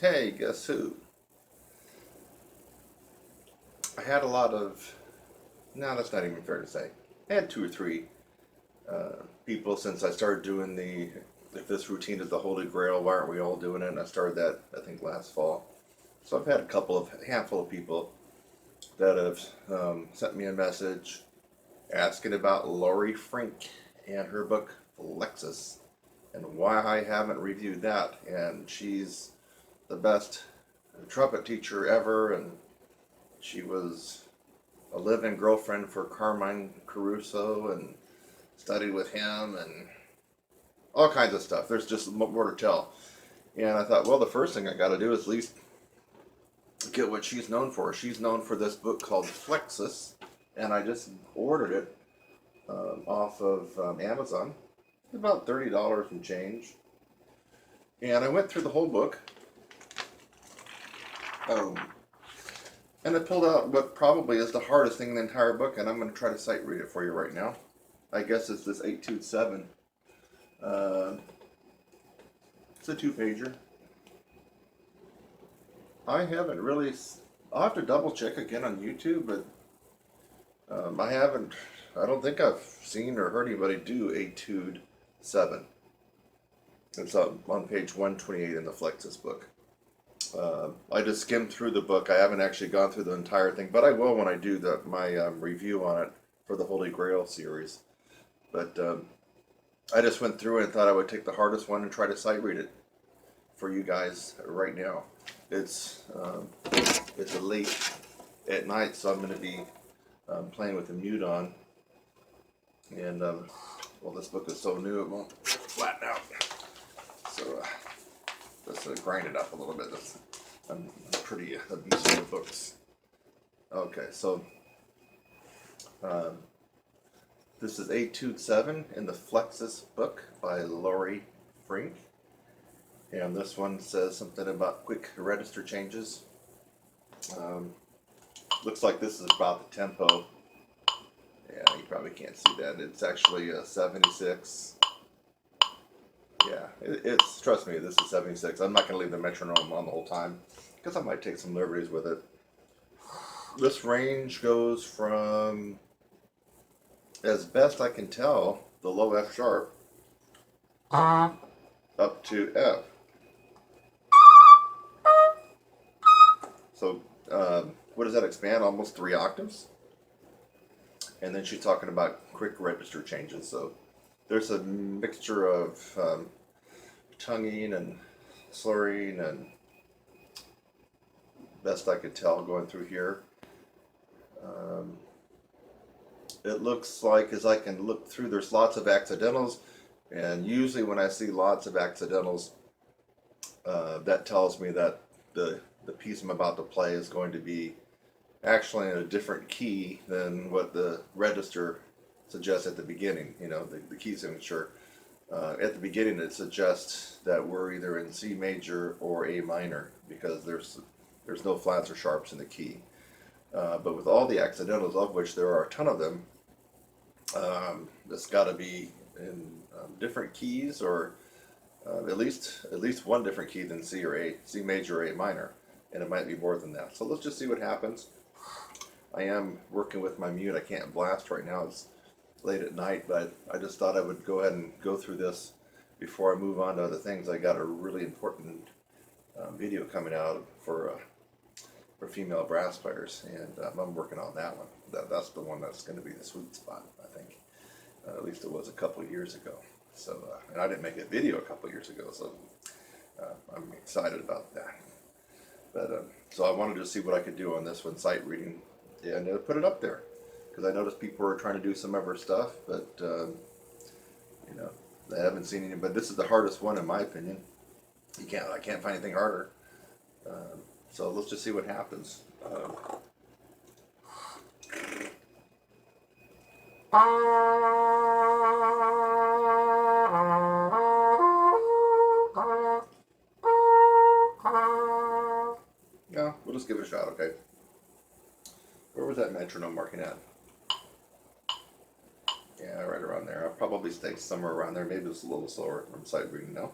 Hey, guess who? I had a lot of, no, that's not even fair to say. I had two or three people since I started doing if this routine is the Holy Grail, why aren't we all doing it? And I started that, I think, last fall. So I've had a handful of people that have sent me a message asking about Lori Frink and her book, Lexus, and why I haven't reviewed that. And she's the best trumpet teacher ever, and she was a live-in girlfriend for Carmine Caruso and studied with him and all kinds of stuff. There's just more to tell. And I thought, well, the first thing I got to do is at least get what she's known for. She's known for this book called Flexus, and I just ordered it off of Amazon. About $30 and change. And I went through the whole book. And I pulled out what probably is the hardest thing in the entire book, and I'm going to try to sight read it for you right now. I guess it's this Etude 7. It's a two-pager. I haven't really, I'll have to double check again on YouTube, but I don't think I've seen or heard anybody do Etude 7. It's on page 128 in the Flexus book. I just skimmed through the book. I haven't actually gone through the entire thing, but I will when I do my review on it for the Holy Grail series. But I just went through it and thought I would take the hardest one and try to sight read it for you guys right now. It's a late at night, so I'm going to be playing with the mute on. And well, this book is so new it won't flatten out. So let's grind it up a little bit. I'm pretty abusive with books. Okay, so this is Etude 7 in the Flexus book by Lori Frink. And this one says something about quick register changes. Looks like this is about the tempo. Yeah, you probably can't see that. It's actually a 76. Yeah, it's, trust me, this is 76. I'm not going to leave the metronome on the whole time because I might take some liberties with it. This range goes from, as best I can tell, the low F sharp up to F. So what does that expand? Almost 3 octaves. And then she's talking about quick register changes. So there's a mixture of tonguing and slurring and best I could tell going through here. It looks like, as I can look through, there's lots of accidentals, and usually when I see lots of accidentals, that tells me that the piece I'm about to play is going to be actually in a different key than what the register suggests at the beginning. You know, the key signature. At the beginning it suggests that we're either in C major or A minor because there's no flats or sharps in the key. But with all the accidentals, of which there are a ton of them, it's got to be in different keys, or at least one different key than C or A, C major or A minor, and it might be more than that. So let's just see what happens. I am working with my mute. I can't blast right now. It's late at night, but I just thought I would go ahead and go through this before I move on to other things. I got a really important video coming out for female brass players, and I'm working on that one. That's the one that's going to be the sweet spot, I think. At least it was a couple of years ago. So, and I didn't make a video a couple of years ago, so I'm excited about that. But so I wanted to see what I could do on this one, sight reading, and put it up there, because I noticed people were trying to do some of her stuff, but you know, I haven't seen any. But this is the hardest one in my opinion. I can't find anything harder. So let's just see what happens. Yeah, we'll just give it a shot, okay? Where was that metronome marking at? Yeah, right around there. I'll probably stay somewhere around there. Maybe it's a little slower. I'm sight reading now.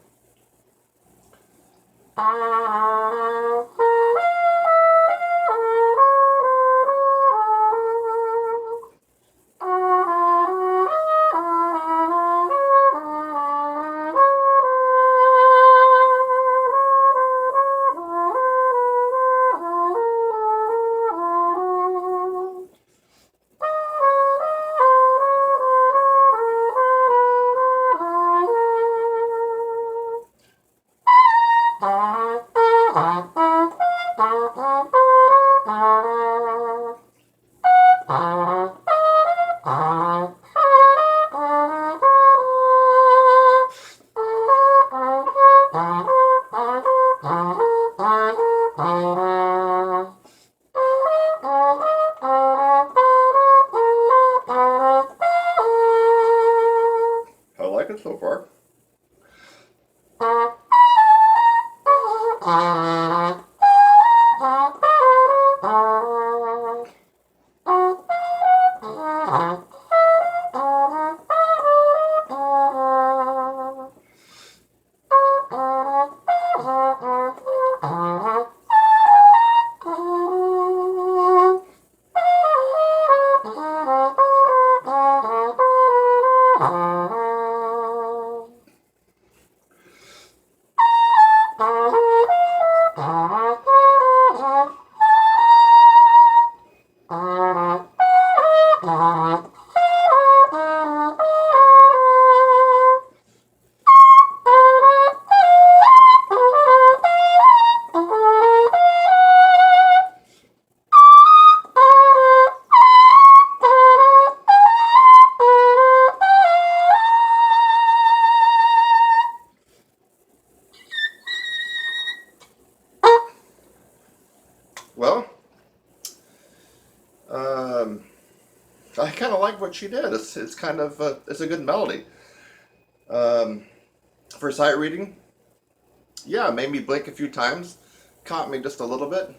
I like it so far. Well, um, I kind of like what she did. It's kind of it's a good melody. Um, for sight reading, yeah, it made me blink a few times, caught me just a little bit.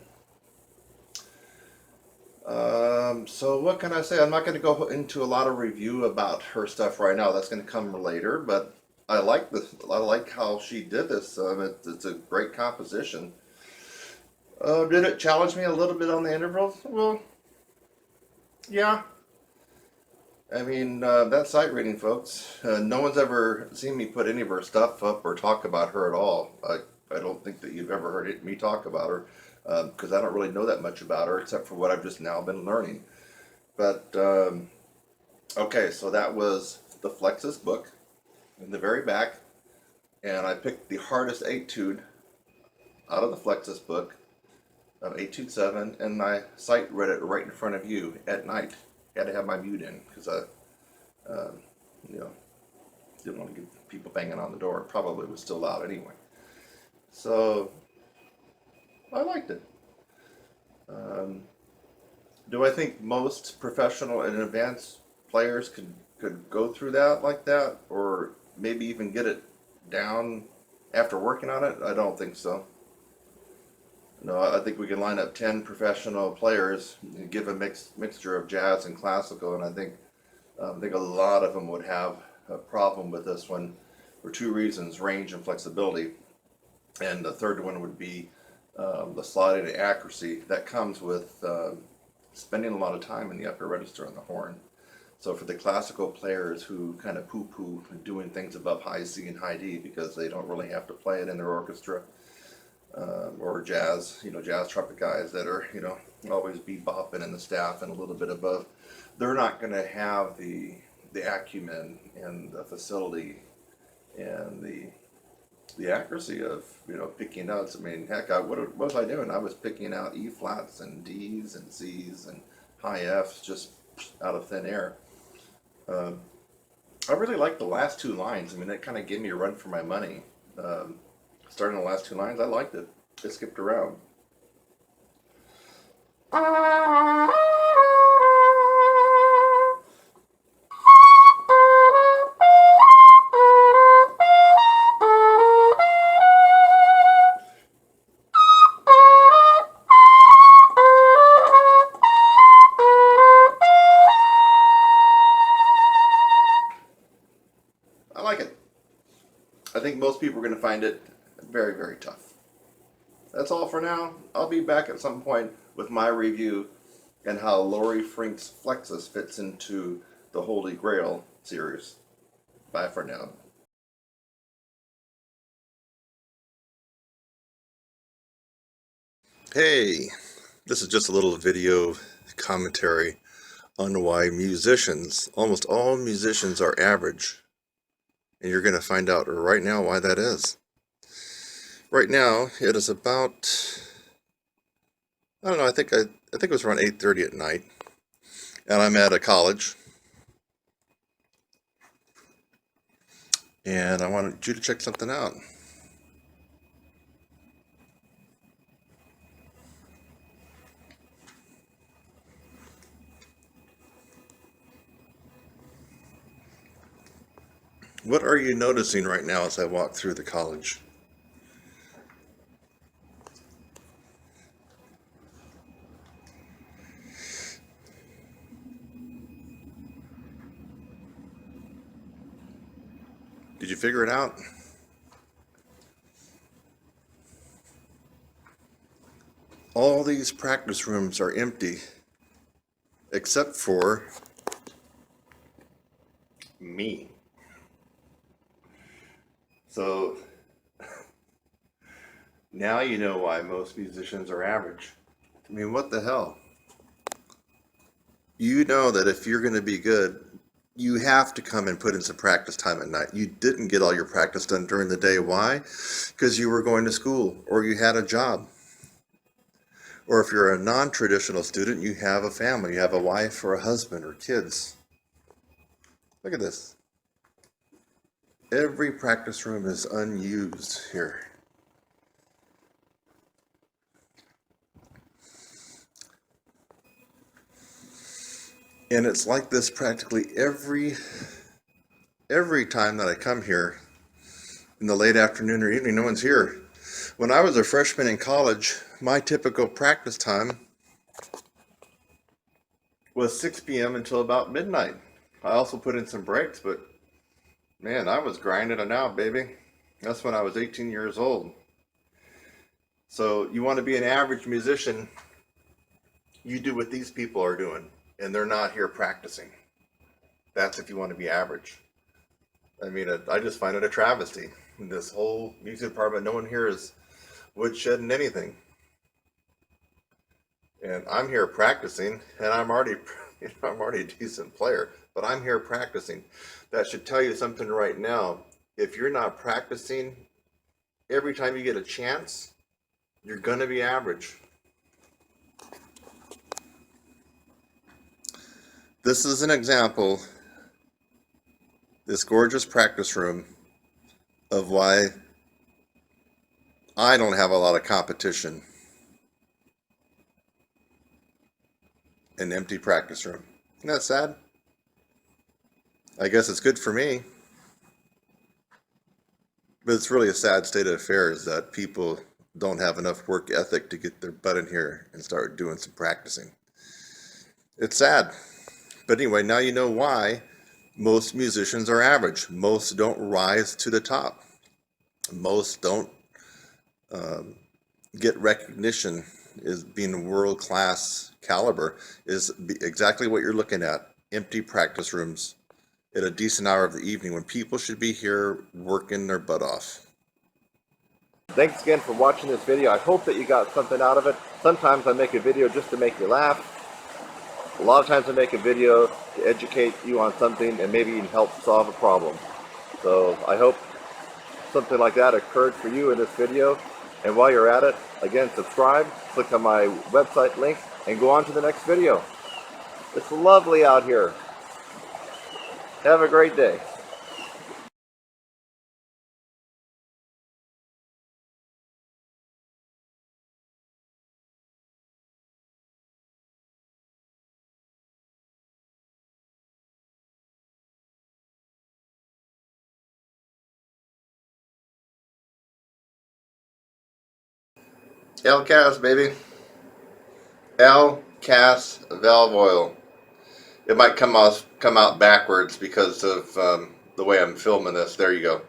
So what can I say? I'm not going to go into a lot of review about her stuff right now. That's going to come later. But I like this. I like how she did this. It's a great composition. Did it challenge me a little bit on the intervals? Well, yeah. I mean, that's sight reading, folks. No one's ever seen me put any of her stuff up or talk about her at all. I don't think that you've ever heard me talk about her because I don't really know that much about her except for what I've just now been learning. But okay, so that was the Flexus book in the very back, and I picked the hardest etude out of the Flexus book, Etude 7, and I sight read it right in front of you at night. Had to have my mute in because uh, you know, didn't want to get people banging on the door. It probably was still loud anyway. So I liked it. Um, do I think most professional and advanced players could go through that like that, or maybe even get it down after working on it? I don't think so. No, I think we can line up 10 professional players and give a mixture of jazz and classical, and I think a lot of them would have a problem with this one for two reasons: range and flexibility. And the third one would be the sliding accuracy that comes with spending a lot of time in the upper register on the horn. So for the classical players who kind of poo-poo doing things above high C and high D because they don't really have to play it in their orchestra, or jazz, jazz trumpet guys that are, always bebopping in the staff and a little bit above, they're not going to have the acumen and the facility and the accuracy of picking notes. I mean, heck, what was I doing? I was picking out E flats and D's and C's and high F's just out of thin air. I really liked the last two lines. I mean, that kind of gave me a run for my money. Starting the last two lines, I liked it. It skipped around. I like it. I think most people are going to find it very, very tough. that's all for now. I'll be back at some point with my review and how Lori Frink's Flexus fits into the Holy Grail series. Bye for now. Hey, this is just a little video commentary on why musicians, almost all musicians, are average. And you're going to find out right now why that is. Right now, it is about, I don't know, I think it was around 8:30 at night. And I'm at a college. And I wanted you to check something out. What are you noticing right now as I walk through the college? Did you figure it out? All these practice rooms are empty, except for me. So now you know why most musicians are average. I mean, what the hell? You know that if you're going to be good, you have to come and put in some practice time at night. You didn't get all your practice done during the day. Why? Because you were going to school or you had a job. Or if you're a non-traditional student, you have a family. You have a wife or a husband or kids. Look at this. Every practice room is unused here. And it's like this practically every time that I come here in the late afternoon or evening. No one's here. When I was a freshman in college, my typical practice time was 6 p.m. until about midnight. I also put in some breaks, but man, I was grinding it out, baby. That's when I was 18 years old. So you want to be an average musician, you do what these people are doing, and they're not here practicing. That's if you want to be average. I mean, I just find it a travesty. This whole music department, no one here is woodshedding anything. And I'm here practicing, and I'm already a decent player, but I'm here practicing. That should tell you something right now. If you're not practicing every time you get a chance, you're going to be average. This is an example, this gorgeous practice room, of why I don't have a lot of competition. An empty practice room. Isn't that sad? I guess it's good for me. But it's really a sad state of affairs that people don't have enough work ethic to get their butt in here and start doing some practicing. It's sad. But anyway, now you know why most musicians are average. Most don't rise to the top. Most don't get recognition as being world-class caliber. Is exactly what you're looking at. Empty practice rooms at a decent hour of the evening when people should be here working their butt off. Thanks again for watching this video. I hope that you got something out of it. Sometimes I make a video just to make you laugh. A lot of times I make a video to educate you on something and maybe even help solve a problem. So I hope something like that occurred for you in this video. And while you're at it, again, subscribe, click on my website link, and go on to the next video. It's lovely out here. Have a great day. L-Cas, baby. L-Cas valve oil. It might come out backwards because of the way I'm filming this. There you go.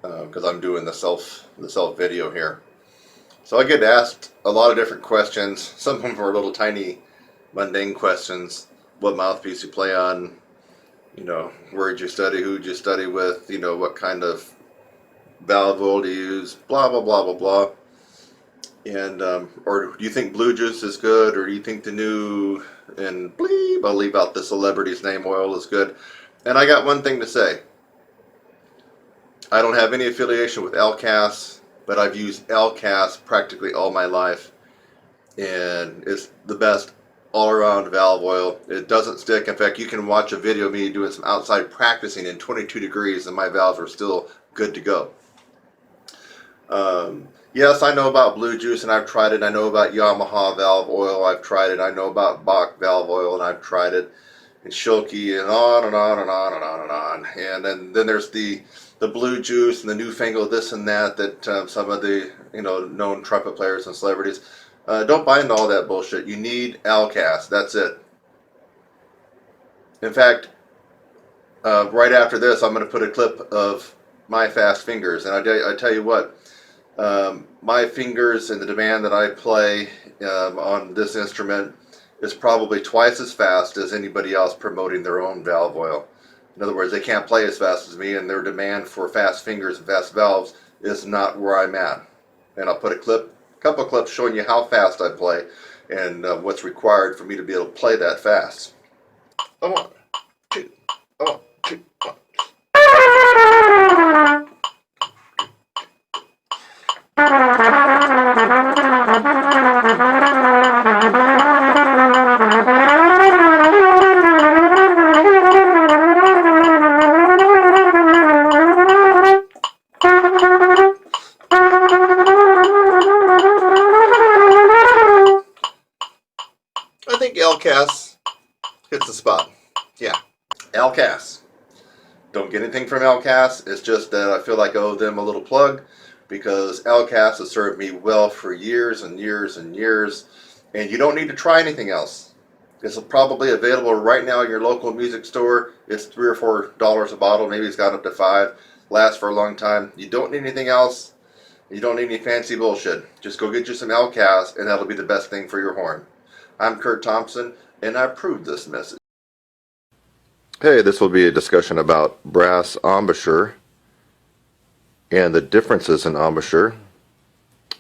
Because I'm doing the self video here. So I get asked a lot of different questions. Some of them are little tiny, mundane questions. What mouthpiece you play on? You know, where'd you study? Who'd you study with? You know, what kind of valve oil to use? Blah blah blah blah blah. And or do you think Blue Juice is good? Or do you think the new and bleep? I'll leave out the celebrity's name oil is good. And I got one thing to say. I don't have any affiliation with LCAS, but I've used LCAS practically all my life, and it's the best all-around valve oil. It doesn't stick. In fact, you can watch a video of me doing some outside practicing in 22 degrees, and my valves are still good to go. Yes, I know about Blue Juice, and I've tried it. I know about Yamaha valve oil. I've tried it. I know about Bach valve oil, and I've tried it. And Schilke, and on and on and on and on and on. And then there's the Blue Juice and the newfangled this and that some of the known trumpet players and celebrities. Don't buy into all that bullshit. You need LCAS. That's it. In fact, right after this, I'm going to put a clip of my fast fingers, and I tell you what. My fingers and the demand that I play on this instrument is probably twice as fast as anybody else promoting their own valve oil. In other words, they can't play as fast as me, and their demand for fast fingers and fast valves is not where I'm at. And I'll put a couple clips showing you how fast I play and what's required for me to be able to play that fast. A one, two, a one, two, one. I think LCAS hits the spot. Yeah, LCAS. Don't get anything from LCAS. It's just that I feel like I owe them a little plug because LCAS has served me well for years and years and years, and you don't need to try anything else. It's probably available right now in your local music store. It's $3 or $4 a bottle. Maybe it's got up to $5. Lasts for a long time. You don't need anything else. You don't need any fancy bullshit. Just go get you some LCAS, and that'll be the best thing for your horn. I'm Kurt Thompson, and I approve this message. Hey, this will be a discussion about brass embouchure and the differences in embouchure,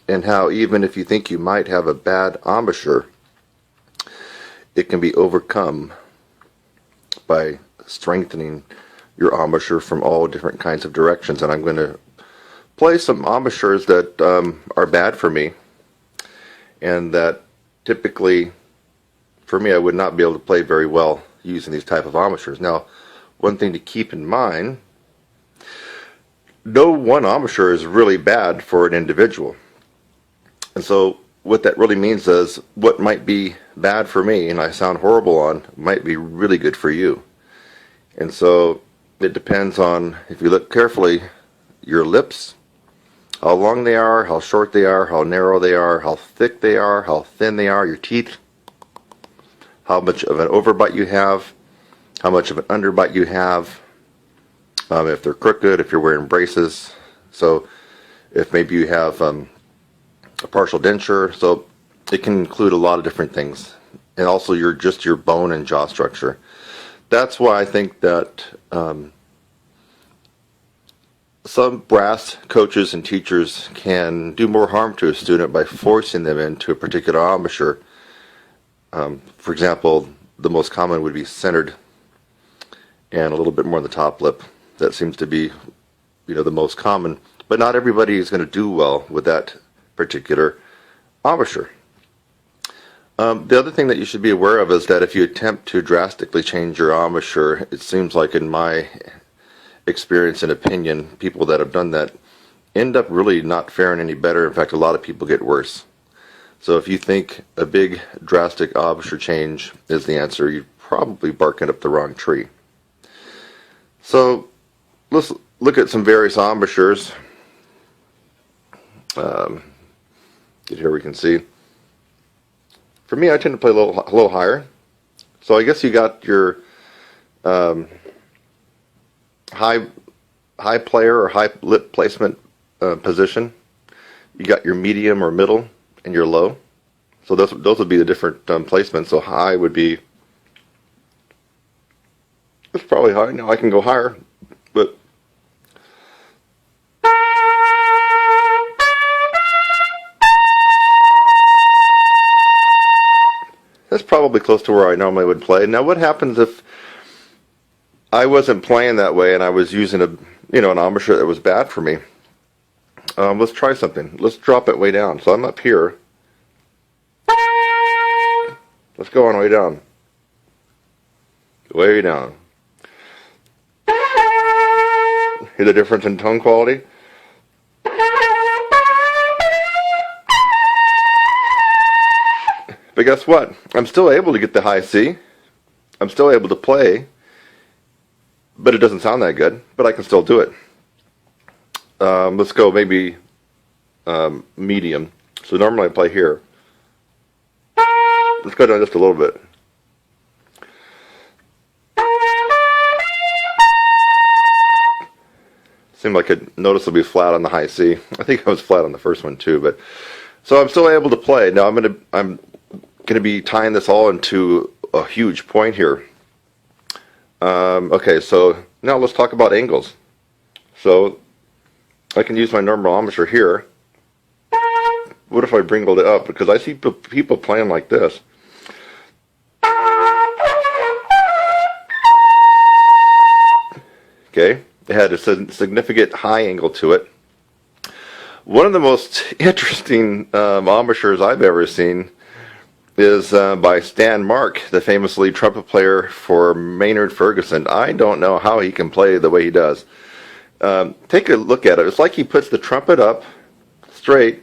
and how even if you think you might have a bad embouchure, it can be overcome by strengthening your embouchure from all different kinds of directions. And I'm going to play some embouchures that are bad for me, and that typically, for me, I would not be able to play very well using these type of embouchures. Now, one thing to keep in mind, no one embouchure is really bad for an individual. And so what that really means is what might be bad for me and I sound horrible on might be really good for you. And so it depends on, if you look carefully, your lips, how long they are, how short they are, how narrow they are, how thick they are, how thin they are, your teeth, how much of an overbite you have, how much of an underbite you have, if they're crooked, if you're wearing braces, so if maybe you have a partial denture, so it can include a lot of different things, and also your bone and jaw structure. That's why I think that some brass coaches and teachers can do more harm to a student by forcing them into a particular embouchure. For example, the most common would be centered and a little bit more on the top lip. That seems to be, the most common. But not everybody is going to do well with that particular embouchure. The other thing that you should be aware of is that if you attempt to drastically change your embouchure, it seems like in my experience and opinion, people that have done that end up really not faring any better. In fact, a lot of people get worse. So if you think a big drastic embouchure change is the answer, you're probably barking up the wrong tree. So let's look at some various embouchures. Here we can see. For me, I tend to play a little higher. So I guess you got your high player or high lip placement position. You got your medium or middle and your low. So those would be the different placements. So high would be, it's probably high. Now I can go higher, but that's probably close to where I normally would play. Now what happens if I wasn't playing that way and I was using an embouchure that was bad for me? Let's try something. Let's drop it way down. So I'm up here. Let's go on way down. Way down. Hear the difference in tone quality? But guess what? I'm still able to get the high C. I'm still able to play, but it doesn't sound that good, but I can still do it. Let's go maybe medium. So normally I play here. Let's go down just a little bit. Seemed like it noticeably flat on the high C. I think I was flat on the first one too, but so I'm still able to play. Now I'm gonna be tying this all into a huge point here. Okay, so now let's talk about angles. So I can use my normal embouchure here. What if I bringled it up? Because I see people playing like this. Okay, it had a significant high angle to it. One of the most interesting embouchures I've ever seen is by Stan Mark, the famous lead trumpet player for Maynard Ferguson. I don't know how he can play the way he does. Take a look at it. It's like he puts the trumpet up straight,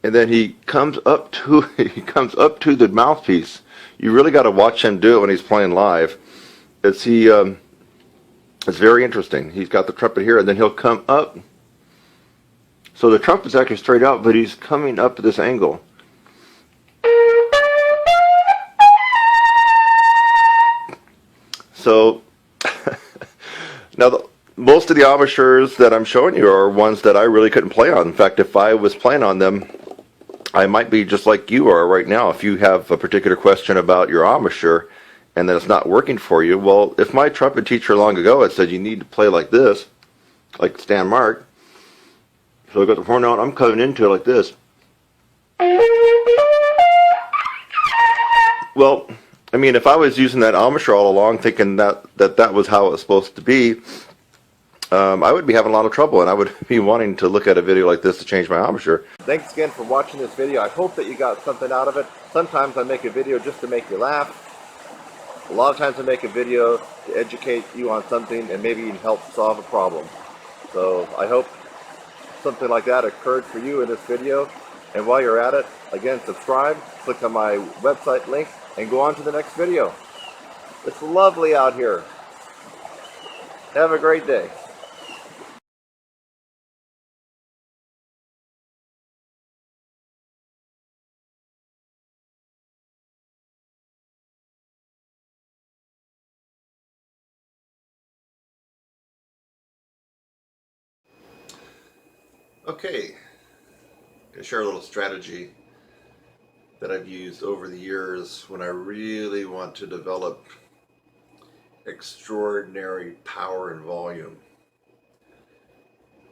and then he comes up to the mouthpiece. You really got to watch him do it when he's playing live. It's very interesting. He's got the trumpet here, and then he'll come up. So the trumpet's actually straight out, but he's coming up at this angle. So now most of the embouchures that I'm showing you are ones that I really couldn't play on. In fact, if I was playing on them, I might be just like you are right now. If you have a particular question about your embouchure and then it's not working for you, well, if my trumpet teacher long ago had said you need to play like this, like Stan Mark, so I got the horn out, I'm coming into it like this. Well, I mean, if I was using that embouchure all along thinking that was how it was supposed to be, I would be having a lot of trouble, and I would be wanting to look at a video like this to change my embouchure. Thanks again for watching this video. I hope that you got something out of it. Sometimes I make a video just to make you laugh. A lot of times I make a video to educate you on something and maybe even help solve a problem. So I hope something like that occurred for you in this video. And while you're at it, again, subscribe, click on my website link, and go on to the next video. It's lovely out here. Have a great day. Okay, I'm going to share a little strategy that I've used over the years when I really want to develop extraordinary power and volume.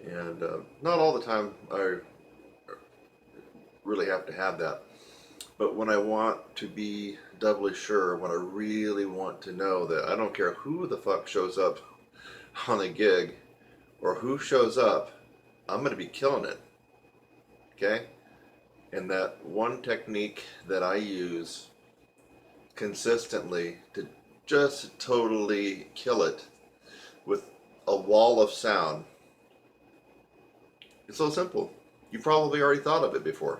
And not all the time I really have to have that. But when I want to be doubly sure, when I really want to know that I don't care who the fuck shows up on a gig or who shows up, I'm going to be killing it. Okay? And that one technique that I use consistently to just totally kill it with a wall of sound. It's so simple. You probably already thought of it before.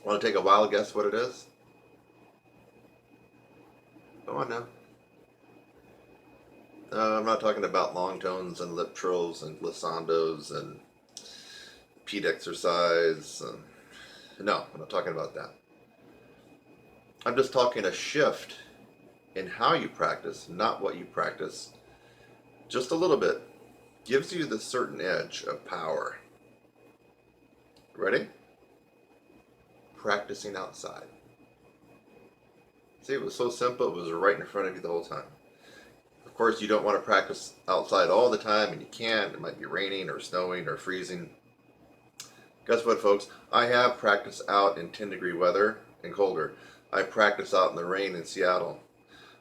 Want to take a wild guess what it is? Come on now. I'm not talking about long tones and lip trills and glissandos and Pete exercise. No, I'm not talking about that. I'm just talking a shift in how you practice, not what you practice. Just a little bit gives you the certain edge of power. Ready? Practicing outside. See, it was so simple, it was right in front of you the whole time. Of course, you don't want to practice outside all the time, and you can't. It might be raining or snowing or freezing. Guess what, folks? I have practiced out in 10-degree weather and colder. I practiced out in the rain in Seattle.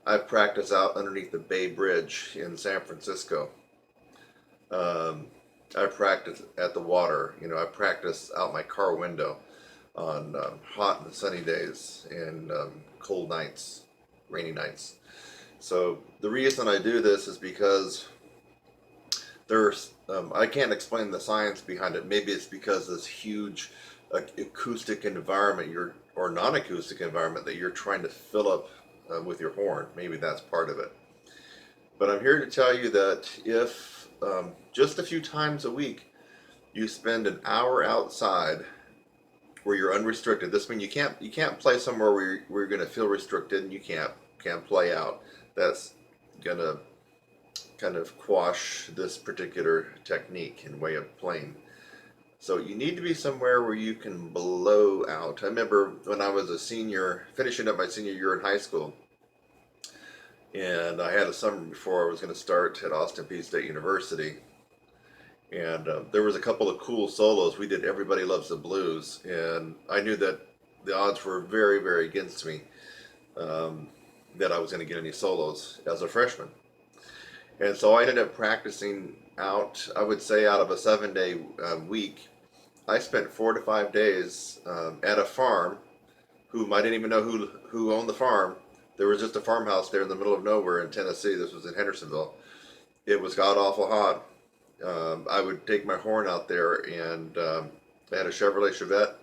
I've practiced out underneath the Bay Bridge in San Francisco. I practiced at the water. You know, I practiced out my car window on hot and sunny days and cold nights, rainy nights. So the reason I do this is because there's I can't explain the science behind it. Maybe it's because this huge acoustic environment or non-acoustic environment that you're trying to fill up with your horn. Maybe that's part of it. But I'm here to tell you that if just a few times a week you spend an hour outside where you're unrestricted. This means you can't play somewhere where you're going to feel restricted and you can't play out. That's gonna kind of quash this particular technique and way of playing. So you need to be somewhere where you can blow out. I remember when I was a senior, finishing up my senior year in high school, and I had a summer before I was going to start at Austin Peay State University, and there was a couple of cool solos. We did Everybody Loves the Blues, and I knew that the odds were very, very against me that I was going to get any solos as a freshman. And so I ended up practicing out, I would say out of a 7-day week, I spent 4 to 5 days at a farm. I didn't even know who owned the farm. There was just a farmhouse there in the middle of nowhere in Tennessee. This was in Hendersonville. It was god awful hot. I would take my horn out there, and I had a Chevrolet Chevette.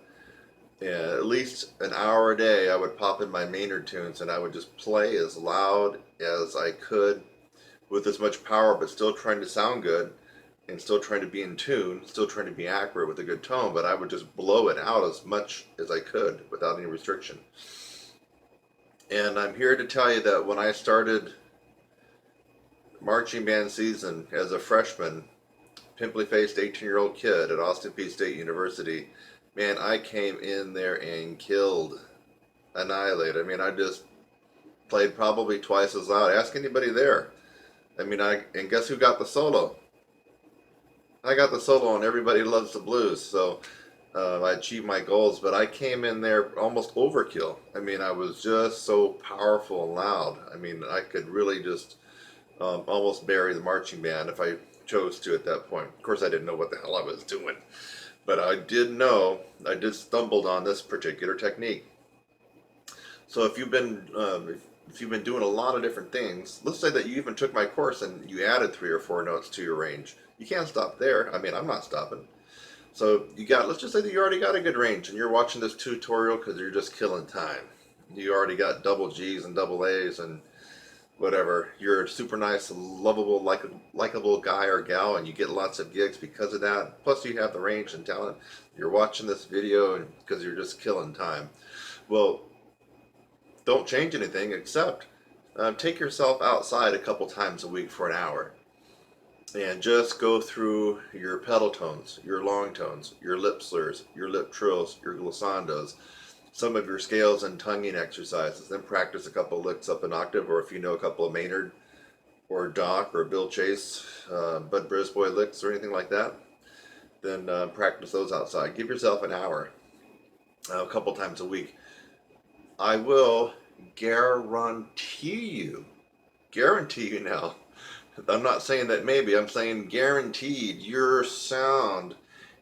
And at least an hour a day I would pop in my Maynard tunes, and I would just play as loud as I could with as much power, but still trying to sound good and still trying to be in tune, still trying to be accurate with a good tone, but I would just blow it out as much as I could without any restriction. And I'm here to tell you that when I started marching band season as a freshman, pimply-faced 18-year-old kid at Austin Peay State University, man, I came in there and killed, annihilated. I mean, I just played probably twice as loud. Ask anybody there. I mean, and guess who got the solo? I got the solo on Everybody Loves the Blues. So I achieved my goals, but I came in there almost overkill. I mean, I was just so powerful and loud. I mean, I could really just almost bury the marching band if I chose to at that point. Of course, I didn't know what the hell I was doing. But I did know, I just stumbled on this particular technique. So if you've been doing a lot of different things, let's say that you even took my course and you added 3 or 4 notes to your range. You can't stop there. I mean, I'm not stopping. So let's just say that you already got a good range and you're watching this tutorial because you're just killing time. You already got double G's and double A's and whatever. You're a super nice, lovable, likable guy or gal, and you get lots of gigs because of that. Plus you have the range and talent. You're watching this video because you're just killing time. Well, don't change anything except take yourself outside a couple times a week for an hour and just go through your pedal tones, your long tones, your lip slurs, your lip trills, your glissandos, some of your scales and tonguing exercises. Then practice a couple licks up an octave, or if you know a couple of Maynard or Doc or Bill Chase, Bud Brisboy licks or anything like that, then practice those outside. Give yourself an hour a couple times a week. I will guarantee you now, I'm not saying that maybe, I'm saying guaranteed your sound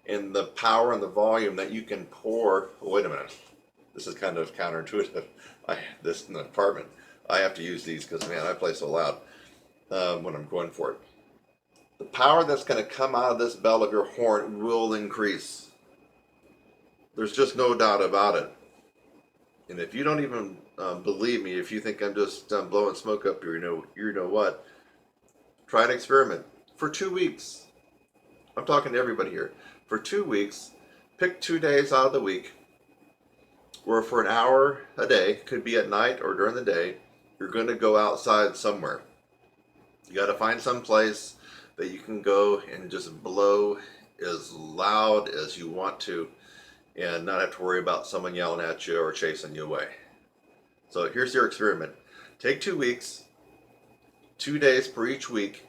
and the power and the volume that you can pour. Wait a minute, this is kind of counterintuitive. This in the apartment, I have to use these because, man, I play so loud when I'm going for it. The power that's going to come out of this bell of your horn will increase. There's just no doubt about it. And if you don't even believe me, if you think I'm just blowing smoke up here, you know what? Try an experiment for 2 weeks. I'm talking to everybody here. For 2 weeks, pick 2 days out of the week, where for an hour a day, could be at night or during the day, you're going to go outside somewhere. You got to find some place that you can go and just blow as loud as you want to. and not have to worry about someone yelling at you or chasing you away. So here's your experiment. Take 2 weeks, 2 days per each week,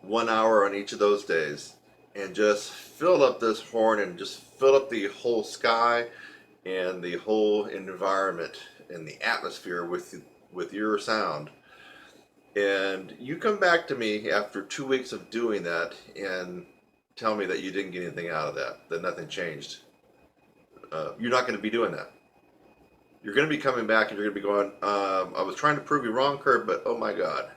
1 hour on each of those days, and just fill up this horn and just fill up the whole sky and the whole environment and the atmosphere with your sound. And you come back to me after 2 weeks of doing that and tell me that you didn't get anything out of that nothing changed. You're not going to be doing that. You're going to be coming back and you're going to be going, I was trying to prove you wrong, Kurt, but oh my God.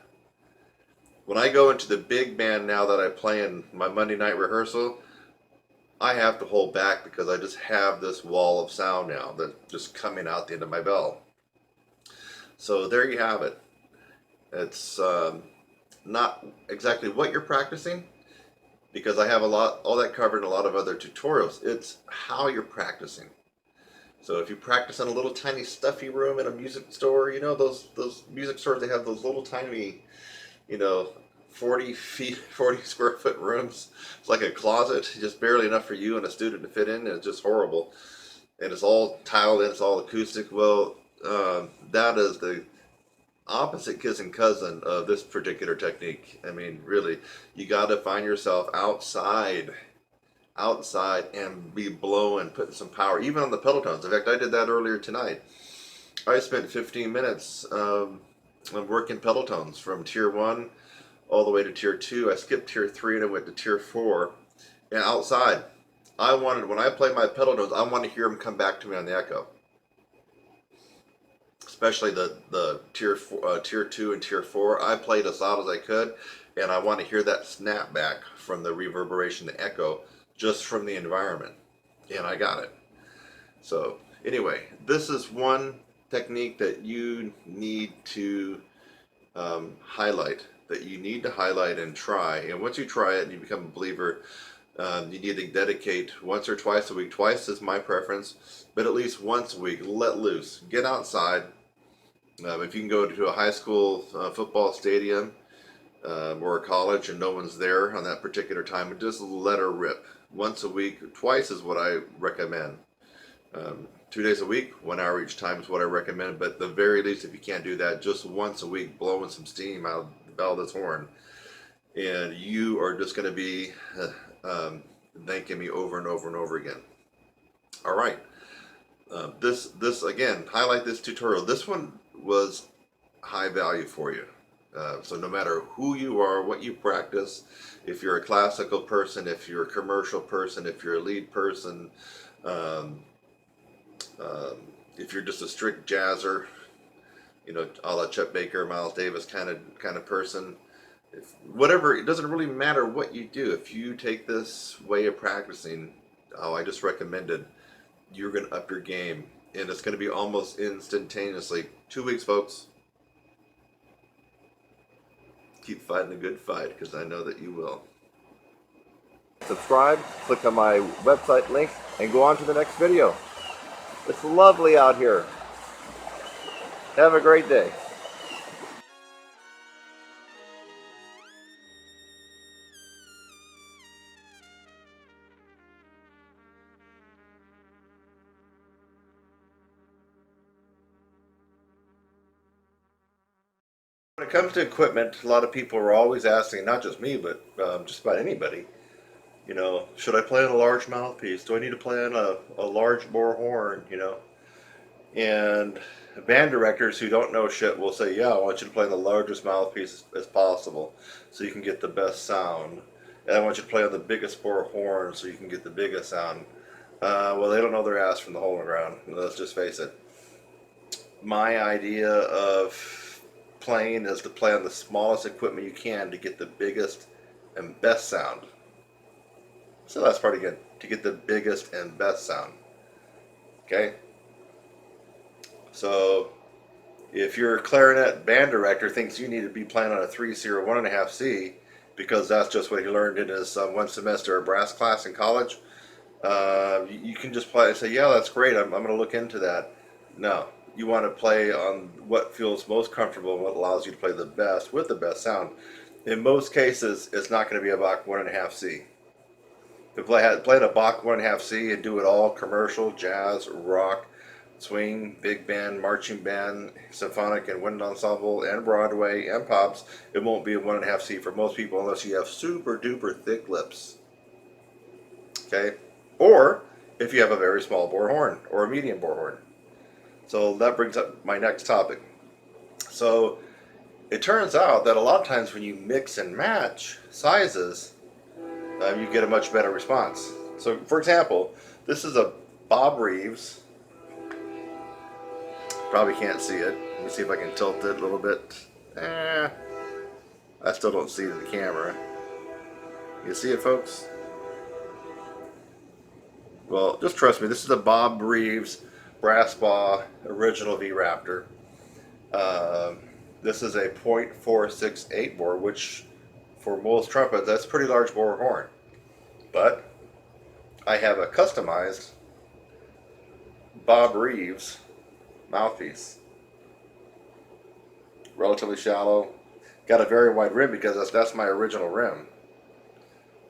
When I go into the big band now that I play in my Monday night rehearsal, I have to hold back because I just have this wall of sound now that's just coming out the end of my bell. So there you have it. It's not exactly what you're practicing, because I have all that covered in a lot of other tutorials. It's how you're practicing. So if you practice in a little tiny stuffy room in a music store, you know those music stores, they have those little tiny, 40 square foot rooms. It's like a closet, just barely enough for you and a student to fit in, and it's just horrible. And it's all tiled in, it's all acoustic. Well, that is the opposite kissing cousin of this particular technique. I mean, really, you got to find yourself outside and be blowing, putting some power, even on the pedal tones. In fact, I did that earlier tonight. I spent 15 minutes working pedal tones from tier 1 all the way to tier 2. I skipped tier 3 and I went to tier 4. And outside, when I play my pedal tones, I want to hear them come back to me on the echo. Especially the tier 2 and tier 4. I played as loud as I could, and I want to hear that snap back from the reverberation, the echo, just from the environment. And I got it. So anyway, this is one technique that you need to highlight, and try. And once you try it and you become a believer, you need to dedicate once or twice a week. Twice is my preference, but at least once a week, let loose. Get outside. If you can go to a high school football stadium or a college and no one's there on that particular time, just let her rip. Once a week, twice is what I recommend. 2 days a week, 1 hour each time is what I recommend. But at the very least, if you can't do that, just once a week, blowing some steam out of the bell of this horn, and you are just going to be thanking me over and over and over again. All right. This again, highlight this tutorial. This one was high value for you. So no matter who you are, what you practice, if you're a classical person, if you're a commercial person, if you're a lead person, if you're just a strict jazzer, a la Chet Baker, Miles Davis kind of person, whatever, it doesn't really matter what you do. If you take this way of practicing, I just recommended, you're going to up your game, and it's going to be almost instantaneously. 2 weeks, folks. Keep fighting a good fight, because I know that you will. Subscribe, click on my website link, and go on to the next video. It's lovely out here. Have a great day. When it comes to equipment, a lot of people are always asking, not just me, but just about anybody, should I play on a large mouthpiece? Do I need to play on a large bore horn, And band directors who don't know shit will say, yeah, I want you to play the largest mouthpiece as possible so you can get the best sound. And I want you to play on the biggest bore horn so you can get the biggest sound. Well, they don't know their ass from the hole in the ground. Let's just face it. My idea of playing is to play on the smallest equipment you can to get the biggest and best sound. So last part again, to get the biggest and best sound. Okay? So if your clarinet band director thinks you need to be playing on a 3C or 1.5C because that's just what he learned in his one semester of brass class in college, you can just play and say, yeah, that's great, I'm going to look into that. No. You want to play on what feels most comfortable and what allows you to play the best with the best sound. In most cases, it's not going to be a Bach 1.5C. To play a Bach 1/2 C and do it all: commercial, jazz, rock, swing, big band, marching band, symphonic and wind ensemble, and Broadway and pops. It won't be a 1/2 C for most people unless you have super duper thick lips. Okay, or if you have a very small bore horn or a medium bore horn. So that brings up my next topic. So it turns out that a lot of times when you mix and match sizes, you get a much better response. So, for example, this is a Bob Reeves. Probably can't see it. Let me see if I can tilt it a little bit. I still don't see it in the camera. You see it, folks? Well, just trust me. This is a Bob Reeves Brass Baw original V Raptor. This is a .468 bore, which for most trumpets, that's a pretty large bore horn. But I have a customized Bob Reeves mouthpiece. Relatively shallow. Got a very wide rim because that's my original rim.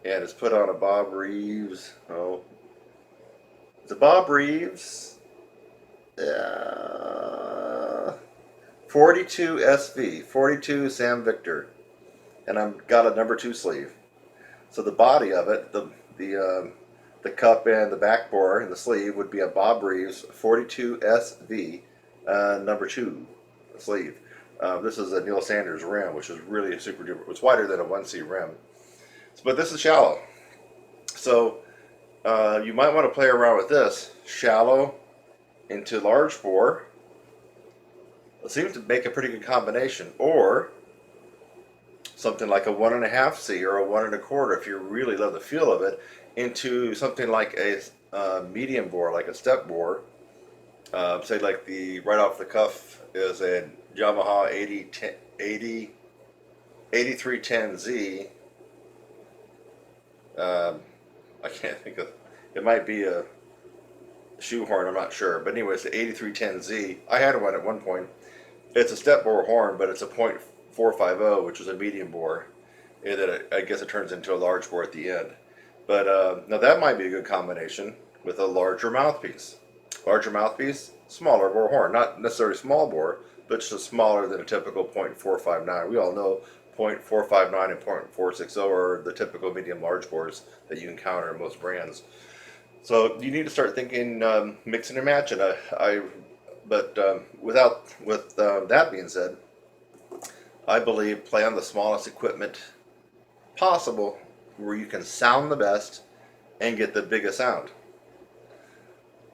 And it's put on a Bob Reeves. Oh, it's a Bob Reeves 42 SV, 42 Sam Victor, and I've got a number 2 sleeve. So the body of it, the cup and the back bore and the sleeve would be a Bob Reeves 42 SV number 2 sleeve. This is a Neil Sanders rim, which is really super duper. It's wider than a 1C rim, but this is shallow. So you might want to play around with this shallow into large bore. It seems to make a pretty good combination, or something like a 1/2C or a 1 1/4 if you really love the feel of it, into something like a medium bore, like a step bore. Say like the right off the cuff is a Yamaha 8310Z. I can't think of it. Might be a shoehorn, I'm not sure, but anyway, it's the 8310Z. I had one at one point. It's a step bore horn, but it's a .450, which is a medium bore, and then I guess it turns into a large bore at the end. But now that might be a good combination with a larger mouthpiece. Larger mouthpiece, smaller bore horn. Not necessarily small bore, but just smaller than a typical .459. We all know .459 and .460 are the typical medium large bores that you encounter in most brands. So you need to start thinking mixing and matching. With that being said, I believe play on the smallest equipment possible where you can sound the best and get the biggest sound.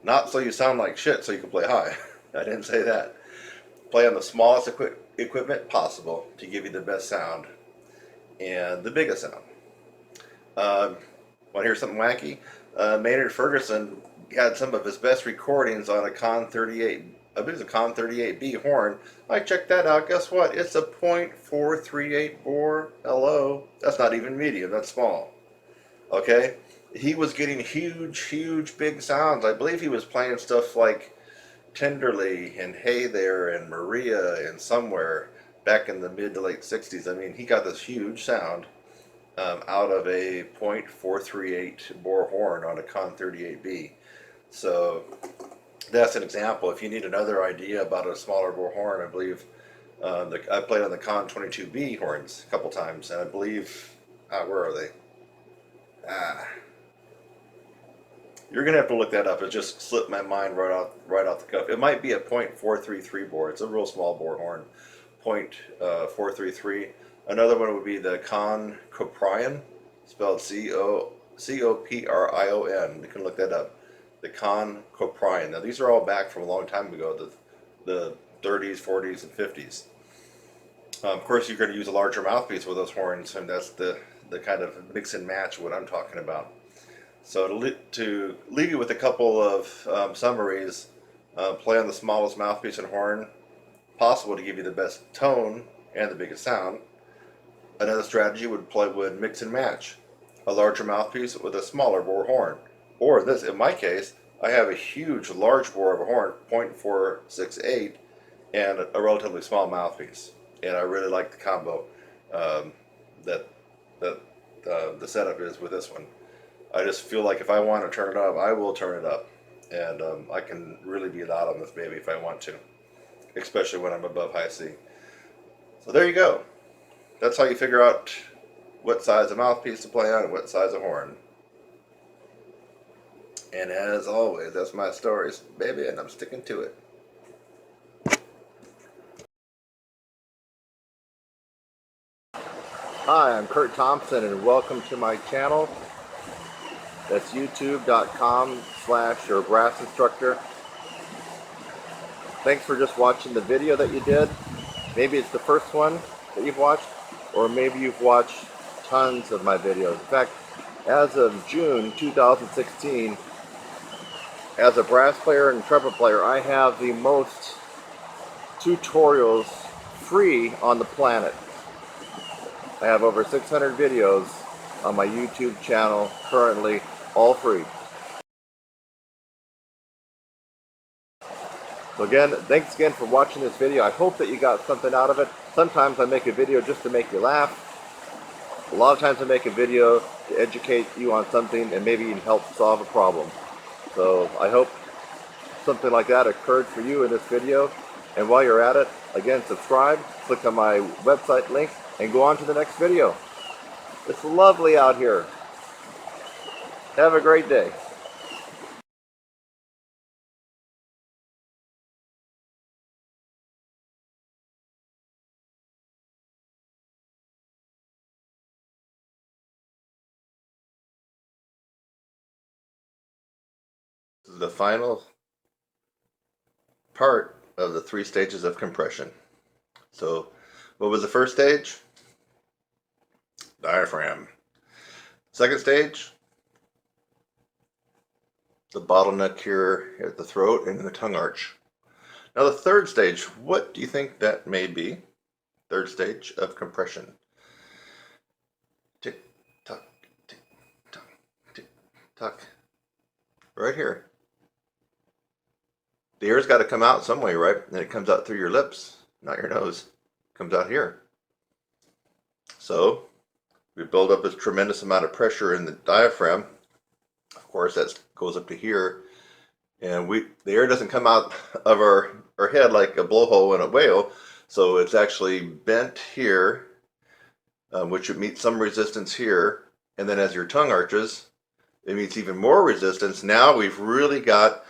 Not so you sound like shit so you can play high. I didn't say that. Play on the smallest equipment possible to give you the best sound and the biggest sound. Want to hear something wacky? Maynard Ferguson had some of his best recordings on a Con 38. I believe it's a Con 38B horn. I checked that out. Guess what? It's a .438 bore. Hello. That's not even medium. That's small. Okay? He was getting huge, big sounds. I believe he was playing stuff like Tenderly and Hey There and Maria and Somewhere back in the mid to late 60s. I mean, he got this huge sound out of a .438 bore horn on a Con 38B. So that's an example. If you need another idea about a smaller bore horn, I believe I played on the Con 22B horns a couple times, and I believe where are they? You're gonna have to look that up. It just slipped my mind right off the cuff. It might be a .433 bore. It's a real small bore horn, .433. Another one would be the Con Coprion, spelled Coprion. You can look that up. The Con Coprion. Now these are all back from a long time ago, the 30s, 40s, and 50s. Of course, you're going to use a larger mouthpiece with those horns, and that's the kind of mix and match what I'm talking about. So to leave you with a couple of summaries, play on the smallest mouthpiece and horn possible to give you the best tone and the biggest sound. Another strategy would mix and match a larger mouthpiece with a smaller bore horn. Or in my case, I have a huge large bore of a horn, .468, and a relatively small mouthpiece. And I really like the combo that the setup is with this one. I just feel like if I want to turn it up, I will turn it up. And I can really be loud on this baby if I want to, especially when I'm above high C. So there you go. That's how you figure out what size of mouthpiece to play on and what size of horn. And as always, that's my stories, baby, and I'm sticking to it. Hi, I'm Kurt Thompson, and welcome to my channel. That's youtube.com/your brass instructor. Thanks for just watching the video that you did. Maybe it's the first one that you've watched, or maybe you've watched tons of my videos. In fact, as of June 2016, as a brass player and trumpet player, I have the most tutorials free on the planet. I have over 600 videos on my YouTube channel currently, all free. So again, thanks again for watching this video. I hope that you got something out of it. Sometimes I make a video just to make you laugh. A lot of times I make a video to educate you on something and maybe even help solve a problem. So I hope something like that occurred for you in this video. And while you're at it, again, subscribe, click on my website link, and go on to the next video. It's lovely out here. Have a great day. This is the final part of the 3 stages of compression. So, what was the first stage? Diaphragm. Second stage, the bottleneck here at the throat and in the tongue arch. Now the third stage, what do you think that may be? Third stage of compression. Tick, tock, tick, tock, tick, tock. Right here. The air's got to come out some way, right? And it comes out through your lips, not your nose. It comes out here. So we build up this tremendous amount of pressure in the diaphragm. Of course, that goes up to here, and the air doesn't come out of our head like a blowhole in a whale. So it's actually bent here, which would meet some resistance here, and then as your tongue arches, it meets even more resistance. Now we've really got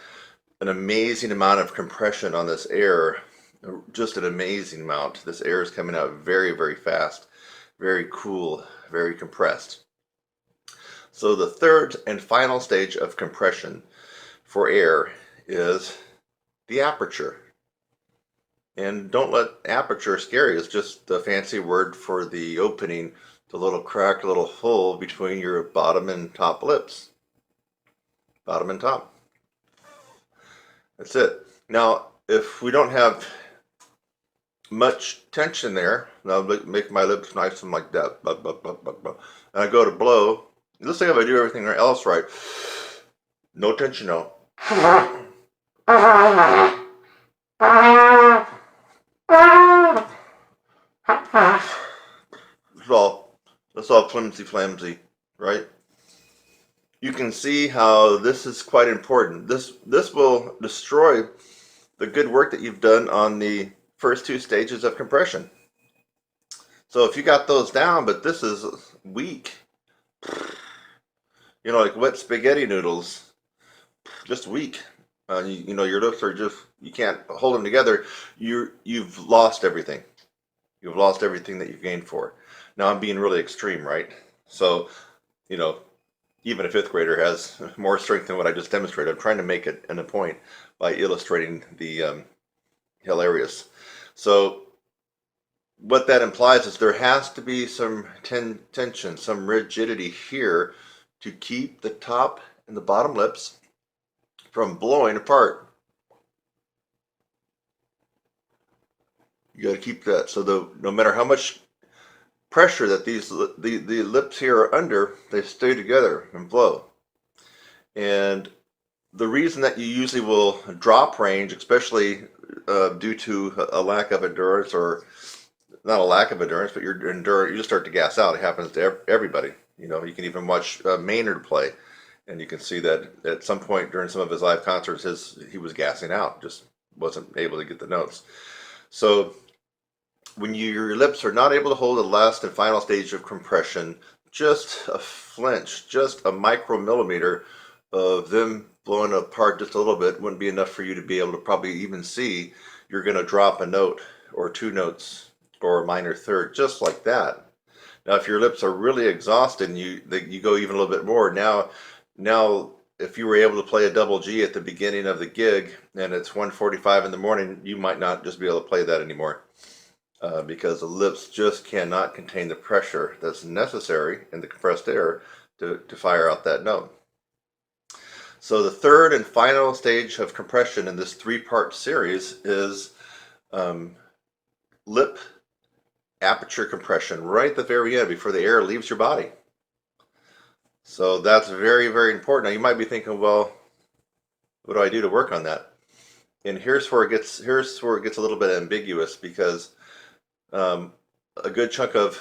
an amazing amount of compression on this air, just an amazing amount. This air is coming out very, very fast, very cool, very compressed. So the third and final stage of compression for air is the aperture. And don't let aperture scare you. It's just the fancy word for the opening, the little crack, little hole between your bottom and top lips. Bottom and top. That's it. Now, if we don't have much tension there, I'll make my lips nice and like that. And I go to blow. Let's say if I do everything else right. No tension now. That's all flimsy, right? You can see how this is quite important. This will destroy the good work that you've done on the first 2 stages of compression. So if you got those down, but this is weak, you know, like wet spaghetti noodles, just weak. You know, your lips are just, you can't hold them together. You've lost everything. You've lost everything that you've gained for. Now I'm being really extreme, right? So, you know, even a 5th grader has more strength than what I just demonstrated. I'm trying to make it a point by illustrating the hilarious. So what that implies is there has to be some tension, some rigidity here to keep the top and the bottom lips from blowing apart. You got to keep that. So no matter how much pressure that the lips here are under, they stay together and blow. And the reason that you usually will drop range, especially due to a lack of endurance, or not a lack of endurance, but your endurance, you just start to gas out. It happens to everybody. You know, you can even watch Maynard play. And you can see that at some point during some of his live concerts, he was gassing out, just wasn't able to get the notes. So when your lips are not able to hold the last and final stage of compression, just a flinch, just a micromillimeter of them blowing apart just a little bit wouldn't be enough for you to be able to probably even see you're going to drop a note or two notes or a minor third, just like that. Now, if your lips are really exhausted and you go even a little bit more, now if you were able to play a double G at the beginning of the gig and it's 1:45 in the morning, you might not just be able to play that anymore. Because the lips just cannot contain the pressure that's necessary in the compressed air to fire out that note. So the third and final stage of compression in this three-part series is lip aperture compression right at the very end before the air leaves your body. So that's very, very important. Now you might be thinking, well, what do I do to work on that? And here's where it gets a little bit ambiguous, because a good chunk of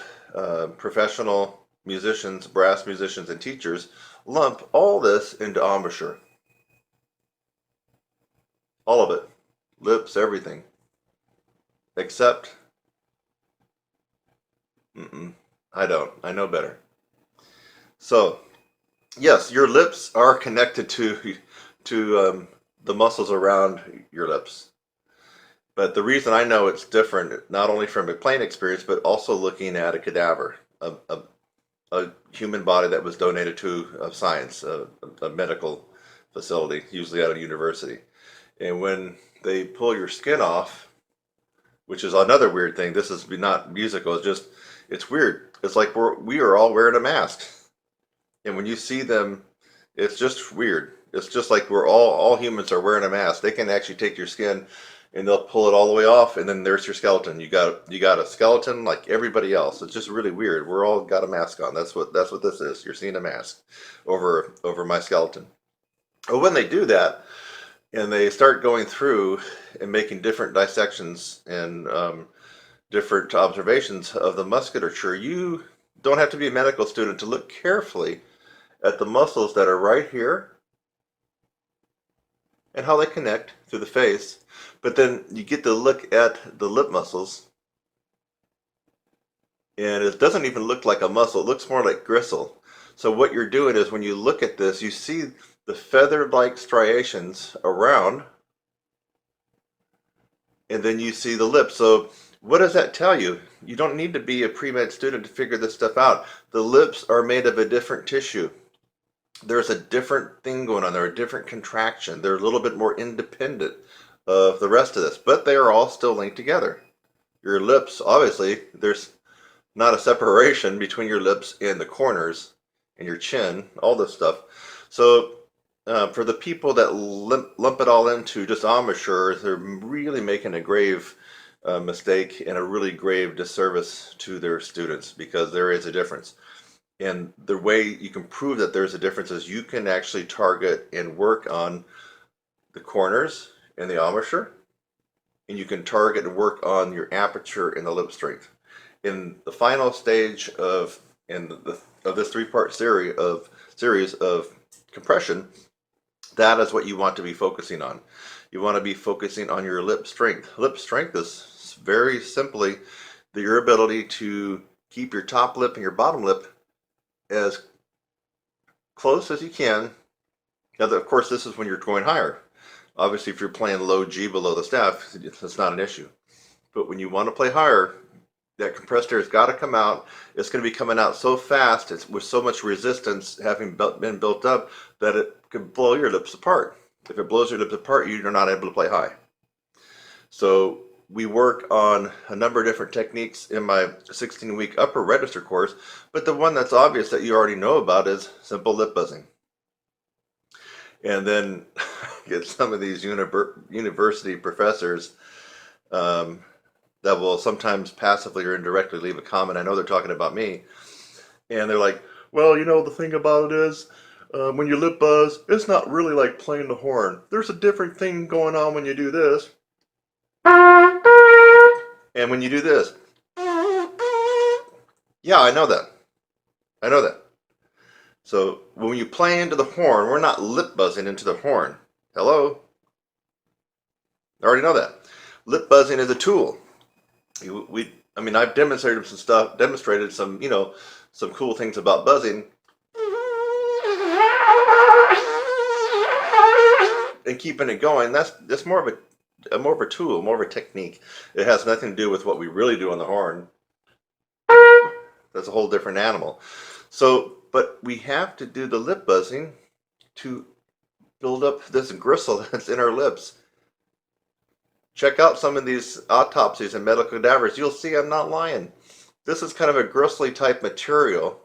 professional musicians, brass musicians, and teachers lump all this into embouchure. All of it. Lips, everything. Except, I don't. I know better. So, yes, your lips are connected to the muscles around your lips. But the reason I know it's different, not only from a playing experience, but also looking at a cadaver, a human body that was donated to science, a medical facility, usually at a university. And when they pull your skin off, which is another weird thing, this is not musical, it's weird. It's like we are all wearing a mask. And when you see them, it's just weird. It's just like we're all humans are wearing a mask. They can actually take your skin and they'll pull it all the way off, and then there's your skeleton. You got a skeleton like everybody else. It's just really weird. We're all got a mask on. That's what this is. You're seeing a mask over my skeleton. But when they do that and they start going through and making different dissections and different observations of the musculature, you don't have to be a medical student to look carefully at the muscles that are right here and how they connect through the face. But then you get to look at the lip muscles, and it doesn't even look like a muscle. It looks more like gristle. So what you're doing is when you look at this, you see the feather-like striations around, and then you see the lip. So what does that tell you? You don't need to be a pre-med student to figure this stuff out. The lips are made of a different tissue. There's a different thing going on there, a different contraction. They're a little bit more independent of the rest of this, but they are all still linked together. Your lips, obviously, there's not a separation between your lips and the corners and your chin, all this stuff. So for the people that lump it all into just embouchure, they're really making a grave mistake and a really grave disservice to their students, because there is a difference. And the way you can prove that there's a difference is you can actually target and work on the corners in the embouchure, and you can target and work on your aperture and the lip strength. In the final stage of this three-part series of compression, that is what you want to be focusing on. You want to be focusing on your lip strength. Lip strength is very simply your ability to keep your top lip and your bottom lip as close as you can. Now, of course, this is when you're going higher. Obviously, if you're playing low G below the staff, that's not an issue. But when you want to play higher, that compressed air has got to come out. It's going to be coming out so fast, it's with so much resistance having been built up, that it could blow your lips apart. If it blows your lips apart, you're not able to play high. So we work on a number of different techniques in my 16-week upper register course, but the one that's obvious that you already know about is simple lip buzzing. And then get some of these university professors that will sometimes passively or indirectly leave a comment. I know they're talking about me, and they're like, well, the thing about it is, when you lip buzz, it's not really like playing the horn. There's a different thing going on when you do this, and when you do this. Yeah, I know that. So when you play into the horn, we're not lip buzzing into the horn. Hello? I already know that. Lip buzzing is a tool. I mean, I've demonstrated some, some cool things about buzzing. And keeping it going, that's more of a tool, more of a technique. It has nothing to do with what we really do on the horn. That's a whole different animal. So, but we have to do the lip buzzing to build up this gristle that's in our lips. Check out some of these autopsies and medical cadavers. You'll see I'm not lying. This is kind of a gristly type material,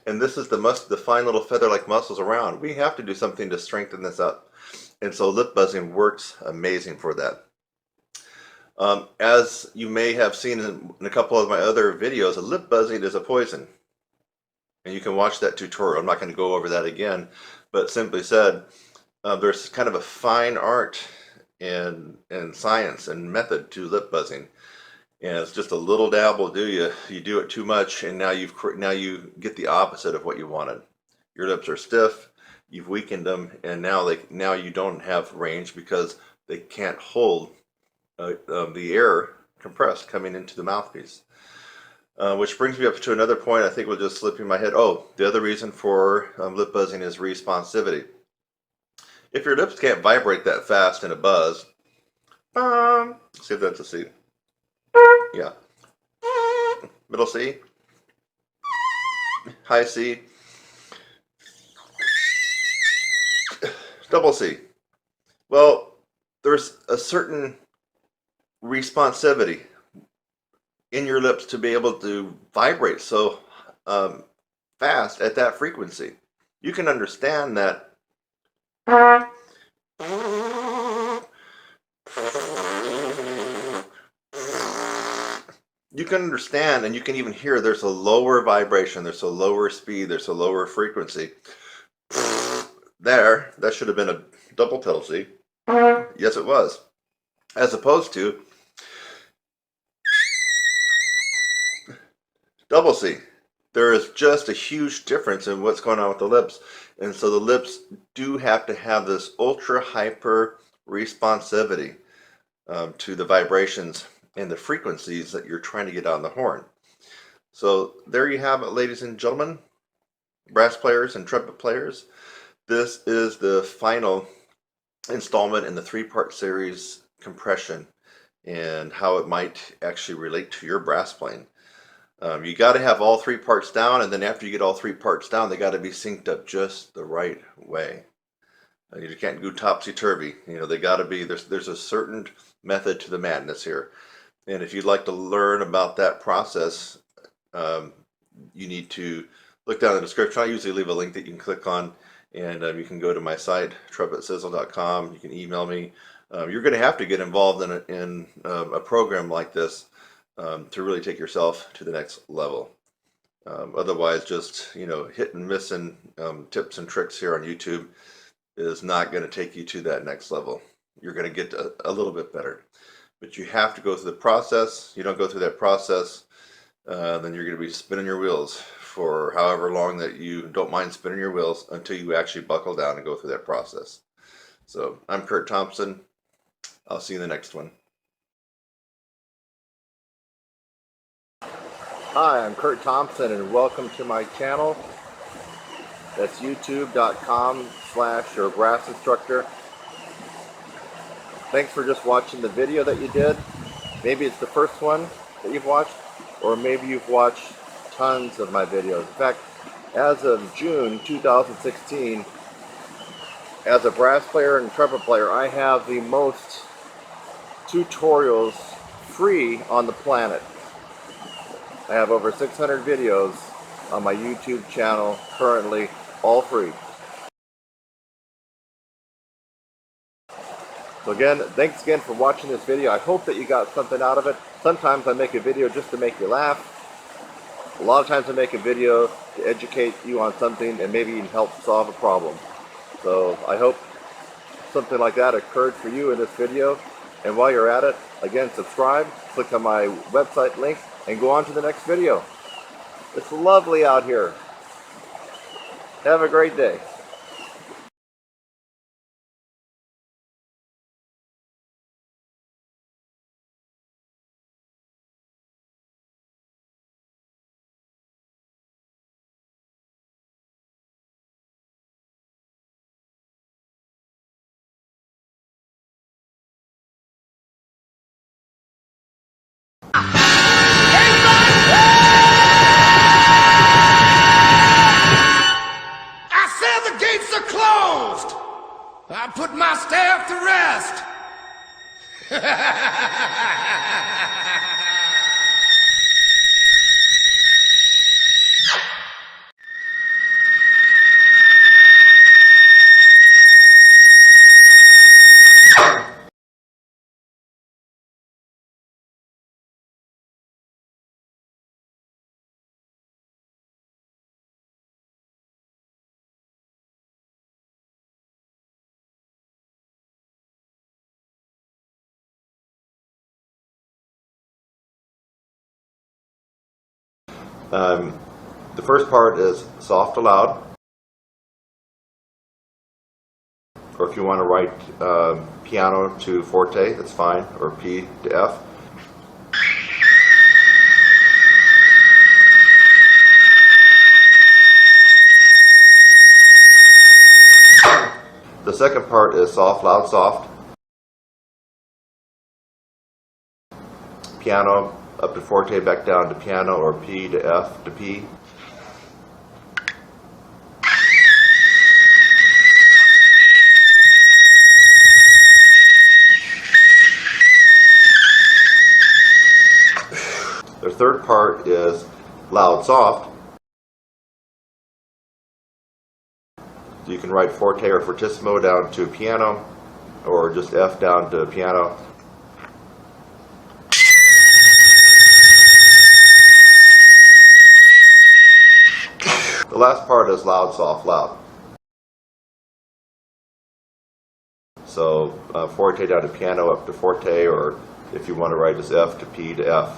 and this is the fine little feather-like muscles around. We have to do something to strengthen this up. And so lip buzzing works amazing for that. As you may have seen in a couple of my other videos, lip buzzing is a poison. And you can watch that tutorial. I'm not going to go over that again, but simply said, there's kind of a fine art and science and method to lip buzzing. And it's just a little dab will do you. You do it too much, and now you get the opposite of what you wanted. Your lips are stiff. You've weakened them, and now you don't have range because they can't hold the air compressed coming into the mouthpiece. Which brings me up to another point. I think was just slipping my head. Oh, the other reason for lip buzzing is responsivity. If your lips can't vibrate that fast in a buzz, see if that's a C. Yeah. Middle C. High C. Double C. Well, there's a certain responsivity in your lips to be able to vibrate so fast at that frequency. You can understand that. You can understand, and you can even hear there's a lower vibration, there's a lower speed, there's a lower frequency. There, that should have been a double pedal C. Yes, it was. As opposed to double C. There is just a huge difference in what's going on with the lips. And so the lips do have to have this ultra hyper responsivity to the vibrations and the frequencies that you're trying to get on the horn. So there you have it, ladies and gentlemen, brass players and trumpet players. This is the final installment in the 3-part series, compression, and how it might actually relate to your brass playing. You got to have all 3 parts down, and then after you get all 3 parts down, they got to be synced up just the right way. You can't go topsy-turvy. They got to be, there's a certain method to the madness here. And if you'd like to learn about that process, you need to look down in the description. I usually leave a link that you can click on, and you can go to my site, trumpetsizzle.com. You can email me. You're going to have to get involved in a program like this to really take yourself to the next level. Otherwise, just hit and missing tips and tricks here on YouTube is not going to take you to that next level. You're going to get a little bit better, but you have to go through the process. You don't go through that process, then you're going to be spinning your wheels for however long that you don't mind spinning your wheels until you actually buckle down and go through that process. So I'm Kurt Thompson. I'll see you in the next one. Hi, I'm Kurt Thompson, and welcome to my channel. That's youtube.com/your brass instructor. Thanks for just watching the video that you did. Maybe it's the first one that you've watched, or maybe you've watched tons of my videos. In fact, as of June 2016, as a brass player and trumpet player, I have the most tutorials free on the planet. I have over 600 videos on my YouTube channel currently, all free. So again, thanks again for watching this video. I hope that you got something out of it. Sometimes I make a video just to make you laugh. A lot of times I make a video to educate you on something and maybe even help solve a problem. So I hope something like that occurred for you in this video. And while you're at it, again, subscribe, click on my website link, and go on to the next video. It's lovely out here. Have a great day. I said the gates are closed. I put my staff to rest. The first part is soft to loud, or if you want to write piano to forte, that's fine, or P to F. The second part is soft, loud, soft. Piano up to forte, back down to piano, or P to F to P. The third part is loud, soft. So you can write forte or fortissimo down to piano, or just F down to piano. The last part is loud, soft, loud. So forte down to piano, up to forte, or if you want to write just F to P to F.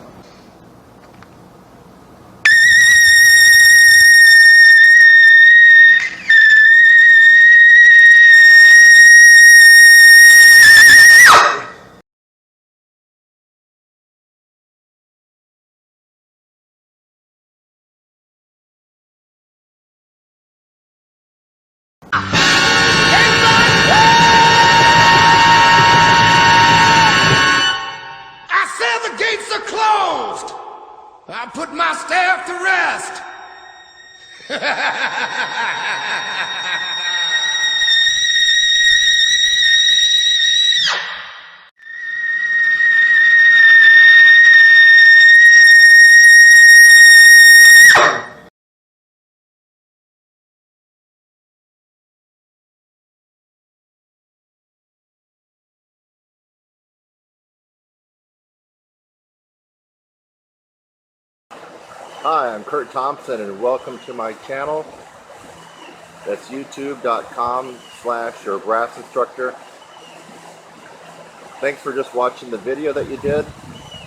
I said the gates are closed. I put my staff to rest. Hi, I'm Kurt Thompson, and welcome to my channel. That's youtube.com/your brass instructor. Thanks for just watching the video that you did.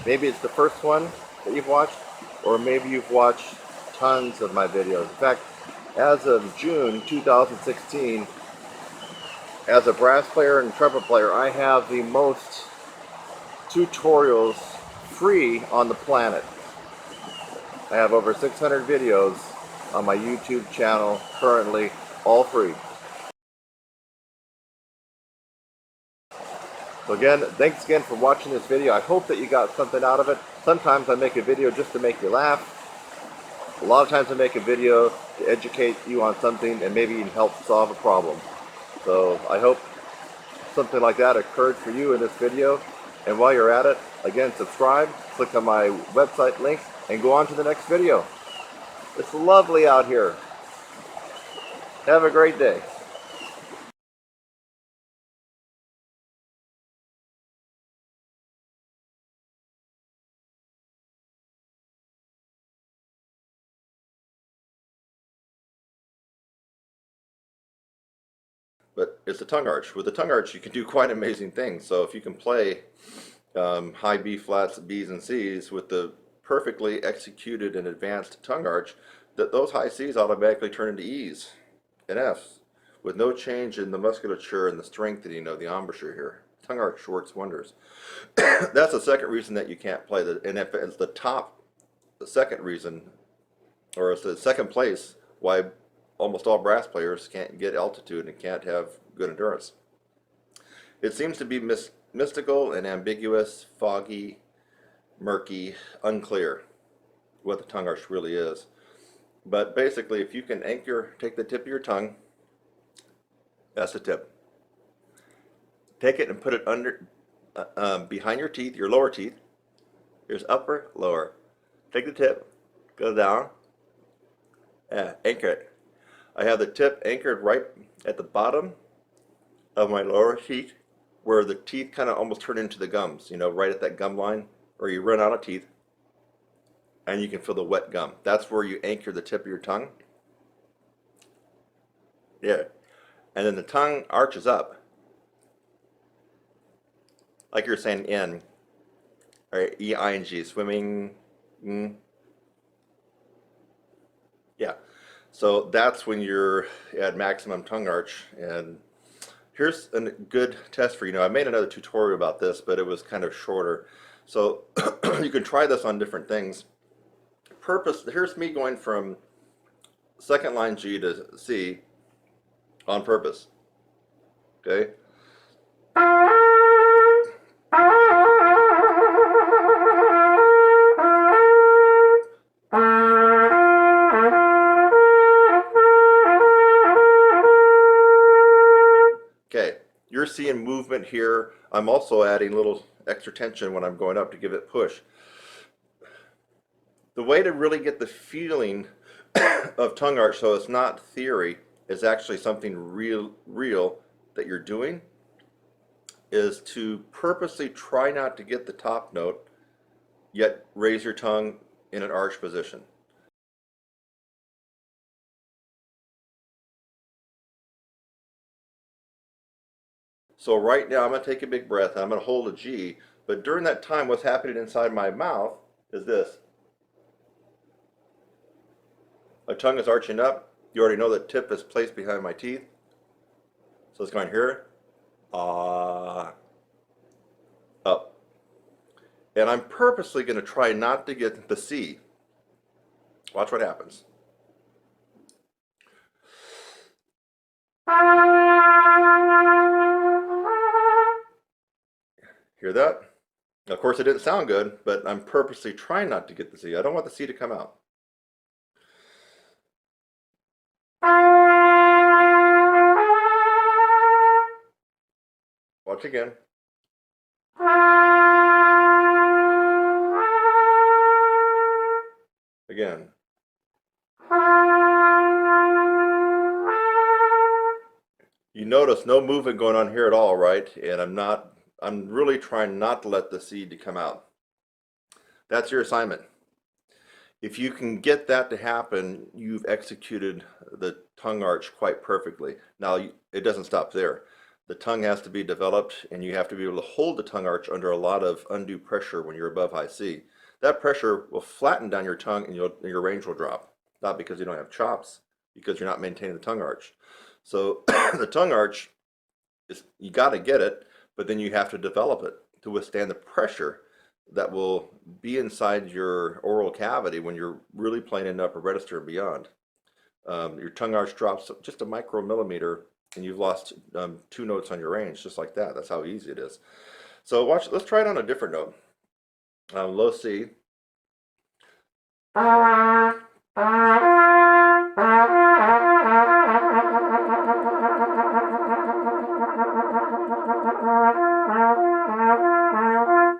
Maybe it's the first one that you've watched, or maybe you've watched tons of my videos. In fact, as of June 2016, as a brass player and trumpet player, I have the most tutorials free on the planet. I have over 600 videos on my YouTube channel currently, all free. So again, thanks again for watching this video. I hope that you got something out of it. Sometimes I make a video just to make you laugh. A lot of times I make a video to educate you on something and maybe even help solve a problem. So I hope something like that occurred for you in this video. And while you're at it, again, subscribe, click on my website link, and go on to the next video. It's lovely out here. Have a great day. But it's a tongue arch. With a tongue arch, you can do quite amazing things. So if you can play high B flats, B's, and C's with the perfectly executed and advanced tongue arch, that those high C's automatically turn into E's. An F, with no change in the musculature and the strengthening of the embouchure here. Tongue arch works wonders. That's the second reason that you can't play. And if it's the second reason, or it's the second place why almost all brass players can't get altitude and can't have good endurance. It seems to be mystical and ambiguous, foggy, murky, unclear what the tongue arch really is. But basically, if you can take the tip of your tongue, that's the tip. Take it and put it under, behind your teeth, your lower teeth. Here's upper, lower. Take the tip, go down, anchor it. I have the tip anchored right at the bottom of my lower teeth, where the teeth kind of almost turn into the gums, you know, right at that gum line, or you run out of teeth, and you can feel the wet gum. That's where you anchor the tip of your tongue. Yeah. And then the tongue arches up, like you're saying in, or E-I-N-G, swimming. Yeah. So that's when you're at maximum tongue arch. And here's a good test for you. Now, I made another tutorial about this, but it was kind of shorter. So you can try this on different things. Here's me going from second line G to C on purpose. Okay? Okay, you're seeing movement here. I'm also adding a little extra tension when I'm going up to give it push. The way to really get the feeling of tongue arch, so it's not theory, is actually something real that you're doing, is to purposely try not to get the top note, yet raise your tongue in an arch position. So right now I'm going to take a big breath and I'm going to hold a G, but during that time what's happening inside my mouth is this. My tongue is arching up. You already know the tip is placed behind my teeth. So it's going here, up. And I'm purposely going to try not to get the C. Watch what happens. Hear that? Of course it didn't sound good, but I'm purposely trying not to get the C. I don't want the C to come out. Watch again. Again. You notice no movement going on here at all, right? And I'm really trying not to let the seed come out. That's your assignment. If you can get that to happen, you've executed the tongue arch quite perfectly. Now, it doesn't stop there. The tongue has to be developed, and you have to be able to hold the tongue arch under a lot of undue pressure when you're above high C. That pressure will flatten down your tongue, and your range will drop. Not because you don't have chops, because you're not maintaining the tongue arch. So the tongue arch, you got to get it, but then you have to develop it to withstand the pressure that will be inside your oral cavity when you're really playing in upper register and beyond. Your tongue arch drops just a micromillimeter and you've lost 2 notes on your range, just like that. That's how easy it is. So let's try it on a different note. Low C.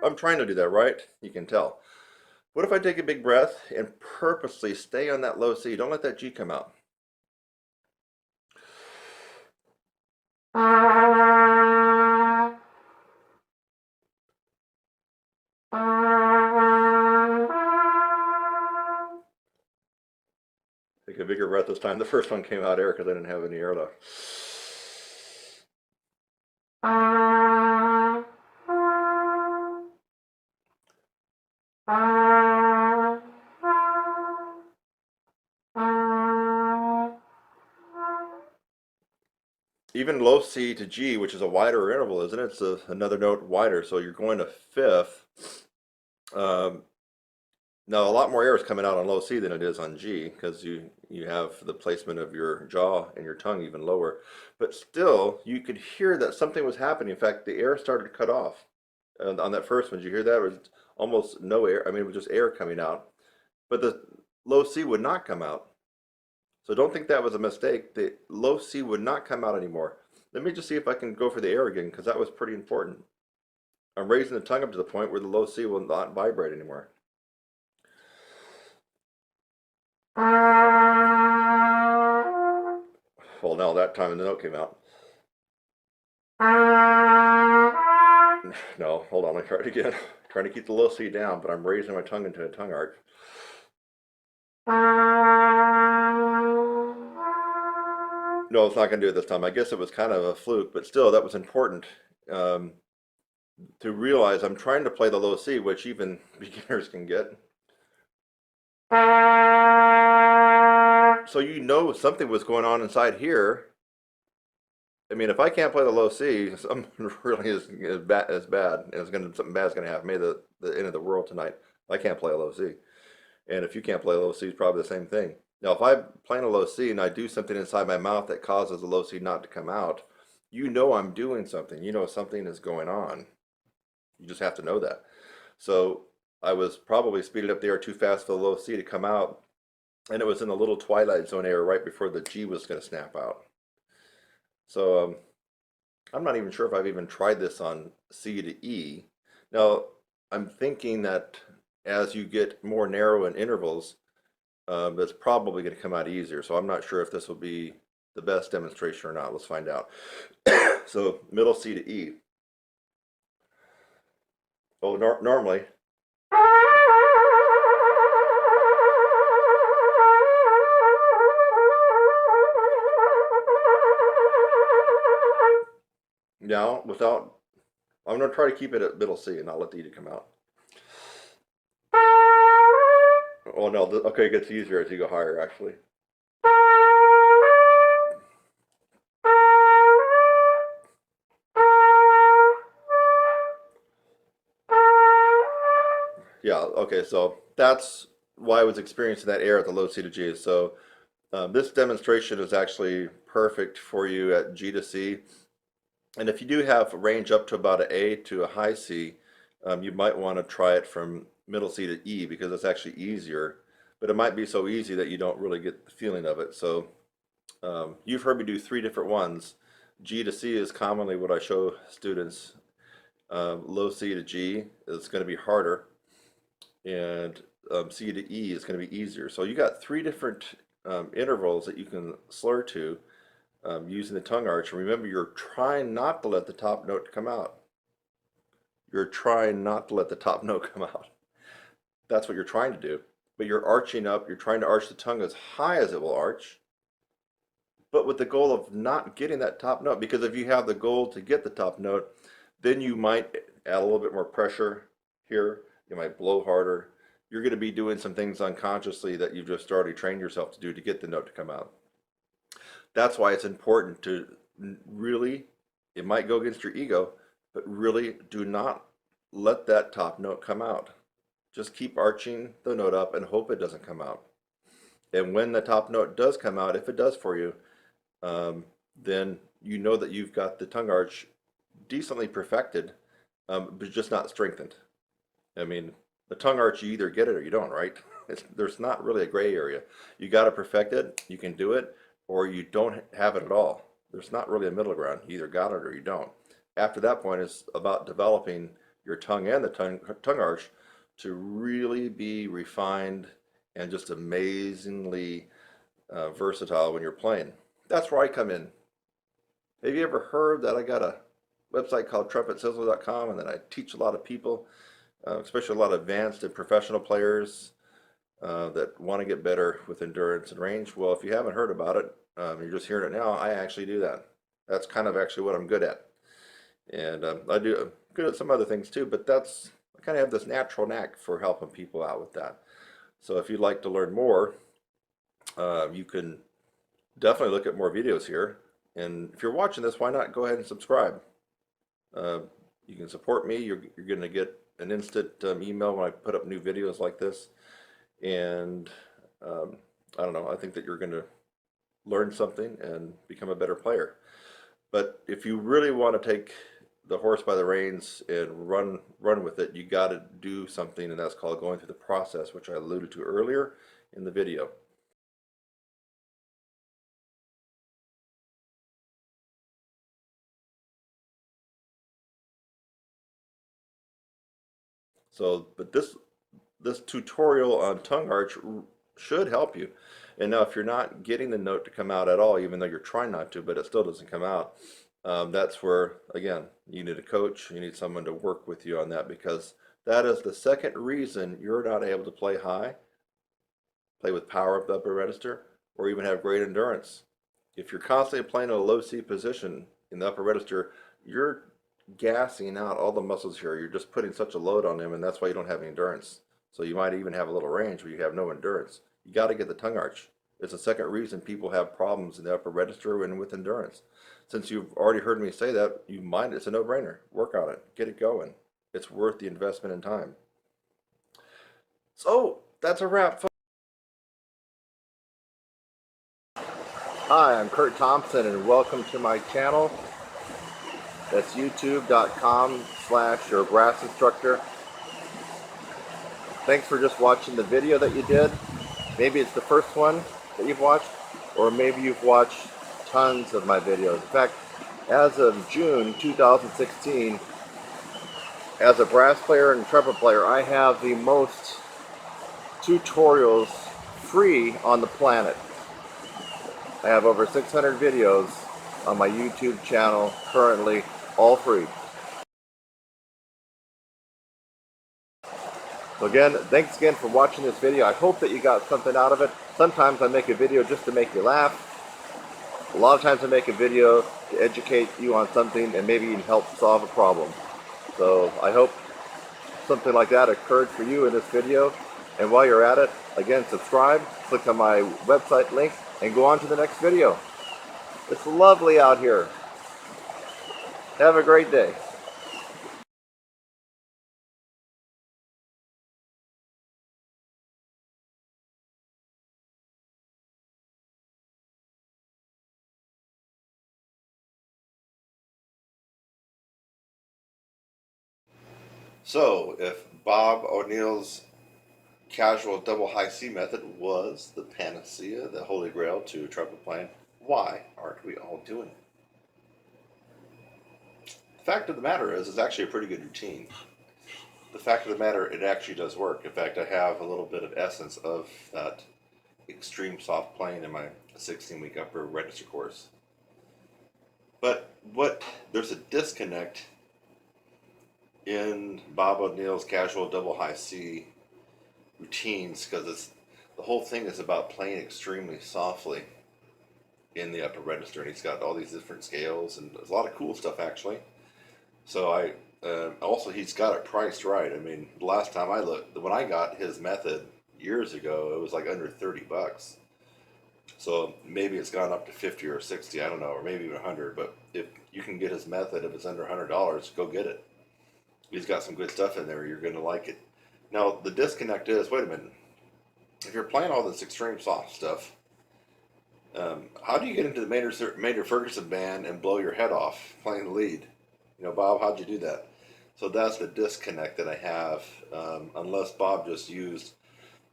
I'm trying to do that, right? You can tell. What if I take a big breath and purposely stay on that low C? Don't let that G come out. Take a bigger breath this time. The first one came out air because I didn't have any air left. even low C to G, which is a wider interval, isn't it? It's another note wider. So you're going to fifth. Um, Now, a lot more air is coming out on low C than it is on G because you have the placement of your jaw and your tongue even lower. But still, you could hear that something was happening. In fact, the air started to cut off. On that first one, did you hear that? It was almost no air. I mean, it was just air coming out. But the low C would not come out. So don't think that was a mistake. The low C would not come out anymore. Let me just see if I can go for the air again because that was pretty important. I'm raising the tongue up to the point where the low C will not vibrate anymore. Well, now that time the note came out. No, hold on, let me try it again. Trying to keep the low C down, but I'm raising my tongue into a tongue arch. No, it's not going to do it this time. I guess it was kind of a fluke, but still, that was important um, to realize I'm trying to play the low C, which even beginners can get. So you know something was going on inside here. I mean, if I can't play the low C, something really is bad. Something bad's gonna happen. Maybe the end of the world tonight. I can't play a low C, and if you can't play a low C, it's probably the same thing. Now, if I'm playing a low C and I do something inside my mouth that causes the low C not to come out, you know I'm doing something. You know something is going on. You just have to know that. So I was probably speeding up the air too fast for the low C to come out, and it was in the little twilight zone area right before the G was going to snap out. So I'm not even sure if I've even tried this on C to E. Now, I'm thinking that as you get more narrow in intervals, it's probably going to come out easier. So I'm not sure if this will be the best demonstration or not. Let's find out. So middle C to E. Oh, normally. Now, I'm going to try to keep it at middle C and not let the E come out. Oh no, okay, it gets easier as you go higher, actually. Yeah, okay, so that's why I was experiencing that air at the low C to G. So this demonstration is actually perfect for you at G to C. And if you do have range up to about an A to a high C, you might want to try it from middle C to E because it's actually easier. But it might be so easy that you don't really get the feeling of it. So you've heard me do three different ones. G to C is commonly what I show students. Low C to G is going to be harder, and C to E is going to be easier. So you got three different intervals that you can slur to using the tongue arch. And remember, you're trying not to let the top note come out. You're trying not to let the top note come out. That's what you're trying to do. But you're arching up, you're trying to arch the tongue as high as it will arch, but with the goal of not getting that top note. Because if you have the goal to get the top note, then you might add a little bit more pressure here. You might blow harder. You're going to be doing some things unconsciously that you've just already trained yourself to do to get the note to come out. That's why it's important to really, it might go against your ego, but really do not let that top note come out. Just keep arching the note up and hope it doesn't come out. And when the top note does come out, if it does for you, then you know that you've got the tongue arch decently perfected, but just not strengthened. I mean, the tongue arch, you either get it or you don't, right? There's not really a gray area. You got to perfect it, you can do it, or you don't have it at all. There's not really a middle ground. You either got it or you don't. After that point, it's about developing your tongue and the tongue arch to really be refined and just amazingly versatile when you're playing. That's where I come in. Have you ever heard that I got a website called TrumpetSizzler.com and that I teach a lot of people, especially a lot of advanced and professional players that want to get better with endurance and range? Well, if you haven't heard about it, you're just hearing it now, I actually do that. That's kind of actually what I'm good at. And I do I'm good at some other things too, but I kind of have this natural knack for helping people out with that. So if you'd like to learn more, you can definitely look at more videos here. And if you're watching this, why not go ahead and subscribe? You can support me. You're going to get an instant email when I put up new videos like this. And I don't know, I think that you're going to learn something and become a better player. But if you really want to take the horse by the reins and run with it, you got to do something, and that's called going through the process, which I alluded to earlier in the video. So, but this tutorial on tongue arch should help you. And now if you're not getting the note to come out at all, even though you're trying not to, but it still doesn't come out, that's where, again, you need a coach, you need someone to work with you on that, because that is the second reason you're not able to play high, play with power up the upper register, or even have great endurance. If you're constantly playing in a low C position in the upper register, you're gassing out all the muscles here. You're just putting such a load on them, and that's why you don't have any endurance. So you might even have a little range, but you have no endurance. You got to get the tongue arch. It's the second reason people have problems in the upper register and with endurance. Since you've already heard me say that, you mind it's a no-brainer. Work on it. Get it going. It's worth the investment in time. So that's a wrap, folks. Hi, I'm Kurt Thompson, and welcome to my channel. That's youtube.com/your brass instructor. Thanks for just watching the video that you did. Maybe it's the first one that you've watched, or maybe you've watched tons of my videos. In fact, as of June 2016, as a brass player and trumpet player, I have the most tutorials free on the planet. I have over 600 videos on my YouTube channel currently, all free. So again, thanks again for watching this video. I hope that you got something out of it. Sometimes I make a video just to make you laugh. A lot of times I make a video to educate you on something and maybe even help solve a problem. So I hope something like that occurred for you in this video. And while you're at it, again, subscribe, click on my website link, and go on to the next video. It's lovely out here. Have a great day. So, if Bob O'Neill's casual double high C method was the panacea, the holy grail to trumpet playing, why aren't we all doing it? The fact of the matter is, it's actually a pretty good routine. The fact of the matter, it actually does work. In fact, I have a little bit of essence of that extreme soft playing in my 16-week upper register course. But there's a disconnect in Bob O'Neill's casual double high C routines, because the whole thing is about playing extremely softly in the upper register, and he's got all these different scales, and there's a lot of cool stuff actually. So also he's got it priced right. I mean, the last time I looked, when I got his method years ago, it was like under 30 bucks. So maybe it's gone up to 50 or 60, I don't know, or maybe even 100. But if you can get his method, if it's under $100, go get it. He's got some good stuff in there. You're going to like it. Now, the disconnect is, wait a minute. If you're playing all this extreme soft stuff, how do you get into the Maynard Ferguson band and blow your head off playing the lead? You know, Bob, how'd you do that? So that's the disconnect that I have, unless Bob just used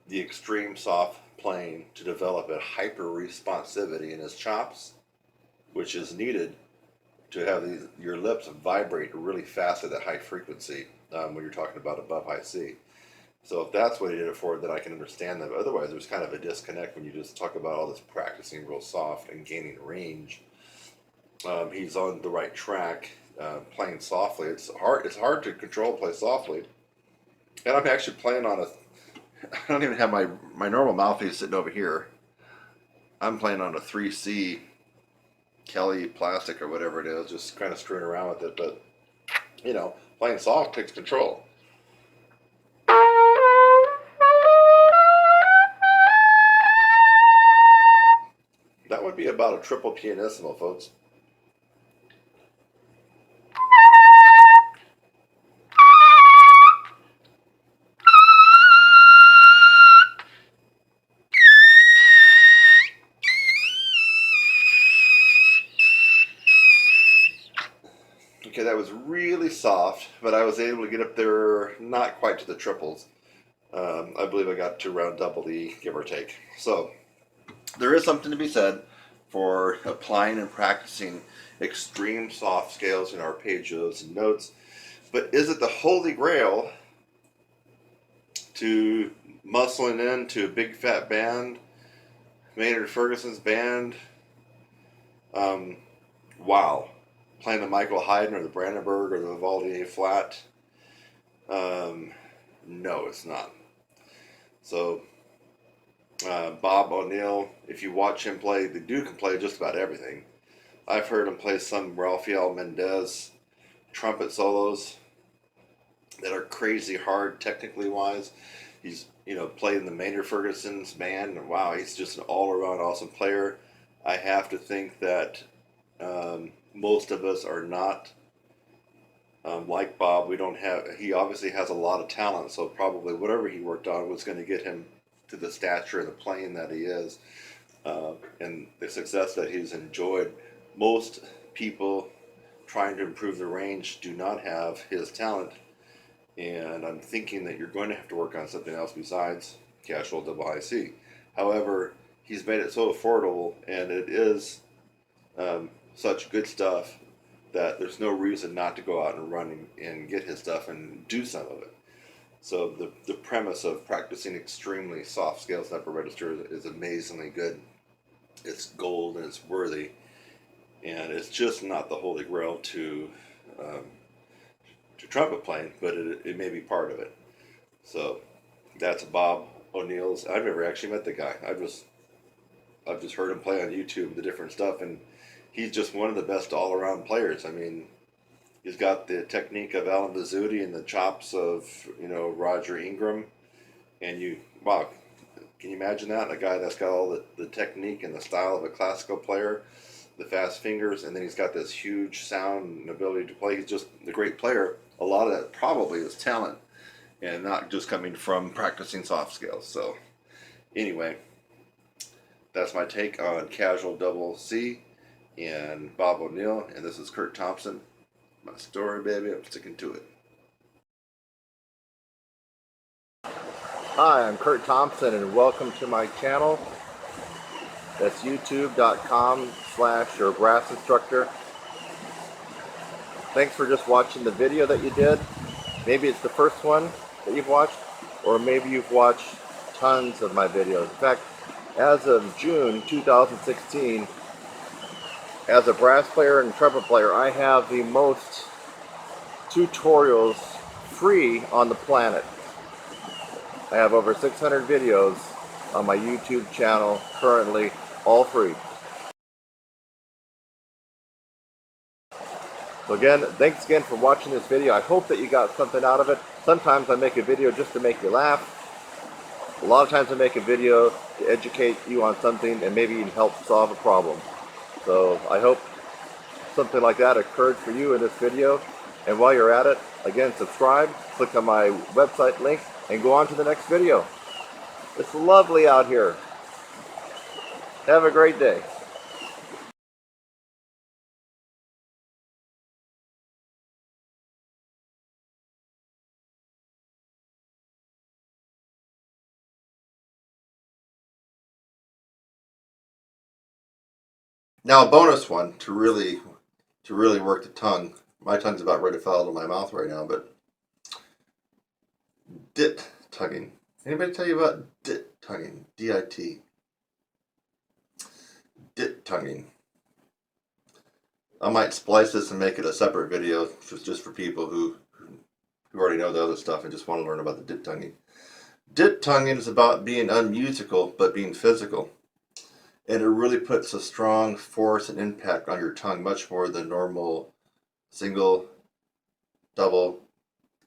the extreme soft playing to develop a hyper responsivity in his chops, which is needed to have your lips vibrate really fast at that high frequency when you're talking about above high C. So if that's what he did it for, then I can understand that. But otherwise, there's kind of a disconnect when you just talk about all this practicing real soft and gaining range. He's on the right track, playing softly. It's hard to control, play softly. And I'm actually playing on I don't even have my normal mouthpiece sitting over here. I'm playing on a 3C Kelly plastic or whatever it is, just kind of screwing around with it. But, you know, playing soft takes control. That would be about a triple pianissimo, folks. Okay, that was really soft, but I was able to get up there, not quite to the triples. I believe I got to around double E, give or take. So there is something to be said for applying and practicing extreme soft scales in arpeggios and notes. But is it the holy grail to muscling into a big fat band, Maynard Ferguson's band? Wow. Playing the Michael Haydn or the Brandenburg or the Vivaldi A flat? No, it's not. So Bob O'Neill, if you watch him play, the dude can play just about everything. I've heard him play some Rafael Mendez trumpet solos that are crazy hard technically wise. He's played in the Maynard Ferguson's band, and wow, he's just an all-around awesome player. I have to think that most of us are not like Bob. He obviously has a lot of talent, so probably whatever he worked on was going to get him to the stature and the playing that he is, and the success that he's enjoyed. Most people trying to improve the range do not have his talent, and I'm thinking that you're going to have to work on something else besides casual double IC. However, he's made it so affordable, and it is such good stuff that there's no reason not to go out and run and get his stuff and do some of it. So the premise of practicing extremely soft scales and upper register is amazingly good. It's gold and it's worthy, and it's just not the holy grail to trumpet playing, but it may be part of it. So that's Bob O'Neill's. I've never actually met the guy. I've just heard him play on YouTube, the different stuff, and he's just one of the best all-around players. I mean, he's got the technique of Alan Bazzuti and the chops of Roger Ingram, and wow, can you imagine that? A guy that's got all the technique and the style of a classical player, the fast fingers, and then he's got this huge sound and ability to play. He's just a great player. A lot of that probably is talent and not just coming from practicing soft scales. So anyway, that's my take on casual double C and Bob O'Neill, and this is Kurt Thompson. My story, baby, I'm sticking to it. Hi, I'm Kurt Thompson, and welcome to my channel. That's youtube.com/your brass instructor. Thanks for just watching the video that you did. Maybe it's the first one that you've watched, or maybe you've watched tons of my videos. In fact, as of June 2016, as a brass player and trumpet player, I have the most tutorials free on the planet. I have over 600 videos on my YouTube channel currently, all free. So again, thanks again for watching this video. I hope that you got something out of it. Sometimes I make a video just to make you laugh. A lot of times I make a video to educate you on something and maybe even help solve a problem. So I hope something like that occurred for you in this video. And while you're at it, again, subscribe, click on my website link, and go on to the next video. It's lovely out here. Have a great day. Now a bonus one to really work the tongue. My tongue's about ready to fall out of my mouth right now, but dit tonguing. Anybody tell you about dit tonguing? D-I-T. Dit tonguing. I might splice this and make it a separate video just for people who already know the other stuff and just want to learn about the dit tonguing. Dit tonguing is about being unmusical but being physical. And it really puts a strong force and impact on your tongue, much more than normal single, double.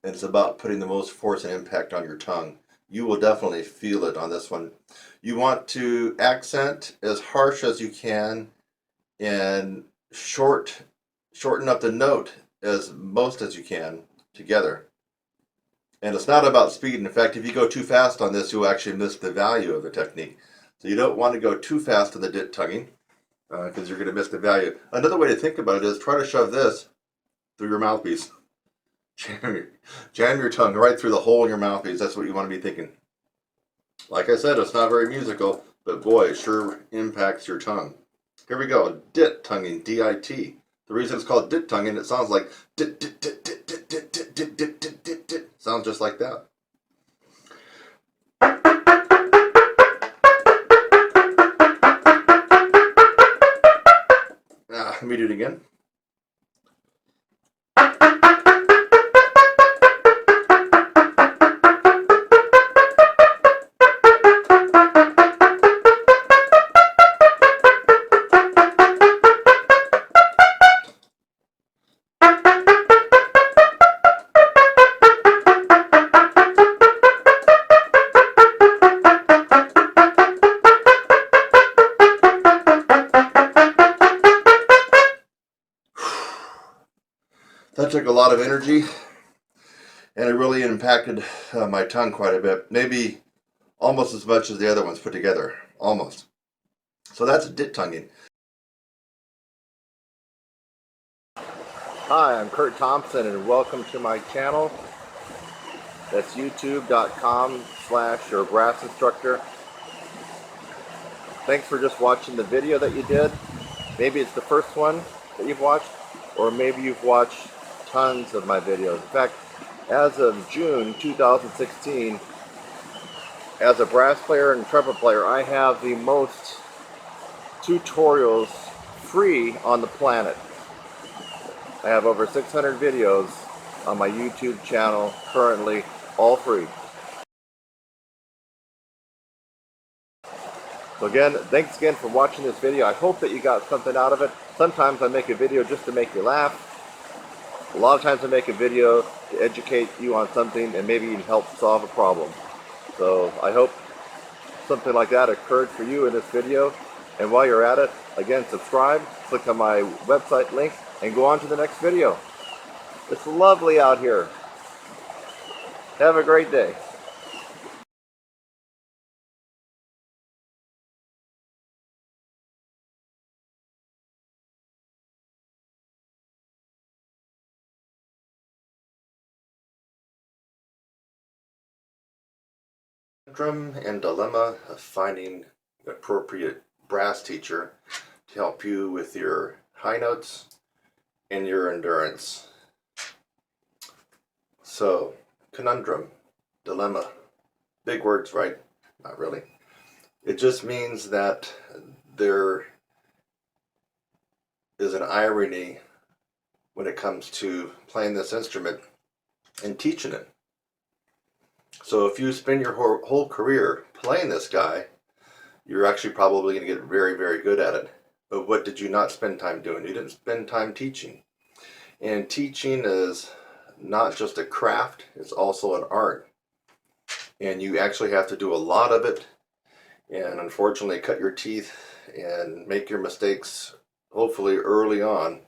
And it's about putting the most force and impact on your tongue. You will definitely feel it on this one. You want to accent as harsh as you can and shorten up the note as most as you can together. And it's not about speed. In fact, if you go too fast on this, you'll actually miss the value of the technique. So you don't want to go too fast in the dit tonguing because you're going to miss the value. Another way to think about it is try to shove this through your mouthpiece. Jam your tongue right through the hole in your mouthpiece. That's what you want to be thinking. Like I said, it's not very musical, but boy, it sure impacts your tongue. Here we go. Dit tonguing, D-I-T. The reason it's called dit tonguing, it sounds like dit, dit, dit, dit, dit, dit, dit, dit, dit, dit, dit, dit. Sounds just like that. Let me do it again. That took a lot of energy, and it really impacted my tongue quite a bit. Maybe almost as much as the other ones put together. Almost. So that's dit tonguing. Hi, I'm Kurt Thompson, and welcome to my channel. That's youtube.com/your brass instructor. Thanks for just watching the video that you did. Maybe it's the first one that you've watched, or maybe you've watched tons of my videos. In fact, as of June 2016, as a brass player and trumpet player, I have the most tutorials free on the planet. I have over 600 videos on my YouTube channel currently, all free. So again, thanks again for watching this video. I hope that you got something out of it. Sometimes I make a video just to make you laugh. A lot of times I make a video to educate you on something and maybe even help solve a problem. So I hope something like that occurred for you in this video. And while you're at it, again, subscribe, click on my website link, and go on to the next video. It's lovely out here. Have a great day. Conundrum and dilemma of finding an appropriate brass teacher to help you with your high notes and your endurance. So, conundrum, dilemma, big words, right? Not really. It just means that there is an irony when it comes to playing this instrument and teaching it. So if you spend your whole career playing this guy, you're actually probably going to get very, very good at it. But what did you not spend time doing? You didn't spend time teaching. And teaching is not just a craft, it's also an art. And you actually have to do a lot of it, and unfortunately cut your teeth and make your mistakes hopefully early on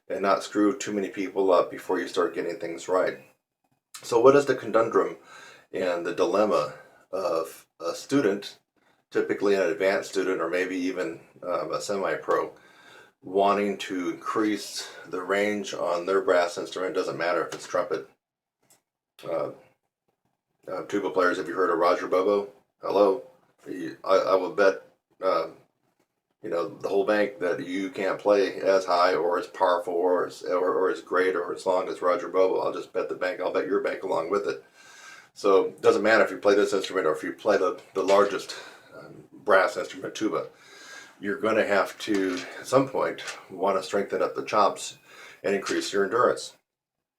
and not screw too many people up before you start getting things right. So what is the conundrum and the dilemma of a student, typically an advanced student or maybe even a semi-pro, wanting to increase the range on their brass instrument? Doesn't matter if it's trumpet. Tuba players, have you heard of Roger Bobo? Hello? I will bet you know, the whole bank that you can't play as high or as powerful or as great or as long as Roger Bobo. I'll just bet the bank. I'll bet your bank along with it. So it doesn't matter if you play this instrument or if you play the largest brass instrument, tuba. You're going to have to, at some point, want to strengthen up the chops and increase your endurance.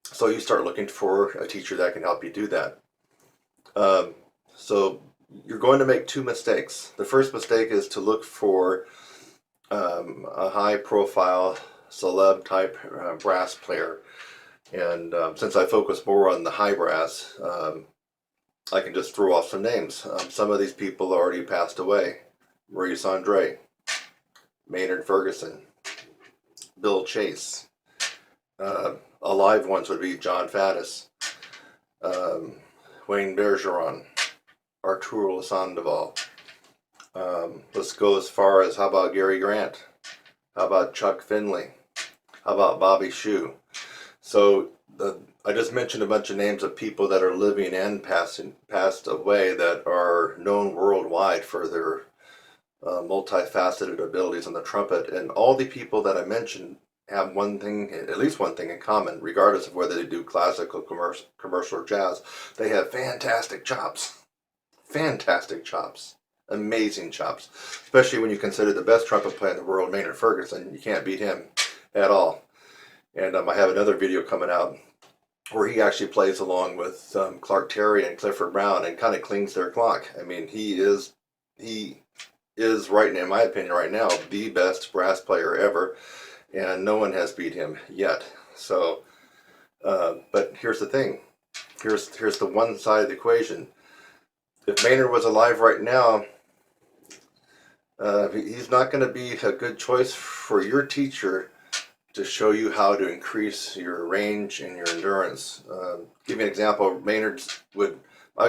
So you start looking for a teacher that can help you do that. So you're going to make two mistakes. The first mistake is to look for a high-profile celeb type brass player, and since I focus more on the high brass, I can just throw off some names. Some of these people already passed away: Maurice Andre, Maynard Ferguson, Bill Chase. Alive ones would be John Faddis, Wayne Bergeron, Arturo Sandoval. Let's go as far as, how about Gary Grant? How about Chuck Finley? How about Bobby Shue? So I just mentioned a bunch of names of people that are living and passed away that are known worldwide for their multifaceted abilities on the trumpet, and all the people that I mentioned have one thing, at least one thing in common, regardless of whether they do classical, commercial, or jazz. They have fantastic chops, amazing chops. Especially when you consider the best trumpet player in the world, Maynard Ferguson. You can't beat him at all. And I have another video coming out where he actually plays along with Clark Terry and Clifford Brown and kind of clings their clock. I mean, he is right now, in my opinion, right now, the best brass player ever, and no one has beat him yet. So, but here's the thing. Here's the one side of the equation. If Maynard was alive right now, he's not going to be a good choice for your teacher to show you how to increase your range and your endurance. Give you an example. Maynard would.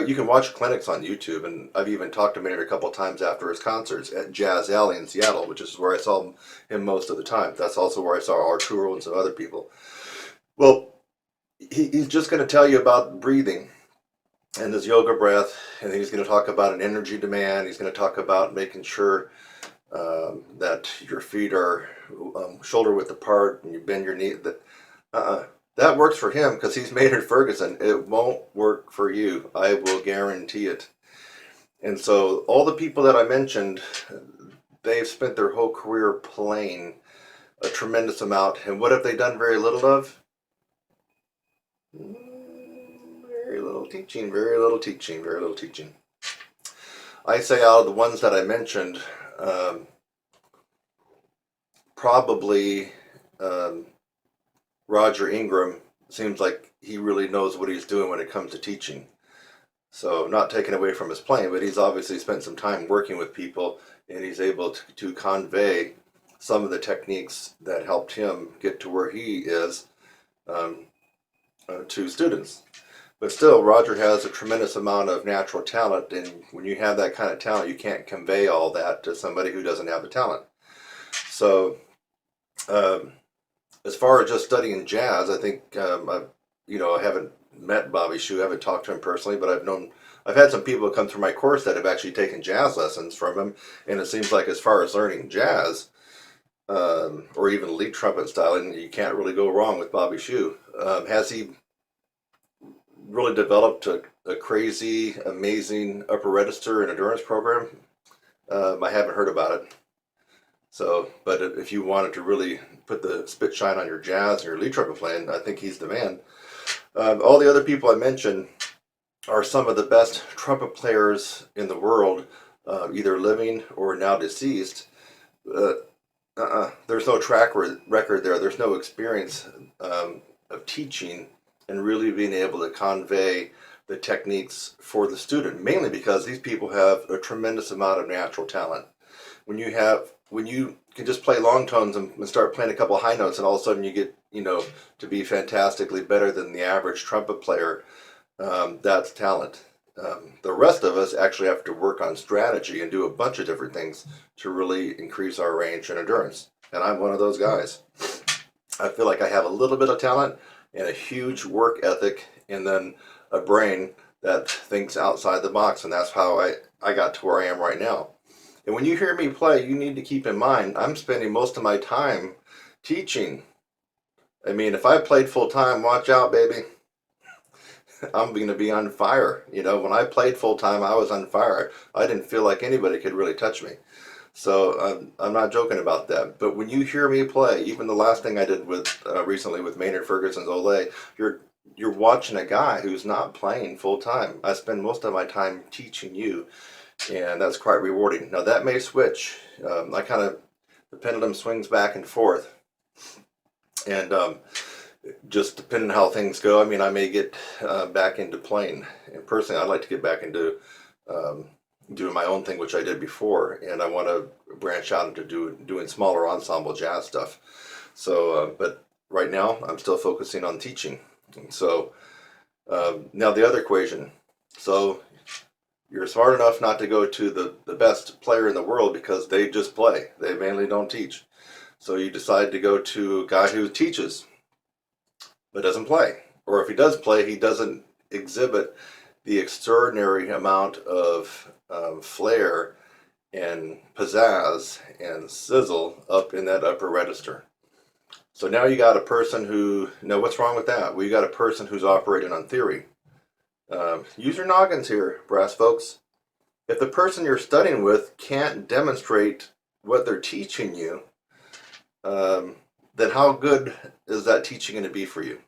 You can watch clinics on YouTube, and I've even talked to Maynard a couple times after his concerts at Jazz Alley in Seattle, which is where I saw him most of the time. That's also where I saw Arturo and some other people. Well, he's just going to tell you about breathing and his yoga breath, and he's going to talk about an energy demand. He's going to talk about making sure that your feet are shoulder width apart and you bend your knee. That works for him because he's Maynard Ferguson. It won't work for you. I will guarantee it. And so all the people that I mentioned, they've spent their whole career playing a tremendous amount. And what have they done very little of? Very little teaching, very little teaching, very little teaching. I say out of the ones that I mentioned, probably Roger Ingram seems like he really knows what he's doing when it comes to teaching. So not taking away from his playing, but he's obviously spent some time working with people, and he's able to convey some of the techniques that helped him get to where he is to students. But still, Roger has a tremendous amount of natural talent, and when you have that kind of talent, you can't convey all that to somebody who doesn't have the talent. So as far as just studying jazz, I think I haven't met Bobby Shew, I haven't talked to him personally, but I've had some people come through my course that have actually taken jazz lessons from him, and it seems like as far as learning jazz, or even lead trumpet styling, you can't really go wrong with Bobby Shew. Has he really developed a crazy, amazing upper register and endurance program? I haven't heard about it. So, but if you wanted to really put the spit shine on your jazz and your lead trumpet playing, I think he's the man. All the other people I mentioned are some of the best trumpet players in the world, either living or now deceased. There's no track record there. There's no experience of teaching and really being able to convey the techniques for the student, mainly because these people have a tremendous amount of natural talent. When you can just play long tones and start playing a couple of high notes, and all of a sudden you get, to be fantastically better than the average trumpet player, that's talent. The rest of us actually have to work on strategy and do a bunch of different things to really increase our range and endurance. And I'm one of those guys. I feel like I have a little bit of talent and a huge work ethic, and then a brain that thinks outside the box, and that's how I got to where I am right now. And when you hear me play, you need to keep in mind, I'm spending most of my time teaching. I mean, if I played full time, watch out, baby. I'm going to be on fire. When I played full time, I was on fire. I didn't feel like anybody could really touch me. So I'm not joking about that. But when you hear me play, even the last thing I did with recently with Maynard Ferguson's Olé, you're watching a guy who's not playing full time. I spend most of my time teaching you, and that's quite rewarding. Now that may switch. The pendulum swings back and forth, and just depending on how things go, I may get back into playing. And personally, I'd like to get back into doing my own thing, which I did before, and I want to branch out into doing smaller ensemble jazz stuff. So, but right now, I'm still focusing on teaching. So now the other equation. So you're smart enough not to go to the best player in the world because they just play. They mainly don't teach. So you decide to go to a guy who teaches. but doesn't play. Or if he does play, he doesn't exhibit the extraordinary amount of flair and pizzazz and sizzle up in that upper register. So now you got a person who, now what's wrong with that? Well, you got a person who's operating on theory. Use your noggins here, brass folks. If the person you're studying with can't demonstrate what they're teaching you, then how good is that teaching going to be for you?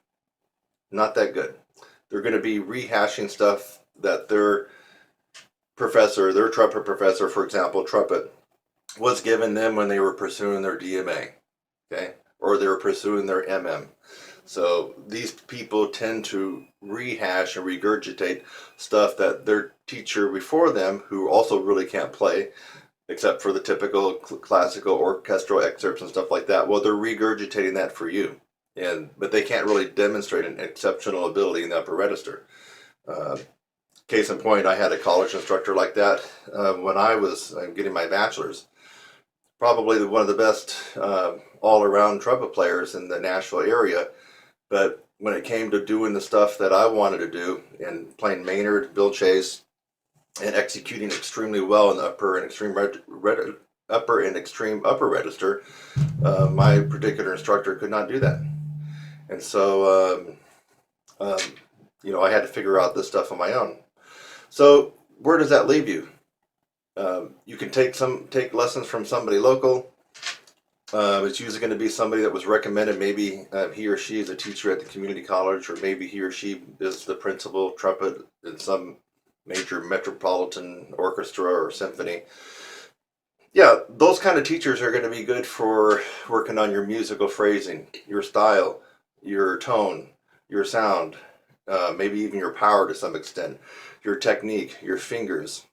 Not that good. They're going to be rehashing stuff that their professor, their trumpet professor, for example, trumpet, was given them when they were pursuing their DMA, okay, or they were pursuing their MM. So these people tend to rehash and regurgitate stuff that their teacher before them, who also really can't play, except for the typical classical orchestral excerpts and stuff like that, well, they're regurgitating that for you. But they can't really demonstrate an exceptional ability in the upper register. Case in point, I had a college instructor like that when I was getting my bachelor's. Probably one of the best all-around trumpet players in the Nashville area. But when it came to doing the stuff that I wanted to do and playing Maynard, Bill Chase, and executing extremely well in the upper and extreme upper register, my particular instructor could not do that. And so, I had to figure out this stuff on my own. So where does that leave you? You can take lessons from somebody local. It's usually going to be somebody that was recommended. Maybe he or she is a teacher at the community college, or maybe he or she is the principal trumpet in some major metropolitan orchestra or symphony. Yeah, those kind of teachers are going to be good for working on your musical phrasing, your style, your tone, your sound, maybe even your power to some extent, your technique, your fingers.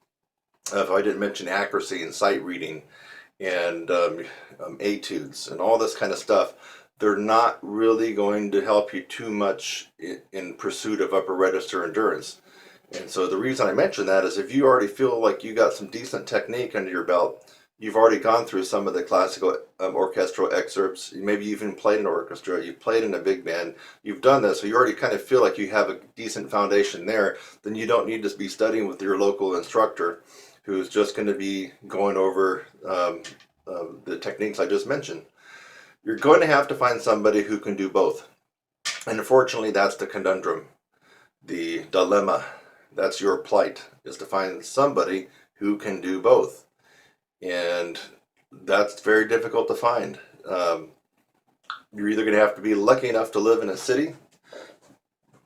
If I didn't mention accuracy and sight reading and etudes and all this kind of stuff, they're not really going to help you too much in pursuit of upper register endurance. And so the reason I mention that is if you already feel like you got some decent technique under your belt, you've already gone through some of the classical orchestral excerpts, maybe you even played in an orchestra, you've played in a big band, you've done this, so you already kind of feel like you have a decent foundation there, then you don't need to be studying with your local instructor who's just going to be going over the techniques I just mentioned. You're going to have to find somebody who can do both. And unfortunately, that's the conundrum, the dilemma. That's your plight, is to find somebody who can do both. And that's very difficult to find. You're either going to have to be lucky enough to live in a city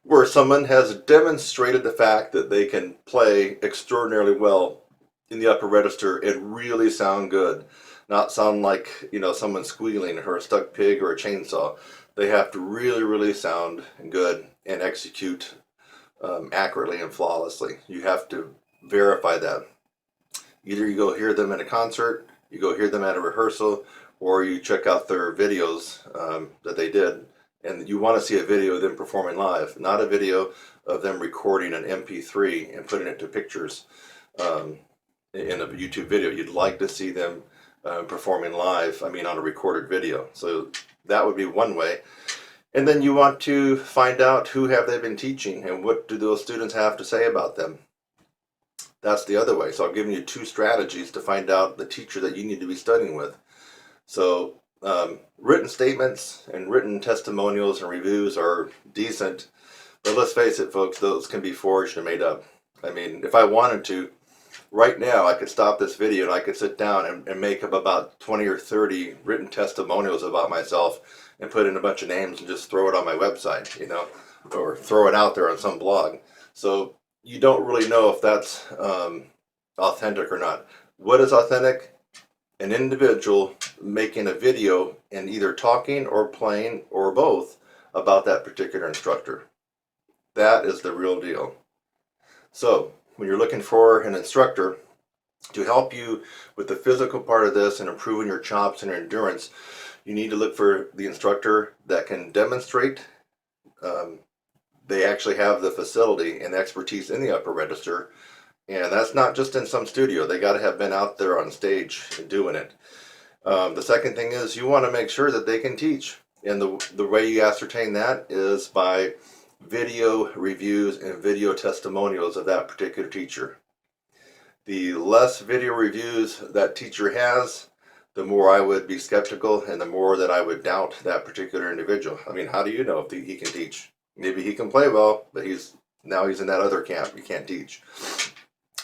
where someone has demonstrated the fact that they can play extraordinarily well in the upper register and really sound good, not sound like someone squealing or a stuck pig or a chainsaw. They have to really, really sound good and execute accurately and flawlessly. You have to verify that. Either you go hear them in a concert, you go hear them at a rehearsal, or you check out their videos that they did. And you want to see a video of them performing live, not a video of them recording an MP3 and putting it to pictures in a YouTube video. You'd like to see them performing live, on a recorded video. So that would be one way. And then you want to find out who have they been teaching and what do those students have to say about them. That's the other way. So I've given you two strategies to find out the teacher that you need to be studying with. So written statements and written testimonials and reviews are decent, but let's face it, folks, those can be forged and made up. If I wanted to, right now I could stop this video and I could sit down and make up about 20 or 30 written testimonials about myself and put in a bunch of names and just throw it on my website, or throw it out there on some blog. So you don't really know if that's authentic or not. What is authentic? An individual making a video and either talking or playing or both about that particular instructor. That is the real deal. So when you're looking for an instructor to help you with the physical part of this and improving your chops and your endurance, you need to look for the instructor that can demonstrate they actually have the facility and expertise in the upper register. And that's not just in some studio. They got to have been out there on stage doing it. The second thing is you want to make sure that they can teach. And the way you ascertain that is by video reviews and video testimonials of that particular teacher. The less video reviews that teacher has, the more I would be skeptical and the more that I would doubt that particular individual. I mean, how do you know if he can teach? Maybe he can play well, but he's in that other camp. He can't teach.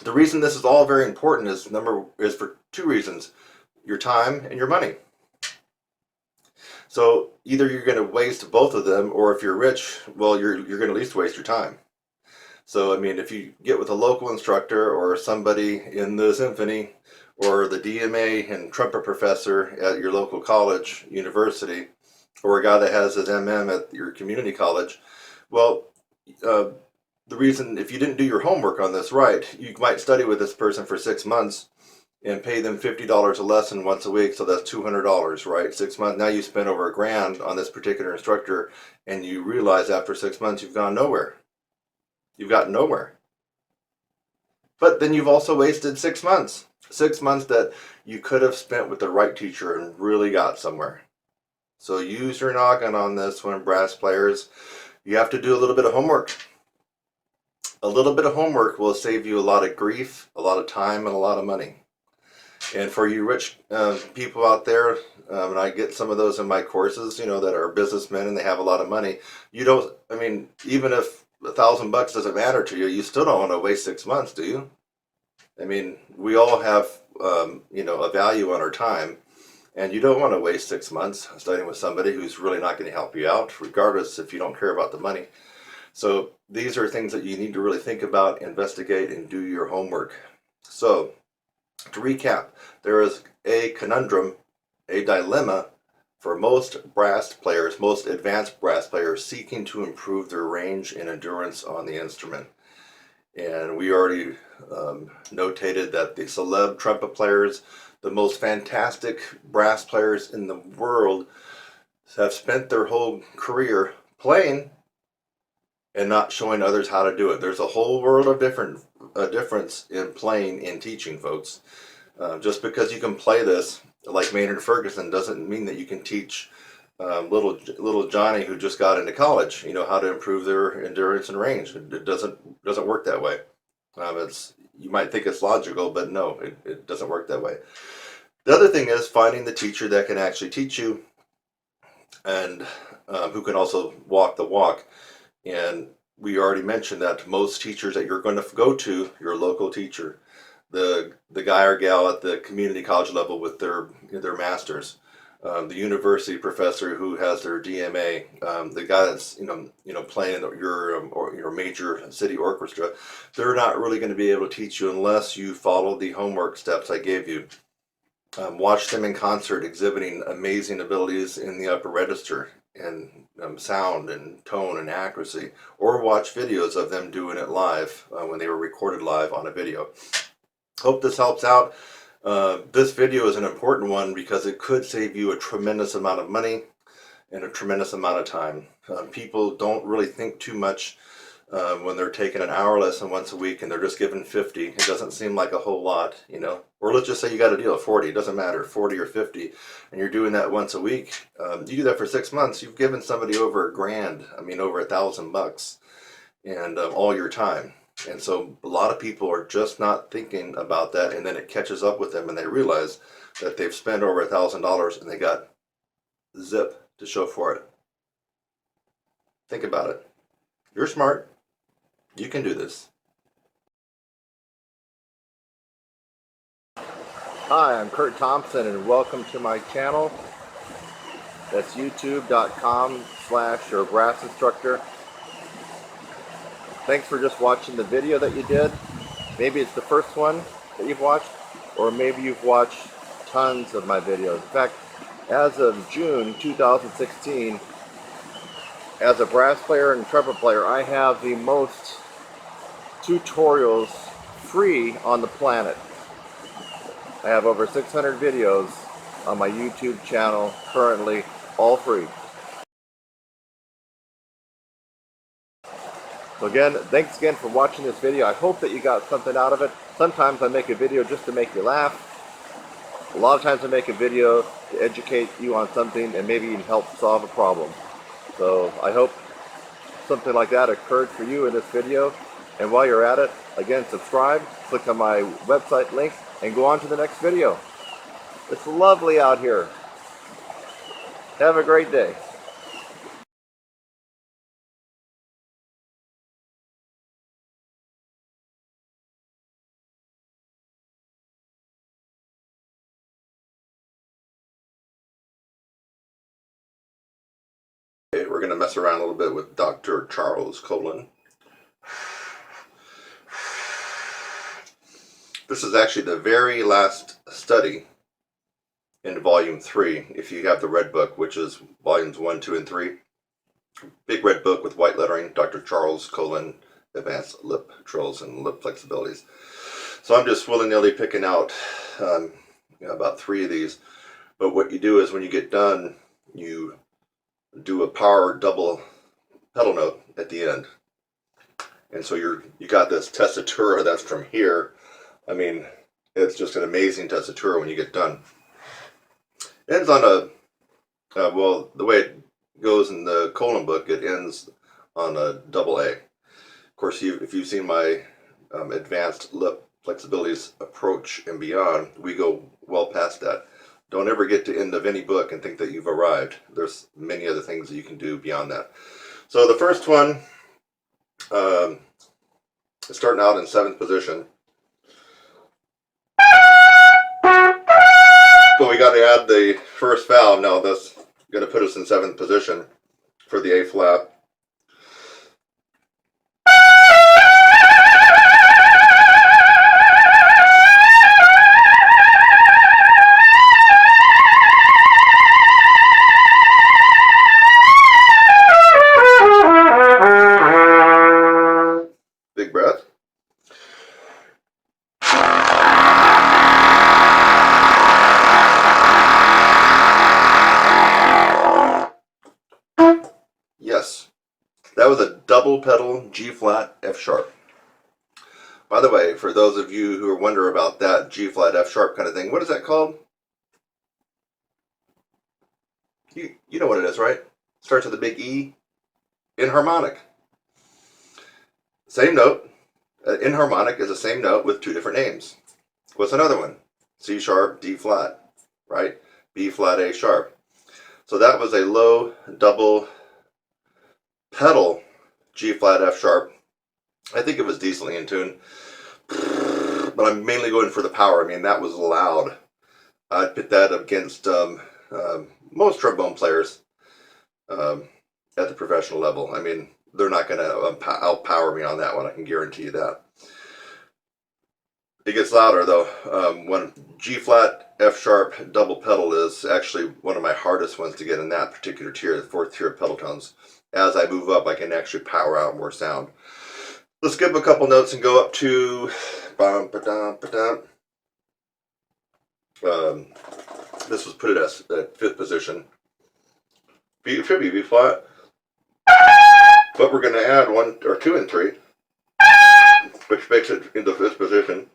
The reason this is all very important is for two reasons: your time and your money. So either you're going to waste both of them, or if you're rich, well, you're going to at least waste your time. So I mean, if you get with a local instructor or somebody in the symphony or the DMA and trumpet professor at your local college, university, or a guy that has his MM at your community college, well, the reason, if you didn't do your homework on this right, you might study with this person for 6 months and pay them $50 a lesson once a week, so that's $200, right? 6 months, now you spent over $1,000 on this particular instructor, and you realize after 6 months you've gone nowhere. You've gotten nowhere. But then you've also wasted 6 months. 6 months that you could have spent with the right teacher and really got somewhere. So use your noggin on this one, brass players. You have to do a little bit of homework. A little bit of homework will save you a lot of grief, a lot of time, and a lot of money. And for you rich people out there, and I get some of those in my courses, you know, that are businessmen and they have a lot of money. You don't, I mean, even if $1,000 doesn't matter to you, you still don't want to waste 6 months, do you? I mean, we all have, you know, a value on our time, and you don't want to waste 6 months studying with somebody who's really not going to help you out, regardless if you don't care about the money. So these are things that you need to really think about, investigate, and do your homework. So to recap, there is a conundrum, a dilemma for most brass players, most advanced brass players seeking to improve their range and endurance on the instrument. And we already notated that the celeb trumpet players, the most fantastic brass players in the world, have spent their whole career playing and not showing others how to do it. There's a whole world of difference in playing and teaching, folks. Just because you can play this like Maynard Ferguson doesn't mean that you can teach little Johnny who just got into college, you know, how to improve their endurance and range. It doesn't work that way. You might think it's logical, but no, it doesn't work that way. The other thing is finding the teacher that can actually teach you and who can also walk the walk. And we already mentioned that most teachers that you're going to go to, your local teacher, the guy or gal at the community college level with their masters, the university professor who has their DMA, the guy that's playing your major city orchestra, they're not really going to be able to teach you unless you follow the homework steps I gave you. Watch them in concert exhibiting amazing abilities in the upper register and sound and tone and accuracy, or watch videos of them doing it live when they were recorded live on a video. Hope this helps out. This video is an important one because it could save you a tremendous amount of money and a tremendous amount of time. People don't really think too much when they're taking an hour lesson once a week and they're just given 50. It doesn't seem like a whole lot, you know. Or let's just say you got a deal of 40. It doesn't matter, 40 or 50, and you're doing that once a week. You do that for 6 months. You've given somebody over $1,000. I mean, over $1,000, and all your time. And so a lot of people are just not thinking about that, and then it catches up with them, and they realize that they've spent over $1,000 and they got zip to show for it. Think about it. You're smart. You can do this. Hi, I'm Kurt Thompson and welcome to my channel. That's youtube.com/your brass instructor. Thanks for just watching the video that you did. Maybe it's the first one that you've watched, or maybe you've watched tons of my videos. In fact, as of June 2016, as a brass player and trumpet player, I have the most tutorials free on the planet. I have over 600 videos on my YouTube channel currently, all free. So again, thanks again for watching this video. I hope that you got something out of it. Sometimes I make a video just to make you laugh. A lot of times I make a video to educate you on something and maybe even help solve a problem. So I hope something like that occurred for you in this video. And while you're at it, again, subscribe, click on my website link, and go on to the next video. It's lovely out here. Have a great day. Okay, we're going to mess around a little bit with Dr. Charles Colin. This is actually the very last study in volume 3, if you have the red book, which is volumes 1, 2, and 3. Big red book with white lettering, Dr. Charles Colin, Advanced Lip Trills and Lip Flexibilities. So I'm just willy-nilly picking out about 3 of these. But what you do is when you get done, you do a power double pedal note at the end. And so you got this tessitura that's from here. I mean, it's just an amazing tessitura when you get done. It ends on a, well, the way it goes in the Colin book, it ends on a double A. Of course, if you've seen my advanced lip flexibilities approach and beyond, we go well past that. Don't ever get to end of any book and think that you've arrived. There's many other things that you can do beyond that. So the first one, starting out in 7th position. But we got to add the first valve. Now that's going to put us in 7th position for the A flat. Big breath. Yes, that was a double pedal G flat F sharp. By the way, for those of you who are wondering about that G flat F sharp kind of thing, what is that called? You know what it is, right? Starts with a big E. Enharmonic. Same note. Enharmonic is the same note with 2 different names. What's another one? C sharp, D flat, right? B flat, A sharp. So that was a low double pedal G flat F sharp. I think it was decently in tune, but I'm mainly going for the power. I mean, that was loud. I'd put that against most trombone players at the professional level. I mean, they're not going to outpower me on that one. I can guarantee you that. It gets louder though. When G flat F sharp double pedal is actually one of my hardest ones to get in that particular tier, the 4th tier of pedal tones. As I move up, I can actually power out more sound. Let's skip a couple notes and go up to this was put it at 5th position. It should be B flat, but we're going to add 1 or 2 and 3, which makes it into 5th position.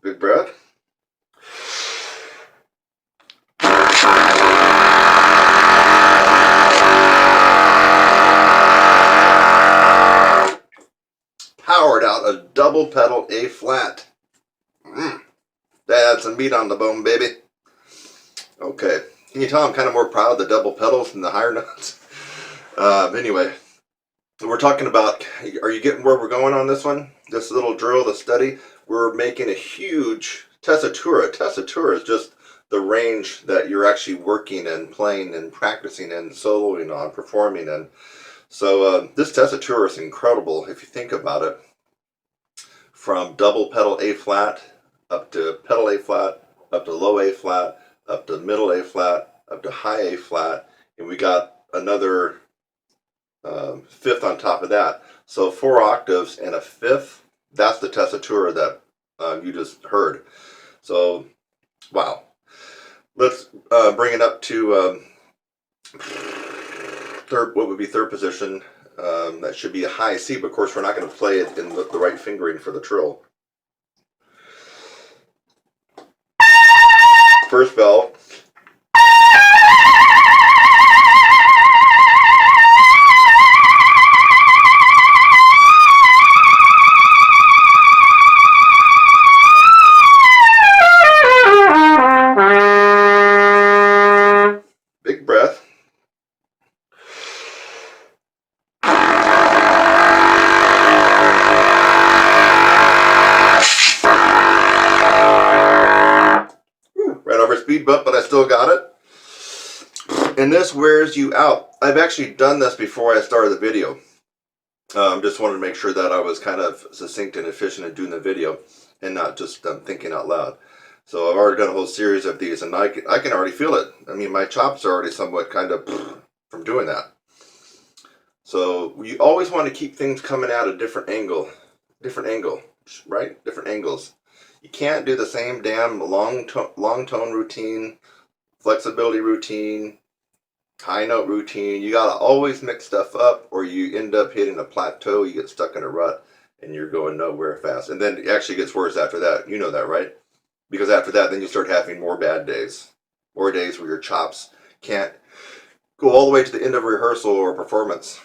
Big breath. Powered out a double pedal A flat. That adds some meat on the bone, baby. Okay. Can you tell I'm kind of more proud of the double pedals than the higher notes? Anyway, we're talking about, are you getting where we're going on this one? This little drill, the study, we're making a huge tessitura. Tessitura is just the range that you're actually working and playing and practicing and soloing on, performing in. So this tessitura is incredible if you think about it. From double pedal A flat up to pedal A flat, up to low A flat, up to middle A flat, up to high A flat, and we got another 5th on top of that. So 4 octaves and a 5th. That's the tessitura that you just heard. So Wow. Let's bring it up to third. What would be third position? That should be a high C, but of course we're not going to play it in the right fingering for the trill. First bell. Big breath. Right over speed bump, but I still got it. And this wears you out. I've actually done this before I started the video. Just wanted to make sure that I was kind of succinct and efficient in doing the video and not just thinking out loud. So I've already done a whole series of these, and I can already feel it. I mean, my chops are already somewhat kind of from doing that. So you always want to keep things coming at a different angle, right? Different angles. You can't do the same damn long tone routine, flexibility routine, high note routine. You gotta always mix stuff up, or you end up hitting a plateau. You get stuck in a rut, and you're going nowhere fast. And then it actually gets worse after that. You know that, right? Because after that, then you start having more bad days, more days where your chops can't go all the way to the end of a rehearsal or performance.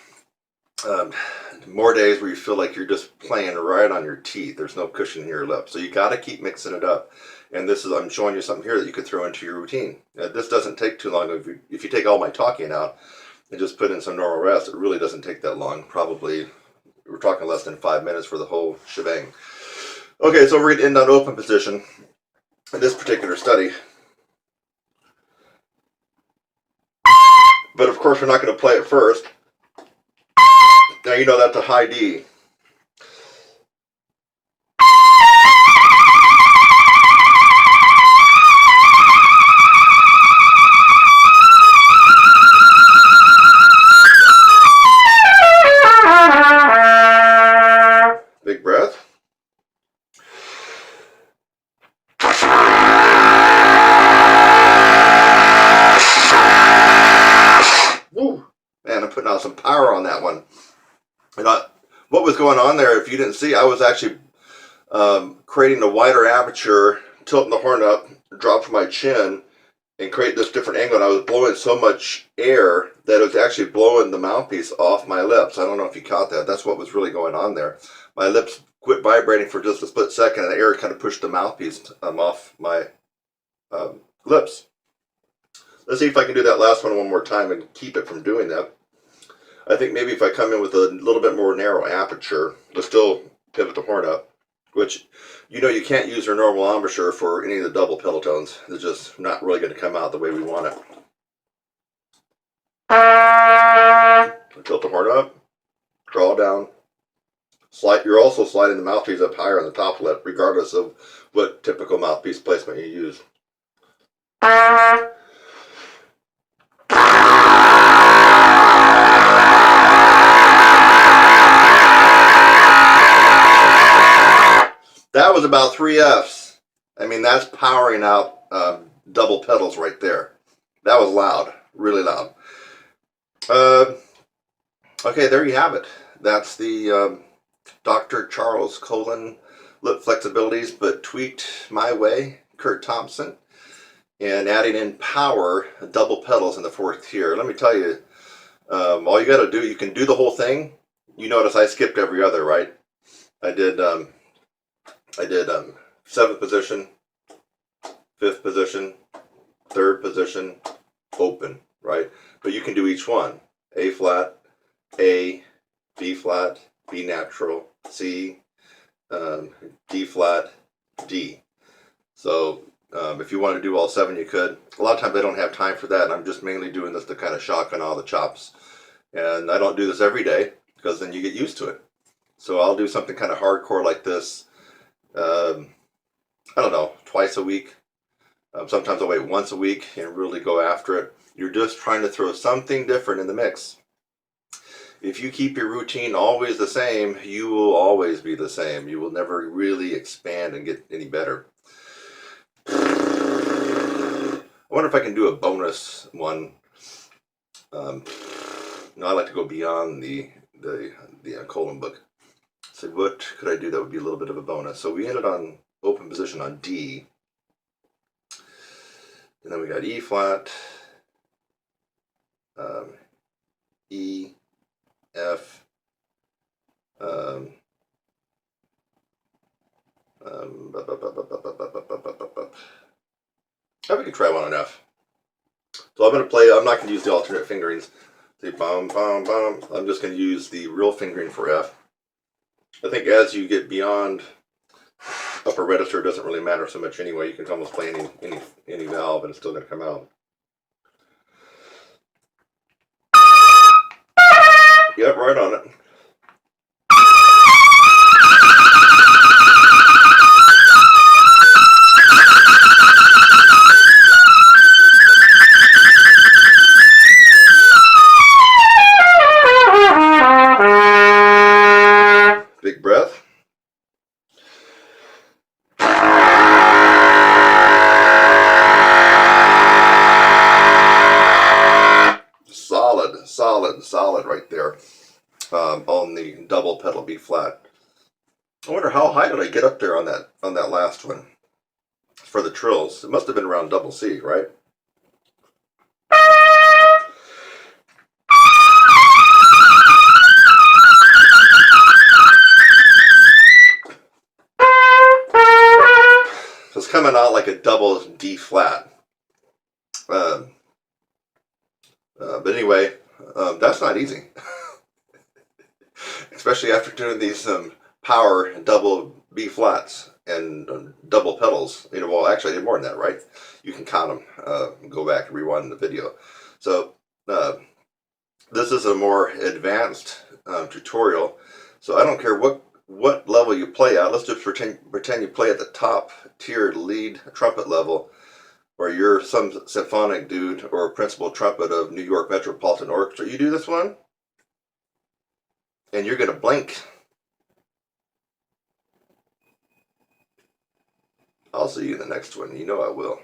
More days where you feel like you're just playing right on your teeth. There's no cushion in your lip. So you got to keep mixing it up. And this is, I'm showing you something here that you could throw into your routine. This doesn't take too long. If you take all my talking out and just put in some normal rest, it really doesn't take that long. Probably, we're talking less than 5 minutes for the whole shebang. Okay, so we're going to end on open position in this particular study. But of course, we're not going to play it first. Now you know that's a high D. Big breath. Woo! Man, I'm putting out some power on that one. And what was going on there, if you didn't see, I was actually creating a wider aperture, tilting the horn up, drop from my chin, and create this different angle. And I was blowing so much air that it was actually blowing the mouthpiece off my lips. I don't know if you caught that. That's what was really going on there. My lips quit vibrating for just a split second, and the air kind of pushed the mouthpiece off my lips. Let's see if I can do that last one more time and keep it from doing that. I think maybe if I come in with a little bit more narrow aperture, but still pivot the horn up, which, you know, you can't use your normal embouchure for any of the double pedal tones. They're just not really going to come out the way we want it. Tilt the horn up, draw down. You're also sliding the mouthpiece up higher on the top lip, regardless of what typical mouthpiece placement you use. That was about 3 Fs. I mean, that's powering out double pedals right there. That was loud, really loud. Okay, there you have it. That's the Dr. Charles Colin lip flexibilities, but tweaked my way, Kurt Thompson, and adding in power, double pedals in the 4th tier. Let me tell you, all you got to do, you can do the whole thing. You notice I skipped every other, right? I did 7th position, 5th position, 3rd position, open, right? But you can do each one. A flat, A, B flat, B natural, C, D flat, D. So if you want to do all 7, you could. A lot of times I don't have time for that, and I'm just mainly doing this to kind of shotgun all the chops. And I don't do this every day, because then you get used to it. So I'll do something kind of hardcore like this, I don't know, twice a week. Sometimes I'll wait once a week and really go after it. You're just trying to throw something different in the mix. If you keep your routine always the same, you will always be the same. You will never really expand and get any better. I wonder if I can do a bonus one. No, I like to go beyond the colon book. So what could I do that would be a little bit of a bonus? So we ended on open position on D. And then we got E flat, E, F, oh, we could try one on F. So I'm going to play, I'm not going to use the alternate fingerings. See, bum, bum, bum. I'm just going to use the real fingering for F. I think as you get beyond upper register, it doesn't really matter so much anyway. You can almost play any valve and it's still going to come out. Yep, right on it. Big breath. Solid right there on the double pedal B flat. I wonder how high did I get up there on that last one for the trills. It must have been around double C, right? So it's coming out like a double D flat. But anyway, that's not easy. Especially after doing these power double B flats and double pedals. You know, well, actually I did more than that, right? You can count them. Go back and rewind the video. So this is a more advanced tutorial. So I don't care what level you play at. Let's just pretend you play at the top tiered lead trumpet level, or you're some symphonic dude or principal trumpet of New York Metropolitan Orchestra. You do this one, and you're going to blink. I'll see you in the next one. You know I will.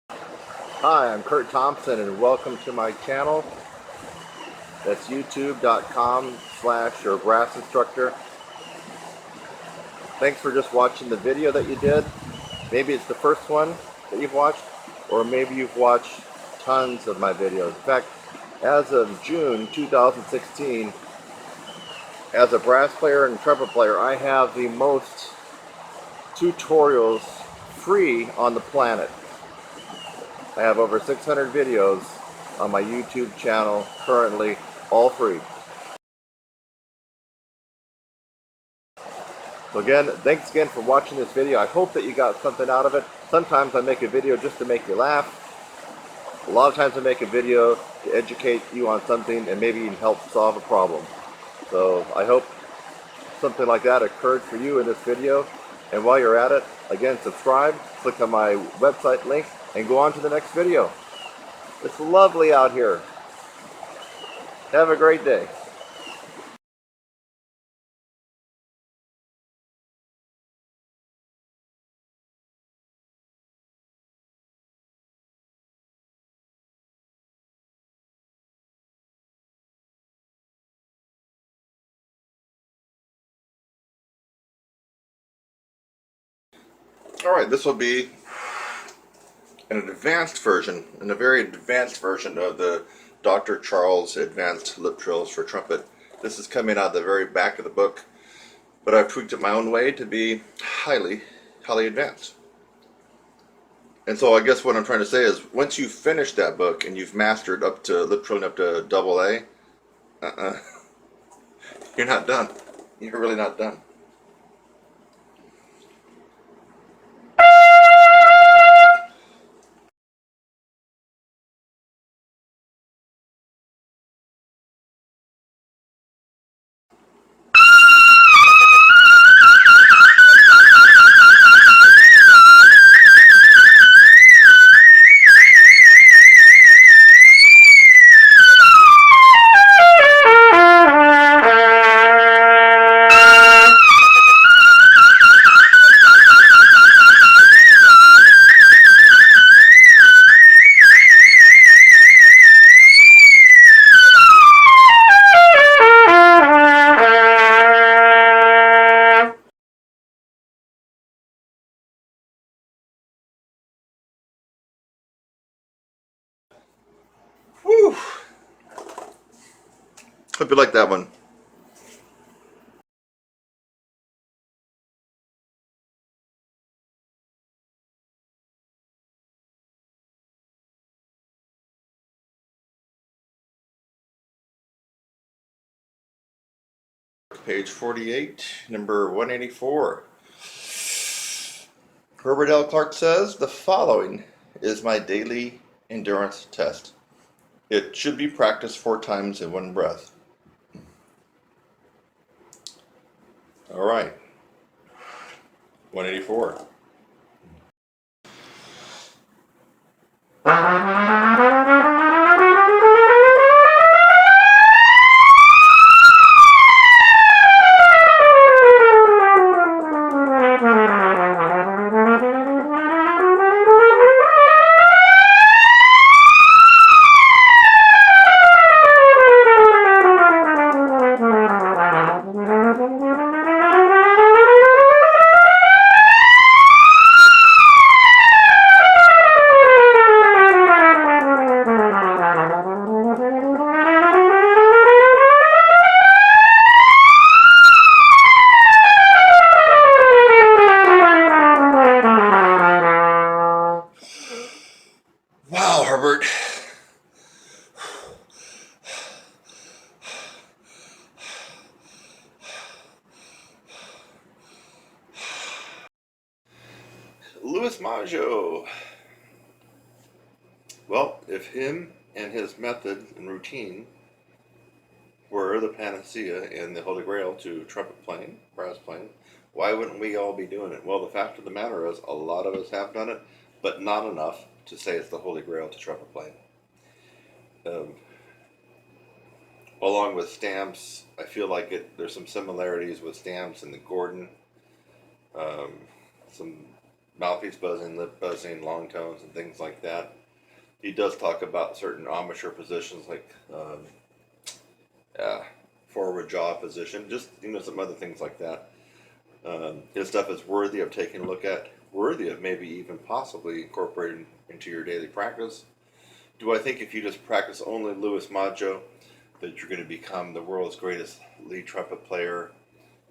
Hi, I'm Kurt Thompson and welcome to my channel. That's youtube.com/your brass instructor. Thanks for just watching the video that you did. Maybe it's the first one that you've watched, or maybe you've watched tons of my videos. In fact, as of June 2016, as a brass player and trumpet player, I have the most tutorials free on the planet. I have over 600 videos on my YouTube channel currently, all free. So again, thanks again for watching this video. I hope that you got something out of it. Sometimes I make a video just to make you laugh. A lot of times I make a video to educate you on something and maybe even help solve a problem. So I hope something like that occurred for you in this video. And while you're at it, again, subscribe, click on my website link, and go on to the next video. It's lovely out here. Have a great day. Alright, this will be an advanced version, a very advanced version of the Dr. Charles Advanced Lip Trills for Trumpet. This is coming out of the very back of the book, but I've tweaked it my own way to be highly advanced. And so I guess what I'm trying to say is, once you finish that book and you've mastered up to lip trilling up to double A, you're not done. You're really not done. Hope you like that one. Page 48, number 184. Herbert L. Clark says, the following is my daily endurance test. It should be practiced 4 times in one breath. All right. 184. Wow, Herbert. Louis Maggio. Well, if him and his method and routine were the panacea and the Holy Grail to trumpet playing, brass playing, why wouldn't we all be doing it? Well, the fact of the matter is, a lot of us have done it, but not enough to say it's the Holy Grail to trumpet playing. Along with stamps, I feel like there's some similarities with stamps and the Gordon. Some mouthpiece buzzing, lip buzzing, long tones, and things like that. He does talk about certain embouchure positions like forward jaw position, just some other things like that. His stuff is worthy of taking a look at, worthy of maybe even possibly incorporating into your daily practice. Do I think if you just practice only Louis Maggio that you're going to become the world's greatest lead trumpet player,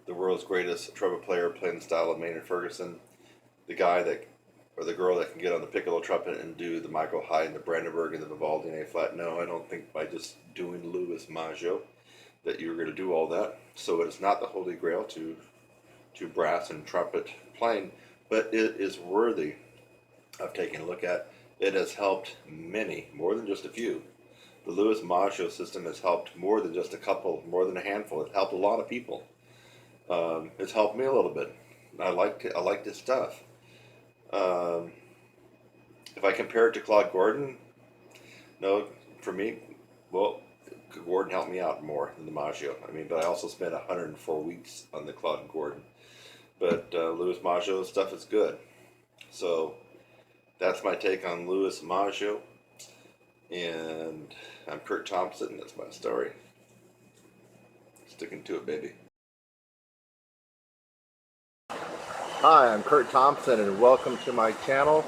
the world's greatest trumpet player playing the style of Maynard Ferguson, the guy that, or the girl that can get on the piccolo trumpet and do the Michael Haydn, the Brandenburg, and the Vivaldi in A flat? No, I don't think by just doing Louis Maggio that you're going to do all that. So it is not the Holy Grail to brass and trumpet playing, but it is worthy of taking a look at. It has helped many, more than just a few. The Louis Maggio system has helped more than just a couple, more than a handful. It's helped a lot of people. It's helped me a little bit. I like this stuff. If I compare it to Claude Gordon, no, for me, well, Gordon helped me out more than the Maggio. I mean, but I also spent 104 weeks on the Claude Gordon. But Louis Maggio stuff is good. So that's my take on Louis Maggio. And I'm Kurt Thompson. That's my story. Sticking to it, baby. Hi, I'm Kurt Thompson and welcome to my channel.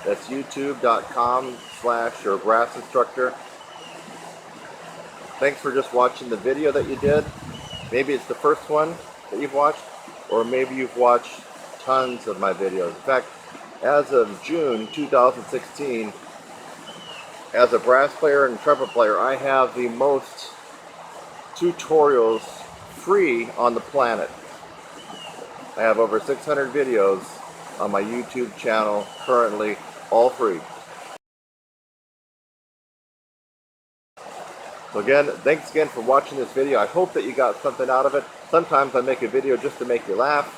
That's youtube.com/your brass instructor. Thanks for just watching the video that you did. Maybe it's the first one that you've watched, or maybe you've watched tons of my videos. In fact, as of June 2016, as a brass player and trumpet player, I have the most tutorials free on the planet. I have over 600 videos on my YouTube channel currently, all free. So again, thanks again for watching this video. I hope that you got something out of it. Sometimes I make a video just to make you laugh.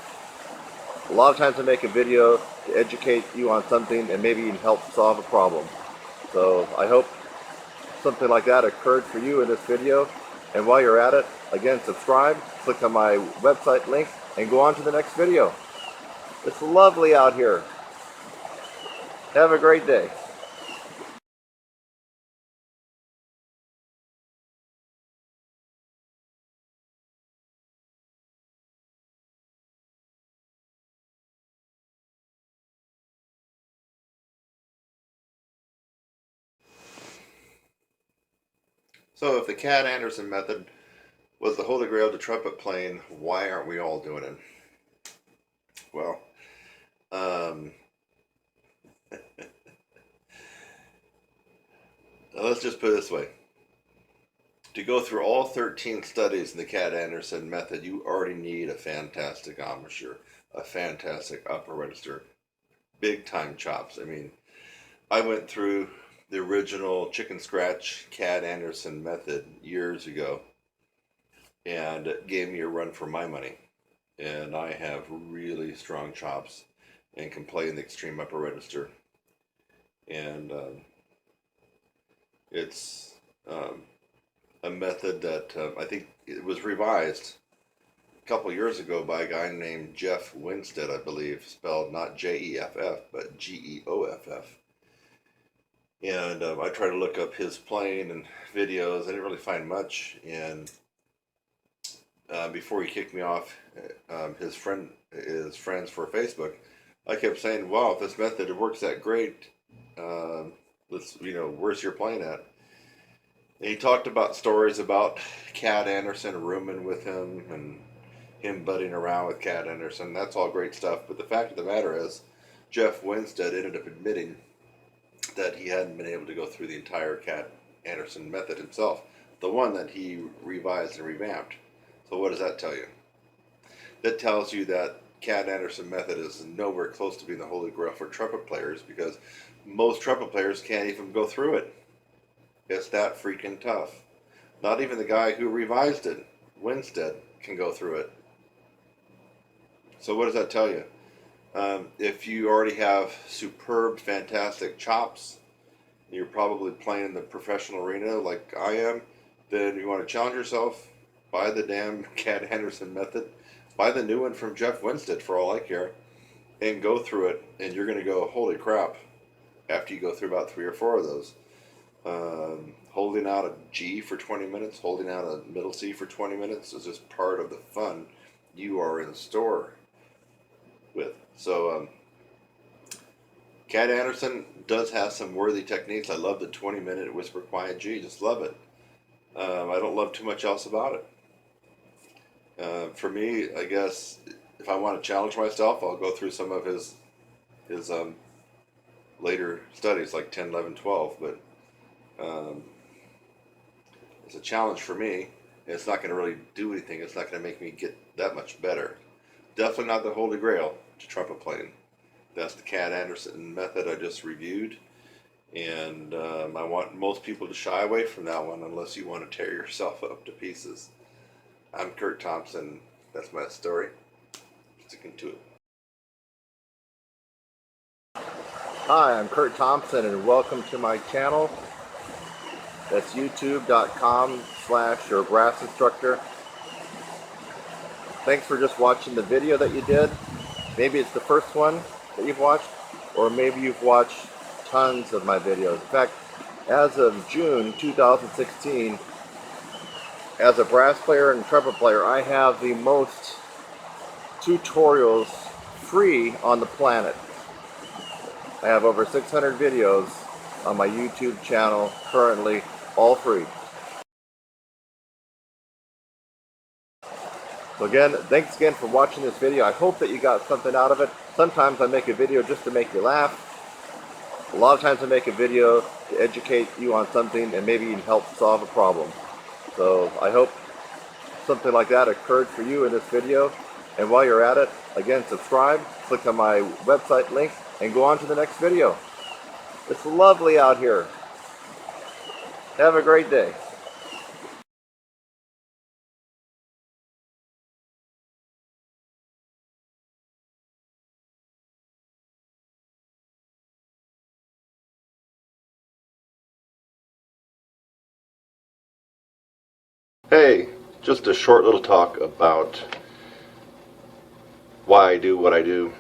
A lot of times I make a video to educate you on something and maybe even help solve a problem. So I hope something like that occurred for you in this video. And while you're at it, again, subscribe, click on my website link, and go on to the next video. It's lovely out here. Have a great day. So if the Cat Anderson method was the holy grail to trumpet playing, why aren't we all doing it? Well, let's just put it this way. To go through all 13 studies in the Cat Anderson method, you already need a fantastic embouchure, a fantastic upper register, big time chops. I mean, I went through the original chicken scratch Cat Anderson method years ago, and it gave me a run for my money. And I have really strong chops and can play in the extreme upper register. And it's a method that I think it was revised a couple years ago by a guy named Jeff Winstead, I believe, spelled not Jeff, but Geoff. And I tried to look up his playing and videos. I didn't really find much. And before he kicked me off his friends for Facebook, I kept saying, wow, if this method works that great, where's your playing at? And he talked about stories about Cat Anderson rooming with him and him butting around with Cat Anderson. That's all great stuff. But the fact of the matter is, Jeff Winstead ended up admitting that he hadn't been able to go through the entire Cat Anderson method himself, the one that he revised and revamped. So what does that tell you? That tells you that Cat Anderson method is nowhere close to being the holy grail for trumpet players, because most trumpet players can't even go through it. It's that freaking tough. Not even the guy who revised it, Winstead, can go through it. So what does that tell you? If you already have superb, fantastic chops, you're probably playing in the professional arena like I am, then you want to challenge yourself, buy the damn Cat Anderson method, buy the new one from Jeff Winstead for all I care, and go through it, and you're going to go, holy crap, after you go through about 3 or 4 of those. Holding out a G for 20 minutes, holding out a middle C for 20 minutes is just part of the fun you are in store with. So, Cat Anderson does have some worthy techniques. I love the 20-minute whisper quiet G, just love it. I don't love too much else about it. For me, I guess, if I want to challenge myself, I'll go through some of his later studies, like 10, 11, 12, but it's a challenge for me. It's not going to really do anything. It's not going to make me get that much better. Definitely not the holy grail to trumpet playing. That's the Cat Anderson method I just reviewed, and I want most people to shy away from that one unless you want to tear yourself up to pieces. I'm Kurt Thompson. That's my story. Sticking to it. Hi, I'm Kurt Thompson, and welcome to my channel. That's youtube.com/your brass instructor. Thanks for just watching the video that you did. Maybe it's the first one that you've watched, or maybe you've watched tons of my videos. In fact, as of June 2016, as a brass player and trumpet player, I have the most tutorials free on the planet. I have over 600 videos on my YouTube channel currently, all free. So again, thanks again for watching this video. I hope that you got something out of it. Sometimes I make a video just to make you laugh. A lot of times I make a video to educate you on something and maybe even help solve a problem. So I hope something like that occurred for you in this video. And while you're at it, again, subscribe, click on my website link, and go on to the next video. It's lovely out here. Have a great day. Hey, just a short little talk about why I do what I do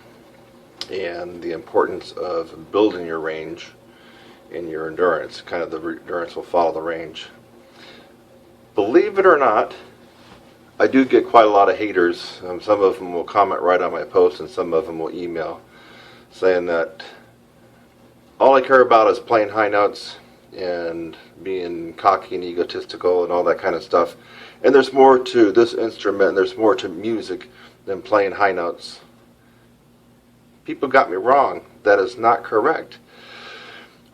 and the importance of building your range and your endurance. Kind of the endurance will follow the range. Believe it or not, I do get quite a lot of haters. Some of them will comment right on my post, and some of them will email saying that all I care about is playing high notes and being cocky and egotistical and all that kind of stuff. And there's more to this instrument, there's more to music than playing high notes. People got me wrong. That is not correct.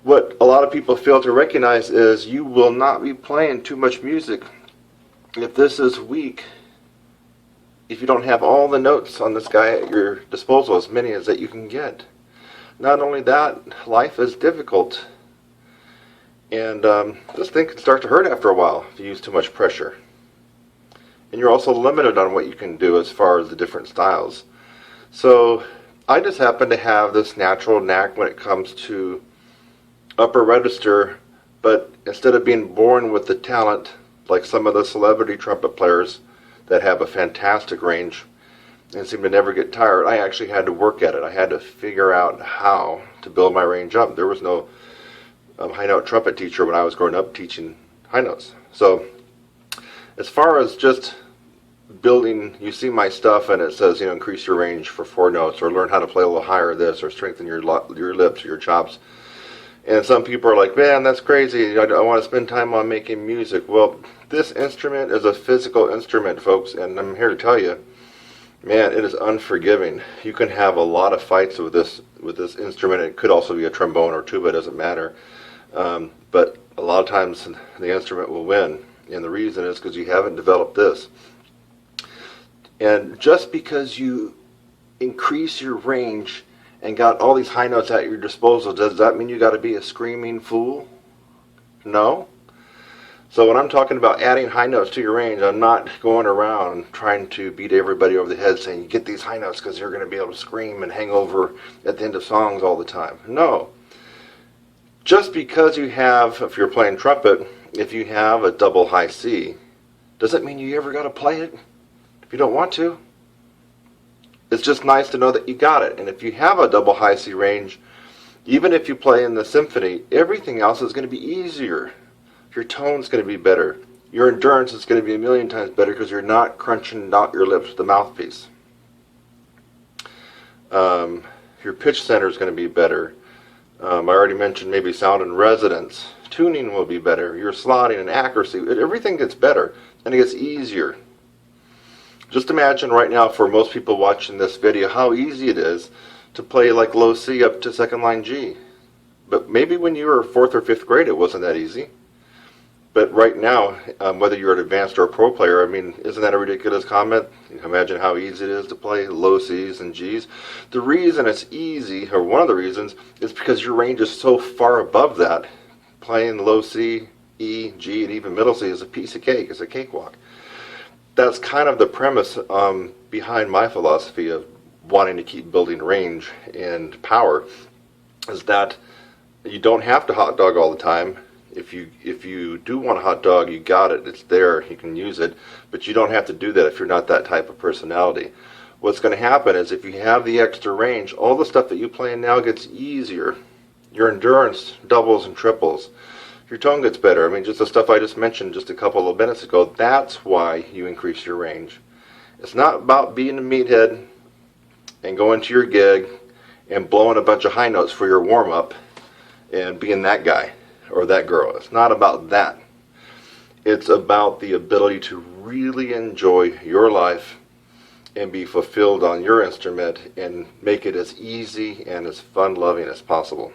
What a lot of people fail to recognize is you will not be playing too much music if this is weak, if you don't have all the notes on this guy at your disposal, as many as that you can get. Not only that, life is difficult. And this thing can start to hurt after a while if you use too much pressure. And you're also limited on what you can do as far as the different styles. So I just happen to have this natural knack when it comes to upper register, but instead of being born with the talent like some of the celebrity trumpet players that have a fantastic range and seem to never get tired, I actually had to work at it. I had to figure out how to build my range up. There was no high note trumpet teacher when I was growing up teaching high notes. So as far as just building, you see my stuff and it says, you know, increase your range for 4 notes, or learn how to play a little higher this, or strengthen your lips or your chops. And some people are like, man, that's crazy. I want to spend time on making music. Well, this instrument is a physical instrument, folks, and I'm here to tell you, man, it is unforgiving. You can have a lot of fights with this instrument. It could also be a trombone or tuba, it doesn't matter. But a lot of times the instrument will win, and the reason is because you haven't developed this. And just because you increase your range and got all these high notes at your disposal, does that mean you got to be a screaming fool? No. So when I'm talking about adding high notes to your range, I'm not going around trying to beat everybody over the head saying you get these high notes because you're going to be able to scream and hang over at the end of songs all the time. No. Just because you have, if you're playing trumpet, if you have a double high C, doesn't mean you ever got to play it if you don't want to. It's just nice to know that you got it. And if you have a double high C range, even if you play in the symphony, everything else is going to be easier. Your tone's going to be better. Your endurance is going to be a million times better because you're not crunching out your lips with the mouthpiece. Your pitch center is going to be better. I already mentioned maybe sound and resonance. Tuning will be better. Your slotting and accuracy, everything gets better and it gets easier. Just imagine right now, for most people watching this video, how easy it is to play like low C up to second line G. But maybe when you were 4th or 5th grade it wasn't that easy. But right now, whether you're an advanced or a pro player, I mean, isn't that a ridiculous comment? Imagine how easy it is to play low C's and G's. The reason it's easy, or one of the reasons, is because your range is so far above that. Playing low C, E, G, and even middle C is a piece of cake. It's a cakewalk. That's kind of the premise behind my philosophy of wanting to keep building range and power, is that you don't have to hot dog all the time. If you do want a hot dog, you got it. It's there. You can use it. But you don't have to do that if you're not that type of personality. What's going to happen is if you have the extra range, all the stuff that you play now gets easier. Your endurance doubles and triples. Your tone gets better. I mean, just the stuff I just mentioned just a couple of minutes ago, that's why you increase your range. It's not about being a meathead and going to your gig and blowing a bunch of high notes for your warm-up and being that guy or that girl. It's not about that. It's about the ability to really enjoy your life and be fulfilled on your instrument and make it as easy and as fun-loving as possible.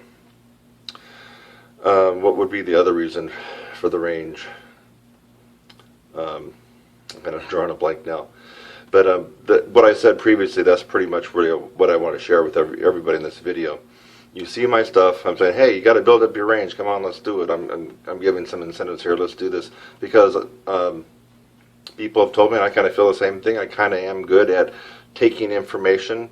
What would be the other reason for the range? I'm kind of drawing a blank now. But what I said previously, that's pretty much really what I want to share with everybody in this video. You see my stuff, I'm saying, hey, you got to build up your range. Come on, let's do it. I'm giving some incentives here. Let's do this. Because people have told me, and I kind of feel the same thing, I kind of am good at taking information,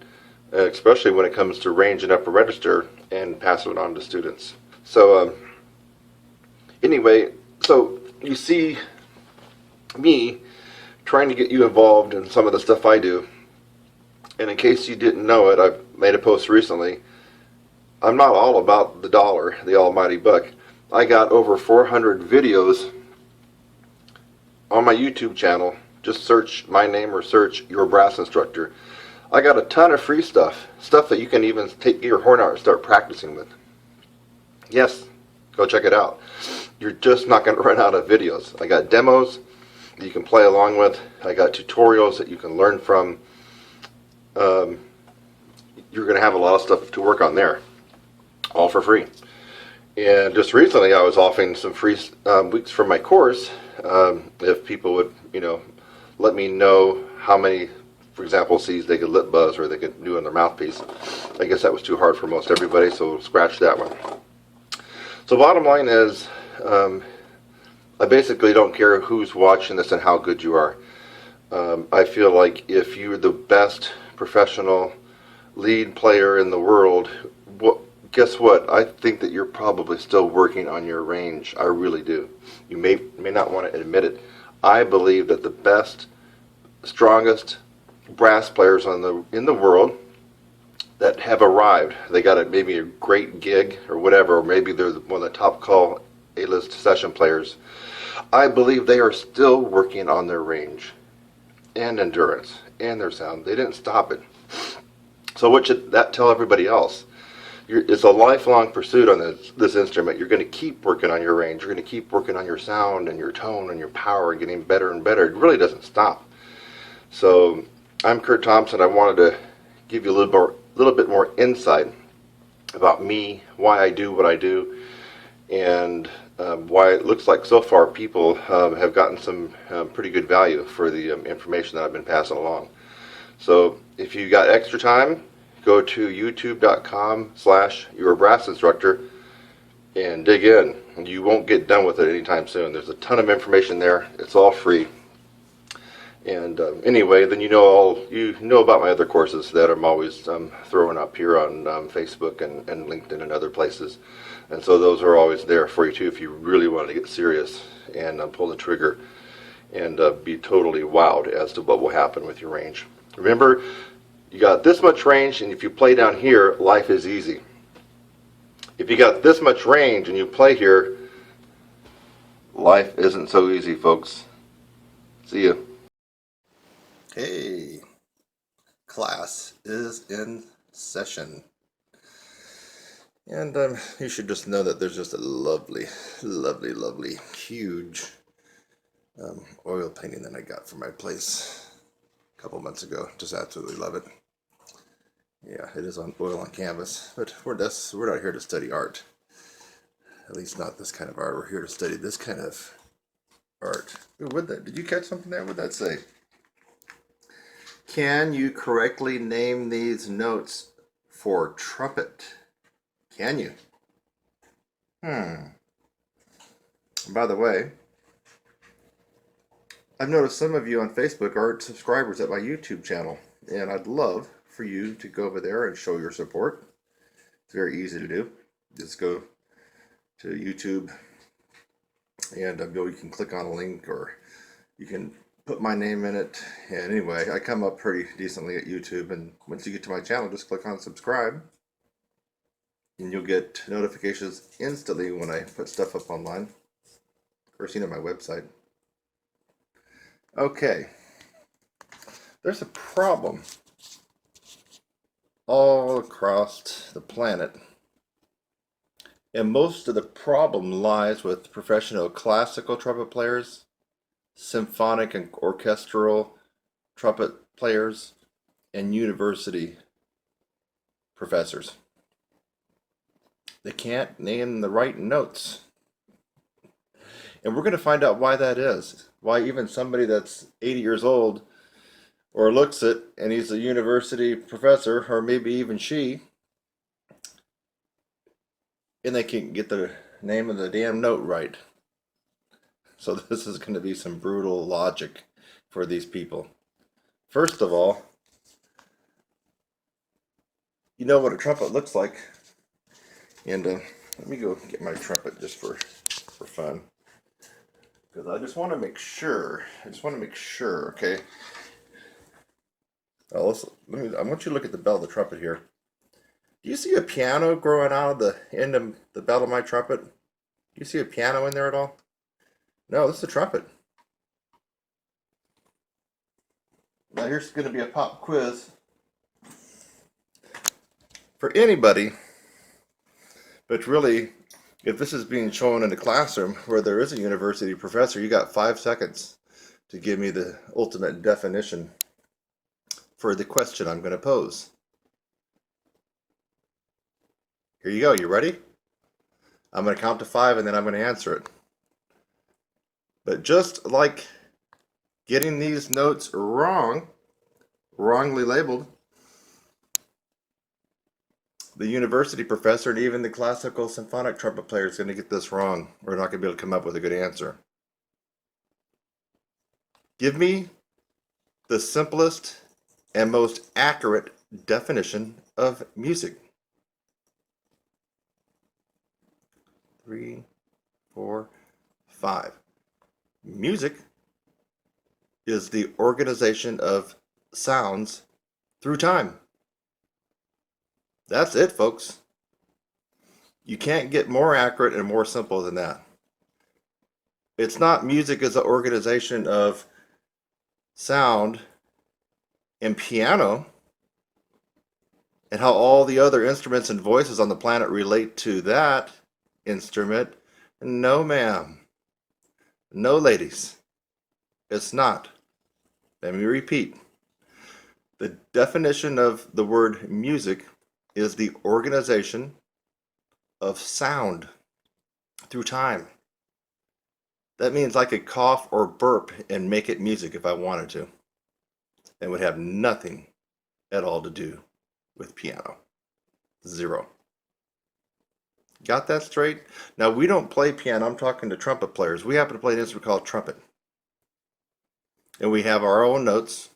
especially when it comes to range and upper register, and passing it on to students. So anyway, so you see me trying to get you involved in some of the stuff I do. And in case you didn't know it, I've made a post recently. I'm not all about the dollar, the almighty buck. I got over 400 videos on my YouTube channel. Just search my name or search your brass instructor. I got a ton of free stuff that you can even take your horn out and start practicing with. Yes, Go check it out. You're just not going to run out of videos. I got demos that you can play along with. I got tutorials that you can learn from. You're going to have a lot of stuff to work on there, all for free. And just recently, I was offering some free weeks from my course. If people would, let me know how many, for example, C's they could lip buzz or they could do in their mouthpiece. I guess that was too hard for most everybody, so we'll scratch that one. So bottom line is, I basically don't care who's watching this and how good you are. I feel like if you're the best professional lead player in the world, guess what? I think that you're probably still working on your range. I really do. You may not want to admit it. I believe that the best, strongest brass players in the world that have arrived, they got maybe a great gig or whatever, or maybe they're one of the top call A-list session players. I believe they are still working on their range and endurance and their sound. They didn't stop it. So what should that tell everybody else? It's a lifelong pursuit on this instrument. You're going to keep working on your range. You're going to keep working on your sound and your tone and your power and getting better and better. It really doesn't stop. So I'm Kurt Thompson. I wanted to give you a little bit more insight about me, why I do what I do, and why it looks like so far people have gotten some pretty good value for the information that I've been passing along. So if you got extra time, go to youtube.com/yourbrassinstructor and dig in. You won't get done with it anytime soon. There's a ton of information there. It's all free. And anyway, then you know about my other courses that I'm always throwing up here on Facebook and LinkedIn and other places. And so those are always there for you too if you really want to get serious and pull the trigger and be totally wowed as to what will happen with your range. Remember, you got this much range, and if you play down here, life is easy. If you got this much range and you play here, life isn't so easy, folks. See ya. Hey, class is in session. And you should just know that there's just a lovely, lovely, lovely, huge oil painting that I got from my place a couple months ago. Just absolutely love it. Yeah, it is on oil on canvas, but we're not here to study art. At least not this kind of art. We're here to study this kind of art. Ooh, did you catch something there? What'd that say? Can you correctly name these notes for trumpet? Can you? By the way, I've noticed some of you on Facebook aren't subscribers at my YouTube channel, and I'd love for you to go over there and show your support. It's very easy to do. Just go to YouTube and you can click on a link, or you can put my name in it. And anyway, I come up pretty decently at YouTube, and once you get to my channel, just click on subscribe and you'll get notifications instantly when I put stuff up online, or seen on my website. Okay, there's a problem all across the planet, and most of the problem lies with professional classical trumpet players, symphonic and orchestral trumpet players, and university professors. They can't name the right notes. And we're going to find out why that is. Why even somebody that's 80 years old, or looks it, and he's a university professor, or maybe even she, and they can't get the name of the damn note right. So this is going to be some brutal logic for these people. First of all, you know what a trumpet looks like. And let me go get my trumpet just for fun, because I just want to make sure. Okay. I want you to look at the bell of the trumpet here. Do you see a piano growing out of the end of the bell of my trumpet? Do you see a piano in there at all? No, this is a trumpet. Now here's going to be a pop quiz for anybody, but really If this is being shown in a classroom where there is a university professor, you got 5 seconds to give me the ultimate definition for the question I'm going to pose. Here you go. You ready? I'm going to count to 5 and then I'm going to answer it. But just like getting these notes wrongly labeled, the university professor and even the classical symphonic trumpet player is going to get this wrong. We're not going to be able to come up with a good answer. Give me the simplest and most accurate definition of music. 3, 4, 5. Music is the organization of sounds through time. That's it, folks. You can't get more accurate and more simple than that. It's not music as an organization of sound and piano and how all the other instruments and voices on the planet relate to that instrument. No, ma'am. No, ladies. It's not. Let me repeat. The definition of the word music is the organization of sound through time. That means I could cough or burp and make it music if I wanted to. It would have nothing at all to do with piano. Zero. Got that straight? Now, we don't play piano. I'm talking to trumpet players. We happen to play an instrument called trumpet. And we have our own notes.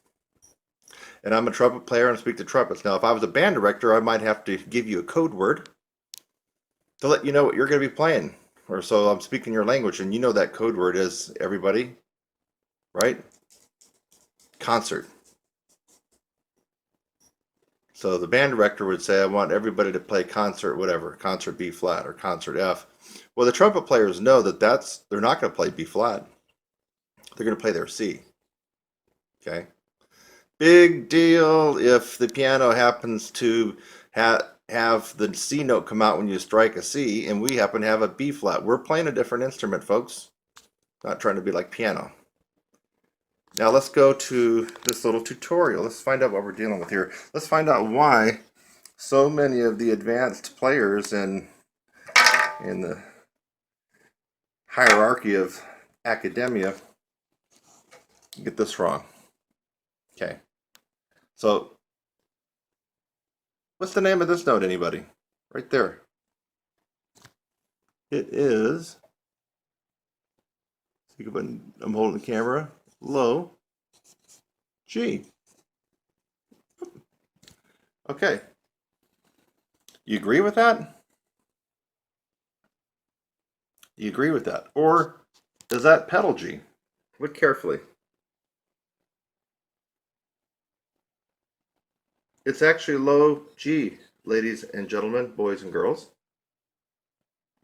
And I'm a trumpet player and speak to trumpets. Now, if I was a band director, I might have to give you a code word to let you know what you're going to be playing. Or so I'm speaking your language, and you know that code word is, everybody, right? Concert. So the band director would say, I want everybody to play concert, whatever, concert B flat or concert F. Well, the trumpet players know that they're not going to play B flat. They're going to play their C. Okay? Big deal if the piano happens to have the C note come out when you strike a C, and we happen to have a B flat. We're playing a different instrument, folks. Not trying to be like piano. Now let's go to this little tutorial. Let's find out what we're dealing with here. Let's find out why so many of the advanced players in the hierarchy of academia get this wrong. Okay. So what's the name of this note, anybody? Right there. It is, I'm holding the camera, low G. Okay. You agree with that? You agree with that? Or is that pedal G? Look carefully. It's actually low G, ladies and gentlemen, boys and girls.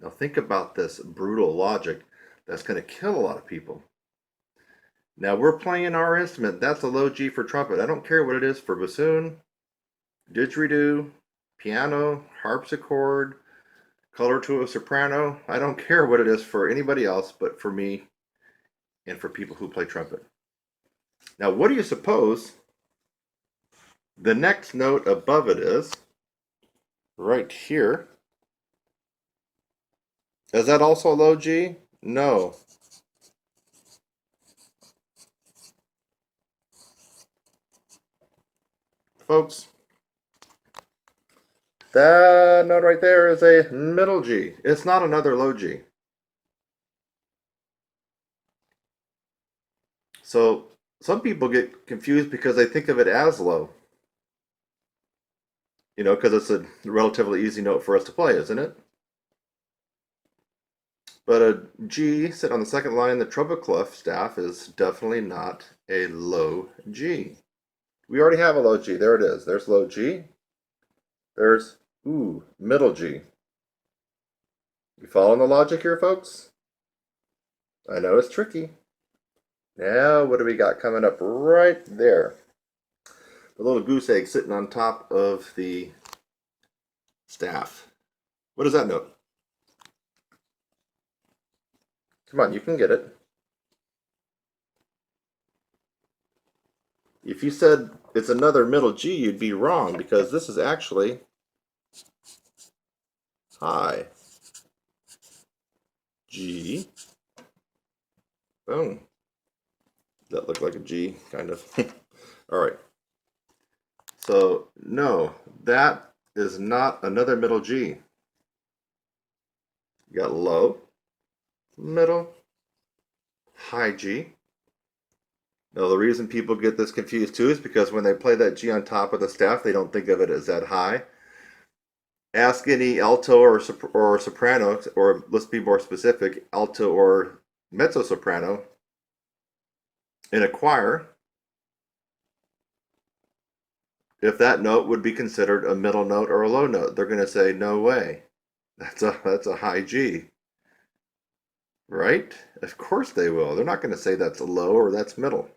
Now think about this brutal logic that's going to kill a lot of people. Now we're playing our instrument. That's a low G for trumpet. I don't care what it is for bassoon, didgeridoo, piano, harpsichord, color to a soprano. I don't care what it is for anybody else but for me and for people who play trumpet. Now what do you suppose the next note above it is? Right here. Is that also low G? No. Folks, that note right there is a middle G. It's not another low G. So some people get confused because they think of it as low. You know, because it's a relatively easy note for us to play, isn't it? But a G sitting on the second line in the trumpet clef staff is definitely not a low G. We already have a low G. There it is. There's low G. There's, middle G. You following the logic here, folks? I know it's tricky. Now, what do we got coming up right there? The little goose egg sitting on top of the staff. What is that note? Come on, you can get it. If you said it's another middle G, you'd be wrong, because this is actually high G. Boom. That looked like a G, kind of. All right. So, no, that is not another middle G. You got low, middle, high G. Now, the reason people get this confused too is because when they play that G on top of the staff, they don't think of it as that high. Ask any alto or soprano, or let's be more specific, alto or mezzo soprano in a choir, if that note would be considered a middle note or a low note. They're going to say, no way, that's a high G, right? Of course they will. They're not going to say that's a low or that's middle.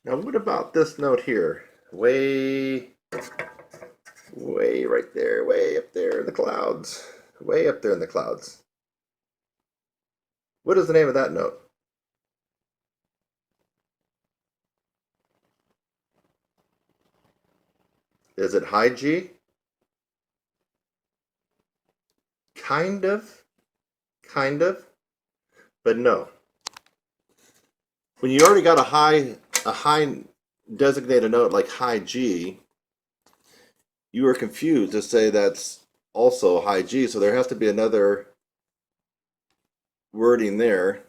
Now, what about this note here? Way right there, way up there in the clouds. Way up there in the clouds. What is the name of that note? Is it high G? Kind of, but no. When you already got a high designated note like high G, you are confused to say that's also high G, so there has to be another wording there.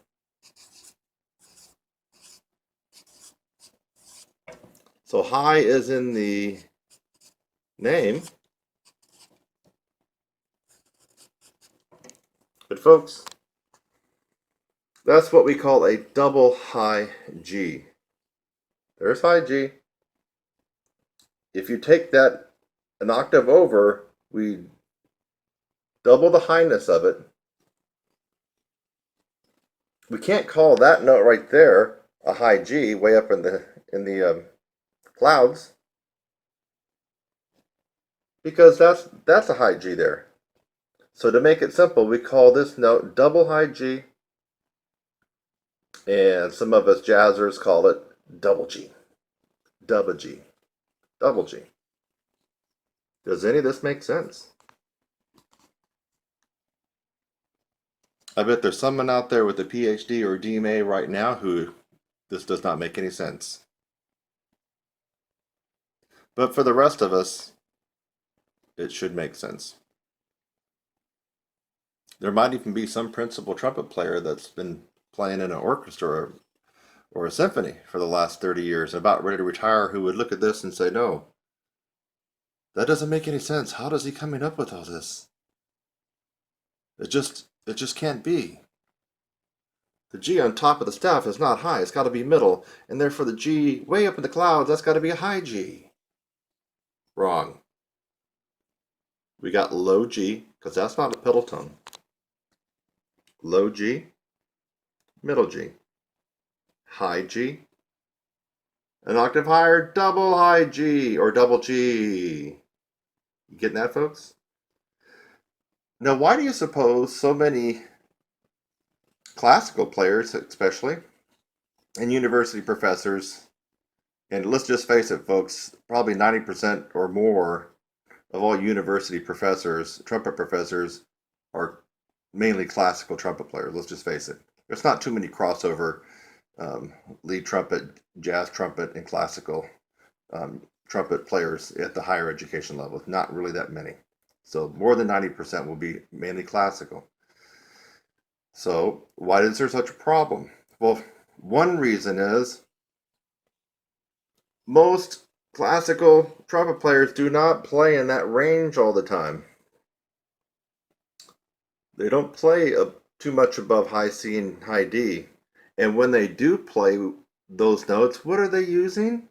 So high is in the name. But folks, that's what we call a double high G. There's high G. If you take that an octave over, we double the highness of it. We can't call that note right there a high G way up in the clouds, because that's a high G there. So to make it simple, we call this note double high G, and some of us jazzers call it double G, double G, double G. Does any of this make sense? I bet there's someone out there with a PhD or DMA right now who this does not make any sense. But for the rest of us, it should make sense. There might even be some principal trumpet player that's been playing in an orchestra or a symphony for the last 30 years and about ready to retire who would look at this and say, no, that doesn't make any sense. How is he coming up with all this? It just can't be. The G on top of the staff is not high. It's got to be middle. And therefore the G way up in the clouds, that's got to be a high G. Wrong. We got low G, because that's not a pedal tone. Low G, middle G, high G, an octave higher, double high G, or double G. You getting that, folks? Now, why do you suppose so many classical players, especially, and university professors, and let's just face it, folks, probably 90% or more of all university professors, trumpet professors, are mainly classical trumpet players. Let's just face it. There's not too many crossover lead trumpet, jazz trumpet, and classical trumpet players at the higher education level. Not really that many. So more than 90% will be mainly classical. So why is there such a problem? Well, one reason is most classical trumpet players do not play in that range all the time. They don't play too much above high C and high D. And when they do play those notes, what are they using?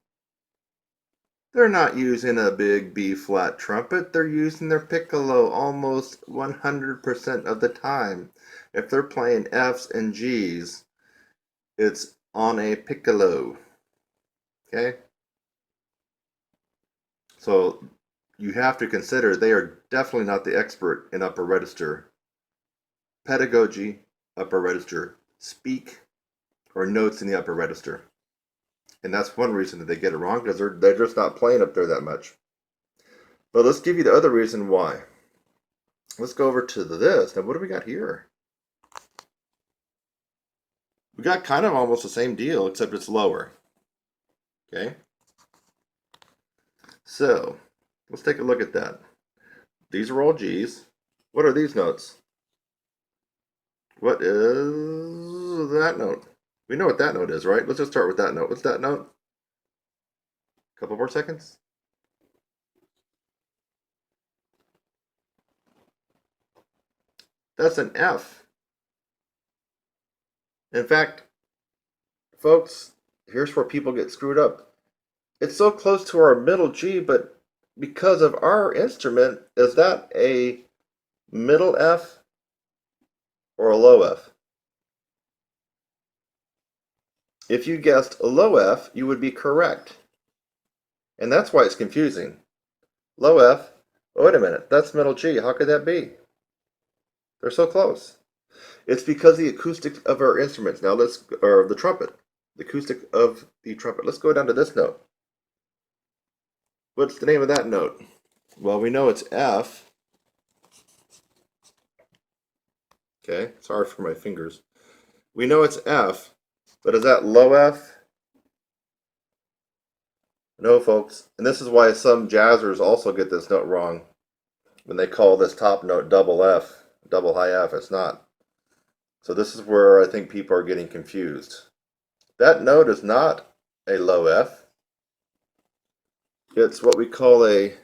They're not using a big B flat trumpet. They're using their piccolo almost 100% of the time. If they're playing Fs and Gs, it's on a piccolo. Okay? So you have to consider they are definitely not the expert in upper register pedagogy upper register speak or notes in the upper register. And that's one reason that they get it wrong, because they're just not playing up there that much. But let's give you the other reason why. Let's go over to this. Now, what do we got here? We got kind of almost the same deal, except it's lower. Okay? So, let's take a look at that. These are all G's. What are these notes? What is that note? We know what that note is, right? Let's just start with that note. What's that note? A couple more seconds. That's an F. In fact, folks, here's where people get screwed up. It's so close to our middle G, but because of our instrument, is that a middle F or a low F? If you guessed a low F, you would be correct. And that's why it's confusing. Low F, oh, wait a minute, that's middle G. How could that be? They're so close. It's because the acoustic of our instruments. Now or the trumpet. The acoustic of the trumpet. Let's go down to this note. What's the name of that note? Well, we know it's F. Okay, sorry for my fingers. We know it's F, but is that low F? No, folks. And this is why some jazzers also get this note wrong. When they call this top note double F, double high F, it's not. So this is where I think people are getting confused. That note is not a low F. It's what we call a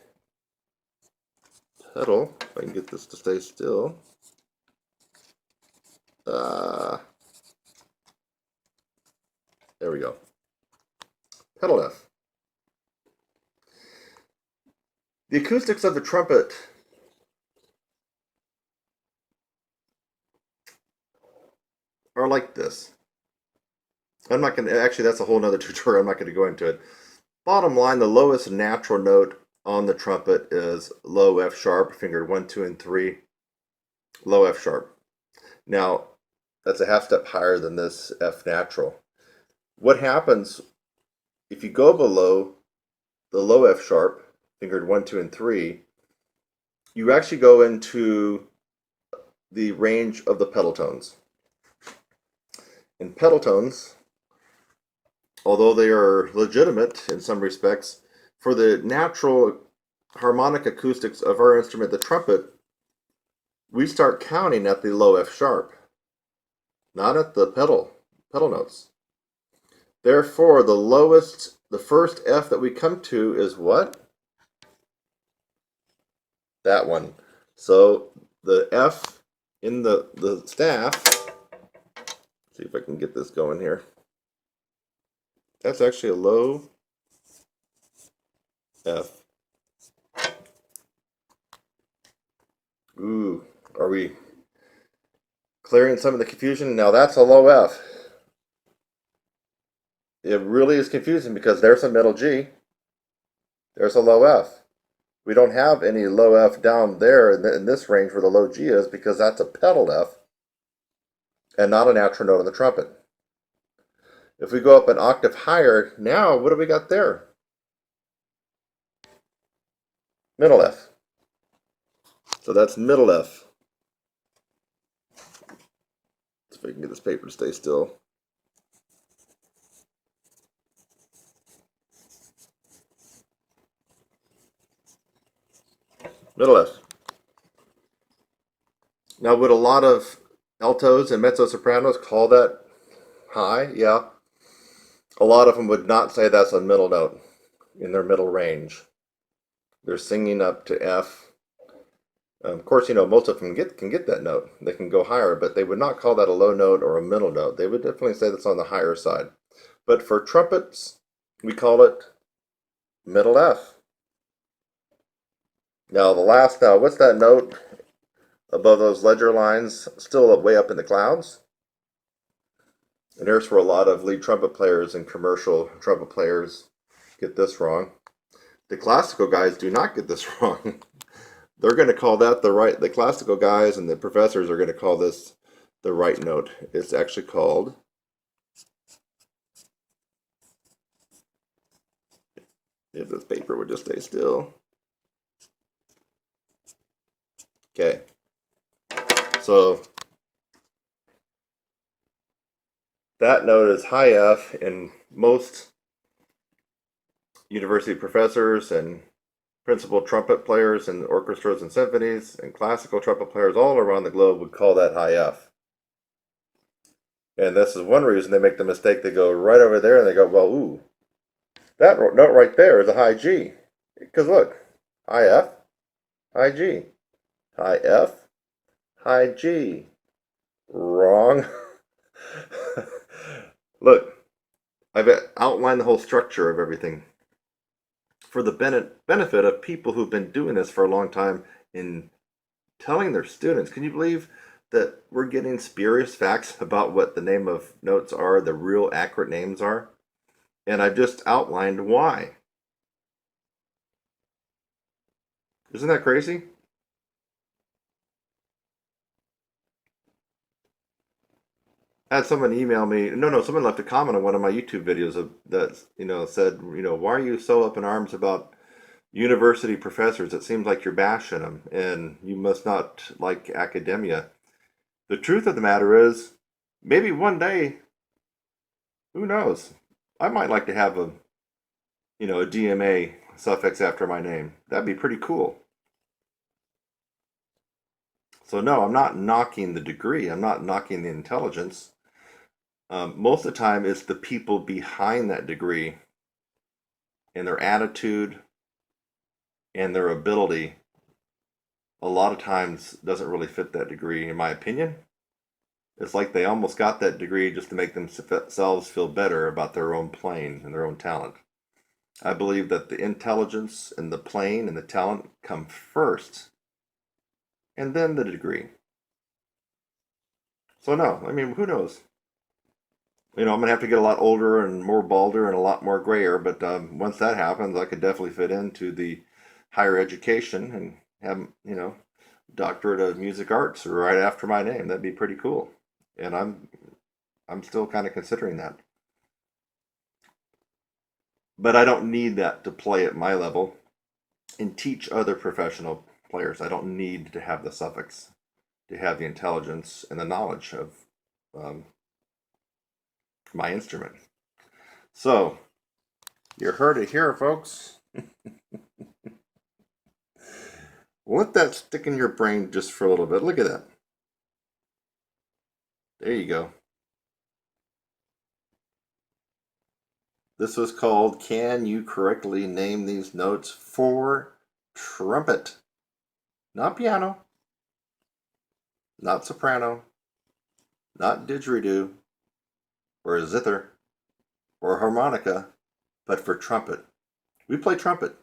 pedal. If I can get this to stay still. There we go. Pedal F. The acoustics of the trumpet are like this. I'm not going to, actually that's a whole nother tutorial, I'm not going to go into it. Bottom line, the lowest natural note on the trumpet is low F sharp, fingered 1, 2, and 3, low F sharp. Now, that's a half step higher than this F natural. What happens if you go below the low F sharp, fingered 1, 2, and 3, you actually go into the range of the pedal tones. And pedal tones, although they are legitimate in some respects, for the natural harmonic acoustics of our instrument, the trumpet, we start counting at the low F sharp, not at the pedal notes. Therefore, the first F that we come to is what? That one. So the F in the staff, see if I can get this going here. That's actually a low F. Ooh, are we clearing some of the confusion? Now that's a low F. It really is confusing because there's a middle G. There's a low F. We don't have any low F down there in this range where the low G is, because that's a pedal F and not a natural note on the trumpet. If we go up an octave higher, now what do we got there? Middle F. So that's middle F. Let's see if I can get this paper to stay still. Middle F. Now, would a lot of altos and mezzo-sopranos call that high? Yeah. A lot of them would not say that's a middle note in their middle range. They're singing up to F. Of course, you know, most of them can get that note. They can go higher, but they would not call that a low note or a middle note. They would definitely say that's on the higher side. But for trumpets, we call it middle F. Now, what's that note above those ledger lines, still way up in the clouds? And there's where a lot of lead trumpet players and commercial trumpet players get this wrong. The classical guys do not get this wrong. They're going to call that the classical guys and the professors are going to call this the right note. It's actually called, if this paper would just stay still. Okay. So that note is high F, and most university professors and principal trumpet players in orchestras and symphonies and classical trumpet players all around the globe would call that high F. And this is one reason they make the mistake. They go right over there and they go, well, ooh, that note right there is a high G. Because look, high F, high G, high F, high G. Wrong. Look, I've outlined the whole structure of everything for the benefit of people who've been doing this for a long time in telling their students. Can you believe that we're getting spurious facts about what the name of notes are, the real accurate names are? And I've just outlined why. Isn't that crazy? I had someone email me. No, someone left a comment on one of my YouTube videos that said, why are you so up in arms about university professors? It seems like you're bashing them, and you must not like academia. The truth of the matter is, maybe one day, who knows? I might like to have a DMA suffix after my name. That'd be pretty cool. So no, I'm not knocking the degree. I'm not knocking the intelligence. Most of the time, it's the people behind that degree and their attitude and their ability. A lot of times doesn't really fit that degree, in my opinion. It's like they almost got that degree just to make themselves feel better about their own playing and their own talent. I believe that the intelligence and the playing and the talent come first, and then the degree. So no, I mean, who knows? I'm going to have to get a lot older and more balder and a lot more grayer, but once that happens, I could definitely fit into the higher education and have, doctorate of music arts right after my name. That'd be pretty cool. And I'm still kind of considering that. But I don't need that to play at my level and teach other professional players. I don't need to have the suffix to have the intelligence and the knowledge of my instrument. So, you heard it here, folks. Let that stick in your brain just for a little bit. Look at that. There you go. This was called Can You Correctly Name These Notes for Trumpet? Not piano, not soprano, not didgeridoo, or a zither, or a harmonica, but for trumpet. We play trumpet.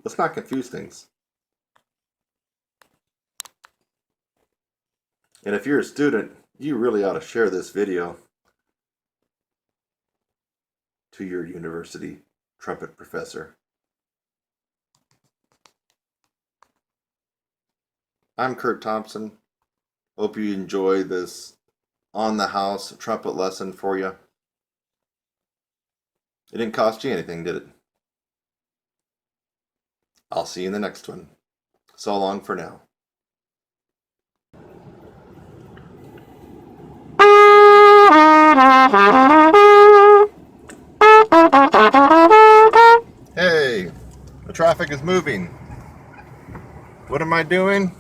Let's not confuse things. And if you're a student, you really ought to share this video to your university trumpet professor. I'm Kurt Thompson. Hope you enjoy this on-the-house trumpet lesson for you. It didn't cost you anything, did it? I'll see you in the next one. So long for now. Hey, the traffic is moving. What am I doing?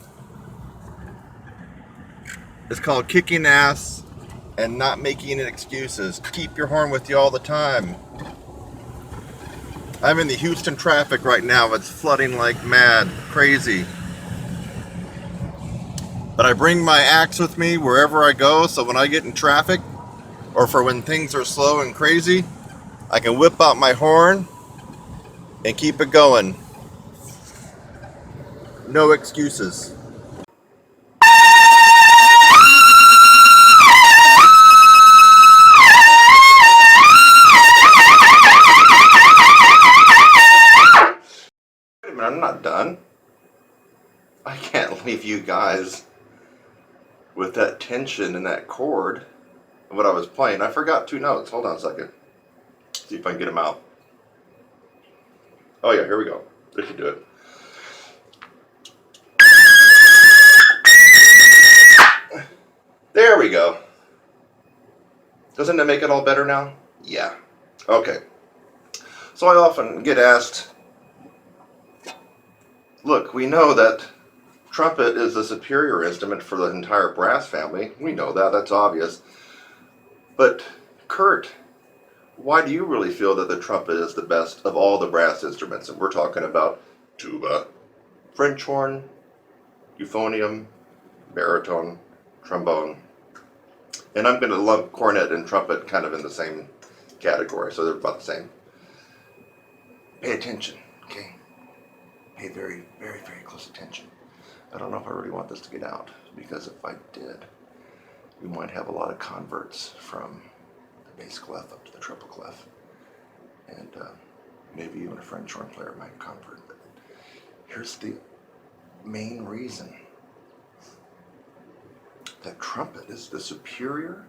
It's called kicking ass and not making excuses. Keep your horn with you all the time. I'm in the Houston traffic right now. It's flooding like mad, crazy. But I bring my axe with me wherever I go, so when I get in traffic, or for when things are slow and crazy, I can whip out my horn and keep it going. No excuses. Wait a minute, I'm not done. I can't leave you guys with that tension in that chord, what I was playing. I forgot 2 notes. Hold on a second. See if I can get them out. Oh yeah, here we go. This should do it. There we go. Doesn't that make it all better now? Yeah. Okay. So I often get asked, look, we know that trumpet is the superior instrument for the entire brass family. We know that, that's obvious. But Kurt, why do you really feel that the trumpet is the best of all the brass instruments? And we're talking about tuba, French horn, euphonium, baritone, trombone. And I'm going to lump cornet and trumpet kind of in the same category, so they're about the same. Pay attention, okay? Pay very, very, very close attention. I don't know if I really want this to get out, because if I did, we might have a lot of converts from the bass clef up to the treble clef. And maybe even a French horn player might convert. But here's the main reason that trumpet is the superior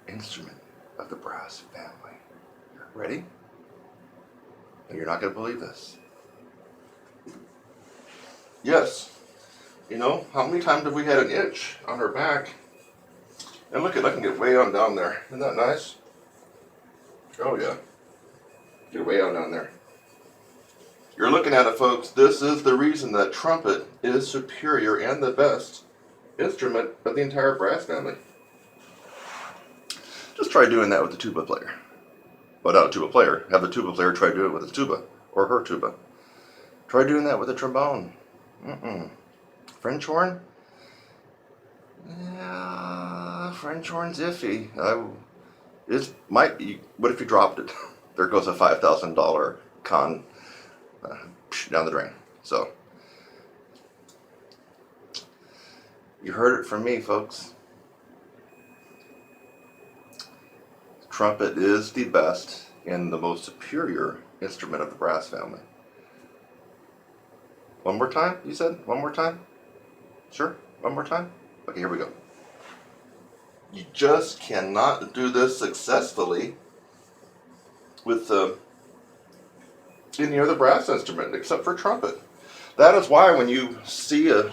instrument of the brass family. Ready? And you're not going to believe this. Yes. You know, how many times have we had an itch on our back? And look at, I can get way on down there. Isn't that nice? Oh yeah. Get way on down there. You're looking at it, folks. This is the reason that trumpet is superior and the best instrument of the entire brass family. Just try doing that with the tuba player. Well, not a tuba player. Have the tuba player try to do it with his tuba or her tuba. Try doing that with a trombone. French horn? Yeah, French horn's iffy. What if you dropped it? There goes a $5,000 con down the drain. So, you heard it from me, folks. Trumpet is the best and the most superior instrument of the brass family. One more time, you said? One more time? Sure? One more time? Okay, here we go. You just cannot do this successfully with any other brass instrument except for trumpet. That is why when you see a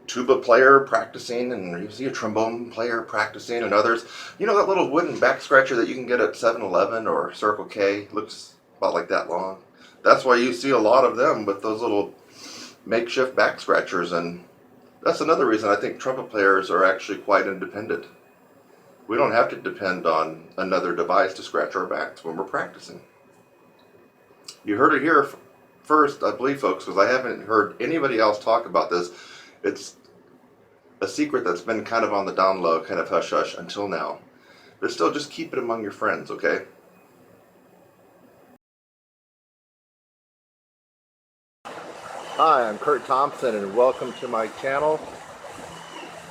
tuba player practicing and you see a trombone player practicing and others, you know that little wooden back scratcher that you can get at 7-Eleven or Circle K, looks about like that long. That's why you see a lot of them with those little makeshift back scratchers, and that's another reason I think trumpet players are actually quite independent. We don't have to depend on another device to scratch our backs when we're practicing. You heard it here first, I believe, folks, because I haven't heard anybody else talk about this. It's a secret that's been kind of on the down low, kind of hush-hush until now. But still, just keep it among your friends, okay? Hi, I'm Kurt Thompson and welcome to my channel.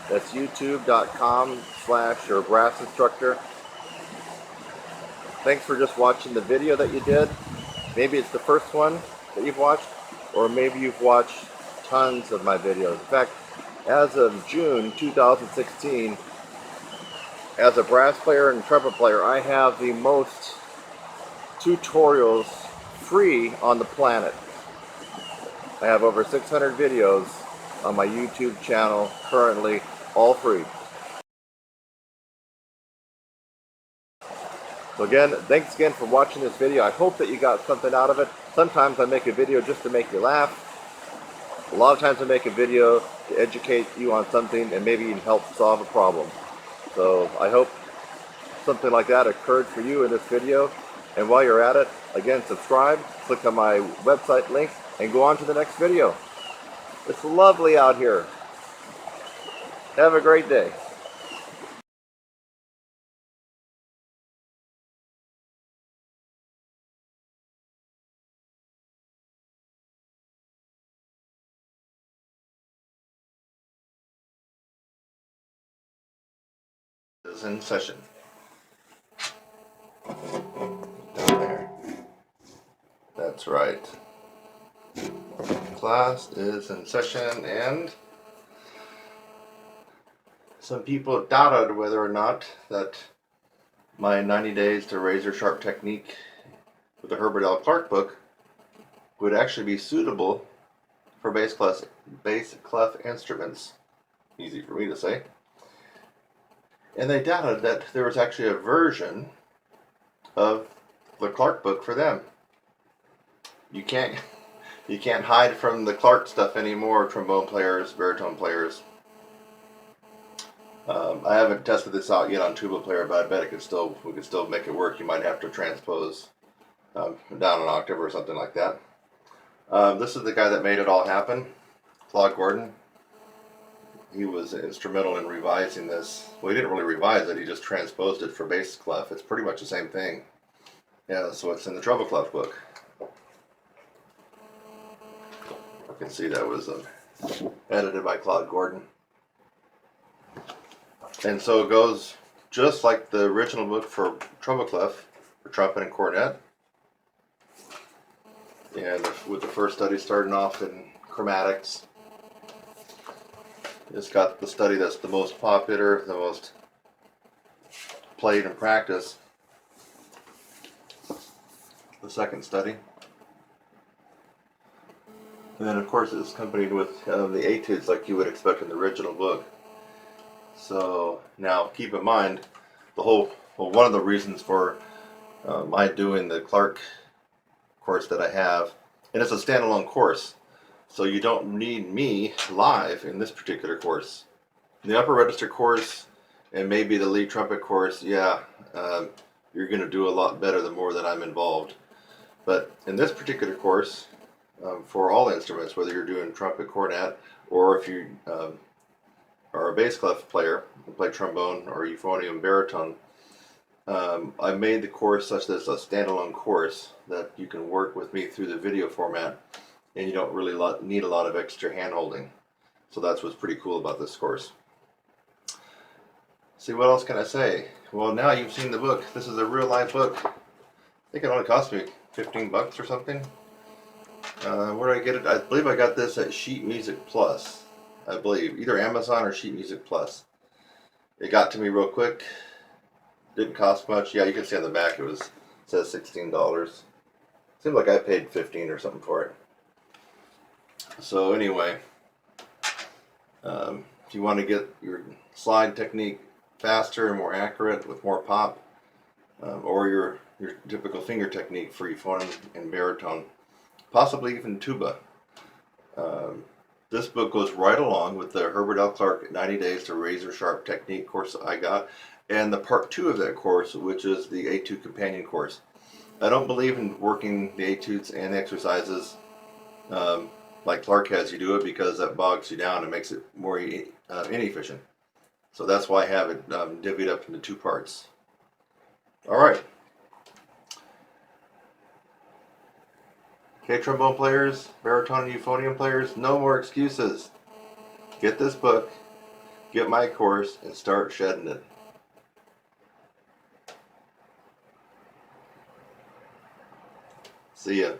That's youtube.com/your brass instructor. Thanks for just watching the video that you did. Maybe it's the first one that you've watched, or maybe you've watched tons of my videos. In fact, as of June 2016, as a brass player and trumpet player, I have the most tutorials free on the planet. I have over 600 videos on my YouTube channel currently, all free. So again, thanks again for watching this video. I hope that you got something out of it. Sometimes I make a video just to make you laugh. A lot of times I make a video to educate you on something and maybe even help solve a problem. So I hope something like that occurred for you in this video. And while you're at it, again, subscribe, click on my website link, and go on to the next video. It's lovely out here. Have a great day. Is in session. Down there. That's right. Class is in session, and some people doubted whether or not that my 90 days to razor sharp technique with the Herbert L. Clark book would actually be suitable for bass clef instruments. Easy for me to say. And they doubted that there was actually a version of the Clark book for them. You can't hide from the Clark stuff anymore, trombone players, baritone players. I haven't tested this out yet on tuba player, but I bet we could still make it work. You might have to transpose down an octave or something like that. This is the guy that made it all happen, Claude Gordon. He was instrumental in revising this. Well, he didn't really revise it, he just transposed it for bass clef. It's pretty much the same thing. Yeah, so it's in the treble clef book. You can see that was edited by Claude Gordon. And so it goes just like the original book for treble clef, for trumpet and cornet. And with the first study starting off in chromatics. It's got the study that's the most popular, the most played in practice. The second study. And then of course it's accompanied with the etudes like you would expect in the original book. So now keep in mind one of the reasons for my doing the Clark course that I have, and it's a standalone course, so you don't need me live in this particular course. In the upper register course and maybe the lead trumpet course, yeah, you're going to do a lot better the more that I'm involved. But in this particular course, for all instruments, whether you're doing trumpet, cornet, or if you are a bass clef player, you play trombone or euphonium, baritone, I made the course such that it's a standalone course that you can work with me through the video format, and you don't really need a lot of extra hand holding. So that's what's pretty cool about this course. See, what else can I say? Well, now you've seen the book. This is a real life book. I think it only cost me 15 bucks or something. Where did I get it? I believe I got this at Sheet Music Plus. I believe either Amazon or Sheet Music Plus. It got to me real quick. Didn't cost much. Yeah, you can see on the back it says $16. Seems like I paid 15 or something for it. So anyway, if you want to get your slide technique faster and more accurate with more pop, or your typical finger technique for euphonium and baritone, possibly even tuba, this book goes right along with the Herbert L. Clark 90 Days to Razor Sharp Technique course I got, and the part 2 of that course, which is the etude companion course. I don't believe in working the etudes and exercises like Clark has you do it, because that bogs you down and makes it more inefficient. So that's why I have it divvied up into 2 parts. Alright. Okay, trombone players, baritone and euphonium players, no more excuses. Get this book, get my course, and start shedding it. See ya.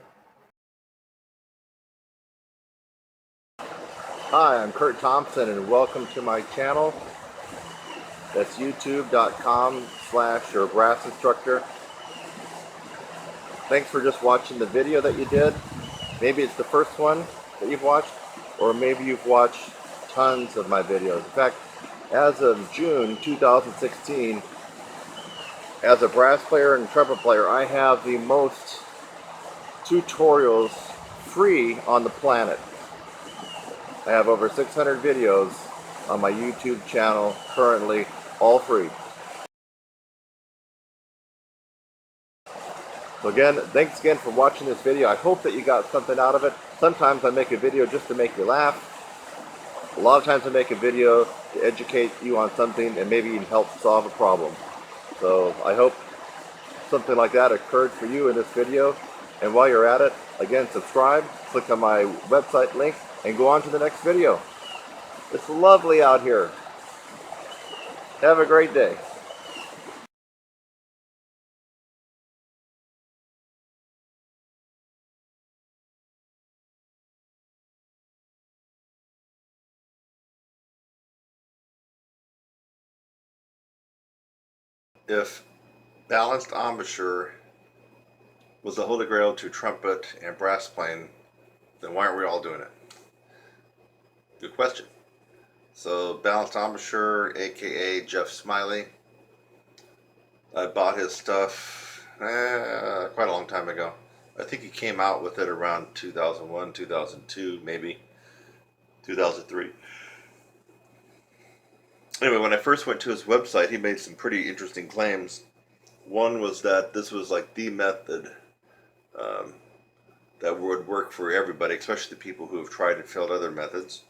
Hi, I'm Kurt Thompson, and welcome to my channel. That's youtube.com/your brass instructor. Thanks for just watching the video that you did. Maybe it's the first one that you've watched, or maybe you've watched tons of my videos. In fact, as of June 2016, as a brass player and trumpet player, I have the most tutorials free on the planet. I have over 600 videos on my YouTube channel currently, all free. So again, thanks again for watching this video. I hope that you got something out of it. Sometimes I make a video just to make you laugh. A lot of times I make a video to educate you on something and maybe even help solve a problem. So I hope something like that occurred for you in this video. And while you're at it, again, subscribe, click on my website link, and go on to the next video. It's lovely out here. Have a great day. if balanced embouchure was the holy grail to trumpet and brass playing, then why aren't we all doing it? Good question. So balanced embouchure, aka Jeff Smiley. I bought his stuff quite a long time ago. I think he came out with it around 2001, 2002, maybe 2003. Anyway, when I first went to his website, he made some pretty interesting claims. One was that this was like the method that would work for everybody, especially the people who have tried and failed other methods.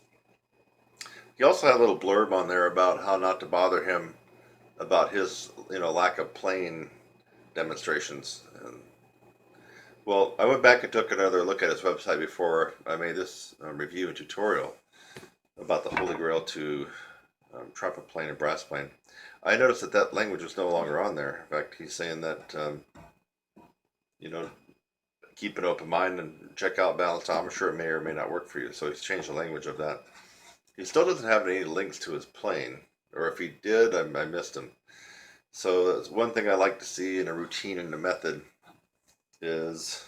He also had a little blurb on there about how not to bother him about his, lack of playing demonstrations. Well, I went back and took another look at his website before I made this review and tutorial about the holy grail to trumpet playing and brass playing. I noticed that that language was no longer on there. In fact, he's saying that, keep an open mind and check out balanced embouchure. It may or may not work for you. So he's changed the language of that. He still doesn't have any links to his playing, or if he did, I missed him. So that's one thing I like to see in a routine and a method is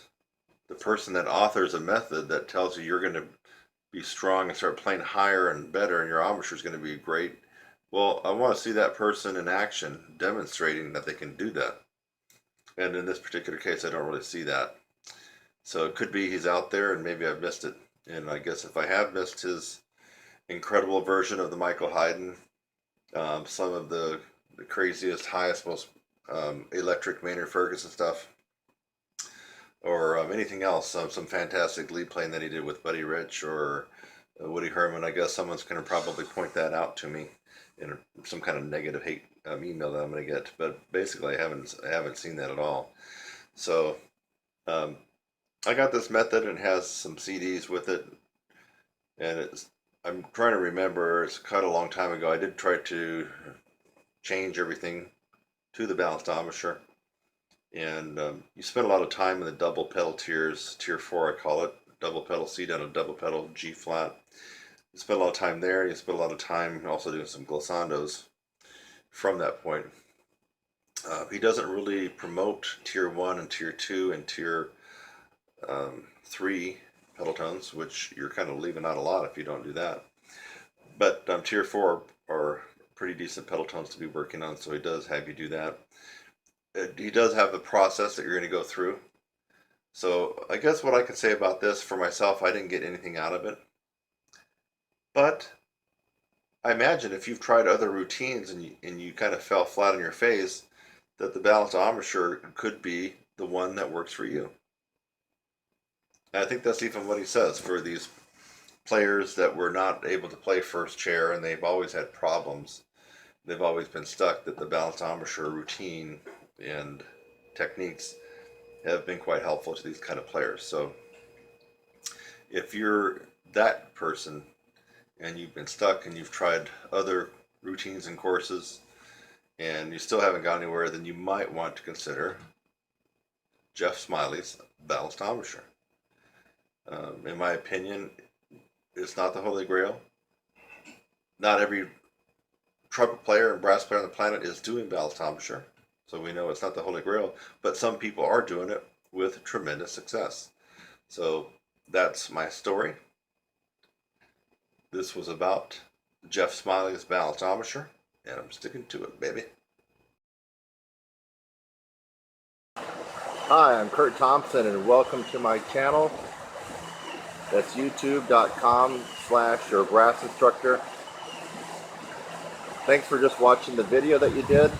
the person that authors a method that tells you you're going to be strong and start playing higher and better and your embouchure is going to be great. Well, I want to see that person in action demonstrating that they can do that. And in this particular case, I don't really see that. So it could be he's out there and maybe I've missed it. And I guess if I have missed his incredible version of the Michael Haydn, some of the craziest, highest, most electric Maynard Ferguson stuff, or anything else, some fantastic lead playing that he did with Buddy Rich or Woody Herman. I guess someone's going to probably point that out to me in some kind of negative hate email that I'm going to get. But basically, I haven't seen that at all. So I got this method and it has some CDs with it, and I'm trying to remember. It's quite a long time ago. I did try to change everything to the balanced embouchure. And you spend a lot of time in the double pedal tiers, tier 4 I call it, double pedal C down a double pedal G flat. You spend a lot of time there. You spend a lot of time also doing some glissandos from that point. He doesn't really promote tier 1 and tier 2 and tier 3 pedal tones, which you're kind of leaving out a lot if you don't do that. But tier 4 are pretty decent pedal tones to be working on, so he does have you do that. He does have the process that you're going to go through. So I guess what I can say about this for myself, I didn't get anything out of it. But I imagine if you've tried other routines and you kind of fell flat on your face, that the balanced embouchure could be the one that works for you. And I think that's even what he says for these players that were not able to play first chair and they've always had problems. They've always been stuck, that the balanced embouchure routine and techniques have been quite helpful to these kind of players. So if you're that person and you've been stuck and you've tried other routines and courses and you still haven't got anywhere, then you might want to consider Jeff Smiley's balanced embouchure. In my opinion, it's not the holy grail. Not every trumpet player and brass player on the planet is doing balanced embouchure. So we know it's not the holy grail, but some people are doing it with tremendous success. So that's my story. This was about Jeff Smiley's balanced embouchure, and I'm sticking to it, baby. Hi, I'm Kurt Thompson, and welcome to my channel. That's youtube.com/your brass instructor. Thanks for just watching the video that you did.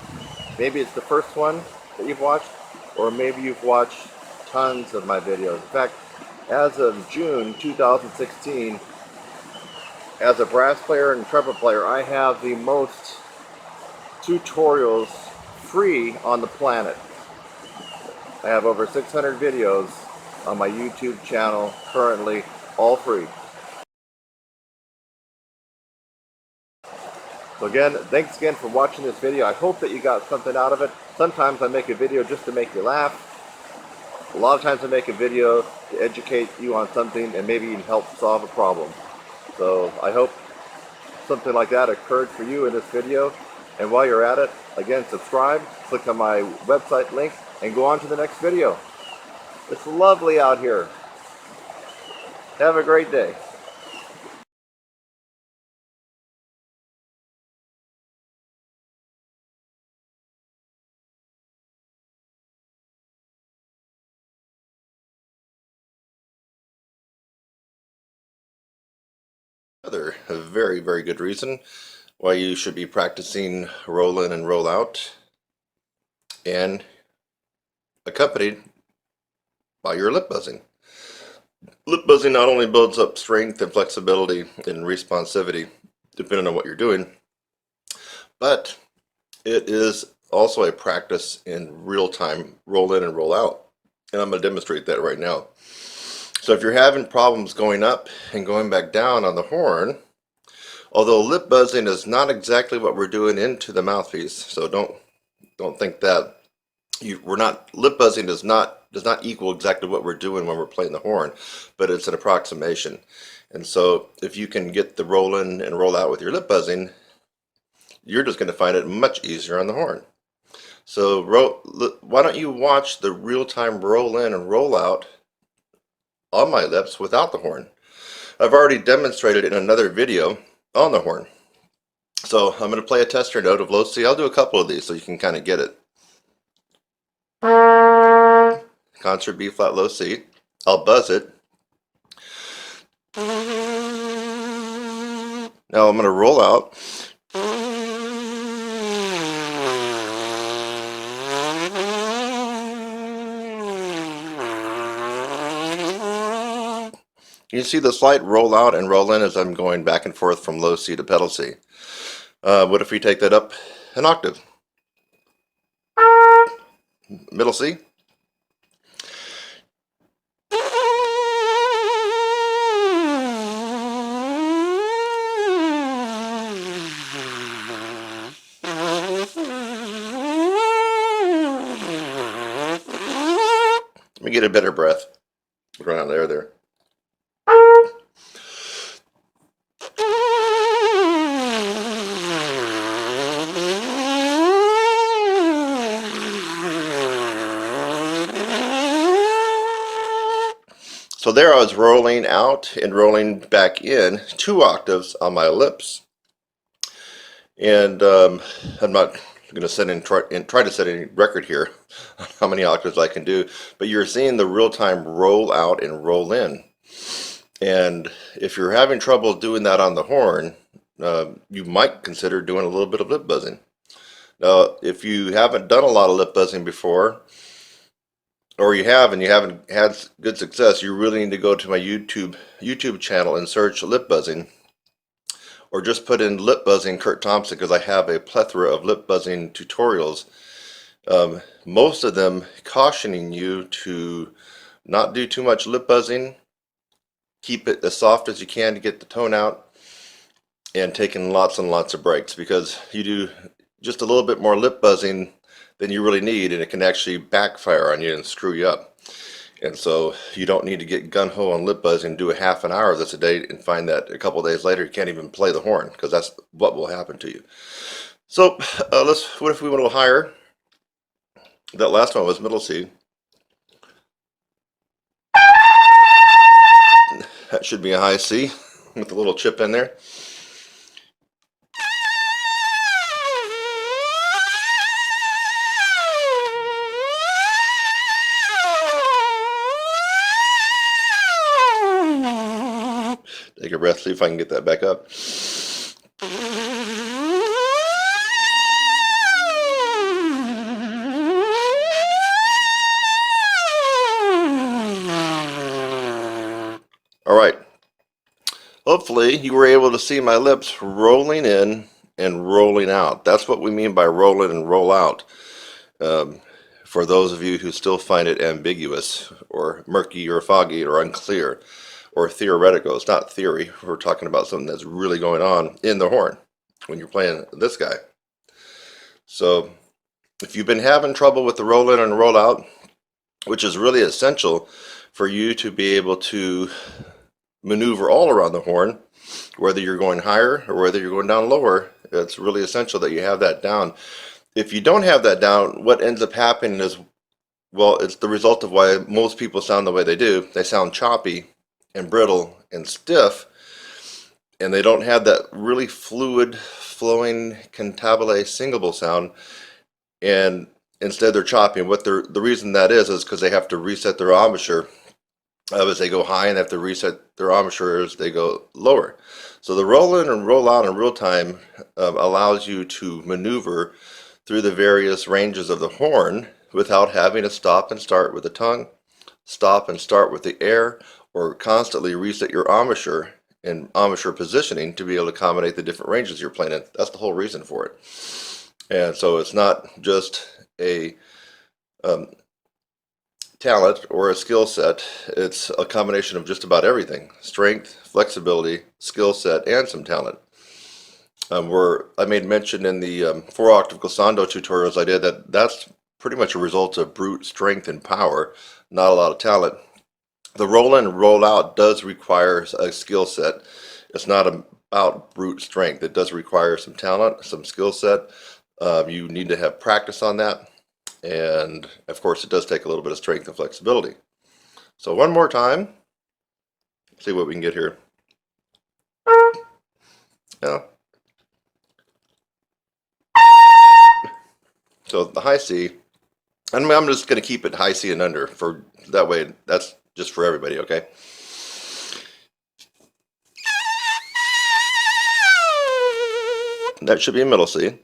Maybe it's the first one that you've watched, or maybe you've watched tons of my videos. In fact, as of June 2016, as a brass player and trumpet player, I have the most tutorials free on the planet. I have over 600 videos on my YouTube channel currently, all free. So again, thanks again for watching this video. I hope that you got something out of it. Sometimes I make a video just to make you laugh. A lot of times I make a video to educate you on something and maybe even help solve a problem. So I hope something like that occurred for you in this video. And while you're at it, again, subscribe, click on my website link, and go on to the next video. It's lovely out here. Have a great day. Another very, very good reason why you should be practicing roll in and roll out, and accompanied by your lip buzzing. Lip buzzing not only builds up strength and flexibility and responsivity, depending on what you're doing, but it is also a practice in real time roll in and roll out. And I'm going to demonstrate that right now. So if you're having problems going up and going back down on the horn, although lip buzzing is not exactly what we're doing into the mouthpiece, so don't think that we're not, lip buzzing does not equal exactly what we're doing when we're playing the horn, but it's an approximation. And so if you can get the roll in and roll out with your lip buzzing, you're just going to find it much easier on the horn. So why don't you watch the real-time roll in and roll out on my lips without the horn. I've already demonstrated in another video on the horn. So I'm going to play a tester note of low C. I'll do a couple of these so you can kind of get it. Concert B flat low C. I'll buzz it. Now I'm going to roll out. You see the slight roll out and roll in as I'm going back and forth from low C to pedal C. What if we take that up an octave? Middle C. Let me get a better breath. Run out there. So there I was rolling out and rolling back in 2 octaves on my lips. And I'm not going to try to set any record here on how many octaves I can do, but you're seeing the real-time roll out and roll in. And if you're having trouble doing that on the horn, you might consider doing a little bit of lip buzzing. Now, if you haven't done a lot of lip buzzing before, or you have and you haven't had good success, you really need to go to my YouTube channel and search lip buzzing, or just put in lip buzzing Kurt Thompson, because I have a plethora of lip buzzing tutorials, most of them cautioning you to not do too much lip buzzing, keep it as soft as you can to get the tone out, and taking lots and lots of breaks, because you do just a little bit more lip buzzing than you really need, and it can actually backfire on you and screw you up. And so you don't need to get gun-ho on lip buzzing and do a half an hour of this a day and find that a couple of days later you can't even play the horn, because that's what will happen to you. So what if we went a little higher? That last one was middle C. That should be a high C with a little chip in there. Take a breath, see if I can get that back up. All right. Hopefully you were able to see my lips rolling in and rolling out. That's what we mean by roll in and roll out. For those of you who still find it ambiguous or murky or foggy or unclear or theoretical, it's not theory. We're talking about something that's really going on in the horn when you're playing this guy. So if you've been having trouble with the roll in and roll out, which is really essential for you to be able to maneuver all around the horn, Whether you're going higher or whether you're going down lower, it's really essential that you have that down. If you don't have that down, what ends up happening is, well, it's the result of why most people sound the way they do. They sound choppy and brittle and stiff, and they don't have that really fluid, flowing cantabile singable sound. And instead, they're choppy. And the reason that is because they have to reset their embouchure as they go high, and they have to reset their embouchure as they go lower. So the roll in and roll out in real time allows you to maneuver through the various ranges of the horn without having to stop and start with the tongue, stop and start with the air, or constantly reset your embouchure and embouchure positioning to be able to accommodate the different ranges you're playing in. That's the whole reason for it. And so it's not just a talent or a skill set, it's a combination of just about everything: strength, flexibility, skill set, and some talent. Where I made mention in the 4-octave glissando tutorials I did that's pretty much a result of brute strength and power, not a lot of talent. The roll in and roll out does require a skill set. It's not about brute strength. It does require some talent, some skill set. You need to have practice on that. And of course, it does take a little bit of strength and flexibility. So one more time, see what we can get here. Yeah. So the high C, and I'm just going to keep it high C and under for that way. That's just for everybody, okay? That should be a middle C.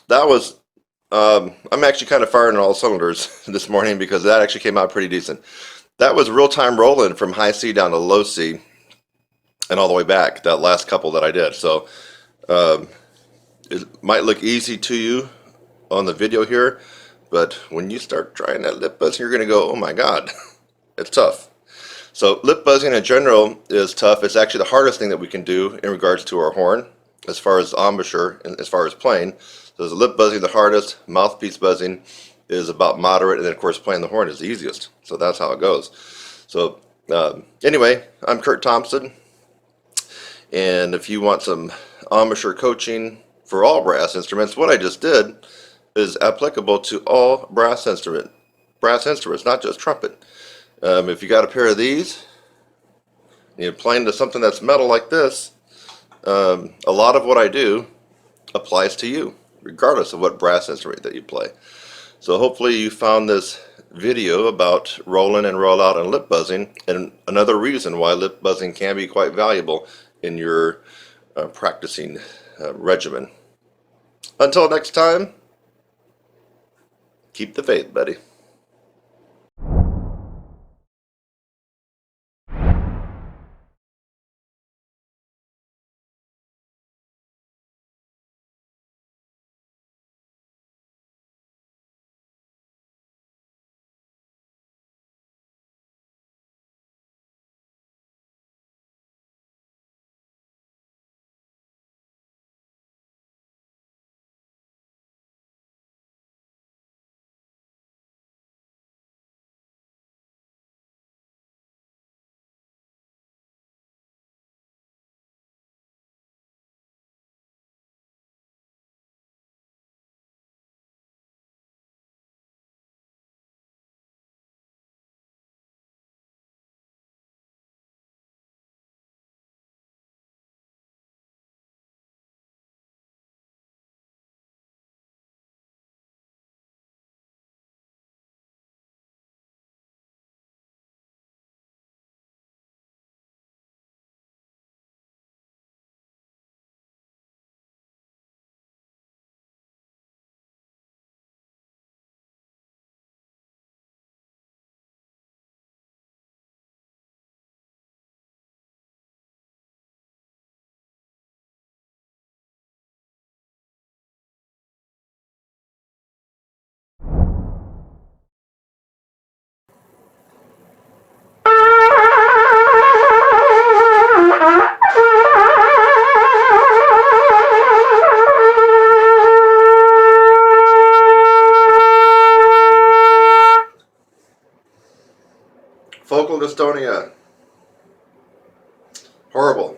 That was, I'm actually kind of firing on all cylinders this morning because that actually came out pretty decent. That was real-time rolling from high C down to low C and all the way back, that last couple that I did. So it might look easy to you on the video here, but when you start trying that lip buzzing, you're going to go, oh my God, it's tough. So lip buzzing in general is tough. It's actually the hardest thing that we can do in regards to our horn, as far as embouchure and as far as playing. So is lip buzzing the hardest, mouthpiece buzzing is about moderate, and then of course playing the horn is the easiest. So that's how it goes. So anyway, I'm Kurt Thompson, and if you want some embouchure coaching for all brass instruments, what I just did is applicable to all brass instruments, not just trumpet. If you got a pair of these, and you're playing to something that's metal like this, a lot of what I do applies to you, regardless of what brass instrument that you play. So hopefully you found this video about roll in and roll out and lip buzzing, and another reason why lip buzzing can be quite valuable in your practicing regimen. Until next time, keep the faith, buddy. dystonia. Horrible.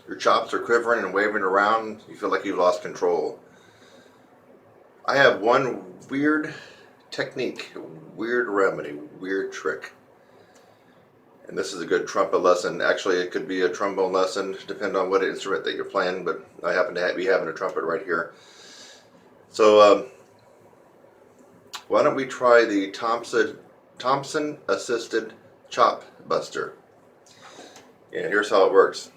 Your chops are quivering and waving around. You feel like you've lost control. I have one weird technique, weird remedy, weird trick. And this is a good trumpet lesson. Actually, it could be a trombone lesson, depending on what instrument that you're playing, but I happen to be having a trumpet right here. So, why don't we try the Thompson assisted chop buster. And here's how it works.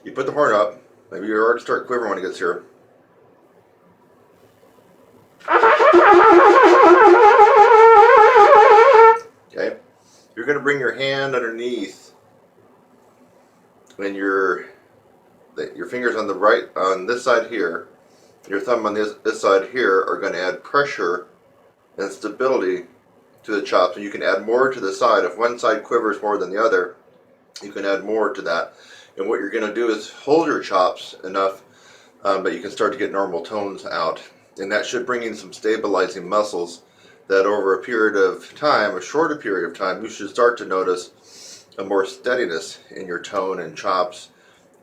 You put the horn up. Maybe you already start quivering when it gets here. Okay. You're going to bring your hand underneath, and your fingers on the right, on this side here, your thumb on this side here are going to add pressure and stability to the chops, and you can add more to the side. If one side quivers more than the other, you can add more to that. And what you're going to do is hold your chops enough that you can start to get normal tones out. And that should bring in some stabilizing muscles that over a period of time, a shorter period of time, you should start to notice a more steadiness in your tone and chops,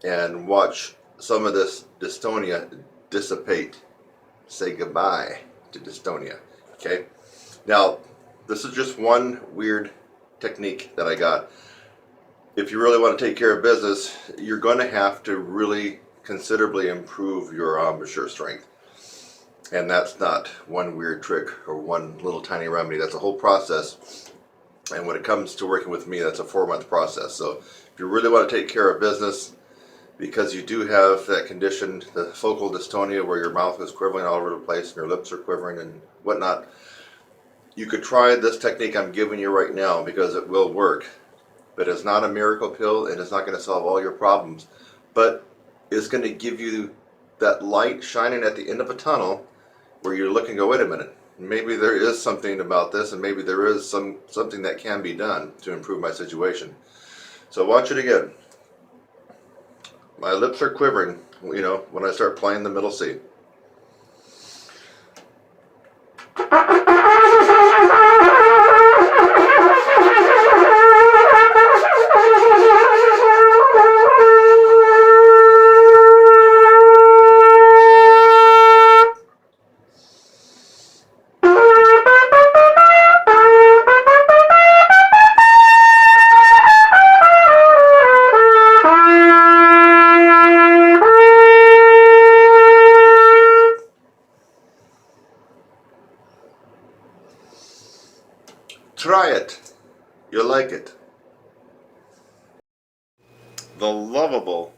and watch some of this dystonia dissipate. Say goodbye to dystonia. Okay? Now, this is just one weird technique that I got. If you really want to take care of business, you're going to have to really considerably improve your embouchure strength. And that's not one weird trick or one little tiny remedy. That's a whole process. And when it comes to working with me, that's a 4-month process. So if you really want to take care of business, because you do have that condition, the focal dystonia, where your mouth is quivering all over the place and your lips are quivering and whatnot, you could try this technique I'm giving you right now, because it will work. But it's not a miracle pill, and it's not going to solve all your problems. But it's going to give you that light shining at the end of a tunnel, where you're looking and go, wait a minute, maybe there is something about this, and maybe there is something that can be done to improve my situation. So watch it again. My lips are quivering, when I start playing the middle C. Try it. You'll like it. The lovable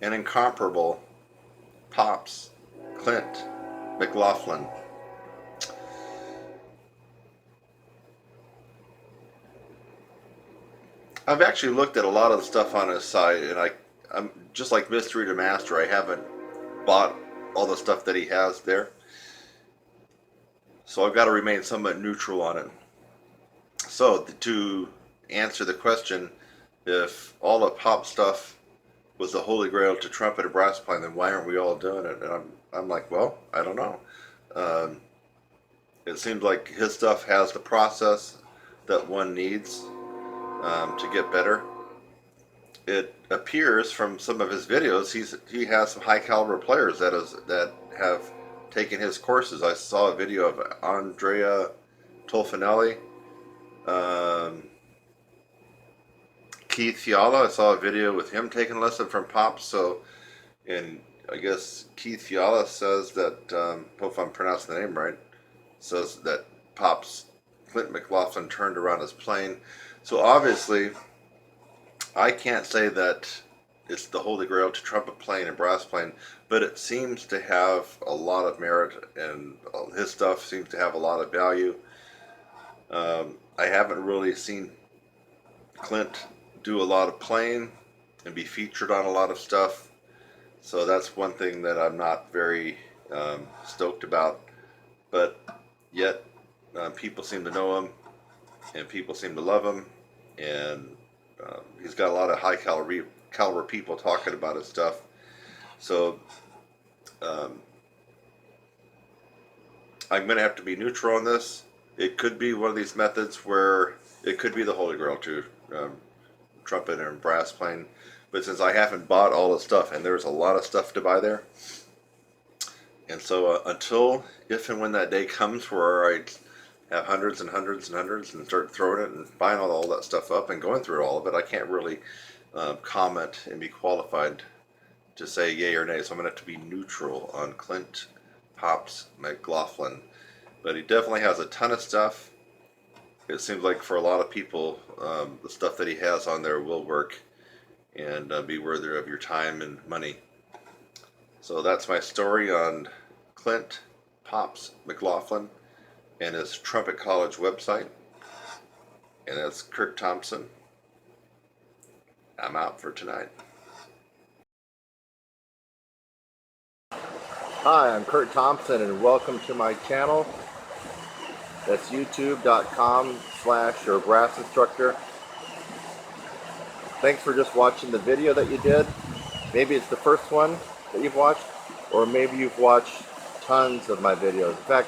and incomparable Pops Clint McLaughlin. I've actually looked at a lot of the stuff on his site, and I'm just like Mystery to Master. I haven't bought all the stuff that he has there, so I've got to remain somewhat neutral on it. So to answer the question, if all the pop stuff was the holy grail to trumpet and brass playing, then why aren't we all doing it? And I'm like, well, I don't know. It seems like his stuff has the process that one needs to get better. It appears from some of his videos he has some high caliber players that have taken his courses. I saw a video of Andrea Tolfinelli, Keith Fiala. I saw a video with him taking a lesson from Pops. So, and I guess Keith Fiala says that, hope I'm pronouncing the name right, says that Pops Clint McLaughlin turned around his playing. So obviously, I can't say that it's the holy grail to trumpet playing and brass playing, but it seems to have a lot of merit, and his stuff seems to have a lot of value. I haven't really seen Clint do a lot of playing and be featured on a lot of stuff, so that's one thing that I'm not very stoked about. But yet, people seem to know him, and people seem to love him, and he's got a lot of high caliber people talking about his stuff. So I'm going to have to be neutral on this. it could be one of these methods where it could be the Holy Grail to trumpet and brass playing. But since I haven't bought all the stuff, and there's a lot of stuff to buy there, and so until, if and when that day comes where I have hundreds and hundreds and hundreds and start throwing it and buying all that stuff up and going through all of it, I can't really comment and be qualified to say yay or nay. So I'm going to have to be neutral on Clint Pops McLaughlin. But he definitely has a ton of stuff. It seems like for a lot of people, the stuff that he has on there will work and be worthy of your time and money. So that's my story on Clint Pops McLaughlin and his Trumpet College website. And that's Kurt Thompson. I'm out for tonight. Hi, I'm Kurt Thompson and welcome to my channel. That's youtube.com/your brass instructor. Thanks for just watching the video that you did. Maybe it's the first one that you've watched, or maybe you've watched tons of my videos. In fact,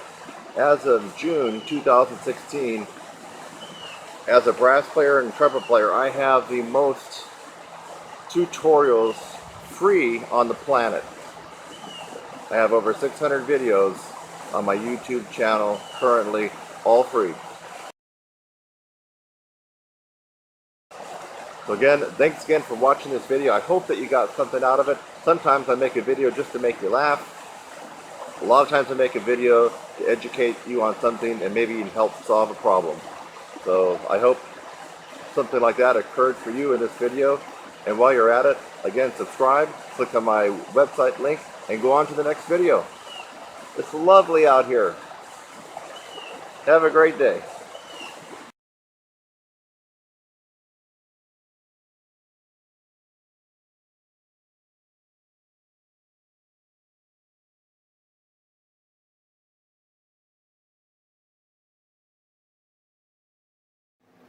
as of June 2016, as a brass player and trumpet player, I have the most tutorials free on the planet. I have over 600 videos on my YouTube channel currently, all free. So again, thanks again for watching this video. I hope that you got something out of it. Sometimes I make a video just to make you laugh. A lot of times I make a video to educate you on something and maybe even help solve a problem. So I hope something like that occurred for you in this video. And while you're at it, again, subscribe, click on my website link, and go on to the next video. It's lovely out here. Have a great day.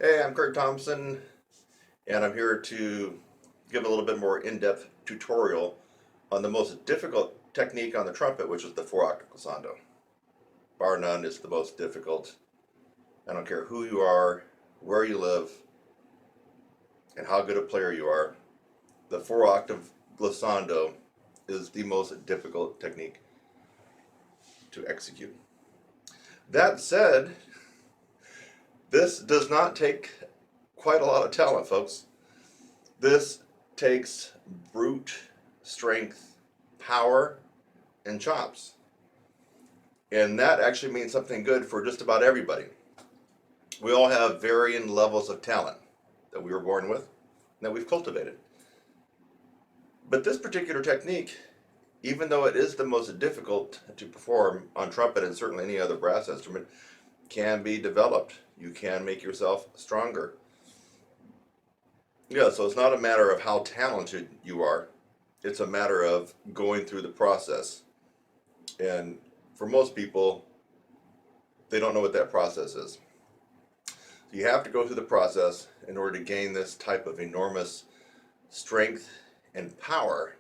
Hey, I'm Kurt Thompson, and I'm here to give a little bit more in-depth tutorial on the most difficult technique on the trumpet, which is the 4-octave glissando. Bar none, it's the most difficult. I don't care who you are, where you live, and how good a player you are. The 4-octave glissando is the most difficult technique to execute. That said, this does not take quite a lot of talent, folks. This takes brute strength, power, and chops. And that actually means something good for just about everybody. We all have varying levels of talent that we were born with, and that we've cultivated. But this particular technique, even though it is the most difficult to perform on trumpet and certainly any other brass instrument, can be developed. You can make yourself stronger. Yeah, so it's not a matter of how talented you are. It's a matter of going through the process. And for most people, they don't know what that process is. You have to go through the process in order to gain this type of enormous strength and power,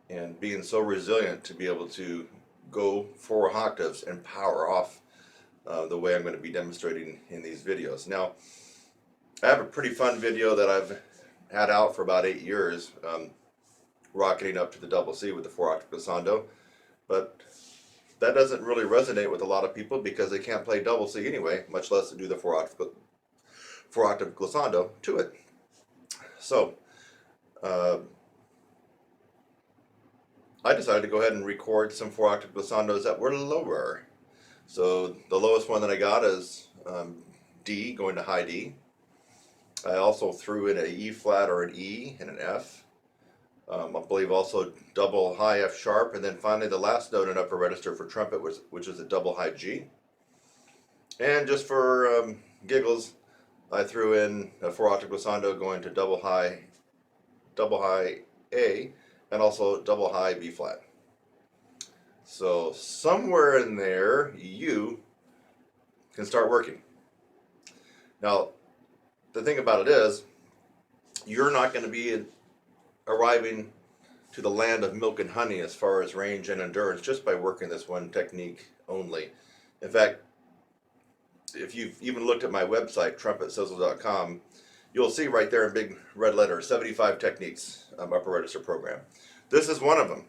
and being so resilient to be able to go 4 octaves and power off the way I'm going to be demonstrating in these videos. Now, I have a pretty fun video that I've had out for about 8 years, rocketing up to the double C with the 4-octave glissando, but that doesn't really resonate with a lot of people because they can't play double C anyway, much less do the 4-octave glissando to it. So, I decided to go ahead and record some 4-octave glissandos that were lower. So the lowest one that I got is D, going to high D. I also threw in an E flat or an E and an F. I believe also double high F sharp, and then finally the last note in upper register for trumpet, which is a double high G. And just for giggles, I threw in a 4-octave glissando going to double high A, and also double high B flat. So somewhere in there, you can start working. Now, the thing about it is, you're not going to be arriving to the land of milk and honey as far as range and endurance just by working this one technique only. In fact, if you've even looked at my website, trumpetsizzle.com, you'll see right there in big red letters, 75 techniques, upper register program. This is one of them.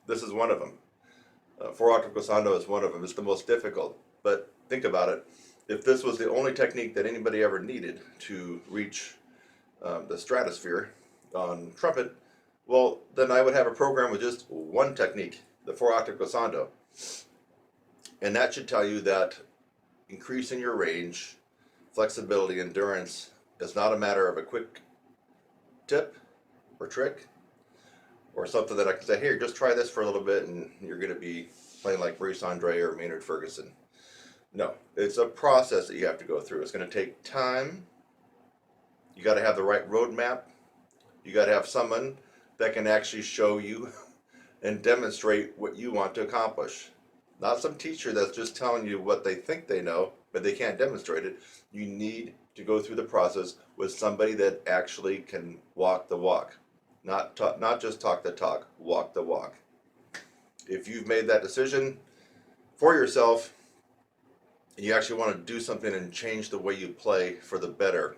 This is one of them. Four octave glissando is one of them. It's the most difficult. But think about it. If this was the only technique that anybody ever needed to reach the stratosphere on trumpet, well, then I would have a program with just one technique, the four octave glissando. And that should tell you that increasing your range, flexibility, endurance is not a matter of a quick tip or trick or something that I can say, here, just try this for a little bit and you're going to be playing like Maurice Andre or Maynard Ferguson. No, it's a process that you have to go through. It's going to take time. You got to have the right roadmap. You got to have someone that can actually show you and demonstrate what you want to accomplish. Not some teacher that's just telling you what they think they know, but they can't demonstrate it. You need to go through the process with somebody that actually can walk the walk. Not just talk the talk, walk the walk. If you've made that decision for yourself, and you actually want to do something and change the way you play for the better.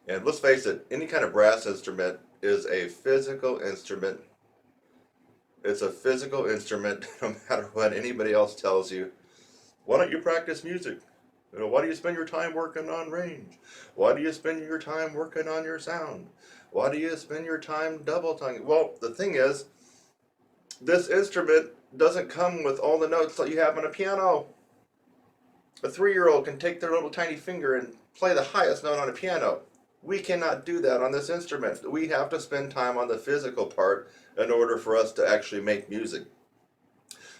And let's face it, any kind of brass instrument is a physical instrument. It's a physical instrument, no matter what anybody else tells you. Why don't you practice music? You know, why do you spend your time working on range? Why do you spend your time working on your sound? Why do you spend your time double tonguing? Well, the thing is, this instrument doesn't come with all the notes that you have on a piano. A 3-year-old can take their little tiny finger and play the highest note on a piano. We cannot do that on this instrument. We have to spend time on the physical part in order for us to actually make music.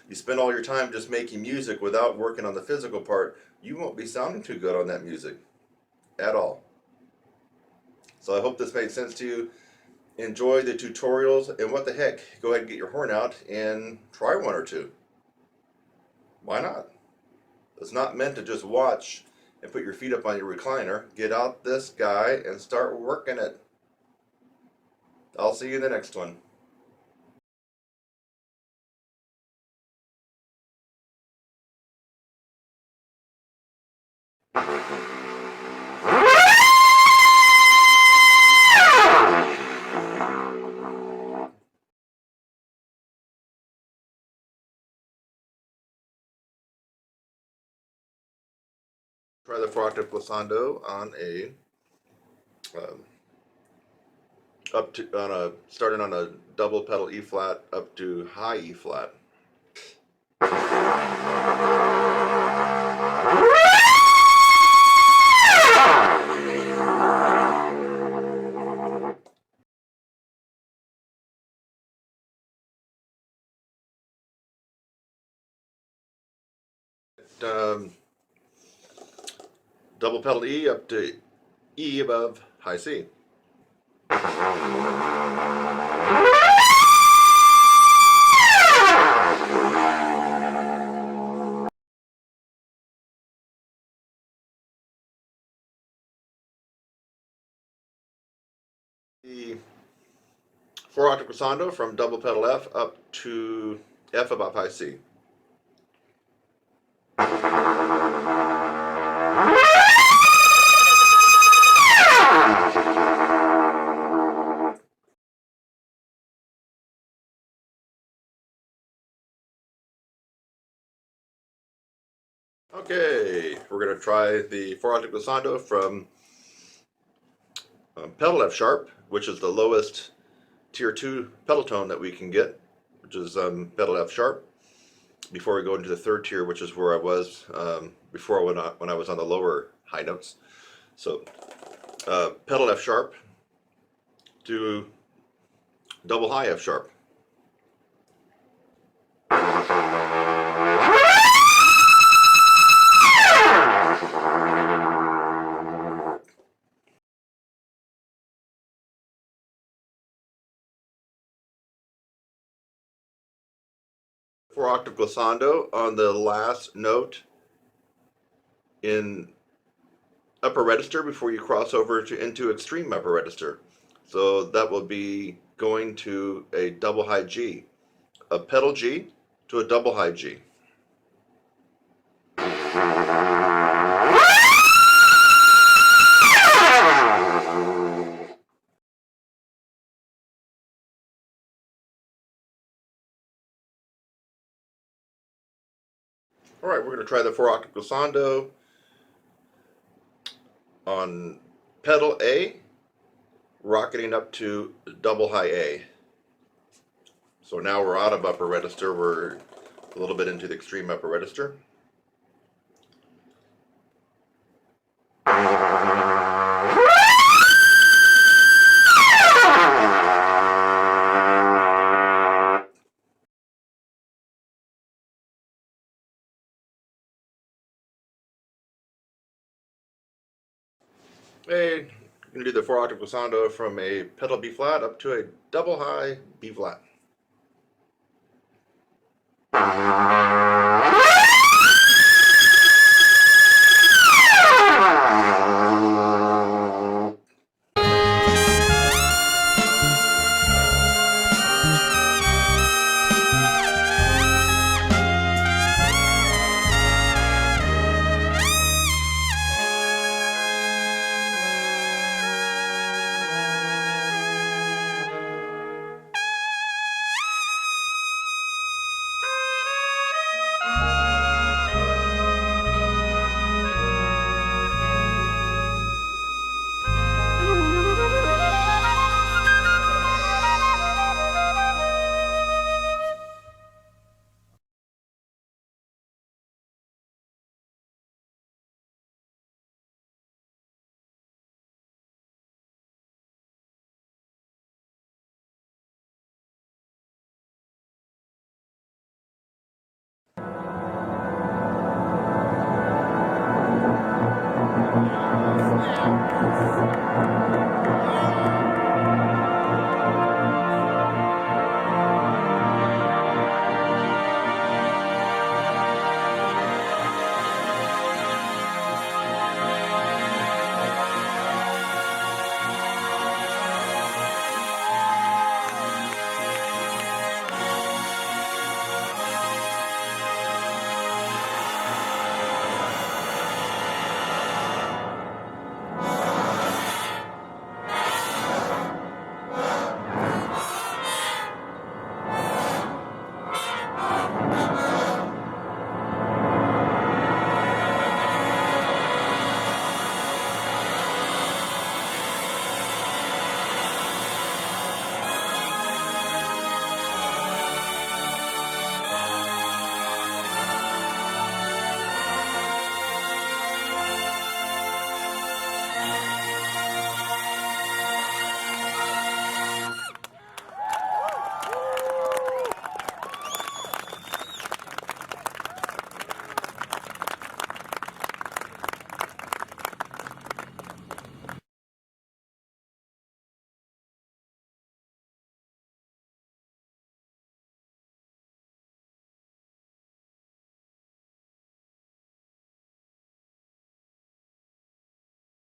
You spend all your time just making music without working on the physical part, you won't be sounding too good on that music at all. So I hope this made sense to you. Enjoy the tutorials, and what the heck, go ahead and get your horn out and try one or two. Why not? It's not meant to just watch and put your feet up on your recliner. Get out this guy and start working it. I'll see you in the next one. Try the four octave glissando on a starting on a double pedal E flat up to high E flat. Double pedal E up to E above high C. The four octave glissando from double pedal F up to F above high C. Okay, we're going to try the four octave glissando from pedal F sharp, which is the lowest tier 2 pedal tone that we can get, which is pedal F sharp, before we go into the third tier, which is where I was before when I was on the lower high notes. So pedal F sharp to double high F sharp. Four octave glissando on the last note in upper register before you cross over into extreme upper register. So that will be going to a double high G, a pedal G to a double high G. All right, we're going to try the 4-octave glissando on pedal A, rocketing up to double high A. So now we're out of upper register, we're a little bit into the extreme upper register. Hey, I'm going to do the 4-octave glissando from a pedal B flat up to a double high B flat.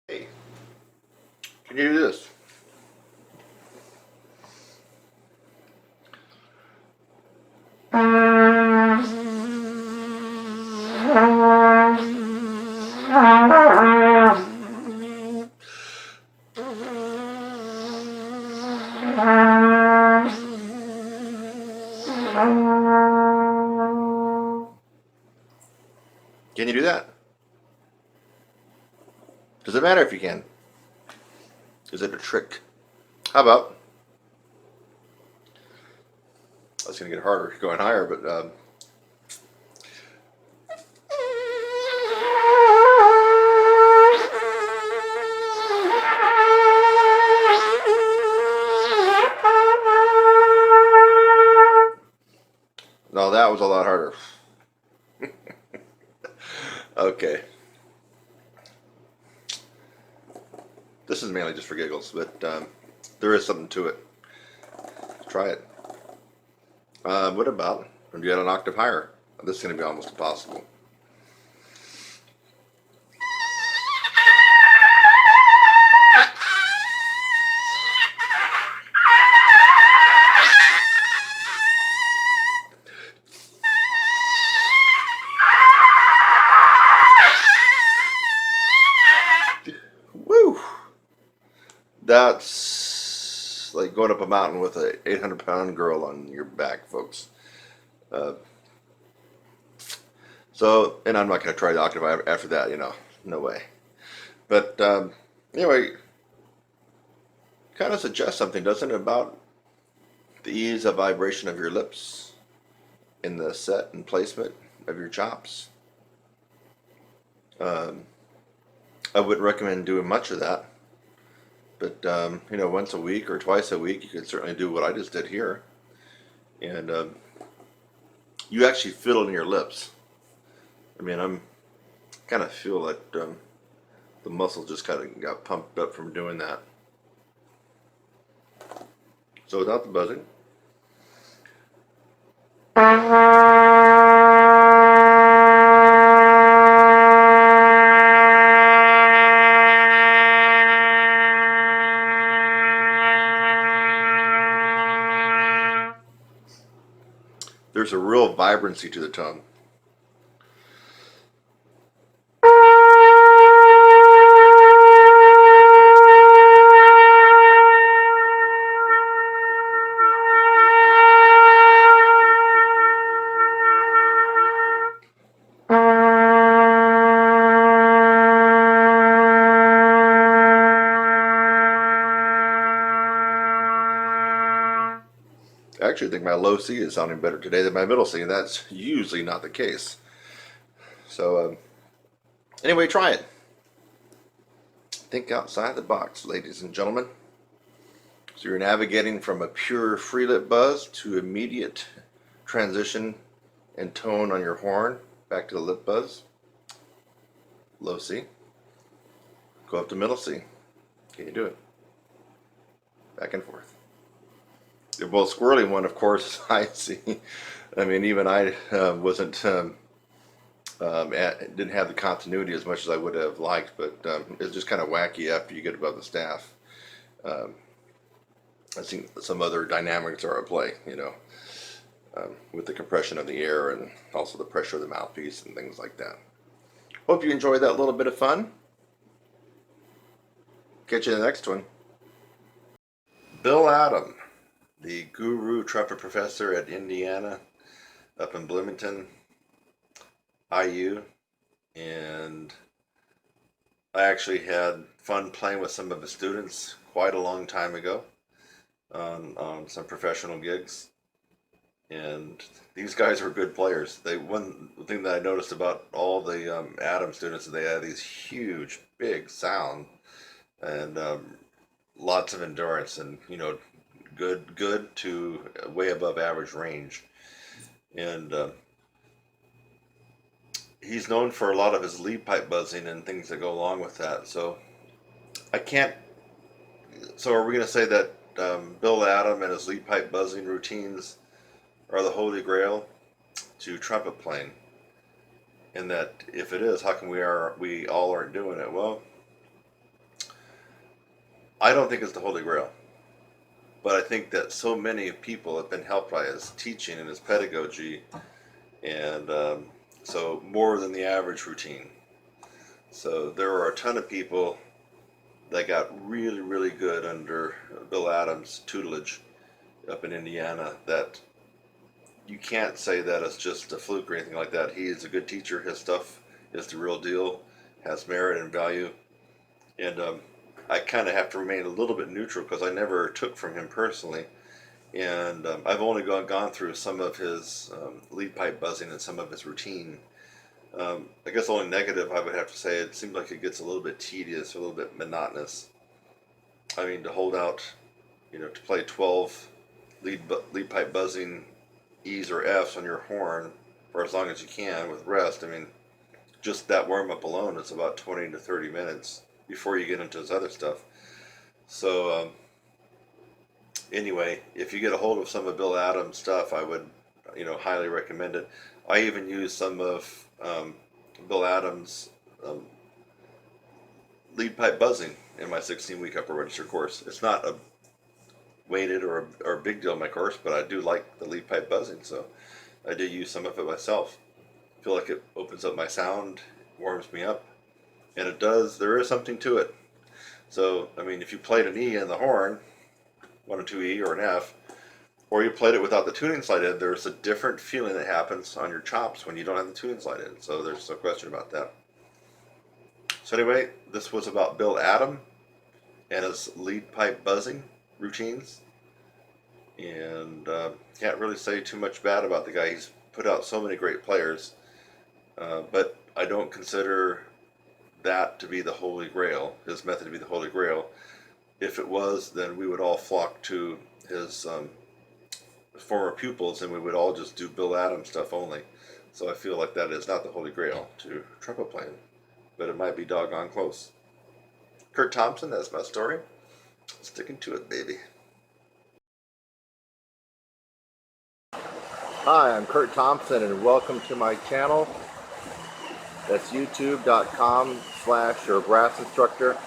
Hey, can you do this? Can you do that? Does it matter if you can? Is it a trick? How about, it's going to get harder going higher, but no, that was a lot harder. Okay. This is mainly just for giggles, but there is something to it. Try it. What about when you get an octave higher? This is going to be almost impossible. Woo! That's like going up a mountain with a 800-pound girl on your back, folks. So So, and I'm not going to try the octave after that, you know, no way. But anyway, kind of suggests something, doesn't it, about the ease of vibration of your lips in the set and placement of your chops. I wouldn't recommend doing much of that, but you know, once a week or twice a week, you could certainly do what I just did here, and you actually feel it in your lips. I mean, I'm kind of feel that the muscle just kind of got pumped up from doing that. So without the buzzing. There's a real vibrancy to the tongue. I actually think my low C is sounding better today than my middle C, and that's usually not the case. So anyway, try it. Think outside the box, ladies and gentlemen. So you're navigating from a pure free lip buzz to immediate transition and tone on your horn, back to the lip buzz. Low C. Go up to middle C. Can you do it? Back and forth. The most squirrely one, of course, is high C. I mean, even I wasn't didn't have the continuity as much as I would have liked, but it's just kind of wacky after you get above the staff. I think some other dynamics are at play, you know, with the compression of the air and also the pressure of the mouthpiece and things like that. Hope you enjoyed that little bit of fun. Catch you in the next one. Bill Adam, the guru trumpet professor at Indiana, up in Bloomington, IU, and I actually had fun playing with some of his students quite a long time ago on some professional gigs, and these guys were good players. One thing that I noticed about all the Adam students is they had these huge, big sound and lots of endurance, and you know, good to way above average range, and he's known for a lot of his lead pipe buzzing and things that go along with that. So I can't. So are we going to say that Bill Adam and his lead pipe buzzing routines are the holy grail to trumpet playing? And that if it is, how come we all aren't doing it? Well, I don't think it's the holy grail, but I think that so many people have been helped by his teaching and his pedagogy, and so more than the average routine. So there are a ton of people that got really, really good under Bill Adams' tutelage up in Indiana, that you can't say that it's just a fluke or anything like that. He is a good teacher. His stuff is the real deal, has merit and value. And I kind of have to remain a little bit neutral because I never took from him personally. And I've only gone through some of his lead pipe buzzing and some of his routine. I guess the only negative I would have to say, it seems like it gets a little bit tedious, a little bit monotonous. I mean, to hold out, you know, to play 12 lead pipe buzzing E's or F's on your horn for as long as you can with rest. I mean, just that warm up alone is about 20 to 30 minutes before you get into his other stuff. So anyway, if you get a hold of some of Bill Adams' stuff, I would, you know, highly recommend it. I even use some of Bill Adams' lead pipe buzzing in my 16-week upper register course. It's not a weighted or a big deal in my course, but I do like the lead pipe buzzing, so I do use some of it myself. I feel like it opens up my sound, warms me up, and it does. There is something to it. So I mean, if you played an E in the horn, 1 and 2 E or an F, or you played it without the tuning slide in, there's a different feeling that happens on your chops when you don't have the tuning slide in. So there's no question about that. So anyway, this was about Bill Adam and his lead pipe buzzing routines. And can't really say too much bad about the guy. He's put out so many great players. But I don't consider that to be the Holy Grail, his method to be the Holy Grail. If it was, then we would all flock to his former pupils and we would all just do Bill Adams stuff only. So I feel like that is not the Holy Grail to trumpet playing, but it might be doggone close. Kurt Thompson, that's my story. Sticking to it, baby. Hi, I'm Kurt Thompson and welcome to my channel. That's youtube.com/your brass instructor.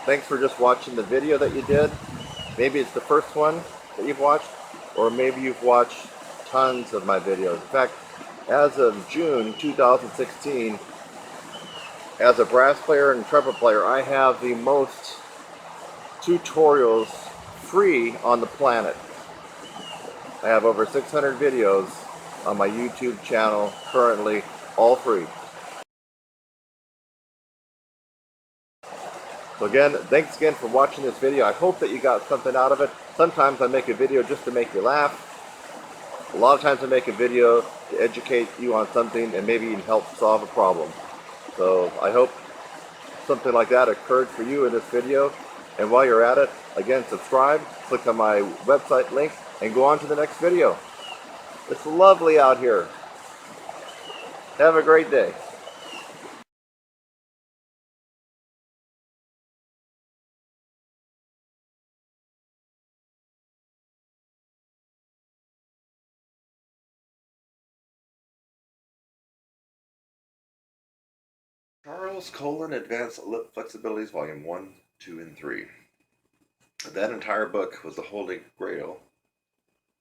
Thanks for just watching the video that you did. Maybe it's the first one that you've watched, or maybe you've watched tons of my videos. In fact, as of June 2016, as a brass player and trumpet player, I have the most tutorials free on the planet. I have over 600 videos on my YouTube channel currently, all free. So again, thanks again for watching this video. I hope that you got something out of it. Sometimes I make a video just to make you laugh. A lot of times I make a video to educate you on something and maybe even help solve a problem. So I hope something like that occurred for you in this video. And while you're at it, again, subscribe, click on my website link, and go on to the next video. It's lovely out here. Have a great day. Charles Colin Advanced Lip Flexibilities, Volume 1, 2, and 3. That entire book was the Holy Grail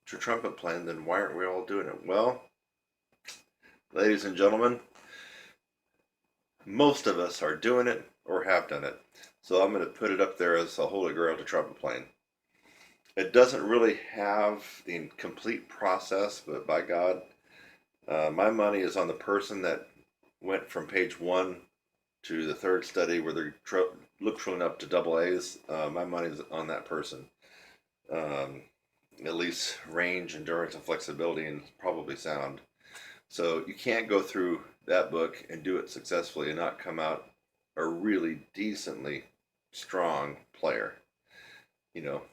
to trumpet playing, then why aren't we all doing it? Well, ladies and gentlemen, most of us are doing it or have done it. So I'm going to put it up there as the Holy Grail to trumpet playing. It doesn't really have the complete process, but by God, my money is on the person that went from page 1 to the third study where they're literally up to double A's. My money's on that person. At least range, endurance, and flexibility, and probably sound. So you can't go through that book and do it successfully and not come out a really decently strong player. You know,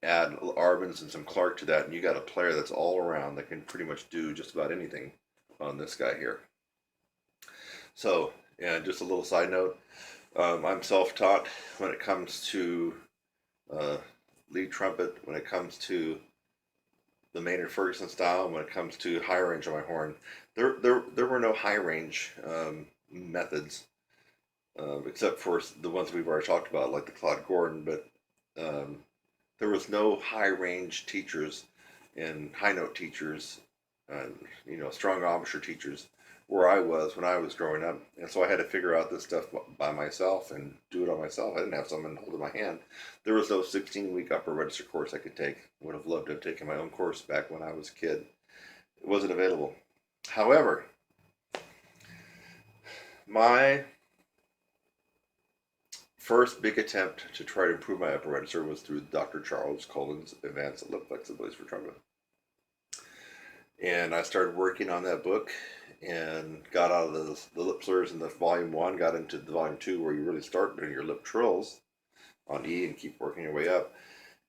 add Arbenz and some Clark to that, and you got a player that's all around that can pretty much do just about anything on this guy here. So, yeah, just a little side note. I'm self-taught when it comes to lead trumpet, when it comes to the Maynard Ferguson style, when it comes to high range on my horn. There were no high range methods, except for the ones we've already talked about, like the Claude Gordon, but there was no high range teachers and high note teachers, you know, strong embouchure teachers where I was when I was growing up. And so I had to figure out this stuff by myself and do it on myself. I didn't have someone holding my hand. There was no 16-week upper register course I could take. Would have loved to have taken my own course back when I was a kid. It wasn't available. However, my first big attempt to try to improve my upper register was through Dr. Charles Colin's Advanced Lip Flexibilities for Trumpet. And I started working on that book and got out of the lip slurs in the volume 1, got into the volume 2 where you really start doing your lip trills on E and keep working your way up.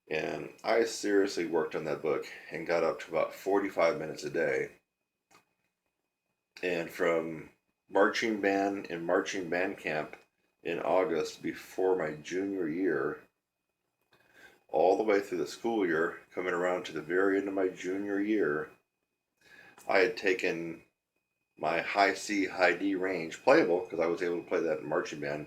And I seriously worked on that book and got up to about 45 minutes a day. And from marching band and marching band camp in August before my junior year, all the way through the school year, coming around to the very end of my junior year, I had taken my high C, high D range, playable, because I was able to play that in marching band.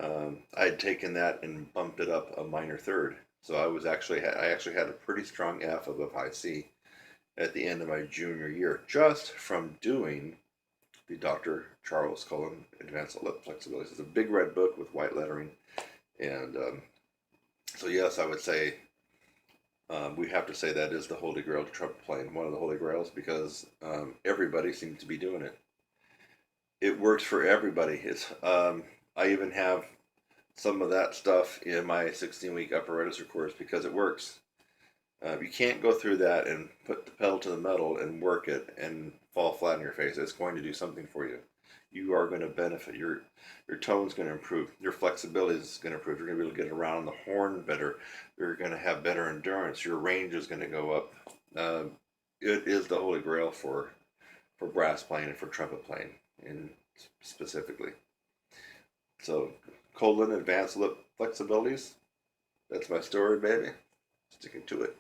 I had taken that and bumped it up a minor third. So I actually had a pretty strong F above high C at the end of my junior year, just from doing the Dr. Charles Cullen Advanced Lip Flexibilities. It's a big red book with white lettering. And so yes, I would say We have to say that is the holy grail to trumpet playing, one of the holy grails, because everybody seems to be doing it. It works for everybody. I even have some of that stuff in my 16-week upper register course because it works. You can't go through that and put the pedal to the metal and work it and fall flat on your face. It's going to do something for you. You are going to benefit. Your tone's going to improve. Your flexibility is going to improve. You're going to be able to get around the horn better. You're going to have better endurance. Your range is going to go up. It is the holy grail for brass playing and for trumpet playing, in specifically. So, colon advanced lip flexibilities. That's my story, baby. Sticking to it.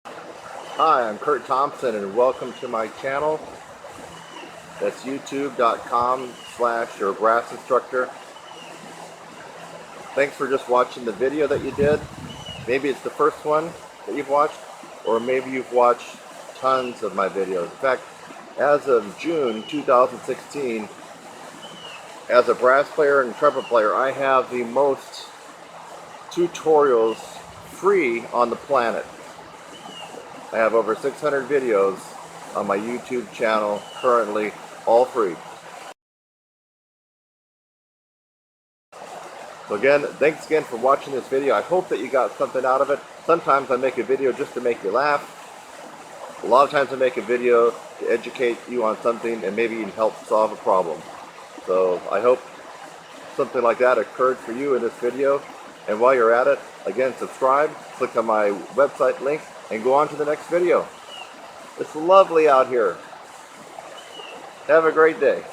Hi, I'm Kurt Thompson and welcome to my channel. That's youtube.com/your brass instructor. Thanks for just watching the video that you did. Maybe it's the first one that you've watched, or maybe you've watched tons of my videos. In fact, as of June 2016, as a brass player and trumpet player, I have the most tutorials free on the planet. I have over 600 videos on my YouTube channel currently, all free. So again, thanks again for watching this video. I hope that you got something out of it. Sometimes I make a video just to make you laugh. A lot of times I make a video to educate you on something and maybe even help solve a problem. So I hope something like that occurred for you in this video. And while you're at it, again, subscribe, click on my website link, and go on to the next video. It's lovely out here. Have a great day.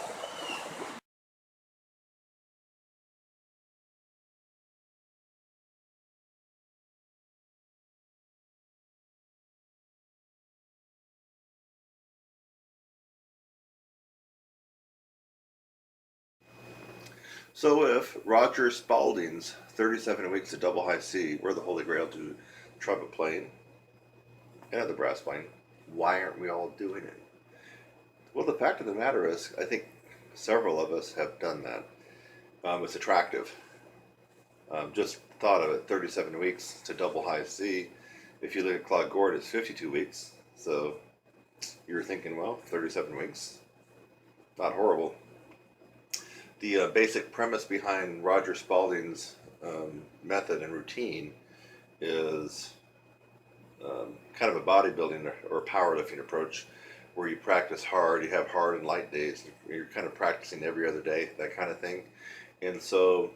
So if Roger Spalding's 37 weeks to double high C were the holy grail to trumpet playing and other brass playing, why aren't we all doing it? Well, the fact of the matter is, I think several of us have done that. It's attractive. Just thought of it, 37 weeks to double high C. If you look at Claude Gord, it's 52 weeks. So you're thinking, well, 37 weeks, not horrible. The basic premise behind Roger Spalding's method and routine is kind of a bodybuilding or powerlifting approach where you practice hard, you have hard and light days, you're kind of practicing every other day, that kind of thing. And so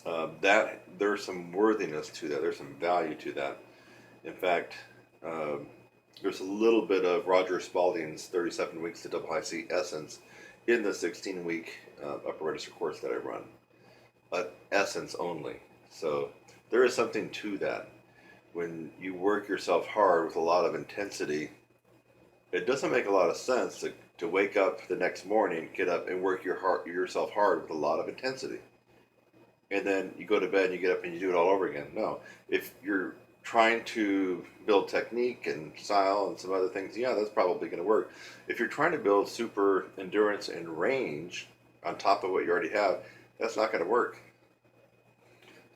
that there's some worthiness to that, there's some value to that. In fact, there's a little bit of Roger Spalding's 37 weeks to double high C essence in the 16-week upper register course that I run, but essence only. So there is something to that. When you work yourself hard with a lot of intensity, it doesn't make a lot of sense to wake up the next morning, get up and work yourself hard with a lot of intensity. And then you go to bed and you get up and you do it all over again. No. If you're trying to build technique and style and some other things, yeah, that's probably going to work. If you're trying to build super endurance and range on top of what you already have, that's not going to work.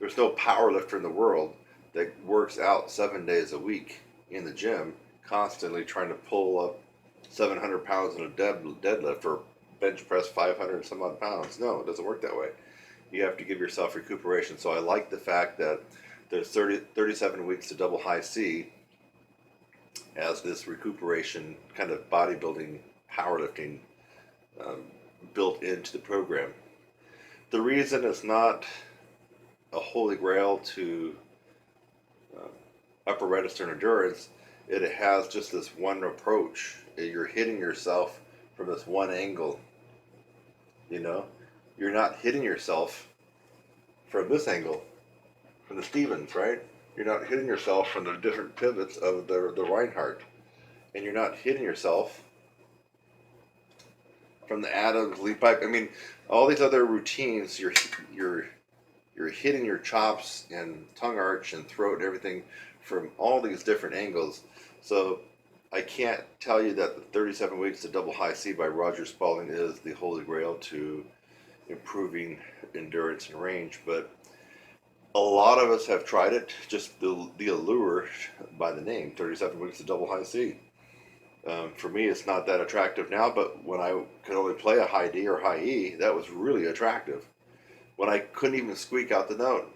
There's no power lifter in the world that works out 7 days a week in the gym, constantly trying to pull up 700 pounds in a deadlift or bench press 500 some odd pounds. No, it doesn't work that way. You have to give yourself recuperation. So I like the fact that there's 37 weeks to double high C as this recuperation kind of bodybuilding, powerlifting built into the program. The reason it's not a holy grail to upper register and endurance, it has just this one approach. You're hitting yourself from this one angle. You know, you're not hitting yourself from this angle, from the Stevens, right? You're not hitting yourself from the different pivots of the Reinhardt, and you're not hitting yourself from the Adams lead pipe. I mean, all these other routines, you're hitting your chops and tongue arch and throat and everything from all these different angles. So I can't tell you that the 37 weeks to double high C by Roger Spalding is the holy grail to improving endurance and range, but A lot of us have tried it, just the allure by the name, 37 weeks of double high C. For me, it's not that attractive now, but when I could only play a high D or high E, that was really attractive. When I couldn't even squeak out the note.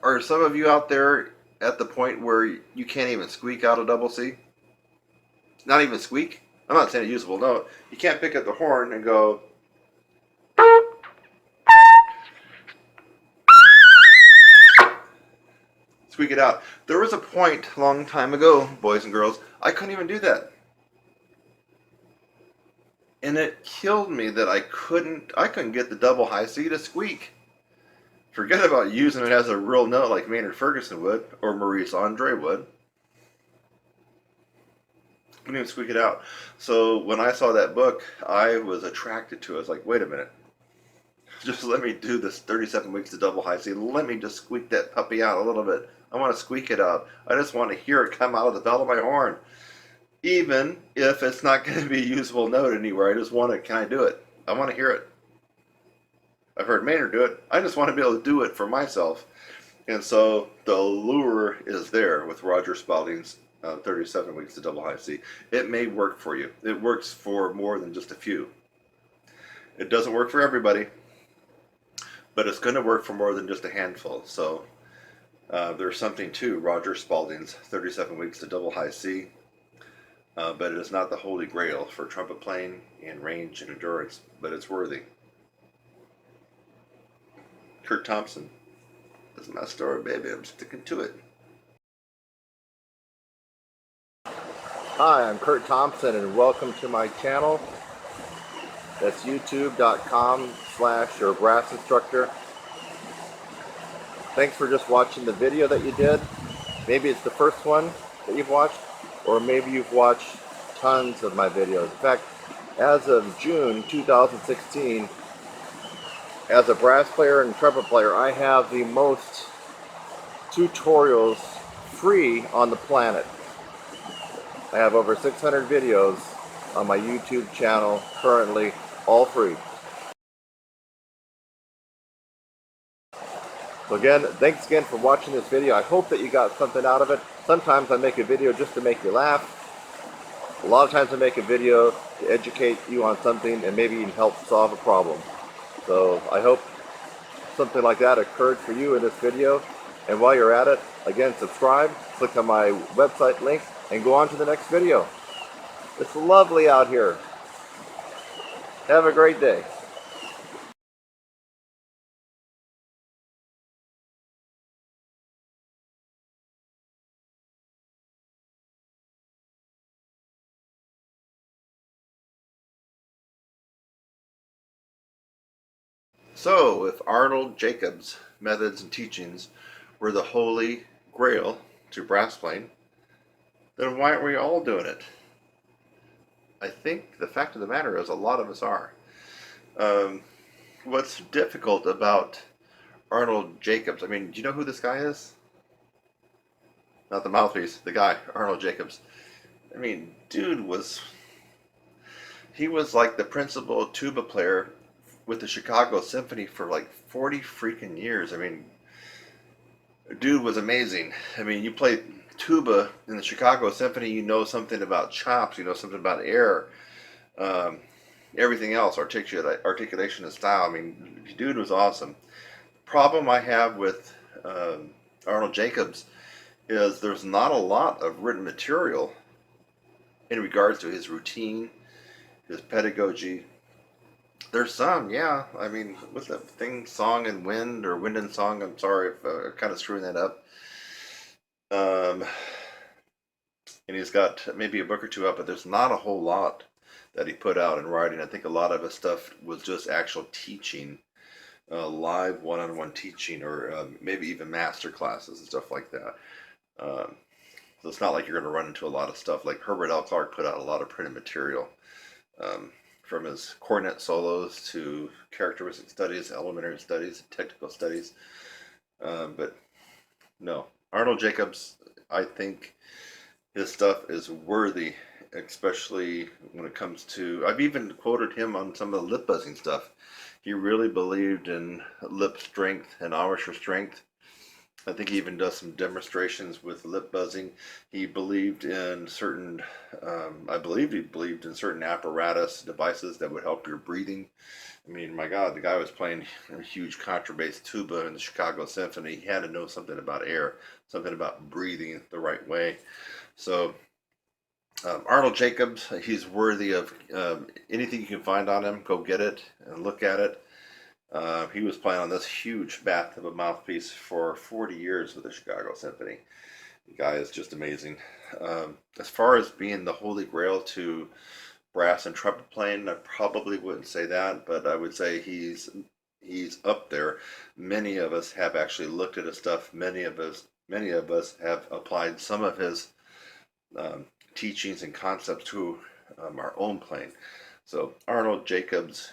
Are some of you out there at the point where you can't even squeak out a double C? Not even squeak? I'm not saying a usable note. You can't pick up the horn and go, squeak it out. There was a point a long time ago, boys and girls, I couldn't even do that. And it killed me that I couldn't get the double high C to squeak. Forget about using it as a real note like Maynard Ferguson would or Maurice Andre would. Couldn't even squeak it out. So when I saw that book, I was attracted to it. I was like, wait a minute. Just let me do this 37 weeks of double high C. Let me just squeak that puppy out a little bit. I want to squeak it out. I just want to hear it come out of the bell of my horn. Even if it's not going to be a usable note anywhere, I just want to, can I do it? I want to hear it. I've heard Maynard do it. I just want to be able to do it for myself. And so the lure is there with Roger Spalding's 37 weeks to double high C. It may work for you. It works for more than just a few. It doesn't work for everybody, but it's going to work for more than just a handful. So there's something to Roger Spalding's 37 weeks to double high C. But it is not the holy grail for trumpet playing and range and endurance, but it's worthy. Kurt Thompson. This is my story, baby. I'm sticking to it. Hi, I'm Kurt Thompson and welcome to my channel. That's youtube.com/your brass instructor. Thanks for just watching the video that you did. Maybe it's the first one that you've watched, or maybe you've watched tons of my videos. In fact, as of June 2016, as a brass player and trumpet player, I have the most tutorials free on the planet. I have over 600 videos on my YouTube channel currently, all free. So again, thanks again for watching this video. I hope that you got something out of it. Sometimes I make a video just to make you laugh. A lot of times I make a video to educate you on something and maybe even help solve a problem. So I hope something like that occurred for you in this video. And while you're at it, again, subscribe, click on my website link, and go on to the next video. It's lovely out here. Have a great day. So, if Arnold Jacobs' methods and teachings were the holy grail to brass playing, then why aren't we all doing it? I think the fact of the matter is a lot of us are. What's difficult about Arnold Jacobs, I mean, do you know who this guy is? Not the mouthpiece, the guy, Arnold Jacobs. I mean, he was like the principal tuba player with the Chicago Symphony for like 40 freaking years. I mean, dude was amazing. I mean, you play tuba in the Chicago Symphony, you know something about chops, you know something about air, everything else, articulation and style. I mean, dude was awesome. Problem I have with Arnold Jacobs is there's not a lot of written material in regards to his routine, his pedagogy. There's some, yeah. I mean, what's that thing, Song and Wind, or Wind and Song? I'm sorry if I'm kind of screwing that up. And he's got maybe a book or two up, but there's not a whole lot that he put out in writing. I think a lot of his stuff was just actual teaching, live one-on-one teaching, or maybe even master classes and stuff like that. So it's not like you're going to run into a lot of stuff. Like Herbert L. Clark put out a lot of printed material. From his cornet solos to characteristic studies, elementary studies, technical studies. But no, Arnold Jacobs, I think his stuff is worthy, especially when it comes to, I've even quoted him on some of the lip buzzing stuff. He really believed in lip strength and embouchure strength. I think he even does some demonstrations with lip buzzing. He believed in certain, I believe he believed in certain apparatus devices that would help your breathing. I mean, my God, the guy was playing a huge contrabass tuba in the Chicago Symphony. He had to know something about air, something about breathing the right way. So Arnold Jacobs, he's worthy of anything you can find on him. Go get it and look at it. He was playing on this huge bathtub of mouthpiece for 40 years with the Chicago Symphony. The guy is just amazing. As far as being the holy grail to brass and trumpet playing, I probably wouldn't say that, but I would say he's up there. Many of us have actually looked at his stuff. Many of us have applied some of his um, teachings and concepts to our own playing. So Arnold Jacobs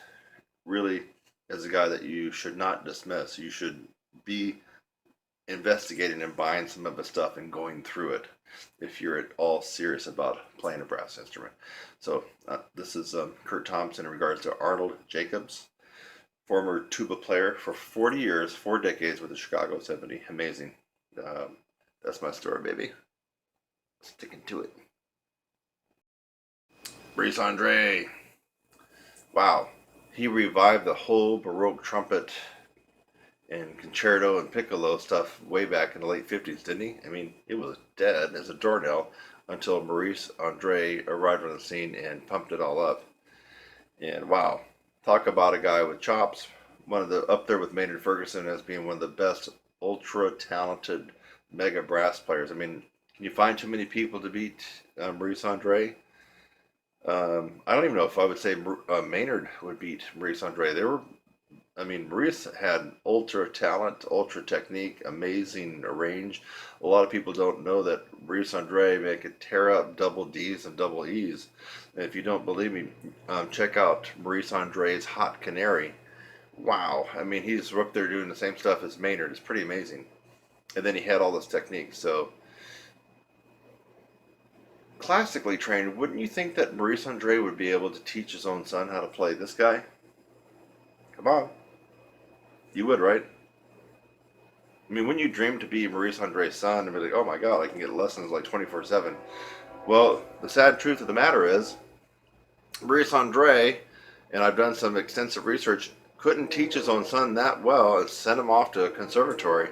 really is a guy that you should not dismiss. You should be investigating and buying some of his stuff and going through it if you're at all serious about playing a brass instrument. So this is Kurt Thompson in regards to Arnold Jacobs, former tuba player for 40 years, 4 decades with the Chicago Symphony. Amazing. That's my story, baby. Sticking to it. Maurice Andre. Wow. He revived the whole Baroque trumpet and concerto and piccolo stuff way back in the late 50s, didn't he? I mean, it was dead as a doornail until Maurice Andre arrived on the scene and pumped it all up. And wow, talk about a guy with chops. One of the up there with Maynard Ferguson as being one of the best ultra talented mega brass players. I mean, can you find too many people to beat Maurice Andre? I don't even know if I would say Maynard would beat Maurice Andre. Maurice had ultra talent, ultra technique, amazing range. A lot of people don't know that Maurice Andre could tear up double D's and double E's. And if you don't believe me, check out Maurice Andre's Hot Canary. Wow, I mean, he's up there doing the same stuff as Maynard. It's pretty amazing. And then he had all this technique. So classically trained, wouldn't you think that Maurice Andre would be able to teach his own son how to play this guy? Come on. You would, right? I mean, wouldn't you dream to be Maurice Andre's son and be like, oh my God, I can get lessons like 24/7? Well, the sad truth of the matter is, Maurice Andre, and I've done some extensive research, couldn't teach his own son that well and sent him off to a conservatory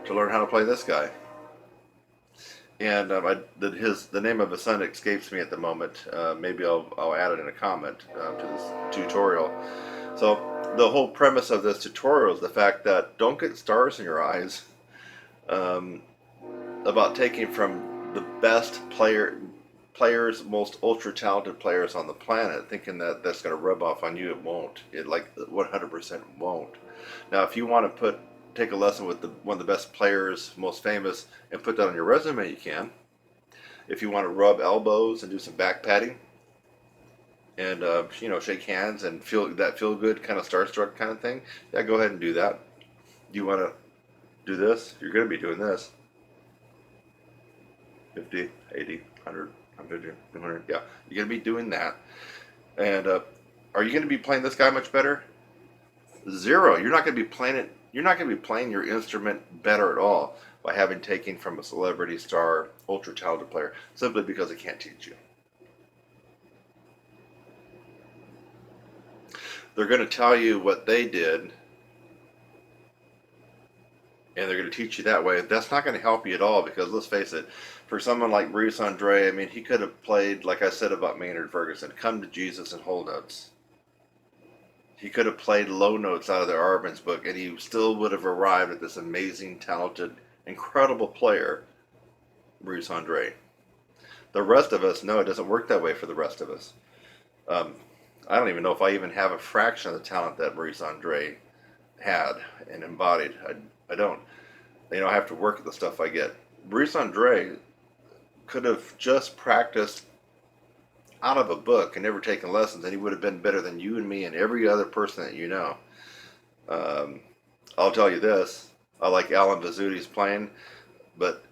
to learn how to play this guy. And the name of his son escapes me at the moment. Maybe I'll add it in a comment to this tutorial. So the whole premise of this tutorial is the fact that don't get stars in your eyes about taking from the best players, most ultra talented players on the planet, thinking that that's going to rub off on you. It won't. It like 100% won't. Now, if you want to take a lesson with one of the best players, most famous, and put that on your resume, you can. If you want to rub elbows and do some back patting, and shake hands and feel good kind of starstruck kind of thing, yeah, go ahead and do that. You want to do this? You're going to be doing this. 50, 80, 100, 150, 200. Yeah, you're going to be doing that. And are you going to be playing this guy much better? Zero. You're not going to be playing it. You're not going to be playing your instrument better at all by having taken from a celebrity star, ultra talented player, simply because they can't teach you. They're going to tell you what they did, and they're going to teach you that way. That's not going to help you at all, because let's face it, for someone like Maurice Andre, I mean, he could have played, like I said about Maynard Ferguson, Come to Jesus and whole notes. He could have played low notes out of the Arbenz book, and he still would have arrived at this amazing, talented, incredible player, Maurice Andre. The rest of us, no, it doesn't work that way for the rest of us. I don't even know if I even have a fraction of the talent that Maurice Andre had and embodied. I don't. I have to work at the stuff I get. Maurice Andre could have just practiced out of a book and never taken lessons, and he would have been better than you and me and every other person that you know. I'll tell you this. I like Alan Vizuti's playing, but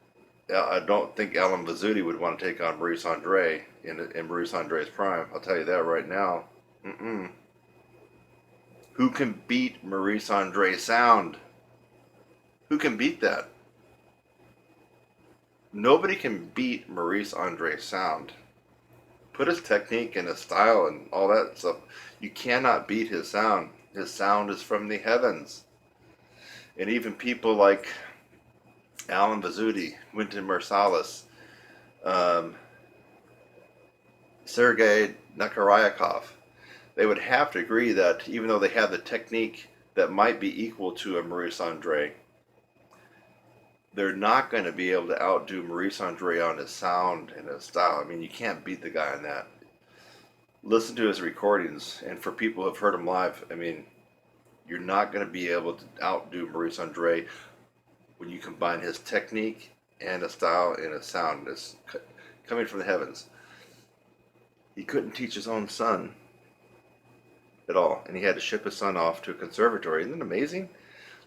I don't think Alan Vizuti would want to take on Maurice Andre in Maurice Andre's prime. I'll tell you that right now. Who can beat Maurice Andre's sound? Who can beat that? Nobody can beat Maurice Andre's sound. Put his technique and his style and all that stuff. You cannot beat his sound. His sound is from the heavens. And even people like Alan Vazzuti, Wynton Marsalis, Sergei Nakarayakov, they would have to agree that even though they have the technique that might be equal to a Maurice Andre, they're not going to be able to outdo Maurice Andre on his sound and his style. I mean, you can't beat the guy on that. Listen to his recordings, and for people who have heard him live, I mean, you're not going to be able to outdo Maurice Andre when you combine his technique and his style and his sound. It's coming from the heavens. He couldn't teach his own son at all, and he had to ship his son off to a conservatory. Isn't it amazing?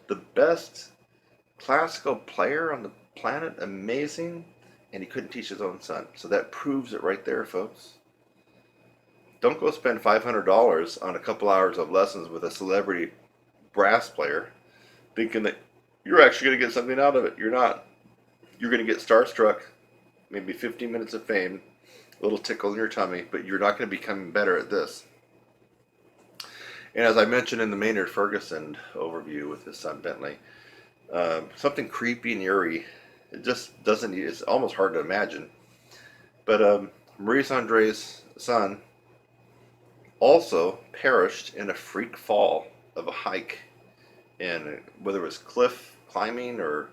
The best classical player on the planet, amazing, and he couldn't teach his own son. So that proves it right there, folks. Don't go spend $500 on a couple hours of lessons with a celebrity brass player thinking that you're actually going to get something out of it. You're not. You're going to get starstruck, maybe 15 minutes of fame, a little tickle in your tummy, but you're not going to become better at this. And as I mentioned in the Maynard Ferguson overview with his son Bentley, something creepy and eerie. It just doesn't. It's almost hard to imagine. But Maurice Andre's son also perished in a freak fall of a hike, and whether it was cliff climbing or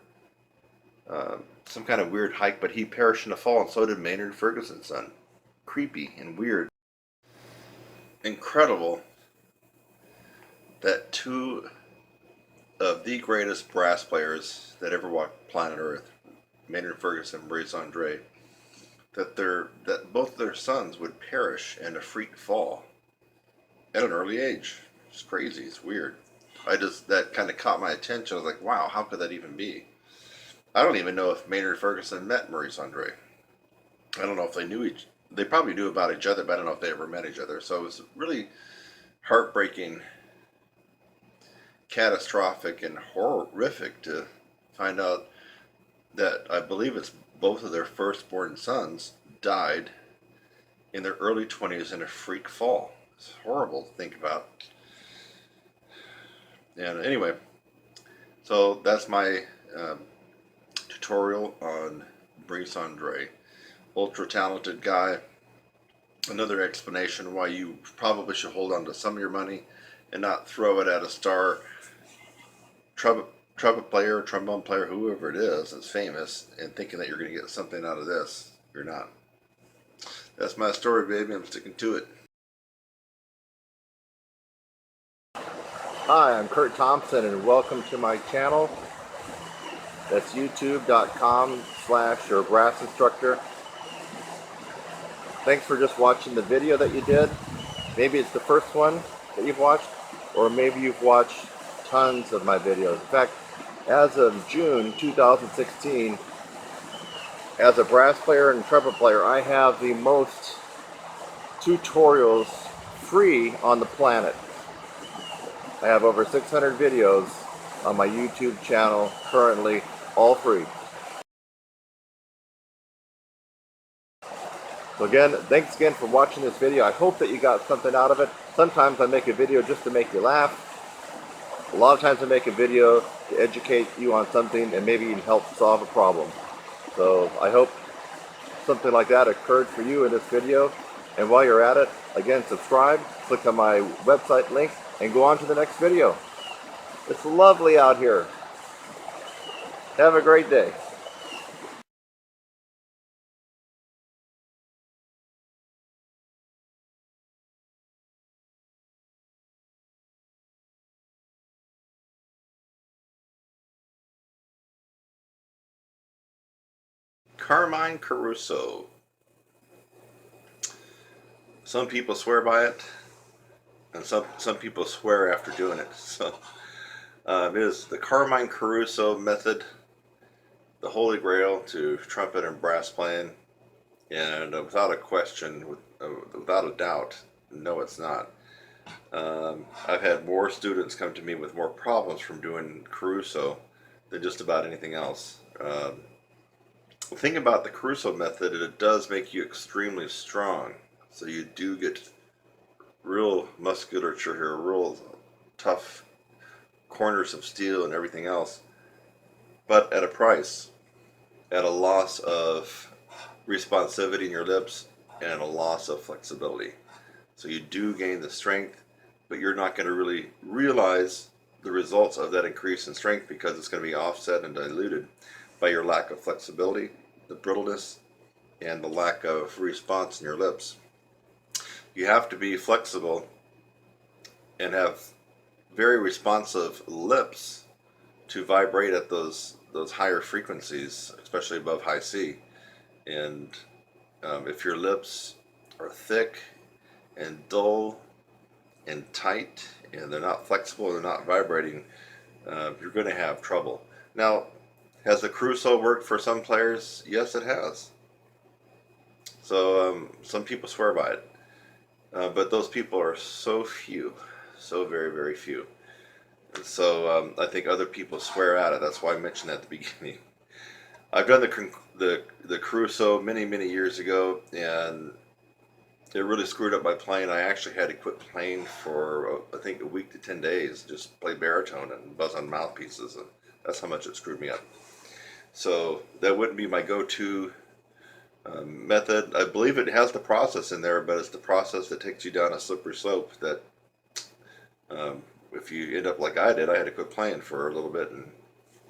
some kind of weird hike, but he perished in a fall, and so did Maynard Ferguson's son. Creepy and weird. Incredible that two of the greatest brass players that ever walked planet Earth, Maynard Ferguson and Maurice Andre, that both their sons would perish in a freak fall at an early age. It's crazy. It's weird. That kind of caught my attention. I was like, wow, how could that even be? I don't even know if Maynard Ferguson met Maurice Andre. I don't know if they knew they probably knew about each other, but I don't know if they ever met each other. So it was really heartbreaking, catastrophic, and horrific to find out that I believe it's both of their firstborn sons died in their early 20s in a freak fall. It's horrible to think about. And anyway, so that's my tutorial on Maurice Andre. Ultra talented guy. Another explanation why you probably should hold on to some of your money and not throw it at a star trumpet player, trombone player, whoever it is that's famous, and thinking that you're going to get something out of this. You're not. That's my story, baby. I'm sticking to it. Hi, I'm Kurt Thompson, and welcome to my channel. That's youtube.com/your brass instructor. Thanks for just watching the video that you did. Maybe it's the first one that you've watched, or maybe you've watched tons of my videos. In fact, as of June 2016, as a brass player and trumpet player, I have the most tutorials free on the planet. I have over 600 videos on my YouTube channel currently, all free. So again, thanks again for watching this video. I hope that you got something out of it. Sometimes I make a video just to make you laugh. A lot of times I make a video to educate you on something and maybe even help solve a problem. So I hope something like that occurred for you in this video. And while you're at it, again, subscribe, click on my website link, and go on to the next video. It's lovely out here. Have a great day. Carmine Caruso. Some people swear by it, and some people swear after doing it. So it is the Carmine Caruso method, the holy grail to trumpet and brass playing, and without a question, without a doubt, no, it's not. I've had more students come to me with more problems from doing Caruso than just about anything else. The thing about the Caruso method is it does make you extremely strong. So you do get real musculature here, real tough corners of steel and everything else, but at a price, at a loss of responsivity in your lips and a loss of flexibility. So you do gain the strength, but you're not going to really realize the results of that increase in strength because it's going to be offset and diluted by your lack of flexibility, the brittleness, and the lack of response in your lips. You have to be flexible and have very responsive lips to vibrate at those higher frequencies, especially above high C. And if your lips are thick and dull and tight and they're not flexible, they're not vibrating, you're going to have trouble. Now, has the Caruso worked for some players? Yes, it has. So some people swear by it, but those people are so few, so very, very few. And so I think other people swear at it. That's why I mentioned at the beginning. I've done the Caruso many years ago, and it really screwed up my playing. I actually had to quit playing for I think a week to 10 days. Just play baritone and buzz on mouthpieces, and that's how much it screwed me up. So that wouldn't be my go-to method. I believe it has the process in there, but it's the process that takes you down a slippery slope that if you end up like I did, I had to quit playing for a little bit and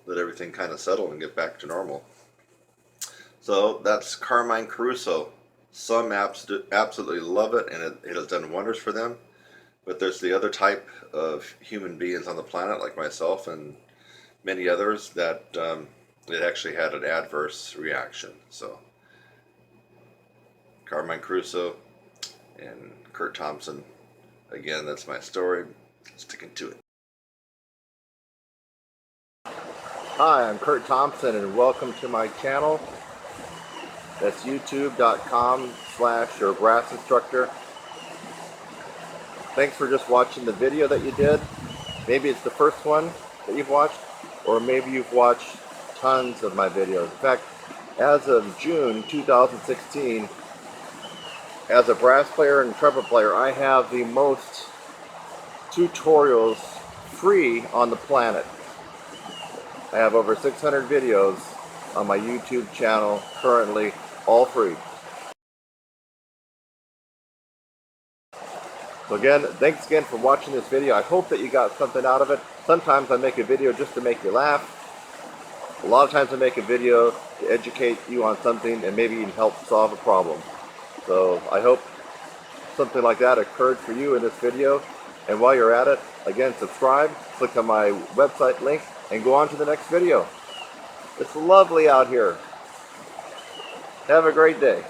let everything kind of settle and get back to normal. So that's Carmine Caruso. Some apps absolutely love it, and it has done wonders for them. But there's the other type of human beings on the planet, like myself and many others, that it actually had an adverse reaction. So Carmine Caruso and Kurt Thompson, again, that's my story. Sticking to it. Hi, I'm Kurt Thompson, and welcome to my channel. That's youtube.com/your brass instructor. Thanks for just watching the video that you did. Maybe it's the first one that you've watched, or maybe you've watched tons of my videos. In fact, as of June 2016, as a brass player and trumpet player, I have the most tutorials free on the planet. I have over 600 videos on my YouTube channel currently, all free. So again, thanks again for watching this video. I hope that you got something out of it. Sometimes I make a video just to make you laugh. A lot of times I make a video to educate you on something and maybe even help solve a problem. So I hope something like that occurred for you in this video. And while you're at it, again, subscribe, click on my website link, and go on to the next video. It's lovely out here. Have a great day.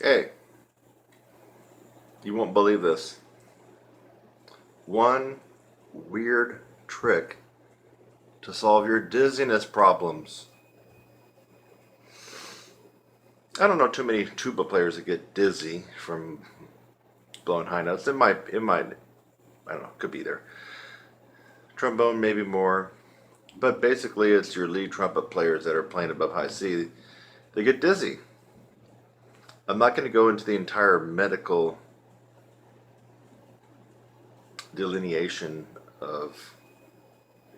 Hey, you won't believe this. One weird trick to solve your dizziness problems. I don't know too many tuba players that get dizzy from blowing high notes. It might, I don't know, could be there. Trombone, maybe more. But basically, it's your lead trumpet players that are playing above high C. They get dizzy. I'm not going to go into the entire medical delineation of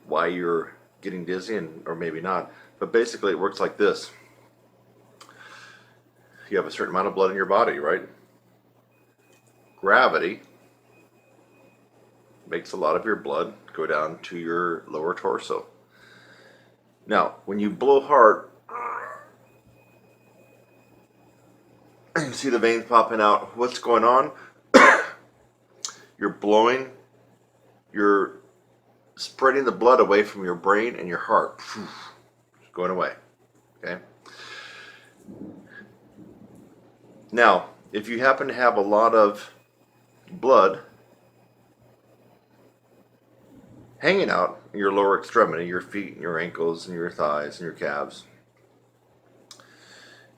why you're getting dizzy or maybe not. But basically, it works like this. You have a certain amount of blood in your body, right? Gravity makes a lot of your blood go down to your lower torso. Now, when you blow hard, you see the veins popping out. What's going on? You're blowing, you're spreading the blood away from your brain and your heart. It's going away. Okay? Now, if you happen to have a lot of blood hanging out in your lower extremity, your feet and your ankles and your thighs and your calves.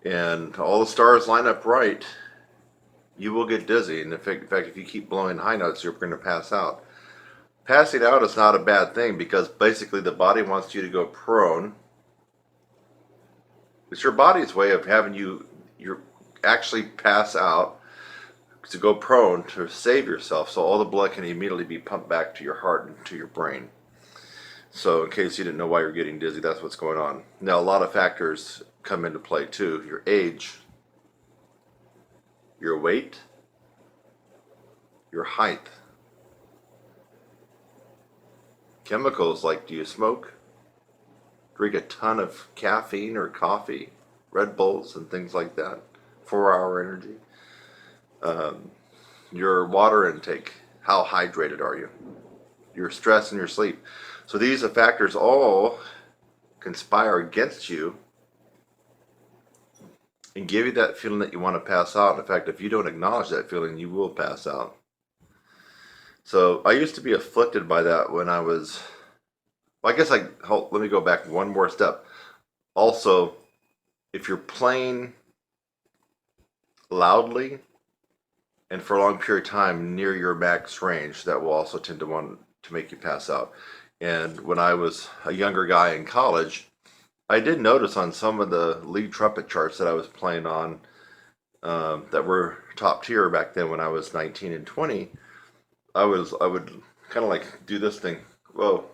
And all the stars line up right, you will get dizzy. And in fact, if you keep blowing high notes, you're going to pass out. Passing out is not a bad thing because basically the body wants you to go prone. It's your body's way of having you actually pass out, to go prone, to save yourself, so all the blood can immediately be pumped back to your heart and to your brain. So in case you didn't know why you're getting dizzy, that's what's going on. Now a lot of factors come into play too. Your age, your weight, your height. Chemicals like, do you smoke? Drink a ton of caffeine or coffee, Red Bulls and things like that, 4-hour energy. Your water intake, how hydrated are you? Your stress and your sleep. So these factors all conspire against you and give you that feeling that you want to pass out. In fact, if you don't acknowledge that feeling, you will pass out. So I used to be afflicted by that when I was, well, I guess let me go back one more step. Also, if you're playing loudly and for a long period of time near your max range, that will also tend to want to make you pass out. And when I was a younger guy in college, I did notice on some of the lead trumpet charts that I was playing on, that were top tier back then when I was 19 and 20, I would kind of like do this thing. Whoa.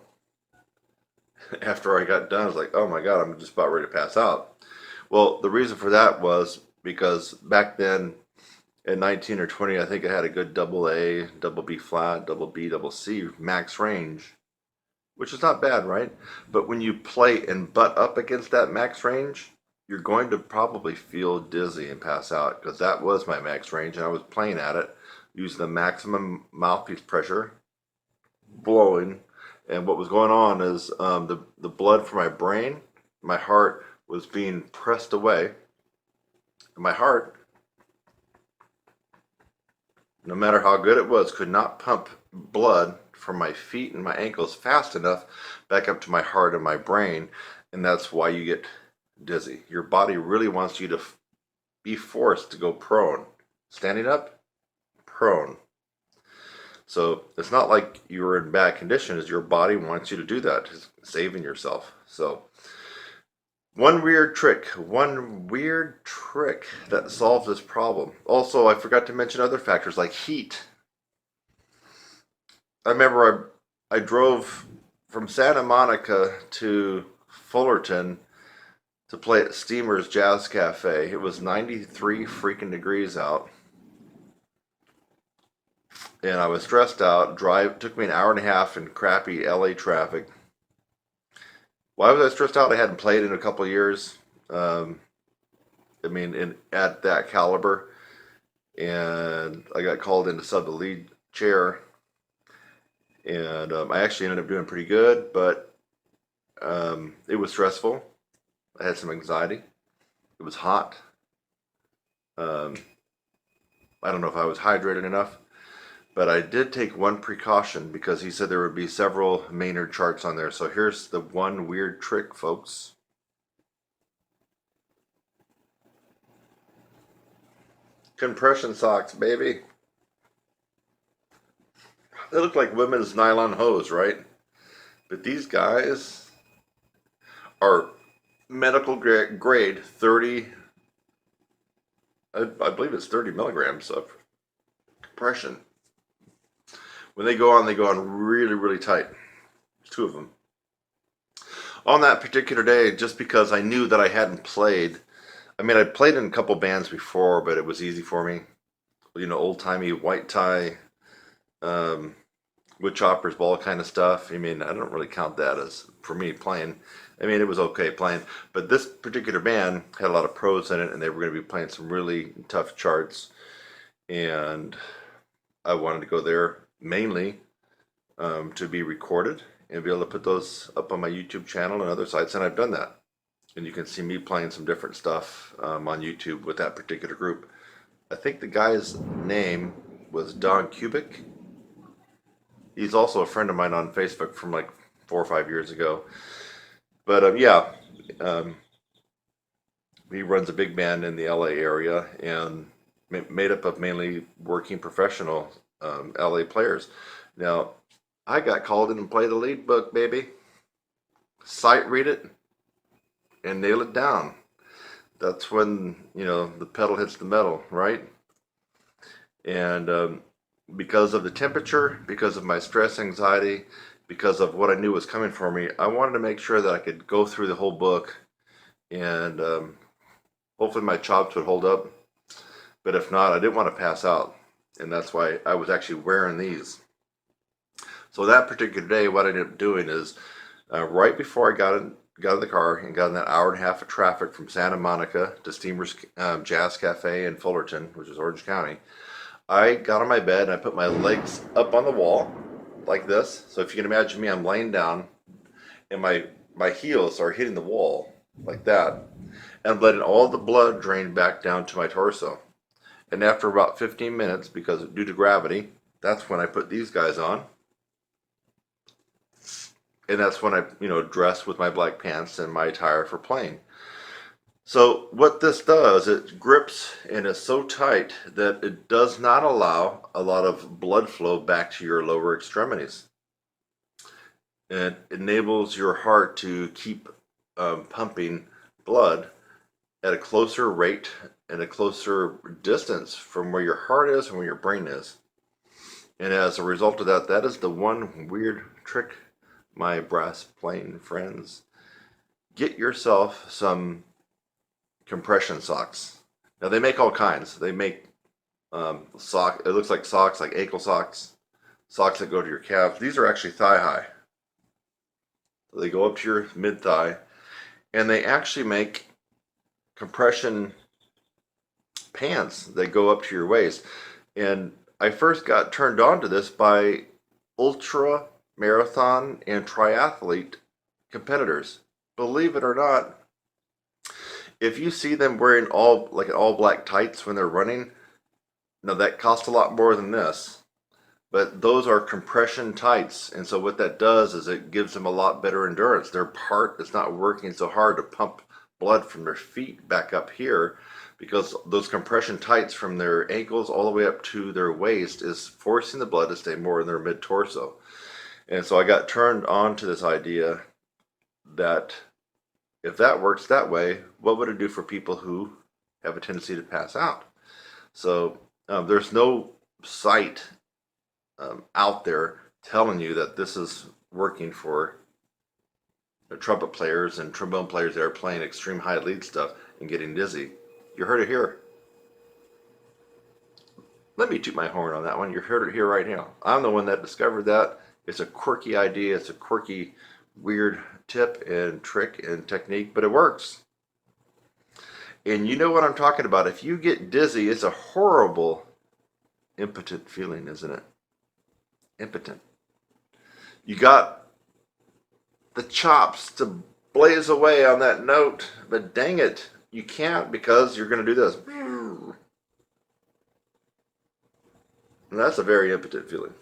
After I got done, I was like, oh my God, I'm just about ready to pass out. Well, the reason for that was because back then at 19 or 20, I think I had a good double A, double B flat, double B, double C max range, which is not bad, right? But when you play and butt up against that max range, you're going to probably feel dizzy and pass out, because that was my max range and I was playing at it using the maximum mouthpiece pressure, blowing. And what was going on is the blood from my brain, my heart was being pressed away. And my heart, no matter how good it was, could not pump blood from my feet and my ankles fast enough back up to my heart and my brain. And that's why you get dizzy. Your body really wants you to be forced to go prone. Standing up, prone. So it's not like you're in bad conditions. Your body wants you to do that, saving yourself. So one weird trick that solves this problem. Also, I forgot to mention other factors like heat. I remember I drove from Santa Monica to Fullerton to play at Steamer's Jazz Cafe. It was 93 freaking degrees out. And I was stressed out. Took me an hour and a half in crappy LA traffic. Why was I stressed out? I hadn't played in a couple of years. At that caliber. And I got called in to sub the lead chair. And I actually ended up doing pretty good, but it was stressful. I had some anxiety. It was hot. I don't know if I was hydrated enough. But I did take one precaution because he said there would be several Maynard charts on there. So here's the one weird trick, folks. Compression socks, baby. They look like women's nylon hose, right? But these guys are medical grade 30, I believe it's 30 milligrams of compression. When they go on really, really tight. There's two of them. On that particular day, just because I knew that I hadn't played, I'd played in a couple bands before, but it was easy for me. Old-timey white tie, wood choppers, ball kind of stuff. I don't really count that as, for me, playing. It was okay playing. But this particular band had a lot of pros in it, and they were going to be playing some really tough charts. And I wanted to go there mainly to be recorded and be able to put those up on my YouTube channel and other sites, and I've done that. And you can see me playing some different stuff on YouTube with that particular group. I think the guy's name was Don Kubik. He's also a friend of mine on Facebook from like 4 or 5 years ago. But yeah, um, he runs a big band in the LA area and made up of mainly working professional LA players. Now, I got called in and played the lead book, baby. Sight read it and nail it down. That's when, the pedal hits the metal, right? And because of the temperature, because of my stress, anxiety, because of what I knew was coming for me, I wanted to make sure that I could go through the whole book and hopefully my chops would hold up. But if not, I didn't want to pass out. And that's why I was actually wearing these. So that particular day, what I ended up doing is right before I got in the car and got in that hour and a half of traffic from Santa Monica to Steamer's Jazz Cafe in Fullerton, which is Orange County, I got on my bed and I put my legs up on the wall like this. So if you can imagine me, I'm laying down and my heels are hitting the wall like that. And I'm letting all the blood drain back down to my torso. And after about 15 minutes, because due to gravity, that's when I put these guys on. And that's when I, dress with my black pants and my attire for playing. So what this does, it grips and is so tight that it does not allow a lot of blood flow back to your lower extremities. And it enables your heart to keep pumping blood at a closer rate and a closer distance from where your heart is and where your brain is. And as a result of that, that is the one weird trick, my brass playing friends. Get yourself some compression socks. Now they make all kinds. They make it looks like socks, like ankle socks, socks that go to your calves. These are actually thigh high. They go up to your mid thigh, and they actually make compression pants that go up to your waist. And I first got turned on to this by ultra marathon and triathlete competitors. Believe it or not, if you see them wearing all black tights when they're running, now that costs a lot more than this, but those are compression tights, and so what that does is it gives them a lot better endurance. Their heart is not working so hard to pump blood from their feet back up here, because those compression tights from their ankles all the way up to their waist is forcing the blood to stay more in their mid-torso. And so I got turned on to this idea that if that works that way, what would it do for people who have a tendency to pass out? So there's no site out there telling you that this is working for trumpet players and trombone players that are playing extreme high lead stuff and getting dizzy. You heard it here. Let me toot my horn on that one. You heard it here right now. I'm the one that discovered that. It's a quirky idea. It's a quirky, weird tip and trick and technique, but it works. And you know what I'm talking about. If you get dizzy, it's a horrible, impotent feeling, isn't it? Impotent. You got the chops to blaze away on that note, but dang it, you can't, because you're going to do this. And that's a very impotent feeling.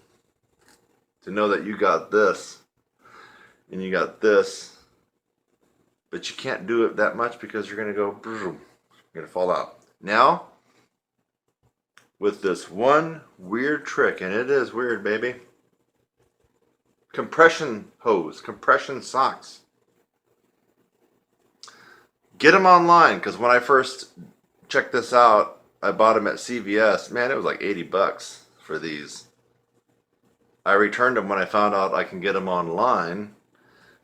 To know that you got this and you got this, but you can't do it that much because you're going to go, you're going to fall out. Now, with this one weird trick, and it is weird, baby. Compression hose, compression socks. Get them online, because when I first checked this out, I bought them at CVS. Man, it was like 80 bucks for these. I returned them when I found out I can get them online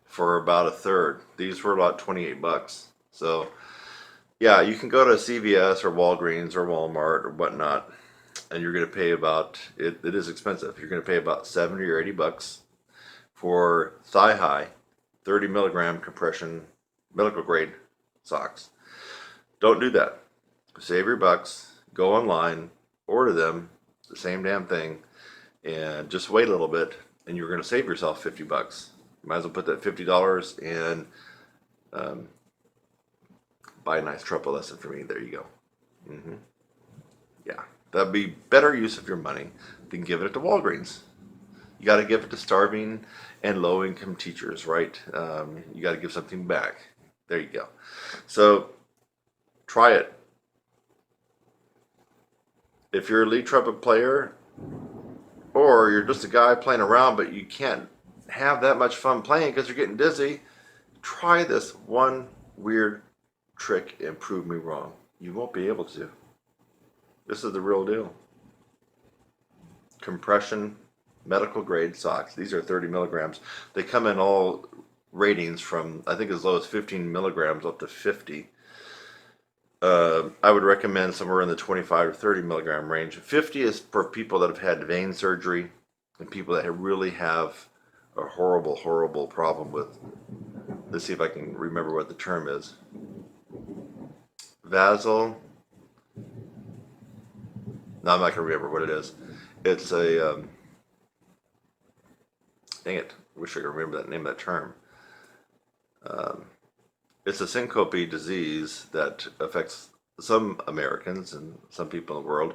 for about a third. These were about 28 bucks. So, yeah, you can go to CVS or Walgreens or Walmart or whatnot, and you're going to pay about, it is expensive. You're going to pay about 70 or 80 bucks for thigh high, 30 milligram compression, medical grade socks. Don't do that. Save your bucks, go online, order them, the same damn thing, and just wait a little bit, and you're going to save yourself 50 bucks. You might as well put that $50 and buy a nice Trumpet Lesson for me. There you go. Yeah. That'd be better use of your money than giving it to Walgreens. You got to give it to starving and low income teachers, right? You got to give something back. There you go. So try it. If you're a lead trumpet player, or you're just a guy playing around but you can't have that much fun playing because you're getting dizzy, try this one weird trick and prove me wrong. You won't be able to. This is the real deal. Compression medical grade socks. These are 30 milligrams. They come in all ratings from, I think, as low as 15 milligrams up to 50. I would recommend somewhere in the 25 or 30 milligram range. 50 is for people that have had vein surgery and people that really have a horrible, horrible problem with, let's see if I can remember what the term is. Vasal. No, I'm not going to remember what it is. It's a, dang it, I wish I could remember that name of that term. It's a syncope disease that affects some Americans and some people in the world,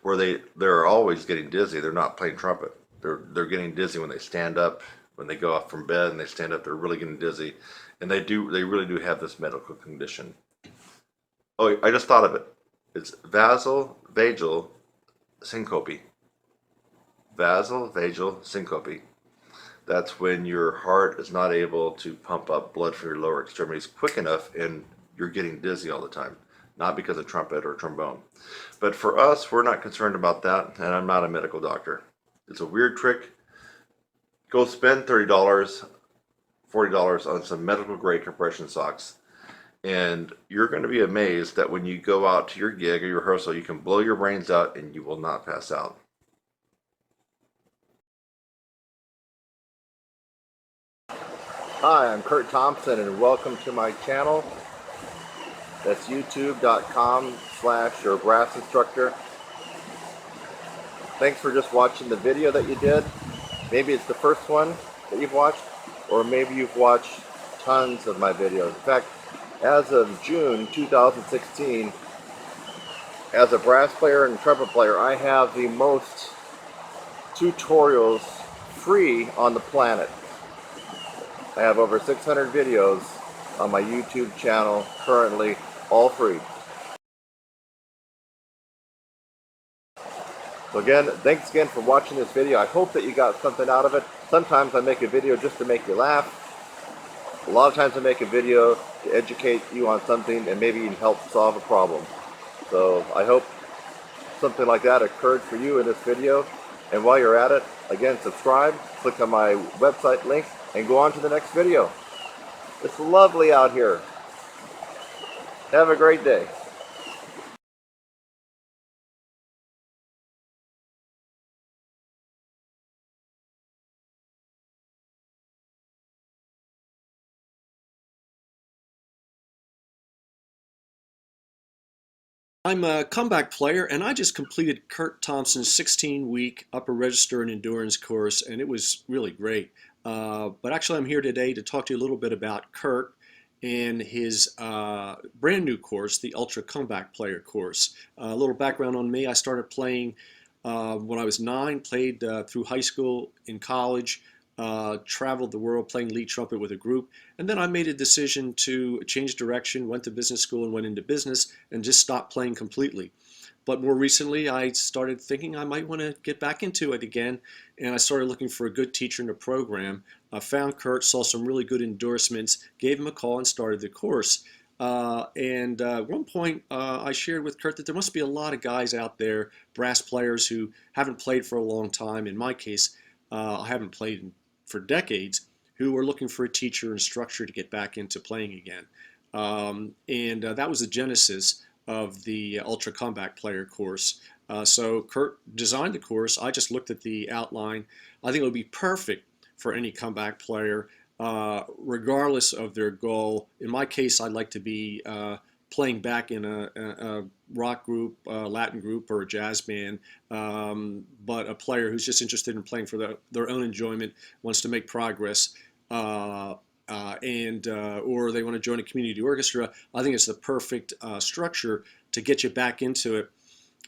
where they're always getting dizzy. They're not playing trumpet. They're getting dizzy when they stand up, when they go off from bed and they stand up. They're really getting dizzy, and they really do have this medical condition. Oh, I just thought of it. It's vasovagal syncope. Vasovagal syncope. That's when your heart is not able to pump up blood from your lower extremities quick enough and you're getting dizzy all the time. Not because of trumpet or trombone. But for us, we're not concerned about that, and I'm not a medical doctor. It's a weird trick. Go spend $30, $40 on some medical grade compression socks, and you're going to be amazed that when you go out to your gig or your rehearsal, you can blow your brains out and you will not pass out. Hi, I'm Kurt Thompson and welcome to my channel. That's youtube.com/your brass instructor. Thanks for just watching the video that you did. Maybe it's the first one that you've watched, or maybe you've watched tons of my videos. In fact, as of June 2016, as a brass player and trumpet player, I have the most tutorials free on the planet. I have over 600 videos on my YouTube channel currently, all free. So again, thanks again for watching this video. I hope that you got something out of it. Sometimes I make a video just to make you laugh. A lot of times I make a video to educate you on something and maybe even help solve a problem. So I hope something like that occurred for you in this video. And while you're at it, again, subscribe, click on my website link, and go on to the next video. It's lovely out here. Have a great day. I'm a comeback player, and I just completed Kurt Thompson's 16-week upper register and endurance course, and it was really great. But actually, I'm here today to talk to you a little bit about Kurt and his brand new course, the Ultra Comeback Player course. A little background on me: I started playing when I was 9, played through high school, in college, traveled the world playing lead trumpet with a group, and then I made a decision to change direction, went to business school and went into business, and just stopped playing completely. But more recently, I started thinking I might want to get back into it again, and I started looking for a good teacher in a program. I found Kurt, saw some really good endorsements, gave him a call, and started the course. At one point, I shared with Kurt that there must be a lot of guys out there, brass players, who haven't played for a long time. In my case, I haven't played for decades, who are looking for a teacher and structure to get back into playing again. That was the genesis of the Ultra Comeback Player course. So Kurt designed the course. I just looked at the outline. I think it would be perfect for any comeback player, regardless of their goal. In my case, I'd like to be playing back in a rock group, a Latin group, or a jazz band, but a player who's just interested in playing for their own enjoyment, wants to make progress, or they want to join a community orchestra. I think it's the perfect structure to get you back into it.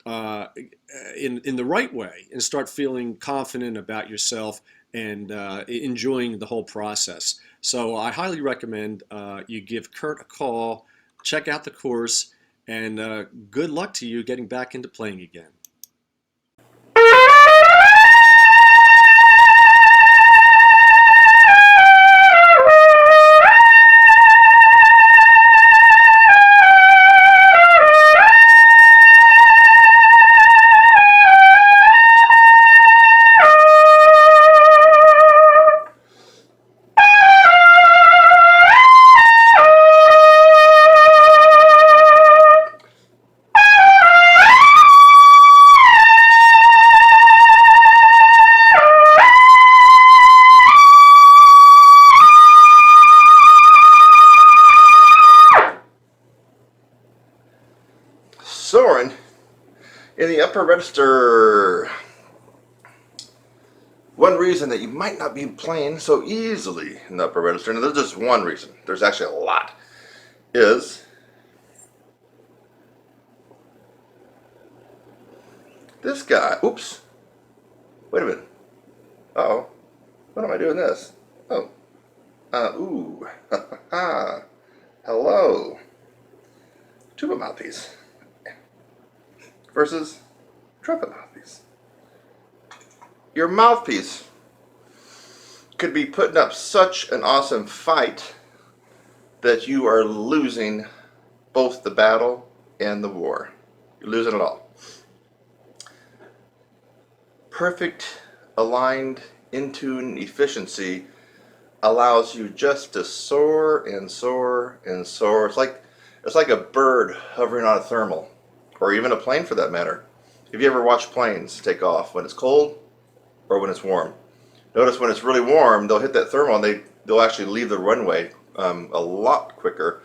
in the right way and start feeling confident about yourself and enjoying the whole process. So I highly recommend you give Kurt a call, check out the course, and good luck to you getting back into playing again. Soren, in the upper register, one reason that you might not be playing so easily in the upper register, and there's just one reason, there's actually a lot, is this guy. Oops. Wait a minute. Uh-oh. What am I doing this? Oh. Ooh. Hello. Tuba mouthpiece versus trumpet mouthpiece. Your mouthpiece could be putting up such an awesome fight that you are losing both the battle and the war. You're losing it all. Perfect, aligned, in tune efficiency allows you just to soar and soar and soar. It's like a bird hovering on a thermal, or even a plane for that matter. Have you ever watched planes take off when it's cold or when it's warm? Notice when it's really warm, they'll hit that thermal and they'll actually leave the runway a lot quicker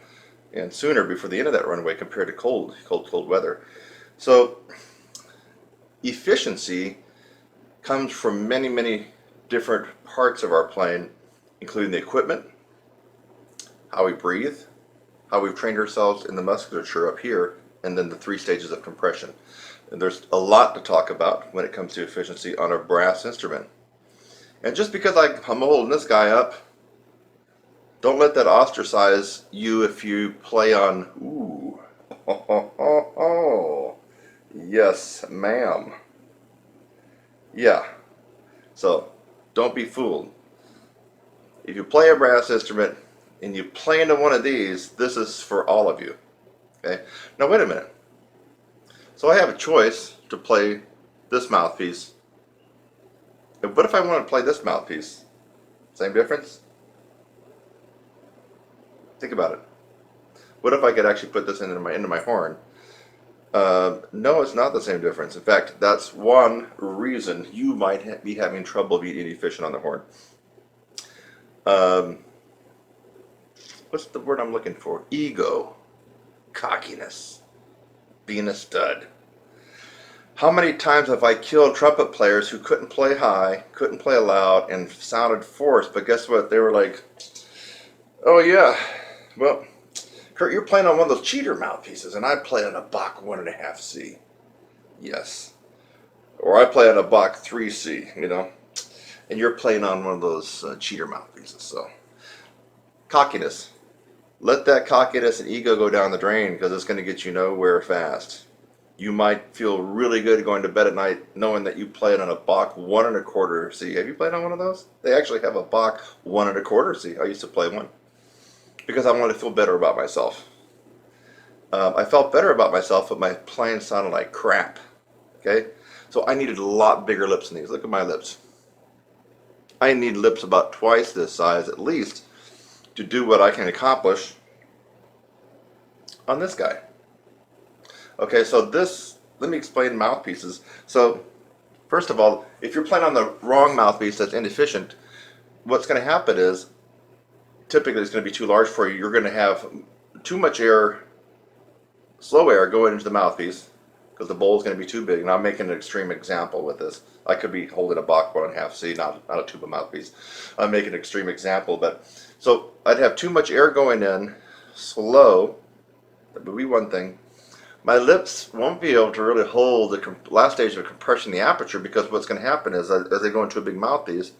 and sooner before the end of that runway compared to cold weather. So efficiency comes from many different parts of our plane, including the equipment, how we breathe, how we've trained ourselves in the musculature up here, and then the 3 stages of compression. And there's a lot to talk about when it comes to efficiency on a brass instrument. And just because I'm holding this guy up, don't let that ostracize you if you play on, ooh, yes, ma'am. Yeah, so don't be fooled. If you play a brass instrument and you play into one of these, this is for all of you. Okay. Now wait a minute. So I have a choice to play this mouthpiece. And what if I want to play this mouthpiece? Same difference? Think about it. What if I could actually put this into my horn? No, it's not the same difference. In fact, that's one reason you might be having trouble being efficient on the horn. What's the word I'm looking for? Ego. Cockiness. Being a stud. How many times have I killed trumpet players who couldn't play high, couldn't play loud, and sounded forced, but guess what? They were like, oh yeah, well, Kurt, you're playing on one of those cheater mouthpieces, and I play on a Bach 1.5C. Yes. Or I play on a Bach 3C, you know, and you're playing on one of those cheater mouthpieces. So, cockiness. Let that cockiness and ego go down the drain, because it's going to get you nowhere fast. You might feel really good going to bed at night knowing that you played on a Bach 1.25C. Have you played on one of those? They actually have a Bach 1.25C. I used to play one because I wanted to feel better about myself. I felt better about myself, but my playing sounded like crap. Okay, so I needed a lot bigger lips than these. Look at my lips. I need lips about twice this size at least to do what I can accomplish on this guy. Okay, so let me explain mouthpieces. So, first of all, if you're playing on the wrong mouthpiece that's inefficient, what's going to happen is, typically it's going to be too large for you. You're going to have too much air, slow air going into the mouthpiece, because the bowl is going to be too big. And I'm making an extreme example with this. I could be holding a Bach 1.5C, not a tuba mouthpiece. I'm making an extreme example, but, so I'd have too much air going in, slow, that would be one thing. my lips won't be able to really hold the last stage of compression, the aperture, because what's going to happen is as they go into a big mouthpiece,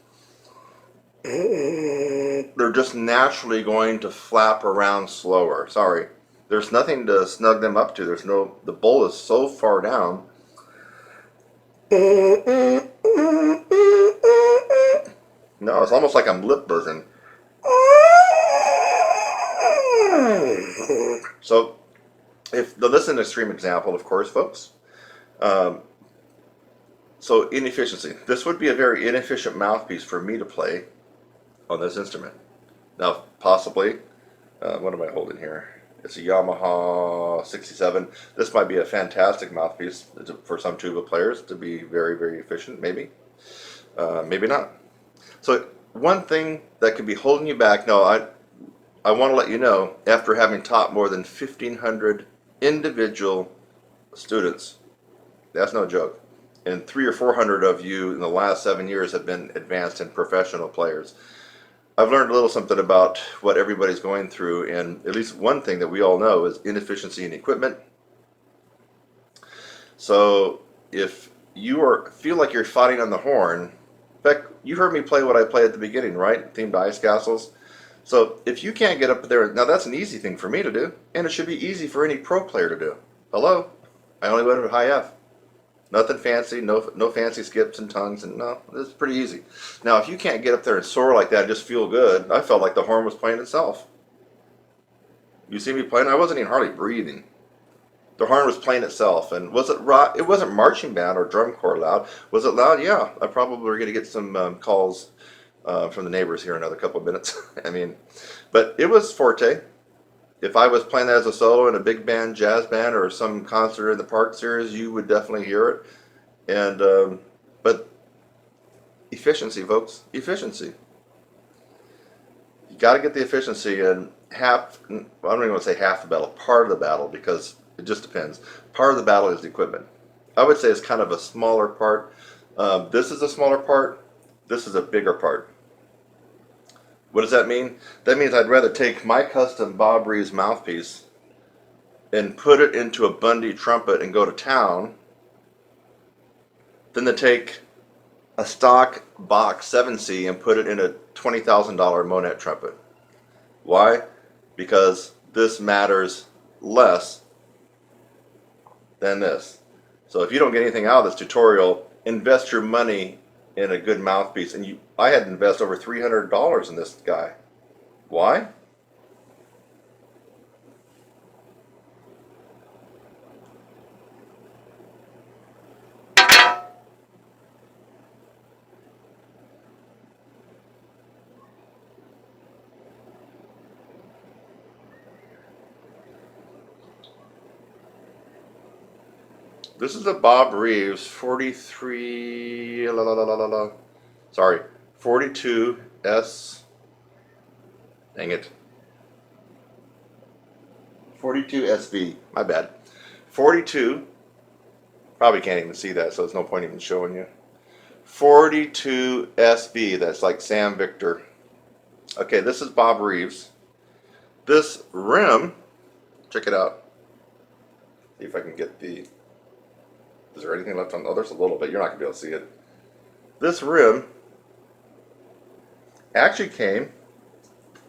they're just naturally going to flap around slower. Sorry. There's nothing to snug them up to. The bowl is so far down. No, it's almost like I'm lip buzzing. So, this is an extreme example, of course, folks. So, inefficiency. This would be a very inefficient mouthpiece for me to play on this instrument. Now, possibly, what am I holding here? It's a Yamaha 67. This might be a fantastic mouthpiece for some tuba players to be very, very efficient, maybe. Maybe not. So, one thing that could be holding you back, no, I want to let you know, after having taught more than 1,500 individual students, that's no joke, and 300 or 400 of you in the last 7 years have been advanced and professional players. I've learned a little something about what everybody's going through, and at least one thing that we all know is inefficiency in equipment. So if you feel like you're fighting on the horn, in fact, you heard me play what I play at the beginning, right? Themed ice castles. So if you can't get up there, now that's an easy thing for me to do, and it should be easy for any pro player to do. Hello? I only went to high F. Nothing fancy, no fancy skips and tongues, and no, it's pretty easy. Now, if you can't get up there and soar like that and just feel good, I felt like the horn was playing itself. You see me playing? I wasn't even hardly breathing. The horn was playing itself, and was it rock? It wasn't marching band or drum corps loud. Was it loud? Yeah, I probably were going to get some calls from the neighbors here in another couple of minutes. I mean, but it was forte. If I was playing that as a solo in a big band, jazz band, or some concert in the Park Series, you would definitely hear it. And but efficiency, folks, efficiency. You got to get the efficiency, and I don't even want to say half the battle, part of the battle, because it just depends. Part of the battle is the equipment. I would say it's kind of a smaller part. This is a smaller part. This is a bigger part. What does that mean? That means I'd rather take my custom Bob Reeves mouthpiece and put it into a Bundy trumpet and go to town than to take a stock Bach 7C and put it in a $20,000 Monet trumpet. Why? Because this matters less than this. So if you don't get anything out of this tutorial, invest your money in a good mouthpiece. And I had to invest over $300 in this guy. Why? This is a Bob Reeves 43, sorry, 42S, dang it, 42SV, my bad, 42, probably can't even see that, so there's no point even showing you, 42SV, that's like Sam Victor. Okay, this is Bob Reeves. This rim, check it out, see if I can get the, is there anything left on? Oh, there's a little bit. You're not going to be able to see it. This rim actually came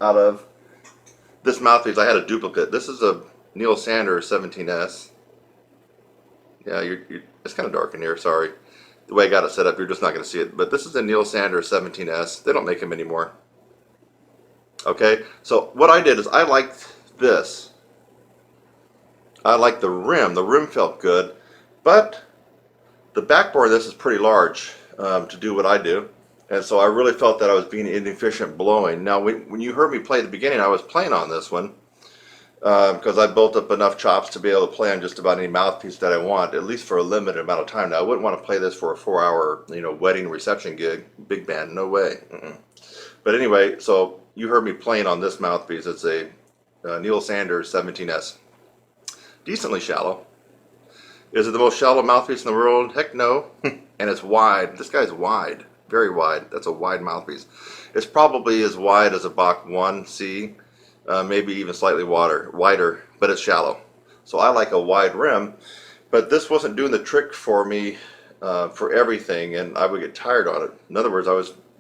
out of this mouthpiece. I had a duplicate. This is a Neil Sanders 17S. Yeah, it's kind of dark in here. Sorry. The way I got it set up, you're just not going to see it. But this is a Neil Sanders 17S. They don't make them anymore. Okay, so what I did is I liked this. I liked the rim. The rim felt good. But the backbore of this is pretty large to do what I do, and so I really felt that I was being inefficient blowing. Now, when you heard me play at the beginning, I was playing on this one because I built up enough chops to be able to play on just about any mouthpiece that I want, at least for a limited amount of time. Now, I wouldn't want to play this for a 4-hour, wedding reception gig, big band, no way. But anyway, so you heard me playing on this mouthpiece. It's a Neil Sanders 17S, decently shallow. Is it the most shallow mouthpiece in the world? Heck no. And it's wide. This guy's wide. Very wide. That's a wide mouthpiece. It's probably as wide as a Bach 1C, maybe even slightly wider, but it's shallow. So I like a wide rim, but this wasn't doing the trick for me for everything, and I would get tired on it. In other words,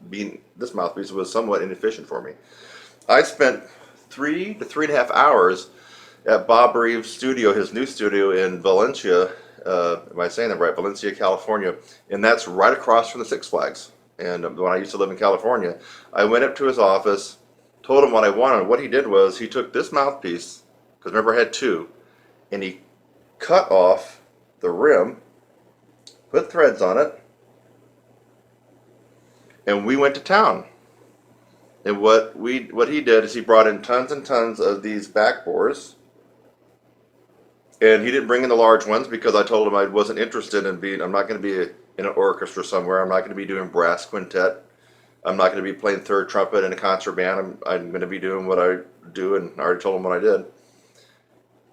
this mouthpiece was somewhat inefficient for me. I spent 3 to 3.5 hours at Bob Reeves' studio, his new studio in Valencia. Am I saying that right? Valencia, California, and that's right across from the Six Flags. And when I used to live in California, I went up to his office, told him what I wanted. What he did was he took this mouthpiece, because remember I had two, and he cut off the rim, put threads on it, and we went to town. And what he did is he brought in tons and tons of these backbores, and he didn't bring in the large ones because I told him I wasn't interested in being. I'm not going to be in an orchestra somewhere. I'm not going to be doing brass quintet. I'm not going to be playing third trumpet in a concert band. I'm going to be doing what I do, and I already told him what I did.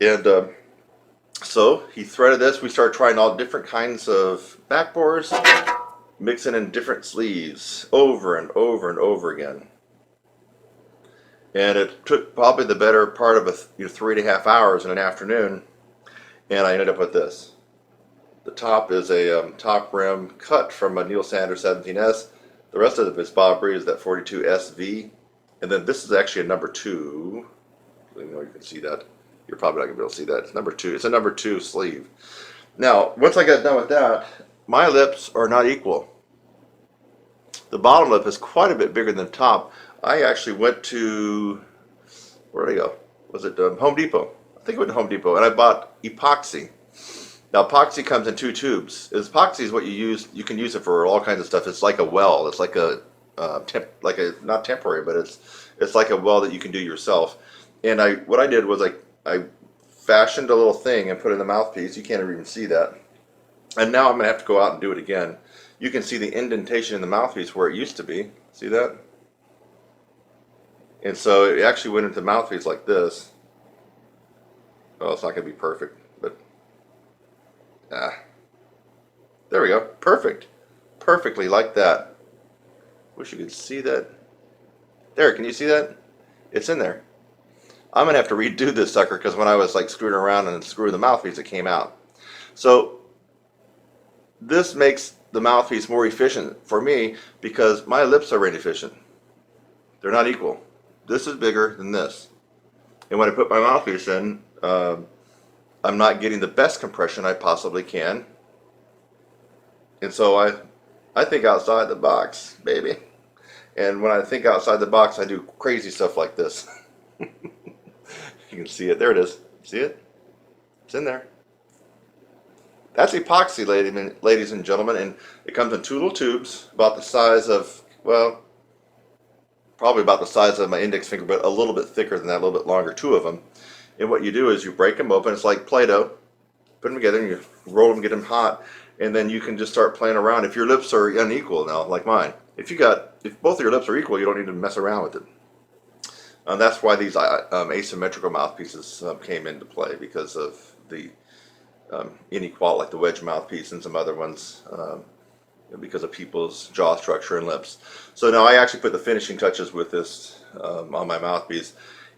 And so he threaded this. We started trying all different kinds of backbores, mixing in different sleeves over and over and over again. And it took probably the better part of 3.5 hours in an afternoon, and I ended up with this. The top is a top rim cut from a Neil Sanders 17S. The rest of it is Bob Reeves, that 42 SV. And then this is actually a number 2. You know, you can see that. You're probably not going to be able to see that. It's number 2. It's a number 2 sleeve. Now, once I got done with that, my lips are not equal. The bottom lip is quite a bit bigger than the top. I actually went to, where did I go? Was it Home Depot? I think it went to Home Depot, and I bought epoxy. Now, epoxy comes in 2 tubes. Epoxy is what you use. You can use it for all kinds of stuff. It's like a well. It's like a not temporary, but it's like a well that you can do yourself. And what I did was I fashioned a little thing and put it in the mouthpiece. You can't even see that. And now I'm gonna have to go out and do it again. You can see the indentation in the mouthpiece where it used to be. See that? And so it actually went into the mouthpiece like this. Oh, it's not gonna be perfect, but there we go. Perfect. Perfectly like that. Wish you could see that. There, can you see that? It's in there. I'm gonna have to redo this sucker because when I was like screwing around and screwing the mouthpiece, it came out. So this makes the mouthpiece more efficient for me because my lips are inefficient. They're not equal. This is bigger than this. And when I put my mouthpiece in, I'm not getting the best compression I possibly can. And so I think outside the box, baby. And when I think outside the box, I do crazy stuff like this. You can see it. There it is. See it? It's in there. That's epoxy, ladies and gentlemen, and it comes in 2 little tubes about the size of, well, probably about the size of my index finger, but a little bit thicker than that, a little bit longer, 2 of them. And what you do is you break them open. It's like Play-Doh. Put them together and you roll them, get them hot, and then you can just start playing around. If your lips are unequal now, like mine, if both of your lips are equal, you don't need to mess around with it. That's why these asymmetrical mouthpieces came into play, because of the inequality, like the wedge mouthpiece and some other ones, because of people's jaw structure and lips. So now I actually put the finishing touches with this on my mouthpiece,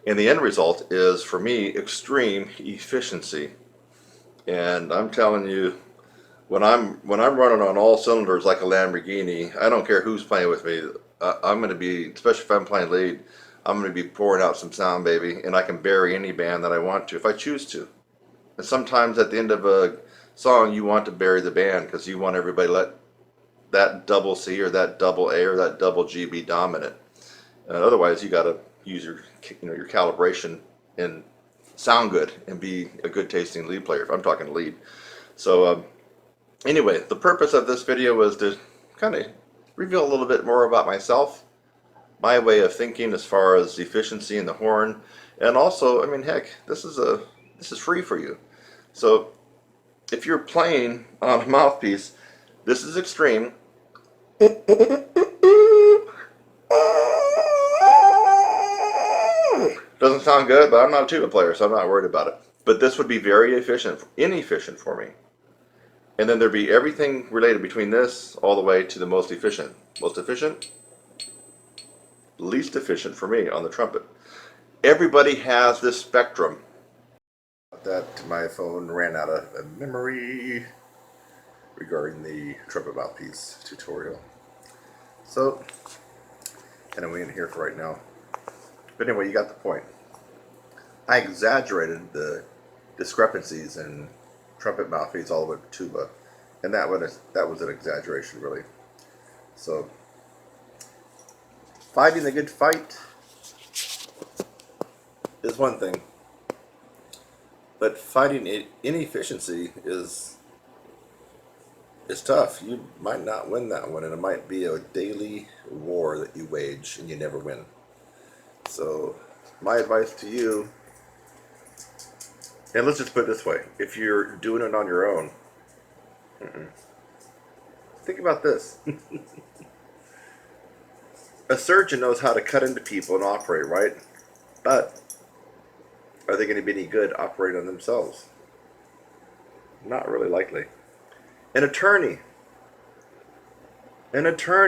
and the end result is, for me, extreme efficiency. And I'm telling you, when I'm running on all cylinders like a Lamborghini, I don't care who's playing with me. I'm going to be, especially if I'm playing lead, I'm going to be pouring out some sound, baby, and I can bury any band that I want to if I choose to. And sometimes at the end of a song, you want to bury the band because you want everybody to let that double C or that double A or that double G be dominant. Otherwise, you got to use your calibration and sound good and be a good tasting lead player. If I'm talking lead. So anyway, the purpose of this video was to kind of reveal a little bit more about myself, my way of thinking as far as efficiency in the horn, and also, I mean, heck, this is free for you. So if you're playing on a mouthpiece, this is extreme. Doesn't sound good, but I'm not a tuba player, so I'm not worried about it. But this would be very inefficient for me. And then there'd be everything related between this all the way to the most efficient. Most efficient, least efficient for me on the trumpet. Everybody has this spectrum. about that. My phone ran out of memory regarding the trumpet mouthpiece tutorial. So, and we in here for right now. But anyway, you got the point. I exaggerated the discrepancies in trumpet mouthpiece all the way to tuba, and that was an exaggeration, really. So, fighting the good fight is one thing, but fighting inefficiency is tough. You might not win that one, and it might be a daily war that you wage and you never win. So, my advice to you, and let's just put it this way, if you're doing it on your own, think about this. A surgeon knows how to cut into people and operate, right? But are they going to be any good operating on themselves? Not really likely. An attorney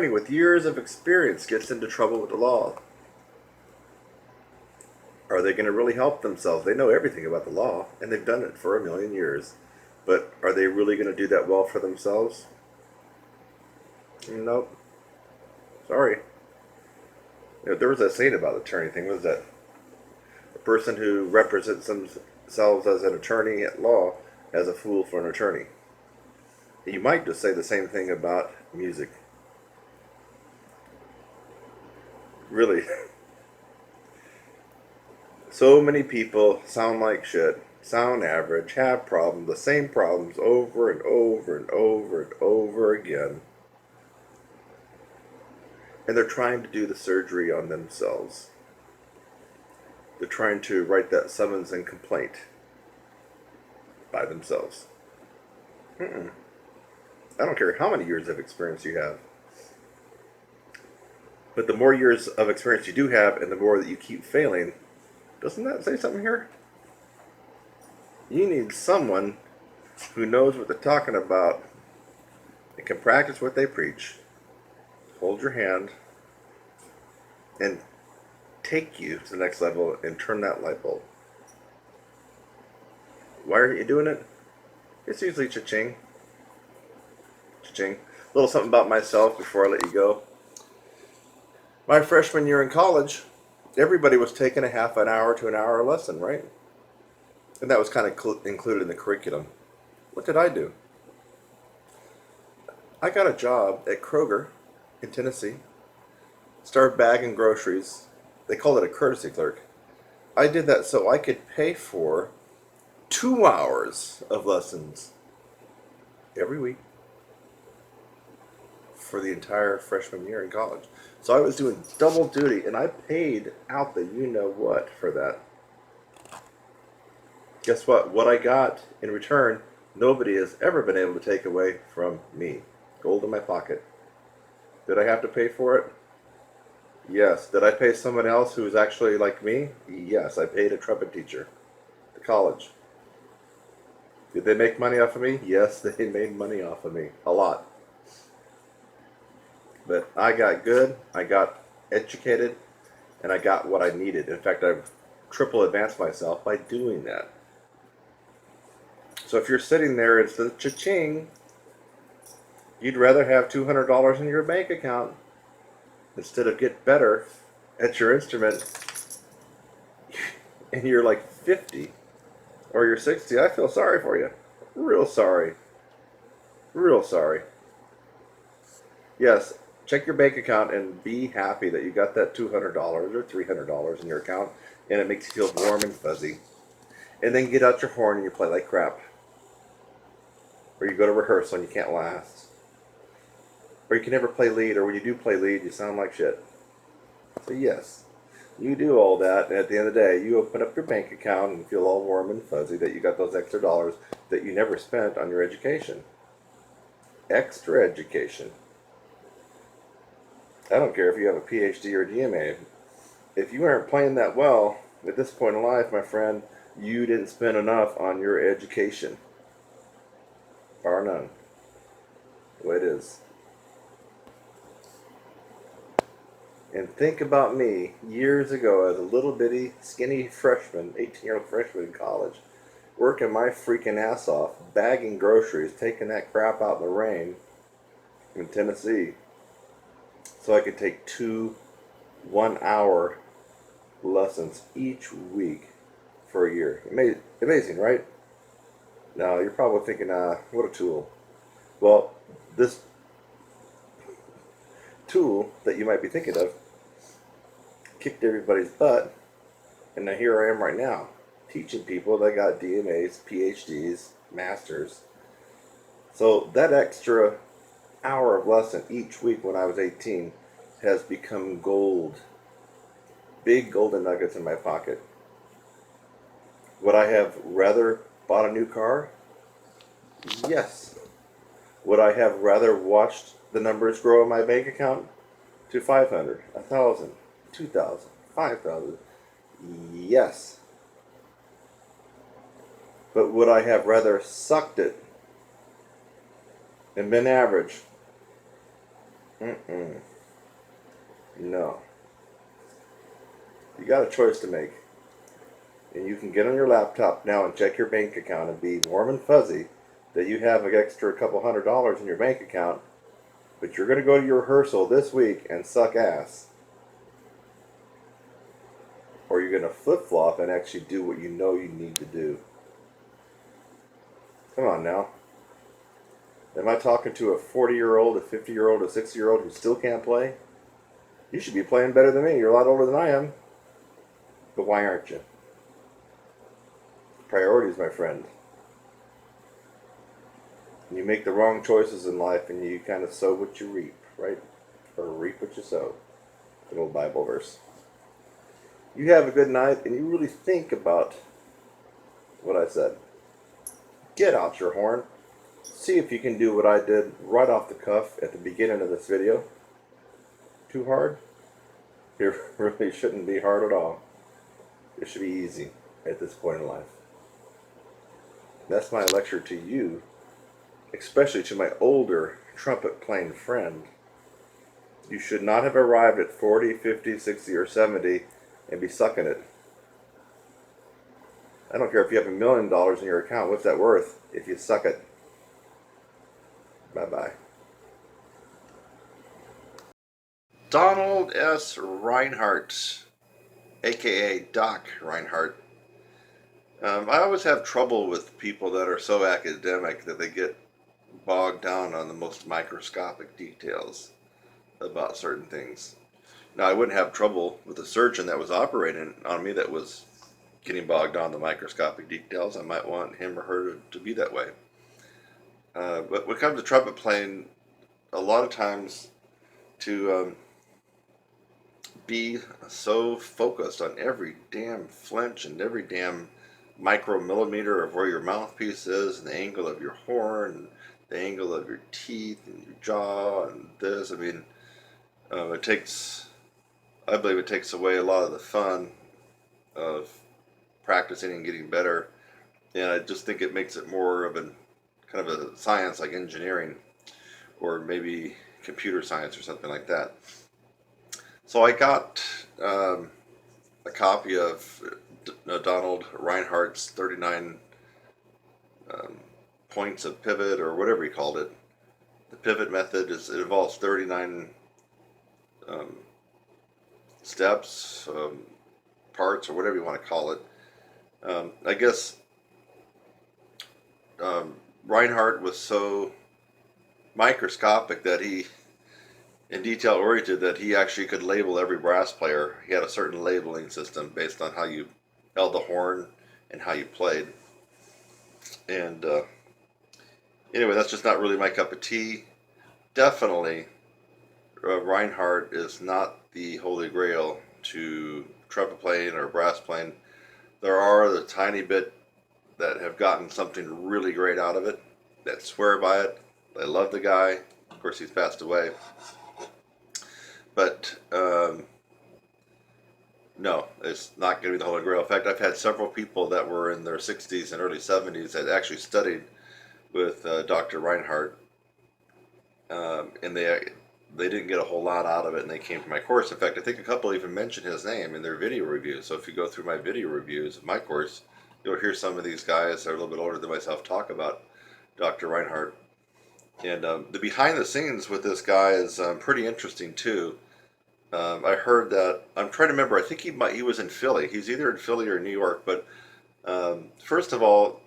with years of experience gets into trouble with the law. Are they going to really help themselves? They know everything about the law, and they've done it for 1,000,000 years. But are they really going to do that well for themselves? Nope. Sorry. There was that saying about the attorney thing. What was that? A person who represents themselves as an attorney at law as a fool for an attorney. You might just say the same thing about music. Really. So many people sound like shit, sound average, have problems, the same problems over and over and over and over again. And they're trying to do the surgery on themselves. They're trying to write that summons and complaint by themselves. I don't care how many years of experience you have. But the more years of experience you do have and the more that you keep failing, doesn't that say something here? You need someone who knows what they're talking about and can practice what they preach, hold your hand, and take you to the next level and turn that light bulb. Why aren't you doing it? It's usually cha-ching. Cha-ching. A little something about myself before I let you go. My freshman year in college, everybody was taking a half an hour to an hour lesson, right? And that was kind of included in the curriculum. What did I do? I got a job at Kroger in Tennessee. Started bagging groceries. They called it a courtesy clerk. I did that so I could pay for 2 hours of lessons every week for the entire freshman year in college. So I was doing double duty, and I paid out the you-know-what for that. Guess what? What I got in return, nobody has ever been able to take away from me. Gold in my pocket. Did I have to pay for it? Yes. Did I pay someone else who was actually like me? Yes. I paid a trumpet teacher to college. Did they make money off of me? Yes, they made money off of me. A lot. But I got good, I got educated, and I got what I needed. In fact, I've triple advanced myself by doing that. So if you're sitting there and it's the cha-ching, you'd rather have $200 in your bank account instead of get better at your instrument and you're like 50 or you're 60. I feel sorry for you. Real sorry. Real sorry. Yes, check your bank account and be happy that you got that $200 or $300 in your account and it makes you feel warm and fuzzy. And then get out your horn and you play like crap. Or you go to rehearsal and you can't last. Or you can never play lead, or when you do play lead, you sound like shit. So yes, you do all that, and at the end of the day, you open up your bank account and feel all warm and fuzzy that you got those extra dollars that you never spent on your education. Extra education. I don't care if you have a PhD or a DMA. If you aren't playing that well, at this point in life, my friend, you didn't spend enough on your education. Bar none. The way it is. And think about me years ago as a little bitty, skinny freshman, 18-year-old freshman in college, working my freaking ass off, bagging groceries, taking that crap out in the rain in Tennessee, so I could take 2 1-hour lessons each week for a year. Amazing, right? Now, you're probably thinking, what a tool. Well, this tool that you might be thinking of kicked everybody's butt, and now here I am right now, teaching people that got DMAs, PhDs, masters. So that extra hour of lesson each week when I was 18 has become gold. Big golden nuggets in my pocket. Would I have rather bought a new car? Yes. Would I have rather watched the numbers grow in my bank account to 500, 1,000, 2,000, 5,000? Yes. But would I have rather sucked it and been average? No. You got a choice to make. And you can get on your laptop now and check your bank account and be warm and fuzzy that you have an extra couple $100 in your bank account, but you're going to go to your rehearsal this week and suck ass. Or you're going to flip-flop and actually do what you know you need to do. Come on now. Am I talking to a 40-year-old, a 50-year-old, a 60-year-old who still can't play? You should be playing better than me. You're a lot older than I am. But why aren't you? Priorities, my friend. You make the wrong choices in life and you kind of sow what you reap, right? Or reap what you sow. Good old Bible verse. You have a good night and you really think about what I said. Get out your horn. See if you can do what I did right off the cuff at the beginning of this video. Too hard? It really shouldn't be hard at all. It should be easy at this point in life. That's my lecture to you, especially to my older trumpet playing friend. You should not have arrived at 40, 50, 60, or 70 and be sucking it. I don't care if you have $1 million in your account. What's that worth if you suck it? Bye-bye. Donald S. Reinhardt, aka Doc Reinhardt. I always have trouble with people that are so academic that they get bogged down on the most microscopic details about certain things. Now, I wouldn't have trouble with a surgeon that was operating on me that was getting bogged down on the microscopic details. I might want him or her to be that way. But when it comes to trumpet playing, a lot of times to be so focused on every damn flinch and every damn micromillimeter of where your mouthpiece is and the angle of your horn and the angle of your teeth and your jaw and this, I mean, I believe it takes away a lot of the fun of practicing and getting better, and I just think it makes it more of an kind of a science like engineering or maybe computer science or something like that. So I got a copy of Donald Reinhardt's 39 points of pivot, or whatever he called it. The pivot method it involves 39 steps, parts, or whatever you want to call it. I guess Reinhardt was so microscopic that and detail oriented that he actually could label every brass player. He had a certain labeling system based on how you held the horn and how you played. And anyway, that's just not really my cup of tea. Definitely, Reinhardt is not the holy grail to trumpet playing or brass playing. There are the tiny bit that have gotten something really great out of it, that swear by it. They love the guy. Of course, he's passed away. But no, it's not going to be the Holy Grail. In fact, I've had several people that were in their 60s and early 70s that actually studied with Dr. Reinhardt, and they didn't get a whole lot out of it, and they came to my course. In fact, I think a couple even mentioned his name in their video reviews. So if you go through my video reviews of my course, you'll hear some of these guys that are a little bit older than myself talk about Dr. Reinhardt. And the behind the scenes with this guy is pretty interesting too. I heard that, I'm trying to remember, I think he was in Philly. He's either in Philly or New York. But first of all,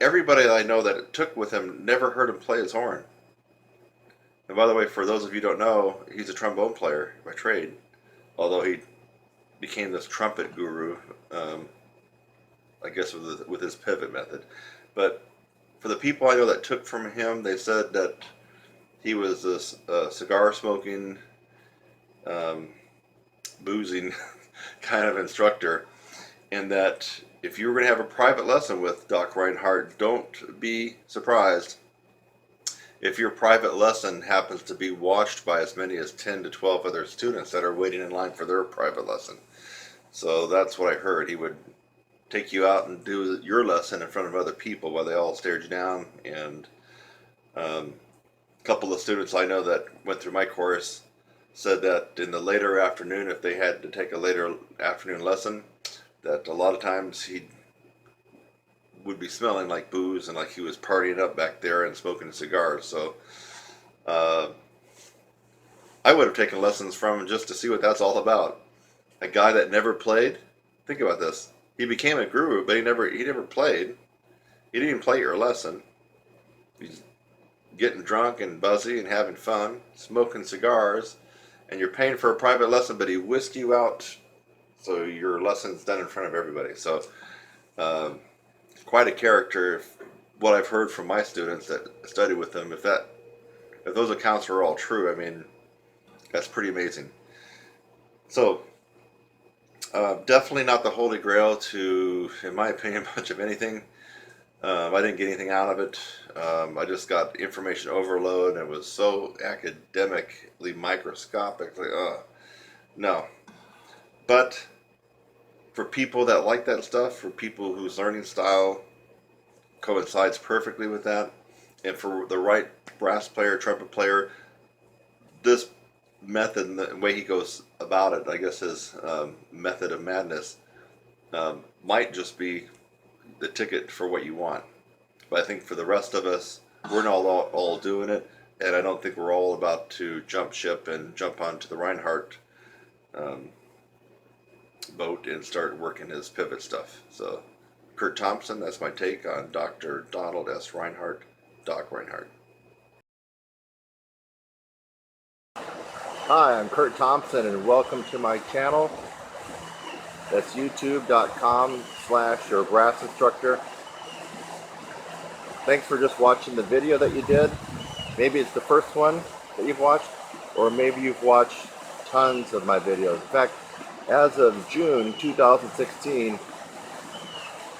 everybody that I know that took with him never heard him play his horn. And by the way, for those of you who don't know, he's a trombone player by trade, although he became this trumpet guru, I guess with his pivot method. But for the people I know that took from him, they said that he was this cigar smoking, boozing kind of instructor, and that if you were going to have a private lesson with Doc Reinhardt, don't be surprised if your private lesson happens to be watched by as many as 10 to 12 other students that are waiting in line for their private lesson. So that's what I heard. He would take you out and do your lesson in front of other people while they all stared you down. And a couple of students I know that went through my course said that in the later afternoon, if they had to take a later afternoon lesson, that a lot of times he would be smelling like booze and like he was partying up back there and smoking cigars. So I would have taken lessons from him just to see what that's all about. A guy that never played. Think about this. He became a guru, but he never played. He didn't even play your lesson. He's getting drunk and buzzy and having fun, smoking cigars, and you're paying for a private lesson, but he whisked you out so your lesson's done in front of everybody. So quite a character. What I've heard from my students that study with him, if those accounts are all true, I mean, that's pretty amazing. So definitely not the holy grail to, in my opinion, much of anything. I didn't get anything out of it. I just got information overload, and it was so academically microscopic. Like, no. But for people that like that stuff, for people whose learning style coincides perfectly with that, and for the right brass player, trumpet player, this method and the way he goes about it, I guess his method of madness, might just be the ticket for what you want. But I think for the rest of us, we're not all doing it, and I don't think we're all about to jump ship and jump onto the Reinhardt boat and start working his pivot stuff. So Kurt Thompson, that's my take on Dr. Donald S. Reinhardt, Doc Reinhardt. Hi, I'm Kurt Thompson, and welcome to my channel. That's youtube.com/your brass instructor. Thanks for just watching the video that you did. Maybe it's the first one that you've watched, or maybe you've watched tons of my videos. In fact, as of June 2016,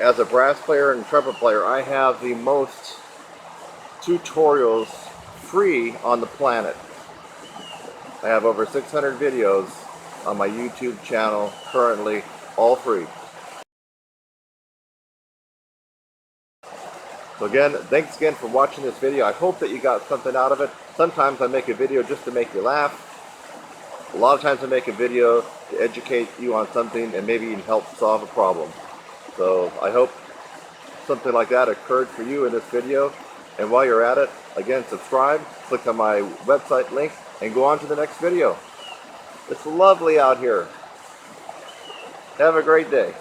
as a brass player and trumpet player, I have the most tutorials free on the planet. I have over 600 videos on my YouTube channel currently, all free. So again, thanks again for watching this video. I hope that you got something out of it. Sometimes I make a video just to make you laugh. A lot of times I make a video to educate you on something and maybe even help solve a problem. So I hope something like that occurred for you in this video. And while you're at it, again, subscribe, click on my website link, and go on to the next video. It's lovely out here. Have a great day.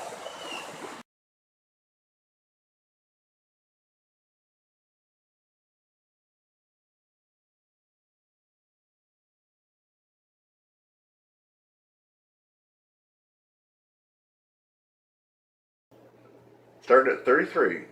Started at 33.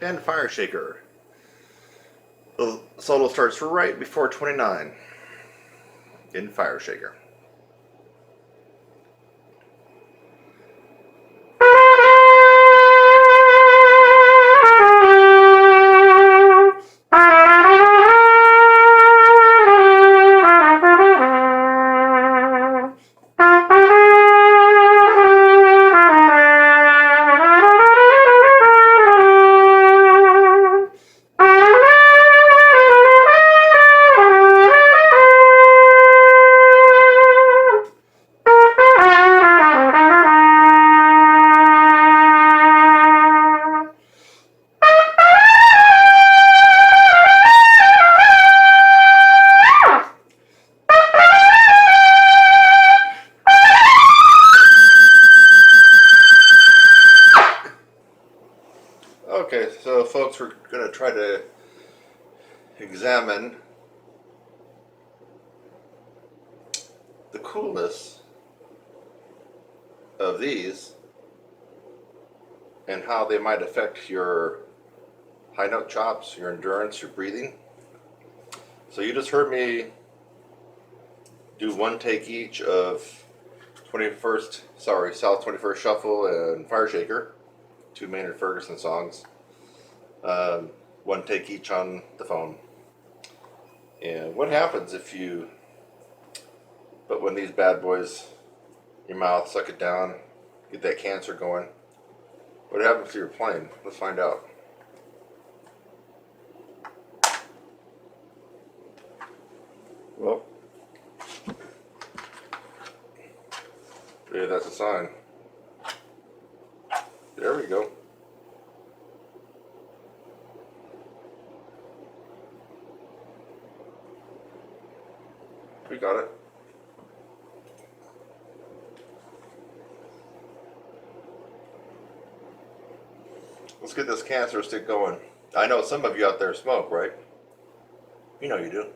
And Fire Shaker. The solo starts right before 29 in Fire Shaker. folks, we're going to try to examine the coolness of these and how they might affect your high note chops, your endurance, your breathing. So you just heard me do one take each of South 21st Shuffle and Fire Shaker, two Maynard Ferguson songs. One take each on the phone. And what happens if you put one of these bad boys in your mouth, suck it down, get that cancer going? What happens to your plane? Let's find out. Well, yeah, that's a sign. There we go. We got it. Let's get this cancer stick going. I know some of you out there smoke, right? You know you do.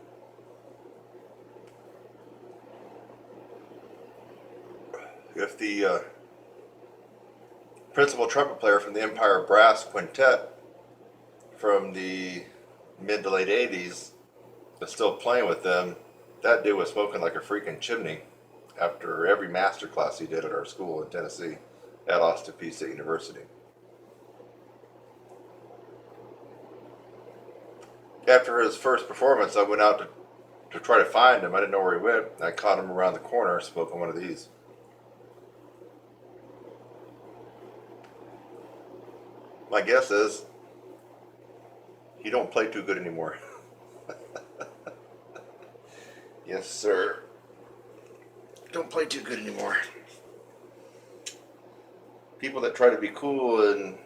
If the principal trumpet player from the Empire Brass Quintet from the mid to late 80s is still playing with them, that dude was smoking like a freaking chimney after every master class he did at our school in Tennessee at Austin Peay State University. After his first performance, I went out to try to find him. I didn't know where he went. I caught him around the corner smoking one of these. My guess is he don't play too good anymore. Yes, sir. Don't play too good anymore. People that try to be cool and,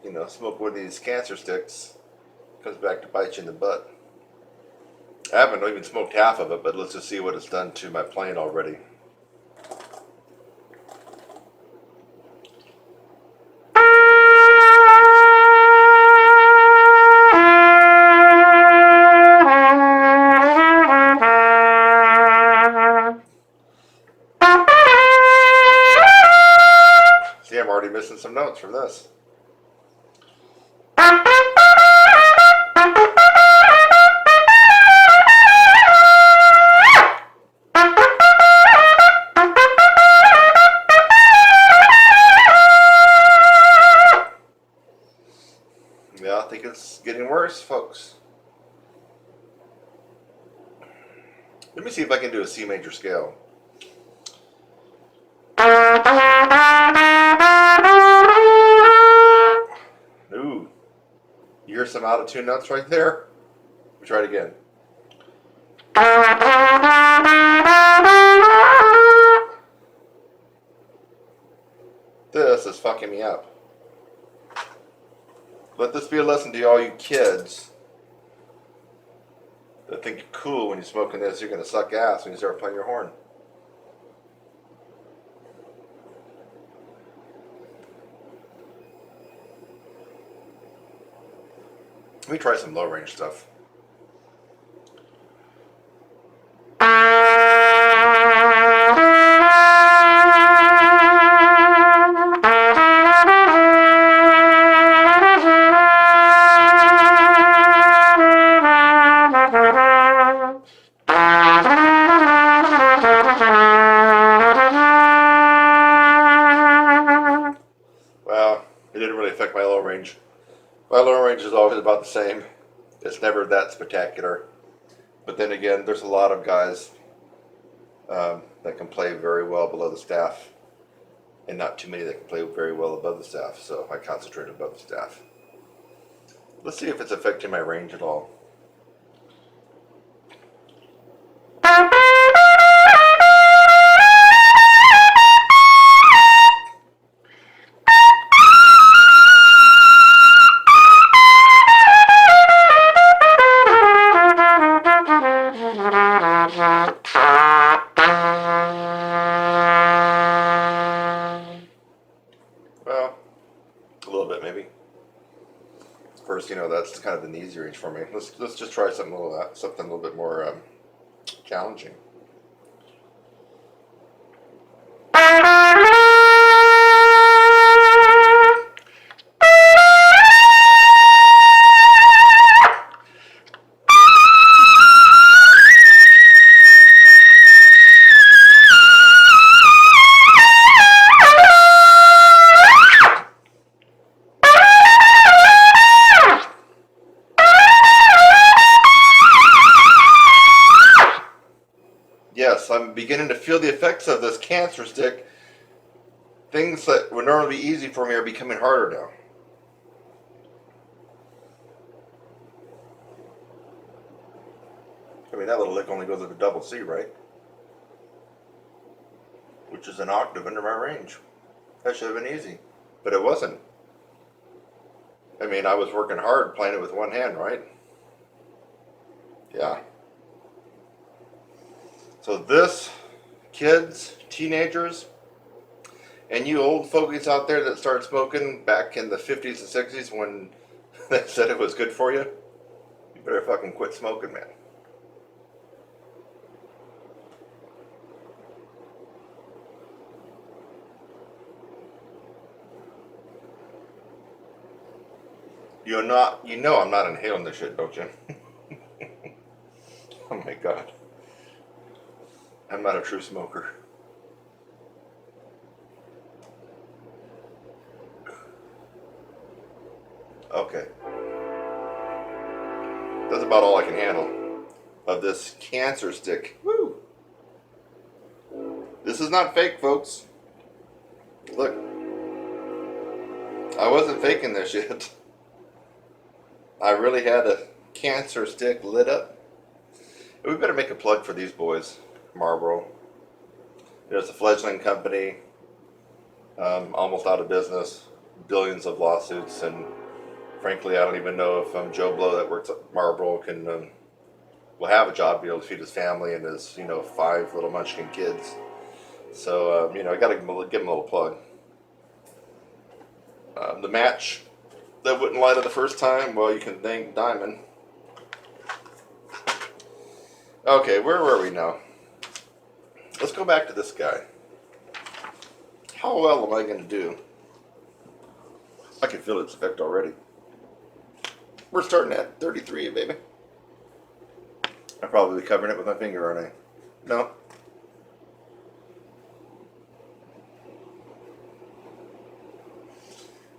you know, smoke one of these cancer sticks comes back to bite you in the butt. I haven't even smoked half of it, but let's just see what it's done to my plane already. See, I'm already missing some notes from this. Yeah, I think it's getting worse, folks. Let me see if I can do a C major scale. Ooh. You hear some out of tune notes right there? Let me try it again. This is fucking me up. Let this be a lesson to all you kids that think you're cool when you're smoking this. You're going to suck ass when you start playing your horn. Let me try some low range stuff. Well, it didn't really affect my low range. My low range is always about the same. It's never that spectacular. But then again, there's a lot of guys that can play very well below the staff, and not too many that can play very well above the staff, so I concentrate above the staff. Let's see if it's affecting my range at all. Well, a little bit maybe. that's kind of in the easy range for me. Let's just try something a little bit more challenging. Yes, I'm beginning to feel the effects of this cancer stick. Things that would normally be easy for me are becoming harder now. I mean, that little lick only goes up to double C, right? Which is an octave under my range. That should have been easy, but it wasn't. I mean, I was working hard playing it with one hand, right? Yeah. So this, kids, teenagers, and you old fogies out there that started smoking back in the 50s and 60s when they said it was good for you, you better fucking quit smoking, man. You know I'm not inhaling this shit, don't you? Oh my god. I'm not a true smoker. Okay. That's about all I can handle of this cancer stick. Woo! This is not fake, folks. Look. I wasn't faking this shit. I really had a cancer stick lit up. We better make a plug for these boys, Marlboro. It's a fledgling company, almost out of business, billions of lawsuits, and frankly, I don't even know if Joe Blow that works at Marlboro will have a job, be able to feed his family and his 5 little munchkin kids. So I got to give him a little plug. The match that wouldn't light it the first time, well, you can thank Diamond. Okay, where were we now? Let's go back to this guy. How well am I going to do? I can feel its effect already. We're starting at 33, baby. I'm probably covering it with my finger, aren't I? No.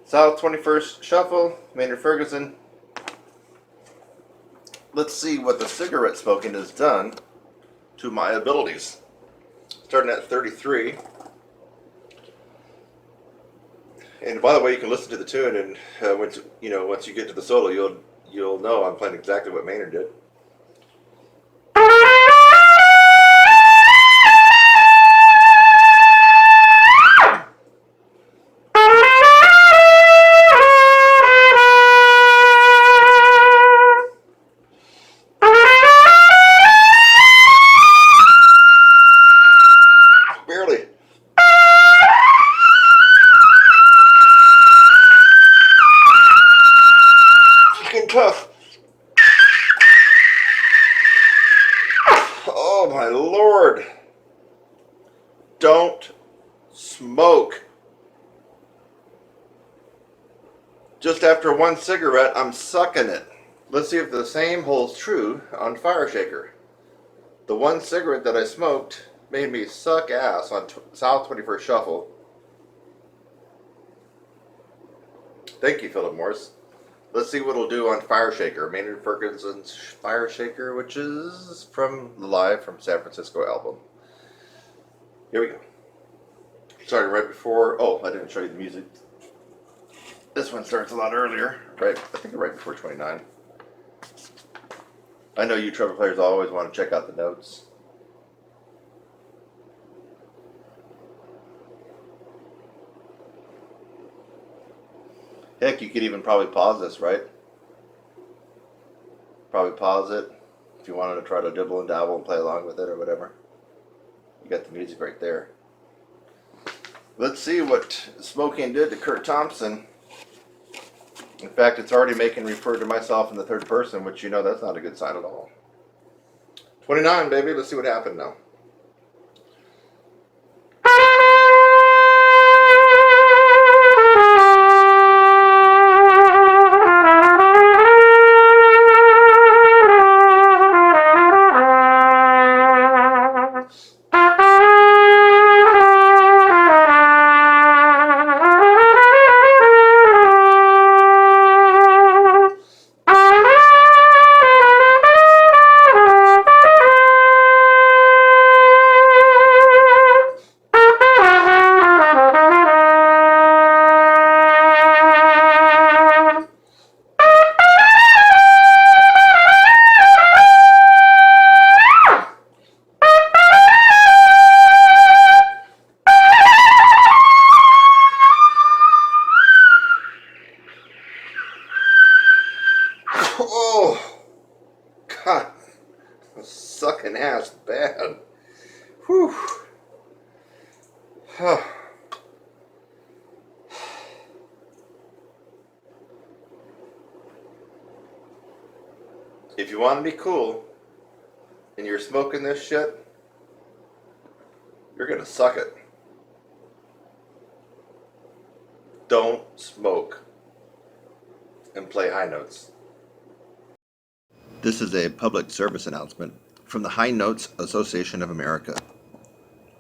South 21st Shuffle, Maynard Ferguson. Let's see what the cigarette smoking has done to my abilities. Starting at 33. And by the way, you can listen to the tune, and once you get to the solo, you'll know I'm playing exactly what Maynard did. Barely. Fucking tough. Oh my lord. Don't smoke. Just after one cigarette, I'm sucking it. Let's see if the same holds true on Fire Shaker. The one cigarette that I smoked made me suck ass on South 21st Shuffle. Thank you, Philip Morris. Let's see what it'll do on Fire Shaker, Maynard Ferguson's Fire Shaker, which is from the Live from San Francisco album. Here we go. Started right before. Oh, I didn't show you the music. This one starts a lot earlier, right? I think right before 29. I know you trumpet players always want to check out the notes. Heck, you could even probably pause this, right? Probably pause it if you wanted to try to dibble and dabble and play along with it or whatever. You got the music right there. Let's see what smoking did to Kurt Thompson. In fact, it's already making refer to myself in the third person, which that's not a good sign at all. 29, baby. Let's see what happened now. Oh, God. Sucking ass bad. Whew. If you want to be cool and you're smoking this shit, you're going to suck it. Don't smoke and play high notes. This is a public service announcement from the High Notes Association of America.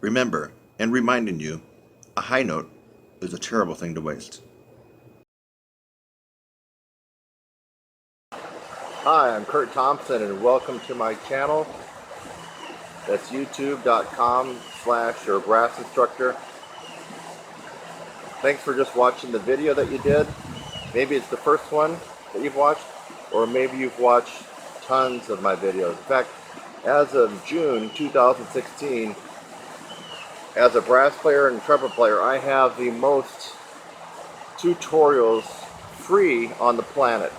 Remember, and reminding you, a high note is a terrible thing to waste. Hi, I'm Kurt Thompson and welcome to my channel. That's youtube.com/your brass instructor. Thanks for just watching the video that you did. Maybe it's the first one that you've watched, or maybe you've watched tons of my videos. In fact, as of June 2016, as a brass player and trumpet player, I have the most tutorials free on the planet.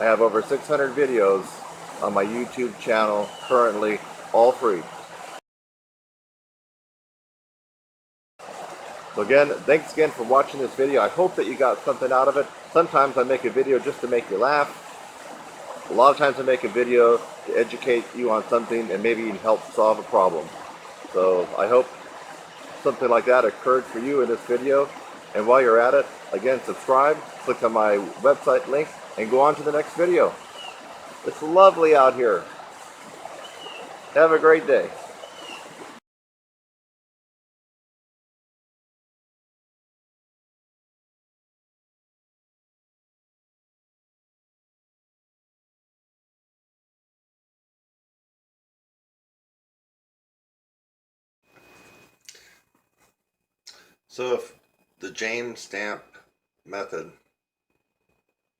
I have over 600 videos on my YouTube channel currently, all free. So again, thanks again for watching this video. I hope that you got something out of it. Sometimes I make a video just to make you laugh. A lot of times I make a video to educate you on something and maybe even help solve a problem. So I hope something like that occurred for you in this video. And while you're at it, again, subscribe, click on my website link, and go on to the next video. It's lovely out here. Have a great day. So if the James stamp method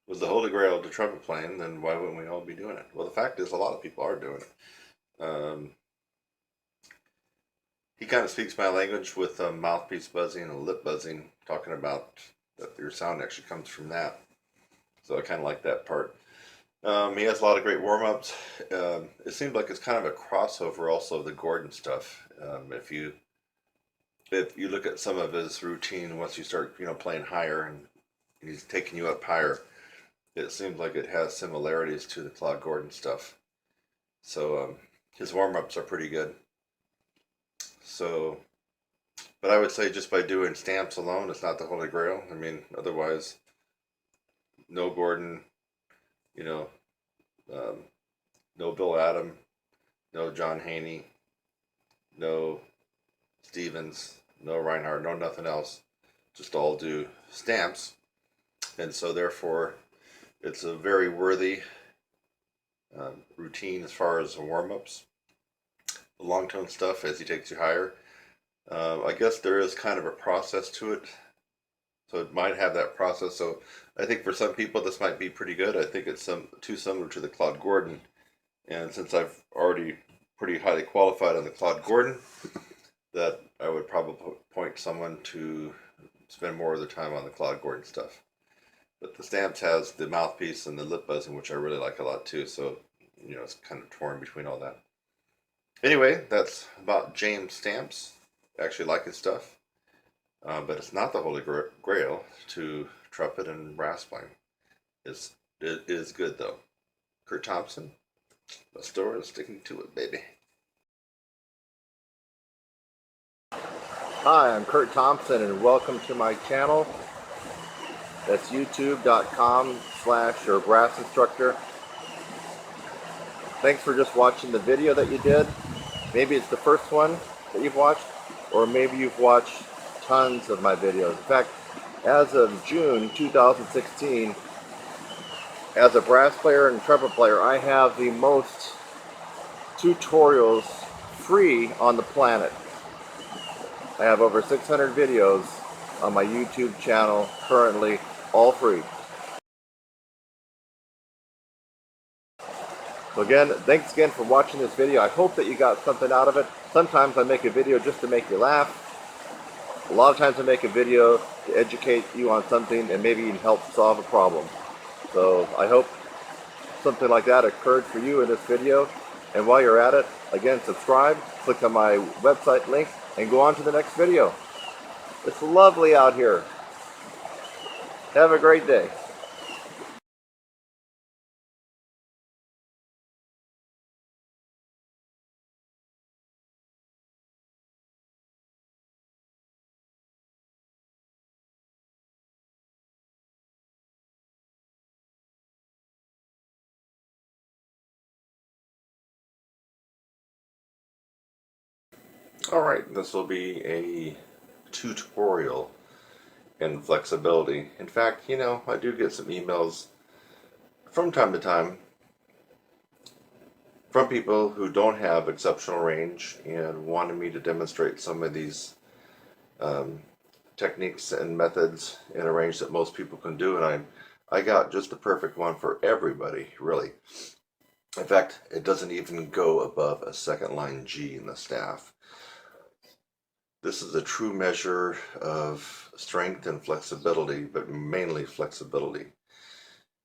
was the holy grail to trumpet playing, then why wouldn't we all be doing it? Well, the fact is a lot of people are doing it. He kind of speaks my language with a mouthpiece buzzing and lip buzzing, talking about that your sound actually comes from that. So I kind of like that part. He has a lot of great warm-ups. It seems like it's kind of a crossover also of the Gordon stuff. If you look at some of his routine, once you start playing higher and he's taking you up higher, it seems like it has similarities to the Claude Gordon stuff. So his warm-ups are pretty good. So, but I would say just by doing stamps alone, it's not the holy grail. I mean, otherwise, no Gordon, no Bill Adam, no John Haney, no Stevens, no Reinhardt, no nothing else. Just all do stamps. And so therefore, it's a very worthy routine as far as the warm-ups. The long tone stuff as he takes you higher. I guess there is kind of a process to it. So it might have that process. So I think for some people this might be pretty good. I think it's too similar to the Claude Gordon. And since I've already pretty highly qualified on the Claude Gordon, that I would probably point someone to spend more of their time on the Claude Gordon stuff. But the stamps has the mouthpiece and the lip buzzing, which I really like a lot too. So, it's kind of torn between all that. Anyway, that's about James Stamps. I actually like his stuff. But it's not the holy grail to trumpet and brass playing. It is good though. Kurt Thompson, the story is sticking to it, baby. Hi, I'm Kurt Thompson and welcome to my channel. That's youtube.com/your brass instructor. Thanks for just watching the video that you did. Maybe it's the first one that you've watched, or maybe you've watched tons of my videos. In fact, as of June 2016, as a brass player and trumpet player, I have the most tutorials free on the planet. I have over 600 videos on my YouTube channel currently, all free. So again, thanks again for watching this video. I hope that you got something out of it. Sometimes I make a video just to make you laugh. A lot of times I make a video to educate you on something and maybe even help solve a problem. So I hope something like that occurred for you in this video. And while you're at it, again, subscribe, click on my website link, and go on to the next video. It's lovely out here. Have a great day. Alright, this will be a tutorial in flexibility. In fact, you know, I do get some emails from time to time from people who don't have exceptional range and wanted me to demonstrate some of these techniques and methods in a range that most people can do, and I got just the perfect one for everybody, really. In fact, it doesn't even go above a second line G in the staff. This is a true measure of strength and flexibility, but mainly flexibility.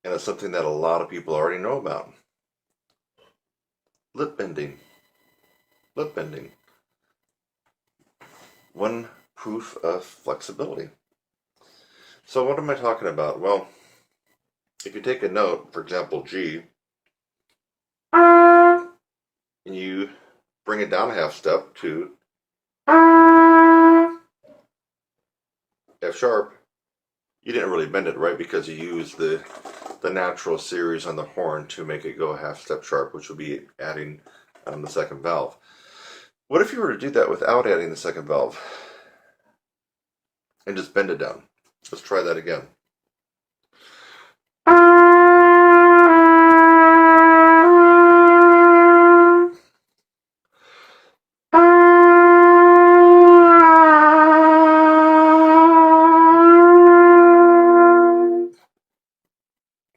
And it's something that a lot of people already know about. Lip bending. Lip bending. One proof of flexibility. So what am I talking about? Well, if you take a note, for example, G, and you bring it down a half step to F sharp, you didn't really bend it, right? Because you used the natural series on the horn to make it go a half step sharp, which would be adding the second valve. What if you were to do that without adding the second valve and just bend it down? Let's try that again.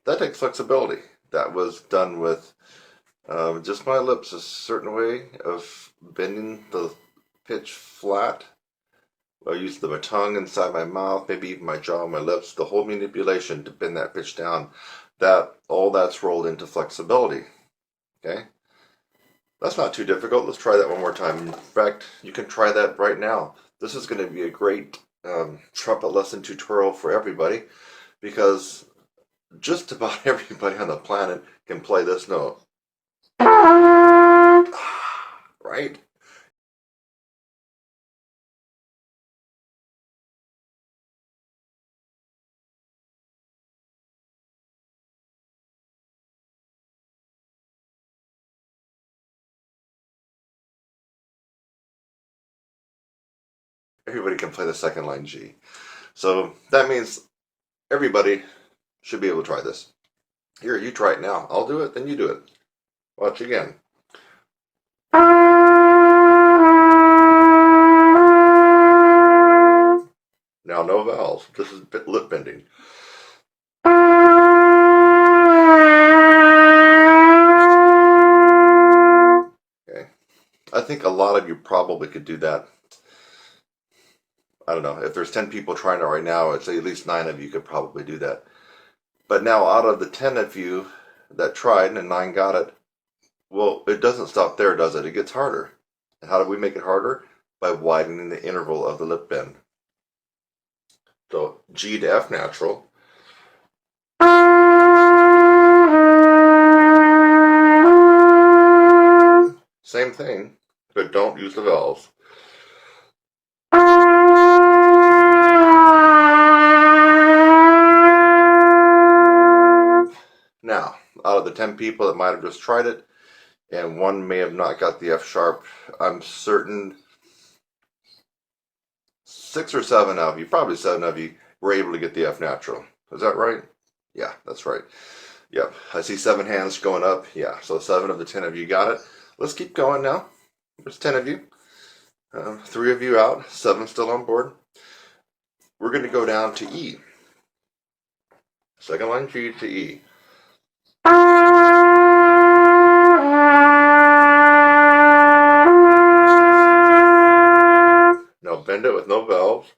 That takes flexibility. That was done with just my lips, a certain way of bending the pitch flat. I use my tongue inside my mouth, maybe even my jaw and my lips, the whole manipulation to bend that pitch down. All that's rolled into flexibility. Okay? That's not too difficult. Let's try that one more time. In fact, you can try that right now. This is going to be a great trumpet lesson tutorial for everybody, because just about everybody on the planet can play this note. Right? Everybody can play the second line G. So that means everybody should be able to try this. Here, you try it now. I'll do it, then you do it. Watch again. Now no vowels. This is lip bending. Okay. I think a lot of you probably could do that. I don't know. If there's 10 people trying it right now, I'd say at least 9 of you could probably do that. But now out of the 10 of you that tried and 9 got it, well, it doesn't stop there, does it? It gets harder. And how do we make it harder? By widening the interval of the lip bend. So G to F natural, Same thing, but don't use the valves. Now, out of the 10 people that might have just tried it, and one may have not got the F sharp, I'm certain 6 or 7 of you, probably 7 of you, were able to get the F natural. Is that right? Yeah, that's right. Yep, I see 7 hands going up. Yeah, so 7 of the 10 of you got it. Let's keep going now. There's 10 of you. 3 of you out, 7 still on board. We're going to go down to E. Second line G to E. Now bend it with no valves.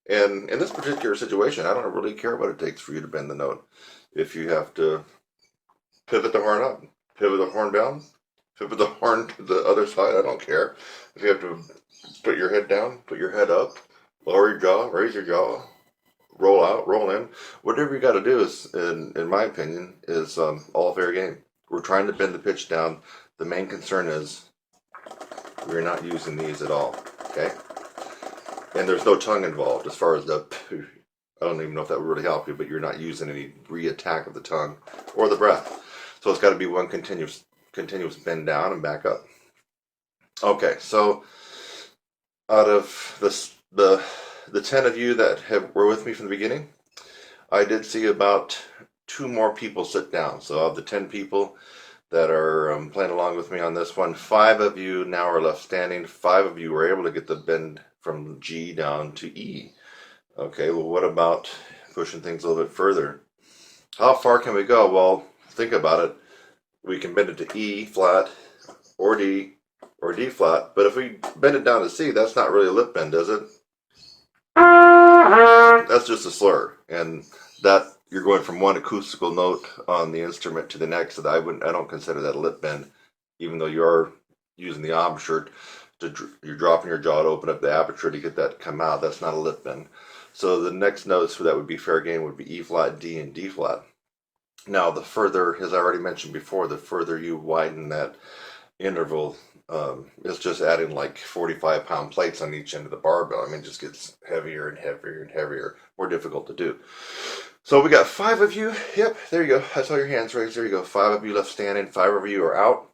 And in this particular situation, I don't really care what it takes for you to bend the note. If you have to pivot the horn up, pivot the horn down, pivot the horn to the other side, I don't care. If you have to put your head down, put your head up, lower your jaw, raise your jaw, roll out, roll in, whatever you got to do is, in my opinion, is all fair game. We're trying to bend the pitch down. The main concern is we're not using these at all, okay? And there's no tongue involved as far as the, I don't even know if that would really help you, but you're not using any re-attack of the tongue or the breath. So it's got to be one continuous bend down and back up. Okay, so out of the 10 of you that were with me from the beginning, I did see about 2 more people sit down. So of the 10 people that are playing along with me on this one, 5 of you now are left standing. 5 of you were able to get the bend from G down to E. Okay, well, what about pushing things a little bit further? How far can we go? Well, think about it. We can bend it to E flat or D flat, but if we bend it down to C, that's not really a lip bend, is it? That's just a slur, and that you're going from one acoustical note on the instrument to the next. So I don't consider that a lip bend, even though you are using the embouchure. You're dropping your jaw to open up the aperture to get that to come out. That's not a lip bend. So the next notes for that would be fair game would be E flat, D, and D flat. Now the further, as I already mentioned before, the further you widen that interval, it's just adding like 45-pound plates on each end of the barbell. I mean, it just gets heavier and heavier and heavier, more difficult to do. So we got 5 of you. Yep, there you go. I saw your hands raised. There you go. 5 of you left standing. 5 of you are out.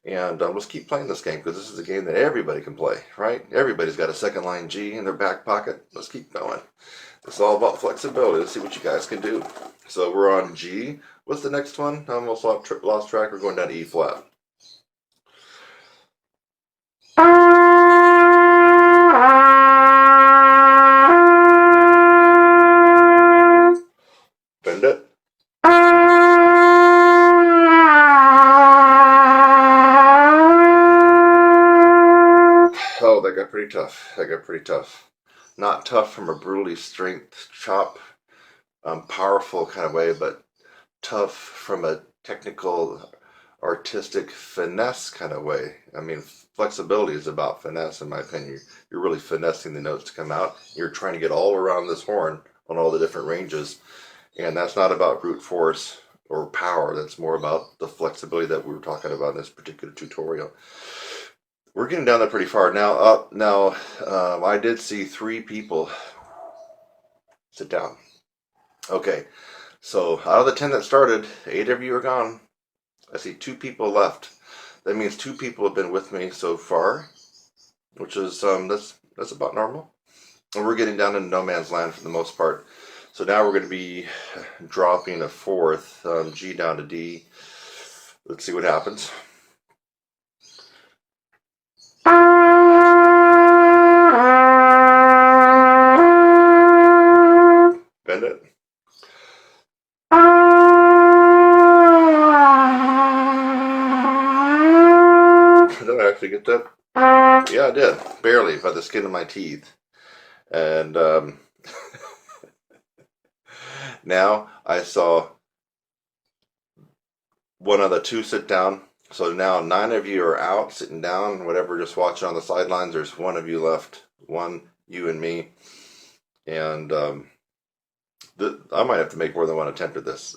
And let's keep playing this game because this is a game that everybody can play, right? Everybody's got a second line G in their back pocket. Let's keep going. It's all about flexibility. Let's see what you guys can do. So we're on G. What's the next one? I almost lost track. We're going down to E flat. Bend it. Oh, that got pretty tough. That got pretty tough. Not tough from a brutally strength chop, powerful kind of way, but tough from a technical, artistic finesse kind of way. I mean, flexibility is about finesse, in my opinion. You're really finessing the notes to come out. You're trying to get all around this horn on all the different ranges, and that's not about brute force or power. That's more about the flexibility that we were talking about in this particular tutorial. We're getting down there pretty far now. I did see 3 people sit down. Okay, so out of the 10 that started, 8 of you are gone. I see 2 people left. That means 2 people have been with me so far, which is that's about normal. And we're getting down into no man's land for the most part. So now we're going to be dropping a 4th, G down to D. Let's see what happens. Bend it. Did I actually get that? Yeah, I did. Barely, by the skin of my teeth. And now I saw one of the 2 sit down. So now 9 of you are out, sitting down, whatever, just watching on the sidelines. There's 1 of you left. 1, you and me. And I might have to make more than 1 attempt at this.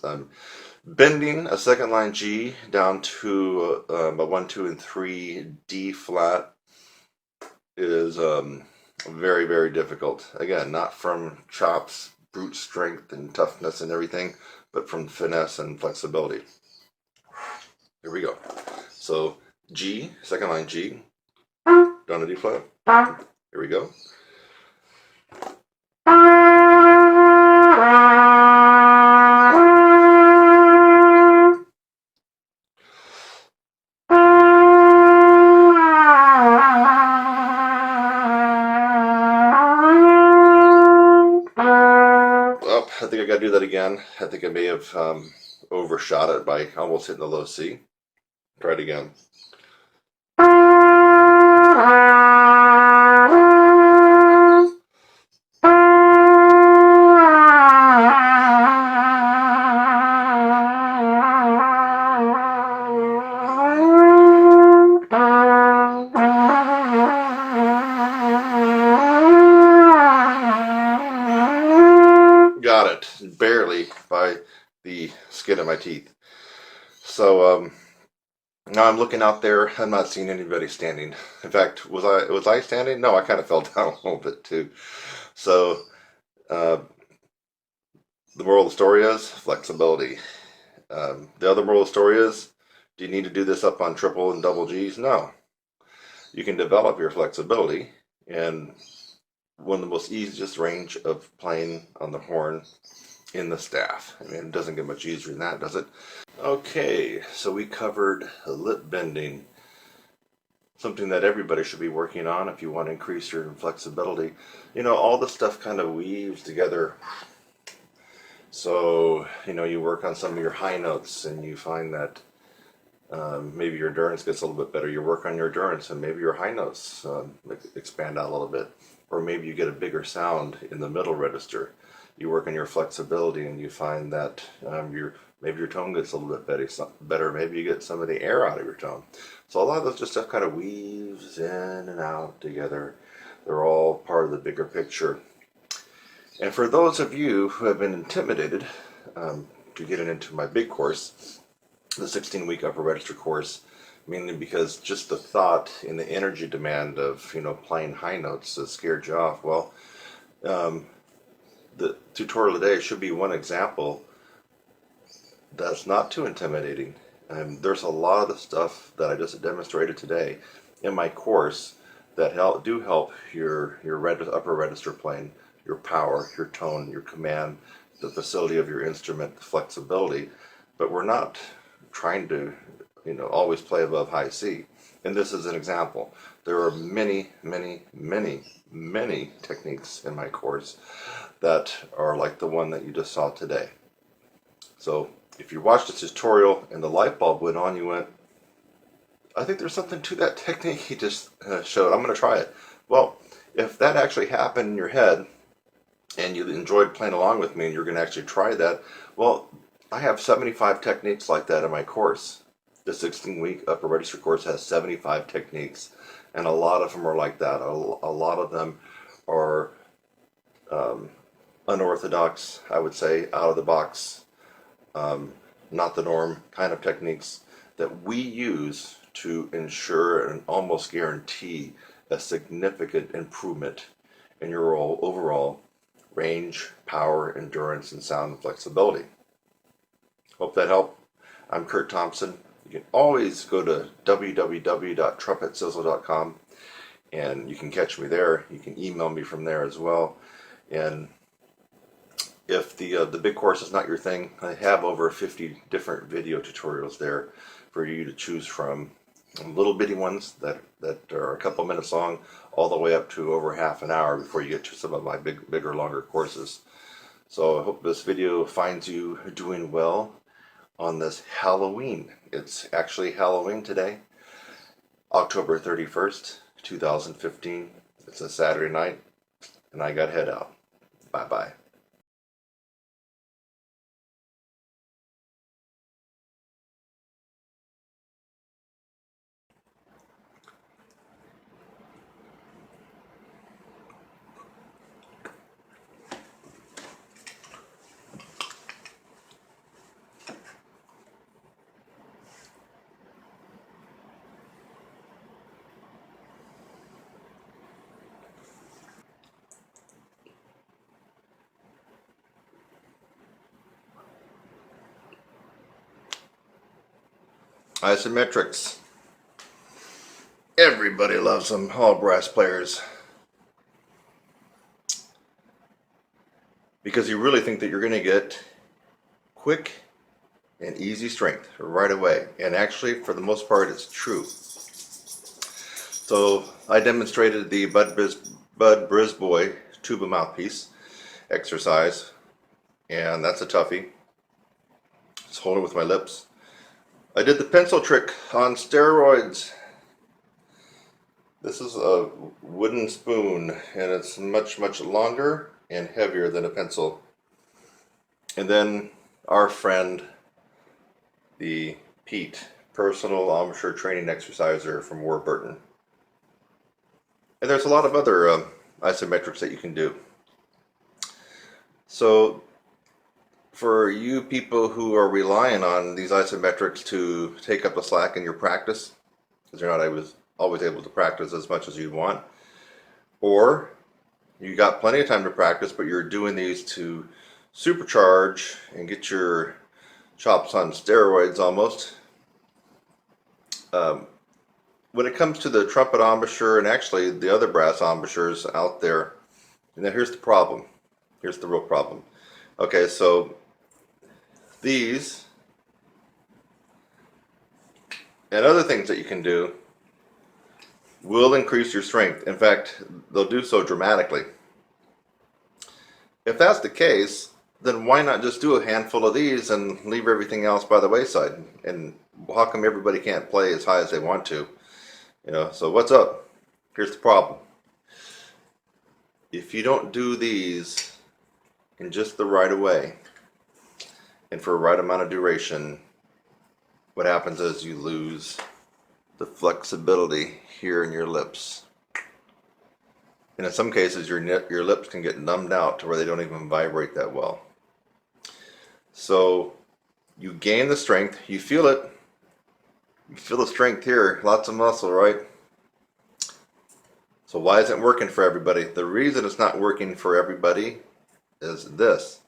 Bending a second line G down to a 1, 2, and 3 D flat is very, very difficult. Again, not from chops, brute strength, and toughness and everything, but from finesse and flexibility. Here we go. So G, second line G, down to D flat. Here we go. Well, I think I got to do that again. I think I may have overshot it by almost hitting the low C. Try it again. Got it, barely by the skin of my teeth. So now I'm looking out there. I'm not seeing anybody standing. In fact, was I standing? No, I kind of fell down a little bit too. So uh, the moral of the story is flexibility. The other moral of the story is, do you need to do this up on triple and double G's? No. You can develop your flexibility, and one of the most easiest range of playing on the horn in the staff. I mean, it doesn't get much easier than that, does it? Okay, so we covered lip bending, something that everybody should be working on if you want to increase your flexibility. You know, all the stuff kind of weaves together. So, you know, you work on some of your high notes and you find that maybe your endurance gets a little bit better. You work on your endurance and maybe your high notes expand out a little bit. Or maybe you get a bigger sound in the middle register. You work on your flexibility and you find that maybe your tone gets a little bit better. Maybe you get some of the air out of your tone. So a lot of this just stuff kind of weaves in and out together. They're all part of the bigger picture. And for those of you who have been intimidated to get into my big course, the 16-week upper register course, mainly because just the thought and the energy demand of, you know, playing high notes scared you off. Well, the tutorial today should be one example that's not too intimidating. There's a lot of the stuff that I just demonstrated today in my course that help your upper register playing, your power, your tone, your command, the facility of your instrument, the flexibility. But we're not trying to, you know, always play above high C. And this is an example. There are many, many, many, many techniques in my course that are like the one that you just saw today. So if you watched this tutorial and the light bulb went on, you went, I think there's something to that technique he just showed. I'm going to try it. Well, if that actually happened in your head and you enjoyed playing along with me and you're going to actually try that, well, I have 75 techniques like that in my course. The 16-week upper register course has 75 techniques, and a lot of them are like that. A lot of them are unorthodox, I would say, out of the box, not the norm kind of techniques that we use to ensure and almost guarantee a significant improvement in your overall range, power, endurance, and sound and flexibility. Hope that helped. I'm Kurt Thompson. You can always go to www.trumpetsizzle.com and you can catch me there. You can email me from there as well. And if the big course is not your thing, I have over 50 different video tutorials there for you to choose from. Little bitty ones that are a couple minutes long, all the way up to over half an hour before you get to some of my bigger, longer courses. So I hope this video finds you doing well on this Halloween. It's actually Halloween today, October 31st, 2015. It's a Saturday night, and I got to head out. Bye-bye. Isometrics. Everybody loves them, all brass players. Because you really think that you're going to get quick and easy strength right away. And actually, for the most part, it's true. So I demonstrated the Bud Brisboy tuba mouthpiece exercise, and that's a toughie. Just hold it with my lips. I did the pencil trick on steroids. This is a wooden spoon, and it's much, much longer and heavier than a pencil. And then our friend, the Pete, personal embouchure training exerciser from Warburton. And there's a lot of other isometrics that you can do. So for you people who are relying on these isometrics to take up the slack in your practice, because you're not always able to practice as much as you'd want, or you got plenty of time to practice, but you're doing these to supercharge and get your chops on steroids almost. When it comes to the trumpet embouchure and actually the other brass embouchures out there, now here's the problem. Here's the real problem. Okay, so these and other things that you can do will increase your strength. In fact, they'll do so dramatically. If that's the case, then why not just do a handful of these and leave everything else by the wayside? And how come everybody can't play as high as they want to? You know, so what's up? Here's the problem. If you don't do these in just the right way and for a right amount of duration, what happens is you lose the flexibility here in your lips. And in some cases, your lips can get numbed out to where they don't even vibrate that well. So you gain the strength, you feel it. You feel the strength here, lots of muscle, right? So why isn't it working for everybody? The reason it's not working for everybody is this.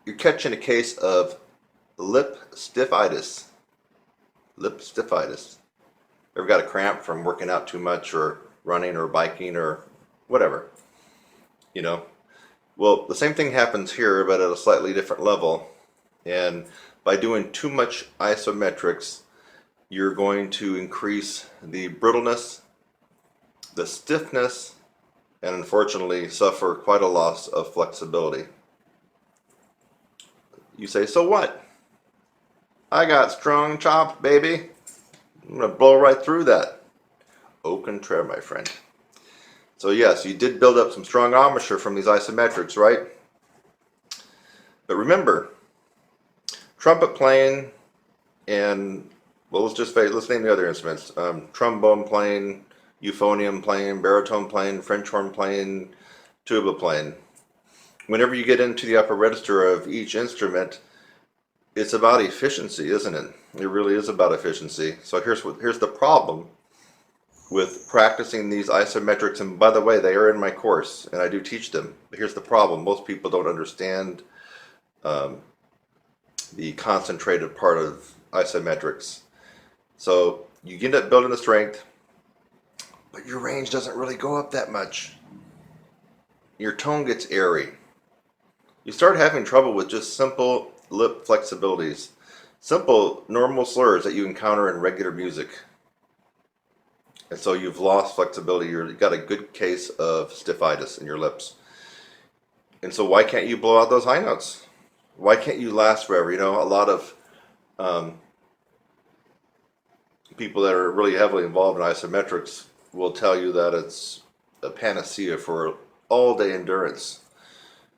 You're catching a case of lip stiffitis. Lip stiffitis. Ever got a cramp from working out too much or running or biking or whatever? You know? Well, the same thing happens here, but at a slightly different level. And by doing too much isometrics, you're going to increase the brittleness, the stiffness, and unfortunately suffer quite a loss of flexibility. You say, so what? I got strong chops, baby. I'm going to blow right through that. Au contraire, my friend. So yes, you did build up some strong embouchure from these isometrics, right? But remember, trumpet playing and, well, let's name the other instruments. Trombone playing, euphonium playing, baritone playing, French horn playing, tuba playing. Whenever you get into the upper register of each instrument, it's about efficiency, isn't it? It really is about efficiency. So here's the problem with practicing these isometrics. And by the way, they are in my course, and I do teach them. But here's the problem. Most people don't understand the concentrated part of isometrics. So you end up building the strength, but your range doesn't really go up that much. Your tone gets airy. You start having trouble with just simple lip flexibilities, simple normal slurs that you encounter in regular music. And so you've lost flexibility. You've got a good case of stiffitis in your lips. And so why can't you blow out those high notes? Why can't you last forever? You know, a lot of people that are really heavily involved in isometrics will tell you that it's a panacea for all-day endurance.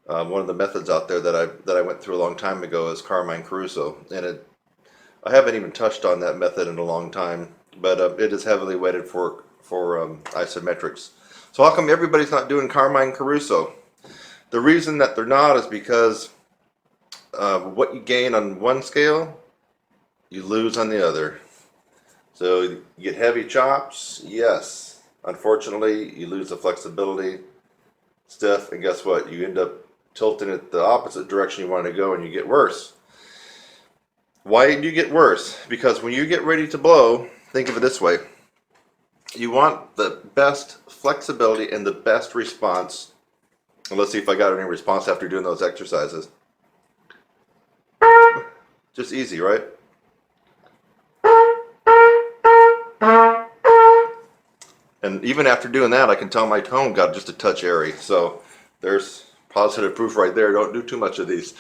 One of the methods out there that I went through a long time ago is Carmine Caruso, and I haven't even touched on that method in a long time, but it is heavily weighted for isometrics. So how come everybody's not doing Carmine Caruso? The reason that they're not is because what you gain on one scale, you lose on the other. So you get heavy chops, yes. Unfortunately, you lose the flexibility, stiff, and guess what? You end up tilting it the opposite direction you want to go, and you get worse. Why do you get worse? Because when you get ready to blow, think of it this way. You want the best flexibility and the best response. And let's see if I got any response after doing those exercises. Just easy, right? And even after doing that, I can tell my tone got just a touch airy. So there's positive proof right there. Don't do too much of these.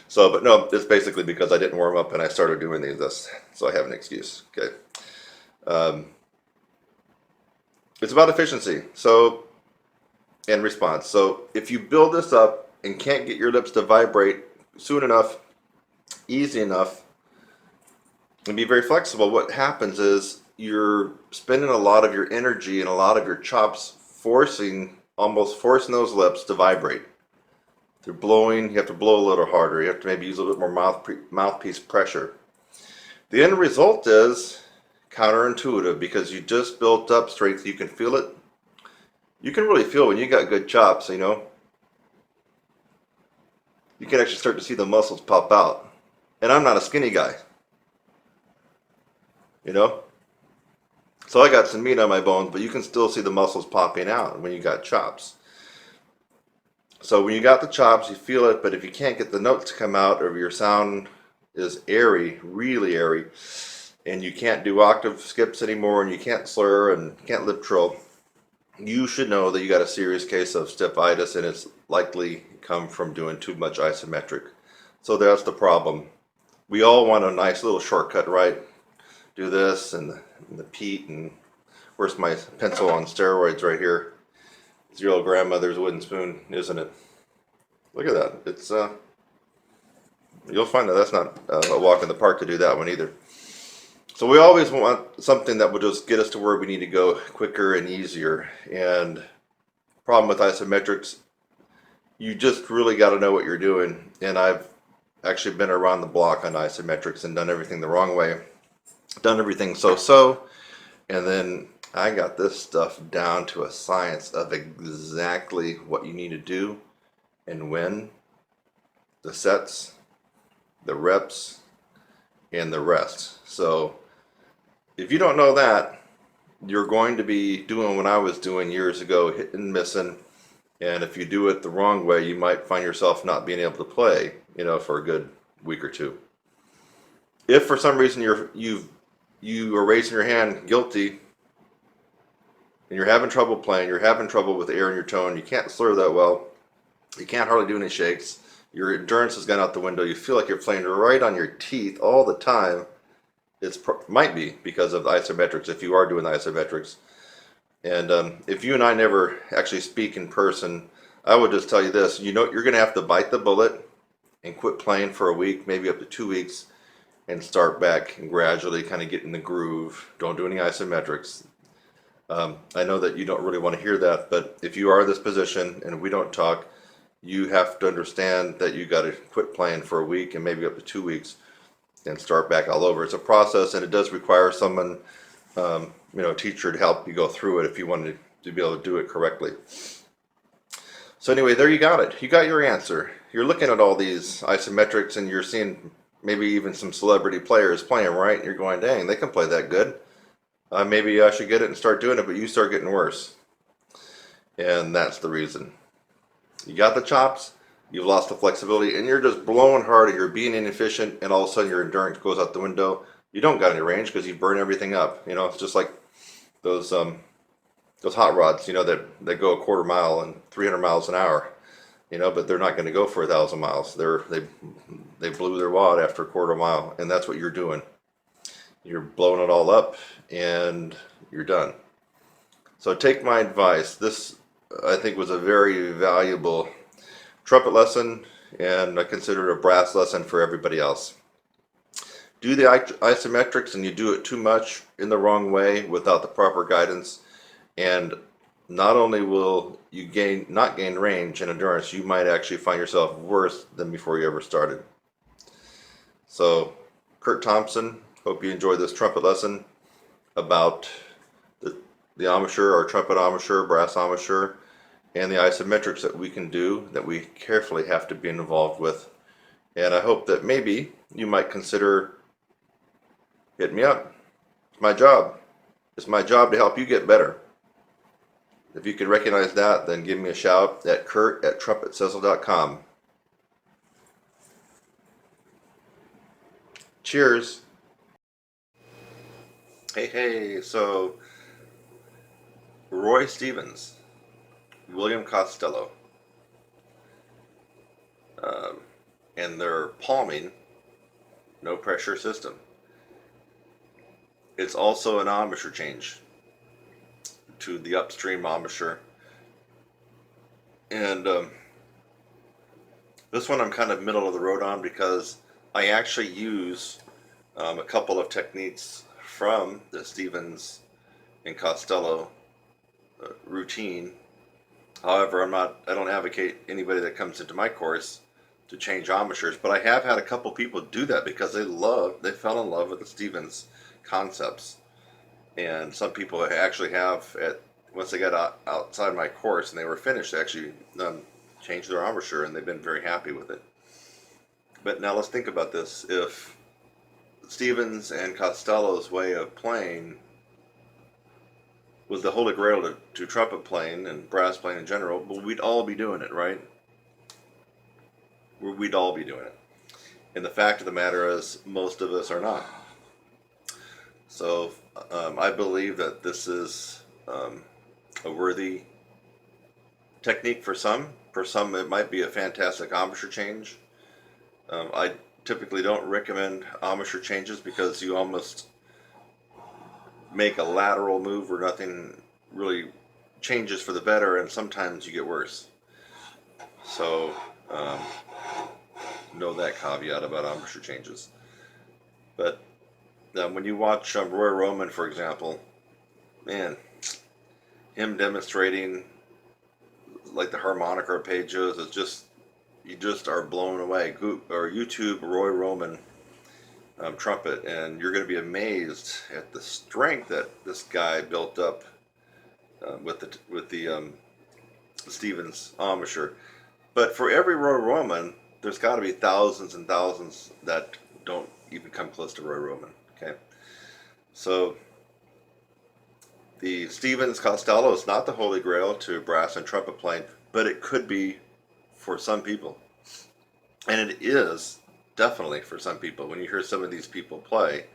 So, but no, it's basically because I didn't warm up and I started doing these. So I have an excuse. Okay. It's about efficiency. So, and response. So if you build this up and can't get your lips to vibrate soon enough, easy enough, and be very flexible, what happens is you're spending a lot of your energy and a lot of your chops almost forcing those lips to vibrate. They're blowing, you have to blow a little harder, you have to maybe use a little bit more mouthpiece pressure. The end result is counterintuitive because you just built up strength, you can feel it. You can really feel when you got good chops, you know. You can actually start to see the muscles pop out. And I'm not a skinny guy, you know. So I got some meat on my bones, but you can still see the muscles popping out when you got chops. So when you got the chops, you feel it, but if you can't get the notes to come out or your sound is airy, really airy, and you can't do octave skips anymore and you can't slur and can't lip trill, you should know that you got a serious case of staphylitis and it's likely come from doing too much isometric. So that's the problem. We all want a nice little shortcut, right? Do this and the Pete, and where's my pencil on steroids right here? It's your old grandmother's wooden spoon, isn't it? Look at that. It's you'll find that that's not a walk in the park to do that one either. So we always want something that will just get us to where we need to go quicker and easier. And problem with isometrics, you just really got to know what you're doing. And I've actually been around the block on isometrics and done everything the wrong way. Done everything so-so. And then I got this stuff down to a science of exactly what you need to do and when, the sets, the reps, and the rest. So if you don't know that, you're going to be doing what I was doing years ago, hitting and missing. And if you do it the wrong way, you might find yourself not being able to play, you know, for a good week or two. If for some reason you are raising your hand guilty and you're having trouble playing, you're having trouble with air in your tone, you can't slur that well, you can't hardly do any shakes, your endurance has gone out the window, you feel like you're playing right on your teeth all the time, it might be because of the isometrics, if you are doing the isometrics. And if you and I never actually speak in person, I would just tell you this, you know, you're going to have to bite the bullet and quit playing for a week, maybe up to 2 weeks, and start back and gradually kind of get in the groove. Don't do any isometrics. I know that you don't really want to hear that, but if you are in this position and we don't talk, you have to understand that you got to quit playing for a week and maybe up to 2 weeks and start back all over. It's a process, and it does require someone, you know, a teacher to help you go through it if you wanted to be able to do it correctly. So anyway, there you got it. You got your answer. You're looking at all these isometrics and you're seeing maybe even some celebrity players playing, right? And you're going, dang, they can play that good. Maybe I should get it and start doing it, but you start getting worse. And that's the reason. You got the chops, you've lost the flexibility, and you're just blowing hard, you're being inefficient, and all of a sudden your endurance goes out the window. You don't got any range because you burn everything up. You know, it's just like those hot rods, you know, that go a quarter mile and 300 miles an hour. You know, but they're not going to go for 1,000 miles. They blew their wad after a quarter mile, and that's what you're doing. You're blowing it all up, and you're done. So take my advice. This, I think, was a very valuable trumpet lesson, and I consider it a brass lesson for everybody else. Do the isometrics, and you do it too much in the wrong way without the proper guidance, and not only will you not gain range and endurance, you might actually find yourself worse than before you ever started. So, Kurt Thompson, hope you enjoyed this trumpet lesson about the embouchure, or trumpet embouchure, brass embouchure, and the isometrics that we can do that we carefully have to be involved with. And I hope that maybe you might consider hit me up. It's my job. It's my job to help you get better. If you can recognize that, then give me a shout at kurt@trumpetsessel.com. Cheers. Hey, so Roy Stevens, William Costello, and their palming, no pressure system. It's also an embouchure change to the upstream embouchure. And this one I'm kind of middle of the road on because I actually use a couple of techniques from the Stevens and Costello routine. However, I don't advocate anybody that comes into my course to change embouchures, but I have had a couple people do that because they fell in love with the Stevens concepts. And some people actually have, once they got outside my course and they were finished, they actually changed their embouchure and they've been very happy with it. But now let's think about this. If Stevens and Costello's way of playing was the holy grail to trumpet playing and brass playing in general, well, we'd all be doing it, right? We'd all be doing it. And the fact of the matter is, most of us are not. So I believe that this is a worthy technique for some. For some, it might be a fantastic embouchure change. I typically don't recommend embouchure changes because you almost make a lateral move where nothing really changes for the better, and sometimes you get worse. So know that caveat about embouchure changes. But when you watch Roy Roman, for example, man, him demonstrating like the harmonic arpeggios is just, you just are blown away. Or YouTube Roy Roman trumpet, and you're going to be amazed at the strength that this guy built up with the Stevens embouchure. But for every Roy Roman, there's got to be thousands and thousands that don't even come close to Roy Roman. Okay, so the Stevens Costello is not the holy grail to brass and trumpet playing, but it could be for some people, and it is definitely for some people. When you hear some of these people play,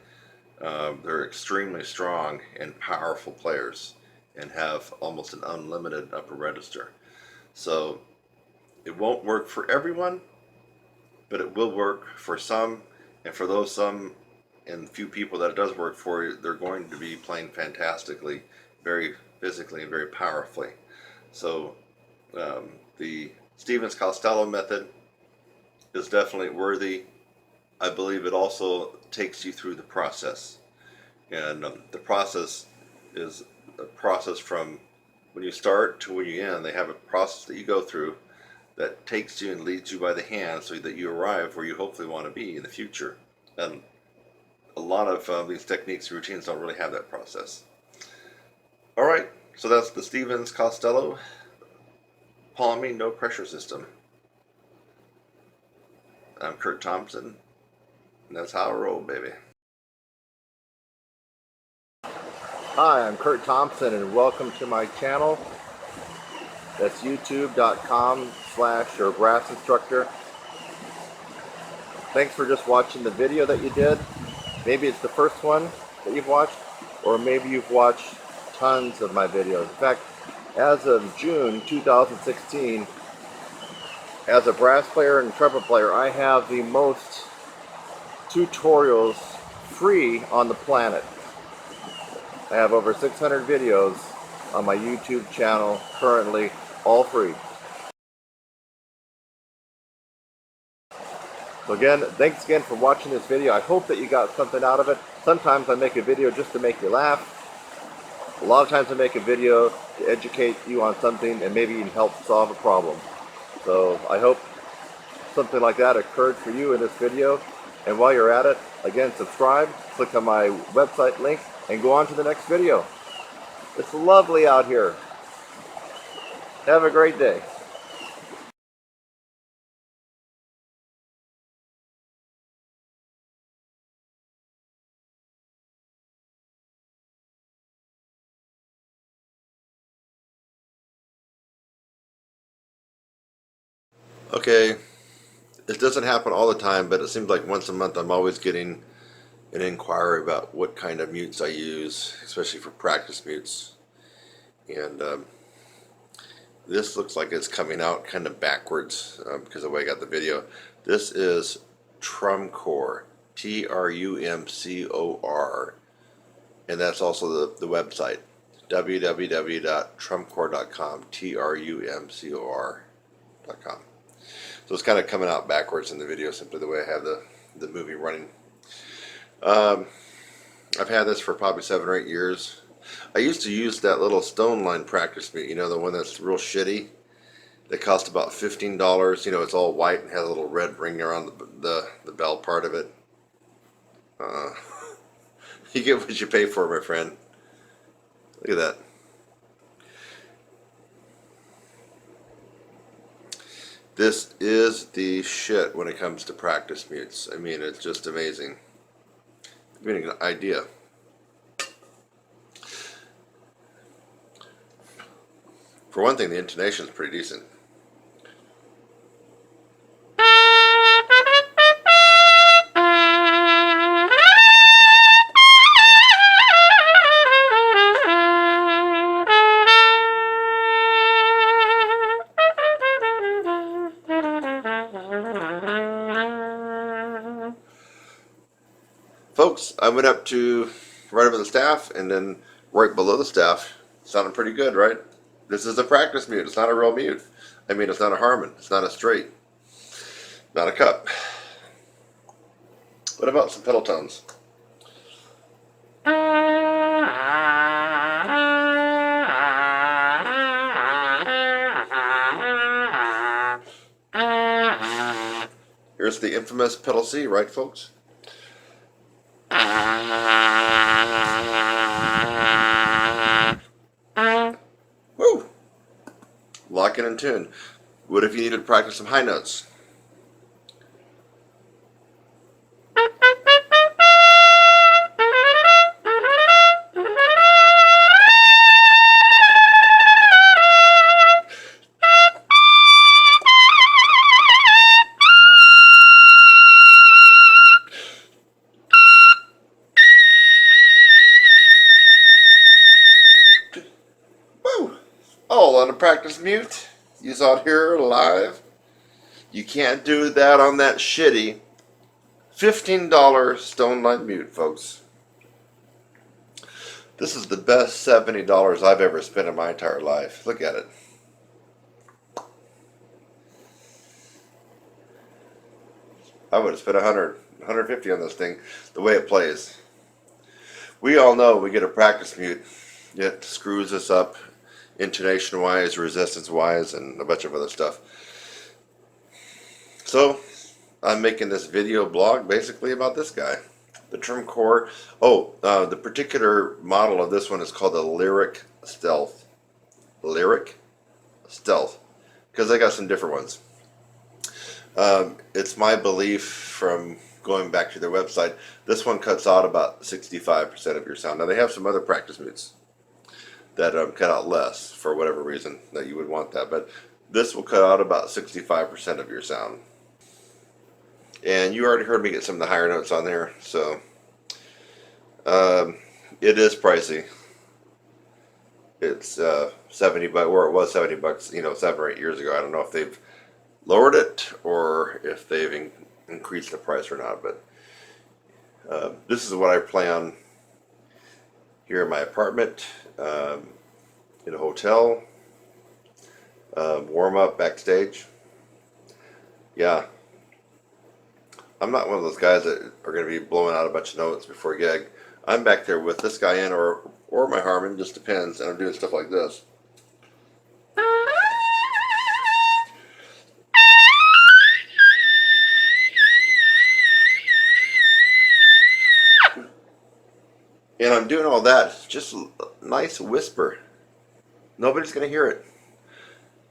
they're extremely strong and powerful players and have almost an unlimited upper register. So it won't work for everyone, but it will work for some, and for those some and few people that it does work for, they're going to be playing fantastically, very physically and very powerfully. So the Stevens Costello method is definitely worthy. I believe it also takes you through the process, and the process is a process from when you start to when you end. They have a process that you go through that takes you and leads you by the hand so that you arrive where you hopefully want to be in the future. And a lot of these techniques and routines don't really have that process. All right, so that's the Stevens Costello palming no pressure system. I'm Kurt Thompson, and that's how I roll, baby. Hi, I'm Kurt Thompson, and welcome to my channel. That's youtube.com/your brass instructor. Thanks for just watching the video that you did. Maybe it's the first one that you've watched, or maybe you've watched tons of my videos. In fact, as of June 2016, as a brass player and trumpet player, I have the most tutorials free on the planet. I have over 600 videos on my YouTube channel currently, all free. So again, thanks again for watching this video. I hope that you got something out of it. Sometimes I make a video just to make you laugh. A lot of times I make a video to educate you on something and maybe even help solve a problem. So I hope something like that occurred for you in this video. And while you're at it, again, subscribe, click on my website link, and go on to the next video. It's lovely out here. Have a great day. Okay, it doesn't happen all the time, but it seems like once a month I'm always getting an inquiry about what kind of mutes I use, especially for practice mutes. And this looks like it's coming out kind of backwards because of the way I got the video. This is Trumcor, Trumcor, and that's also the website, www.trumpcore.com, Trumcor.com. So it's kind of coming out backwards in the video, simply the way I have the movie running. I've had this for probably 7 or 8 years. I used to use that little stone line practice mute, you know, the one that's real shitty. That cost about $15. You know, it's all white and has a little red ring around the bell part of it. You get what you pay for, my friend. Look at that. This is the shit when it comes to practice mutes. I mean, it's just amazing. Give me an idea. For one thing, the intonation is pretty decent. Folks, I went up to right over the staff and then right below the staff. Sounded pretty good, right? This is a practice mute. It's not a real mute. I mean, it's not a Harmon. It's not a straight. Not a cup. What about some pedal tones? Here's the infamous pedal C, right, folks? Woo! Lock it in tune. What if you needed to practice some high notes? Woo! All on a practice mute. You out here live. You can't do that on that shitty $15 stone line mute, folks. This is the best $70 I've ever spent in my entire life. Look at it. I would have spent 100, 150 on this thing, the way it plays. We all know we get a practice mute. It screws us up intonation-wise, resistance-wise, and a bunch of other stuff. So, I'm making this video blog basically about this guy. The Trumcor. Oh, the particular model of this one is called the Lyric Stealth. Lyric Stealth. Because I got some different ones. It's my belief from going back to their website, this one cuts out about 65% of your sound. Now they have some other practice mutes that cut out less for whatever reason that you would want that, but this will cut out about 65% of your sound. And you already heard me get some of the higher notes on there, so it is pricey. It's $70, or it was $70, you know, 7 or 8 years ago. I don't know if they've lowered it or if they've increased the price or not, but this is what I play on here in my apartment, in a hotel, warm up backstage. Yeah, I'm not one of those guys that are going to be blowing out a bunch of notes before a gig. I'm back there with this guy in or my Harmon, just depends, and I'm doing stuff like this. And I'm doing all that, just a nice whisper. Nobody's going to hear it.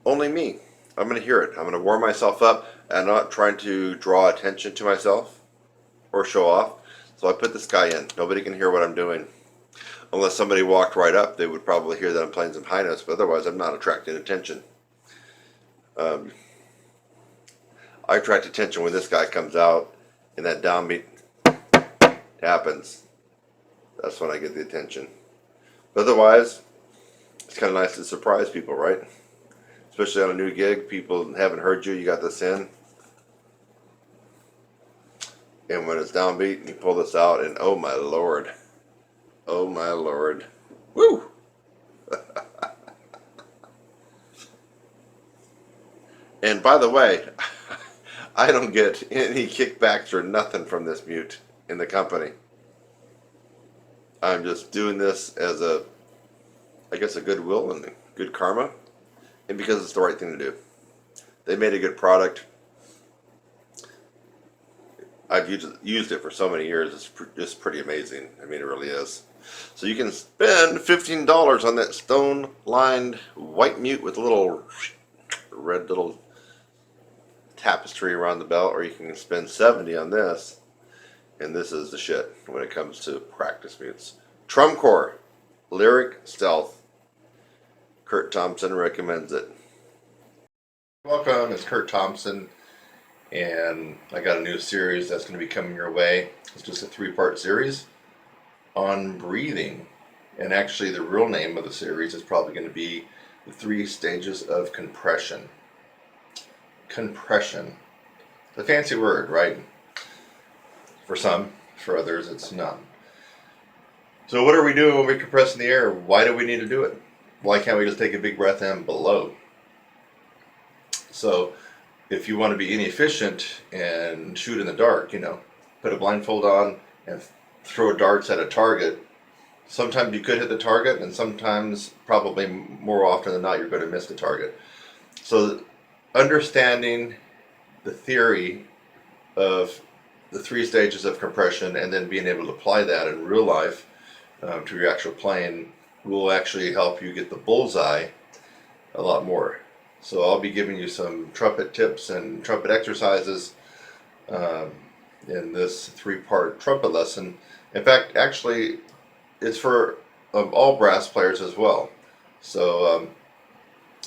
Only me. I'm going to hear it. I'm going to warm myself up and not trying to draw attention to myself or show off. So I put this guy in. Nobody can hear what I'm doing. Unless somebody walked right up, they would probably hear that I'm playing some high notes, but otherwise I'm not attracting attention. I attract attention when this guy comes out and that downbeat happens. That's when I get the attention. Otherwise, it's kind of nice to surprise people, right? Especially on a new gig, people haven't heard you, you got this in. And when it's downbeat, you pull this out and oh my lord. Oh my lord. Woo! And by the way, I don't get any kickbacks or nothing from this mute in the company. I'm just doing this as a, I guess, a goodwill and good karma, and because it's the right thing to do. They made a good product. I've used it for so many years. It's just pretty amazing. I mean, it really is. So you can spend $15 on that stone-lined white mute with a little red little tapestry around the belt, or you can spend $70 on this, and this is the shit when it comes to practice mutes. Trumcore, Lyric Stealth. Kurt Thompson recommends it. Welcome, it's Kurt Thompson, and I got a new series that's going to be coming your way. It's just a 3-part series on breathing, and actually the real name of the series is probably going to be the 3 stages of compression. Compression, a fancy word, right? For some, for others it's none. So what are we doing when we compress in the air? Why do we need to do it? Why can't we just take a big breath in below? So if you want to be inefficient and shoot in the dark, you know, put a blindfold on and throw darts at a target. Sometimes you could hit the target, and sometimes, probably more often than not, you're going to miss the target. So understanding the theory of the 3 stages of compression and then being able to apply that in real life to your actual playing will actually help you get the bullseye a lot more. So I'll be giving you some trumpet tips and trumpet exercises in this 3-part trumpet lesson. In fact, actually, it's for all brass players as well. So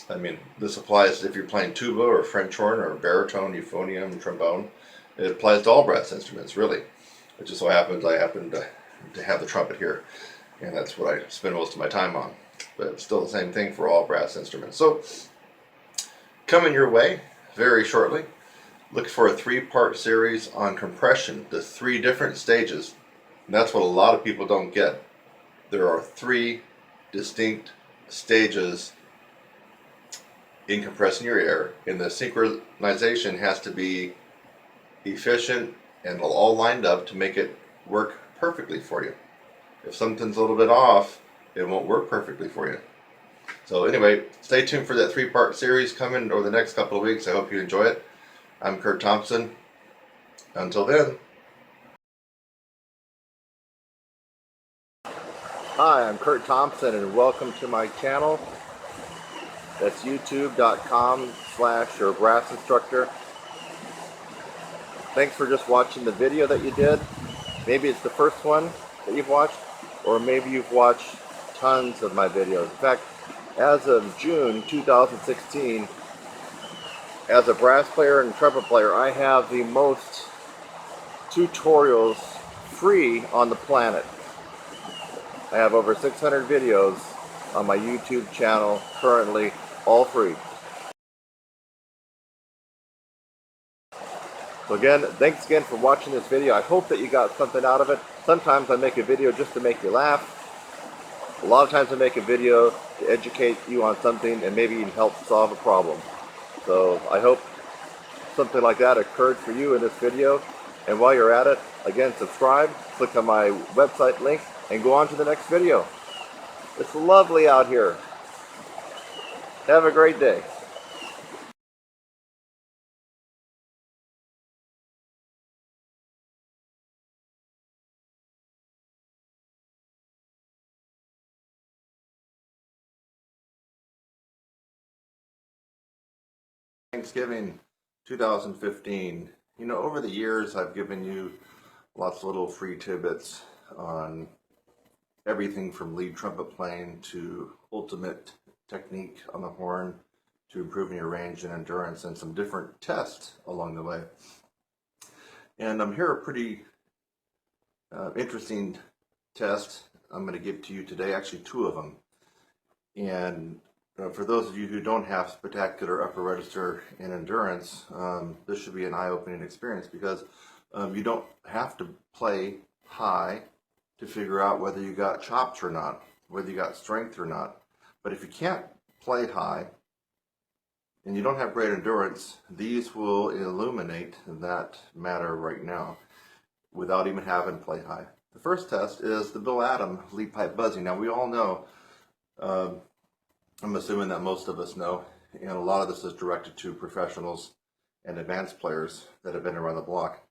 I mean, this applies if you're playing tuba or French horn or baritone, euphonium, trombone. It applies to all brass instruments, really. It just so happens I happen to have the trumpet here, and that's what I spend most of my time on. But it's still the same thing for all brass instruments. So, coming your way very shortly, look for a 3-part series on compression, the 3 different stages. And that's what a lot of people don't get. There are 3 distinct stages in compressing your air, and the synchronization has to be efficient and all lined up to make it work perfectly for you. If something's a little bit off, it won't work perfectly for you. So anyway, stay tuned for that 3-part series coming over the next couple of weeks. I hope you enjoy it. I'm Kurt Thompson. Until then. Hi, I'm Kurt Thompson, and welcome to my channel. That's youtube.com/your brass instructor. Thanks for just watching the video that you did. Maybe it's the first one that you've watched, or maybe you've watched tons of my videos. In fact, as of June 2016, as a brass player and trumpet player, I have the most tutorials free on the planet. I have over 600 videos on my YouTube channel currently, all free. So again, thanks again for watching this video. I hope that you got something out of it. Sometimes I make a video just to make you laugh. A lot of times I make a video to educate you on something and maybe even help solve a problem. So I hope something like that occurred for you in this video. And while you're at it, again, subscribe, click on my website link, and go on to the next video. It's lovely out here. Have a great day. Thanksgiving 2015. You know, over the years I've given you lots of little free tidbits on everything from lead trumpet playing to ultimate technique on the horn to improving your range and endurance, and some different tests along the way. And here are pretty interesting tests I'm going to give to you today, actually two of them. And for those of you who don't have spectacular upper register and endurance, this should be an eye-opening experience, because you don't have to play high to figure out whether you got chops or not, whether you got strength or not. But if you can't play high and you don't have great endurance, these will illuminate that matter right now without even having to play high. The first test is the Bill Adam lead pipe buzzing. Now, we all know, I'm assuming that most of us know, and a lot of this is directed to professionals and advanced players that have been around the block,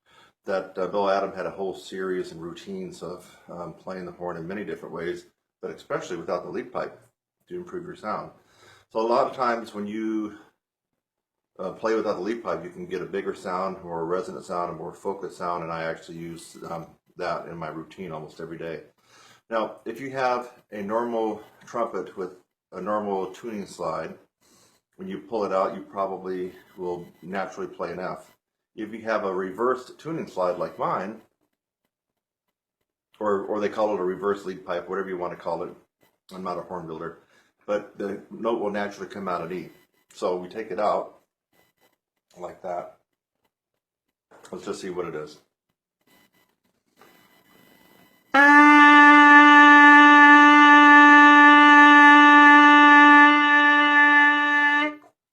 that Bill Adam had a whole series and routines of playing the horn in many different ways, but especially without the lead pipe to improve your sound. So a lot of times when you play without the lead pipe, you can get a bigger sound, more resonant sound, a more focused sound, and I actually use that in my routine almost every day. Now, if you have a normal trumpet with a normal tuning slide, when you pull it out, you probably will naturally play an F. If you have a reversed tuning slide like mine, or they call it a reverse lead pipe, whatever you want to call it, I'm not a horn builder, but the note will naturally come out at E. So we take it out like that. Let's just see what it is.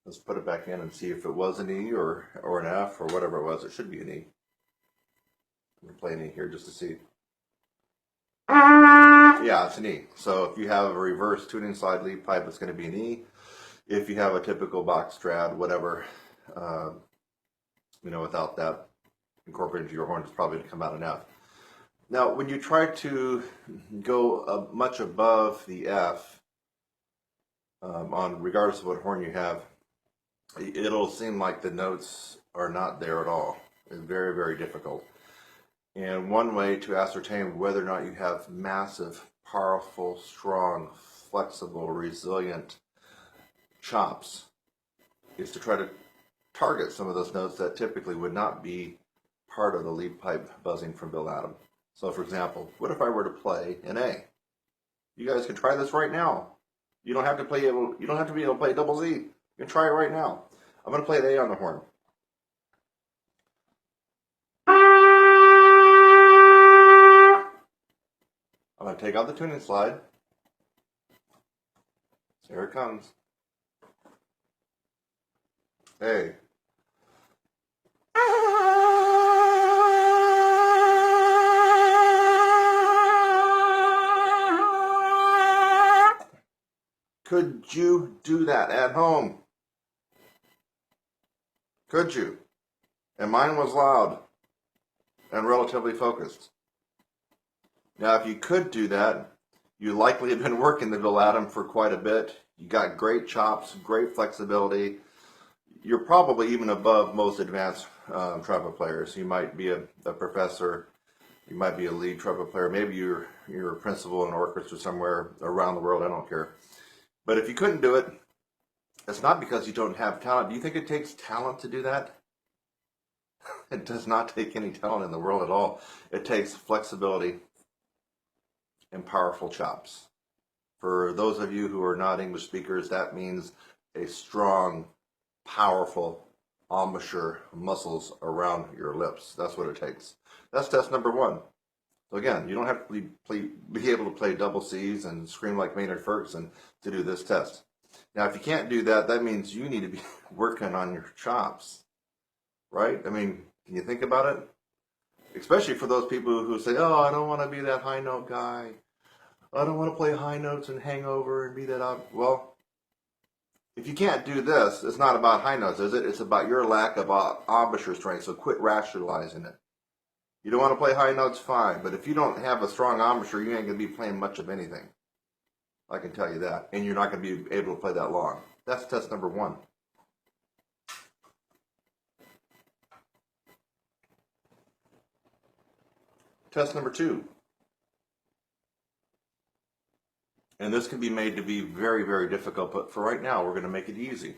Let's put it back in and see if it was an E or an F or whatever it was. It should be an E. I'm going to play an E here just to see. Yeah, it's an E. So if you have a reverse tuning slide lead pipe, it's going to be an E. If you have a typical box strad, whatever, without that incorporated into your horn, it's probably going to come out an F. Now, when you try to go much above the F, regardless of what horn you have, it'll seem like the notes are not there at all. It's very, very difficult. And one way to ascertain whether or not you have massive, powerful, strong, flexible, resilient chops is to try to target some of those notes that typically would not be part of the lead pipe buzzing from Bill Adam. So, for example, what if I were to play an A? You guys can try this right now. You don't have to be able to play double Z. You can try it right now. I'm going to play the A on the horn. I'm going to take out the tuning slide. So here it comes. A. Could you do that at home? Could you? And mine was loud and relatively focused. Now, if you could do that, you likely have been working the Bill Adam for quite a bit. You got great chops, great flexibility. You're probably even above most advanced trumpet players. You might be a professor. You might be a lead trumpet player. Maybe you're a principal in an orchestra somewhere around the world. I don't care. But if you couldn't do it, it's not because you don't have talent. Do you think it takes talent to do that? It does not take any talent in the world at all. It takes flexibility and powerful chops. For those of you who are not English speakers, that means a strong, powerful embouchure muscles around your lips. That's what it takes. That's test number one. So again, you don't have to be able to play double C's and scream like Maynard Ferguson to do this test. Now, if you can't do that, that means you need to be working on your chops, right? I mean, can you think about it? Especially for those people who say, oh, I don't want to be that high note guy. I don't want to play high notes and hang over and be that up. Well, if you can't do this, it's not about high notes, is it? It's about your lack of embouchure strength, so quit rationalizing it. You don't want to play high notes, fine, but if you don't have a strong embouchure, you ain't going to be playing much of anything. I can tell you that. And you're not going to be able to play that long. That's test number one. Test number two. And this can be made to be very, very difficult, but for right now, we're going to make it easy.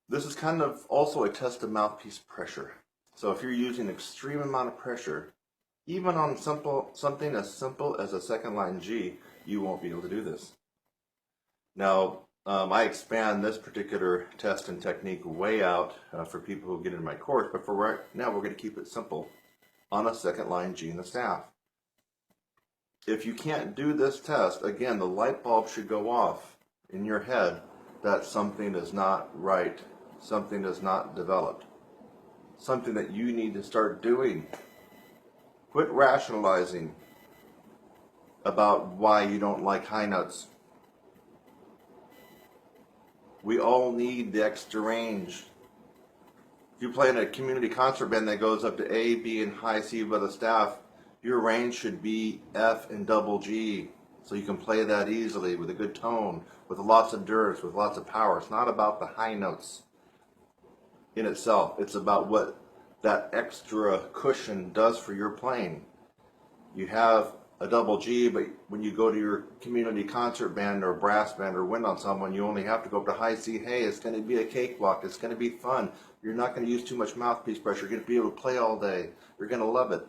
This is kind of also a test of mouthpiece pressure. So if you're using an extreme amount of pressure, even on something as simple as a second line G, you won't be able to do this. Now, I expand this particular test and technique way out for people who get in my course, but for right now, we're going to keep it simple on a second line G in the staff. If you can't do this test, again, the light bulb should go off in your head that something is not right, something is not developed, something that you need to start doing. Quit rationalizing about why you don't like high notes. We all need the extra range. If you play in a community concert band that goes up to A, B, and high C by the staff, your range should be F and double G, so you can play that easily with a good tone, with lots of endurance, with lots of power. It's not about the high notes in itself. It's about what that extra cushion does for your playing. You have a double G, but when you go to your community concert band or brass band or wind ensemble, you only have to go up to high C. Hey, it's going to be a cakewalk. It's going to be fun. You're not going to use too much mouthpiece pressure. You're going to be able to play all day. You're going to love it.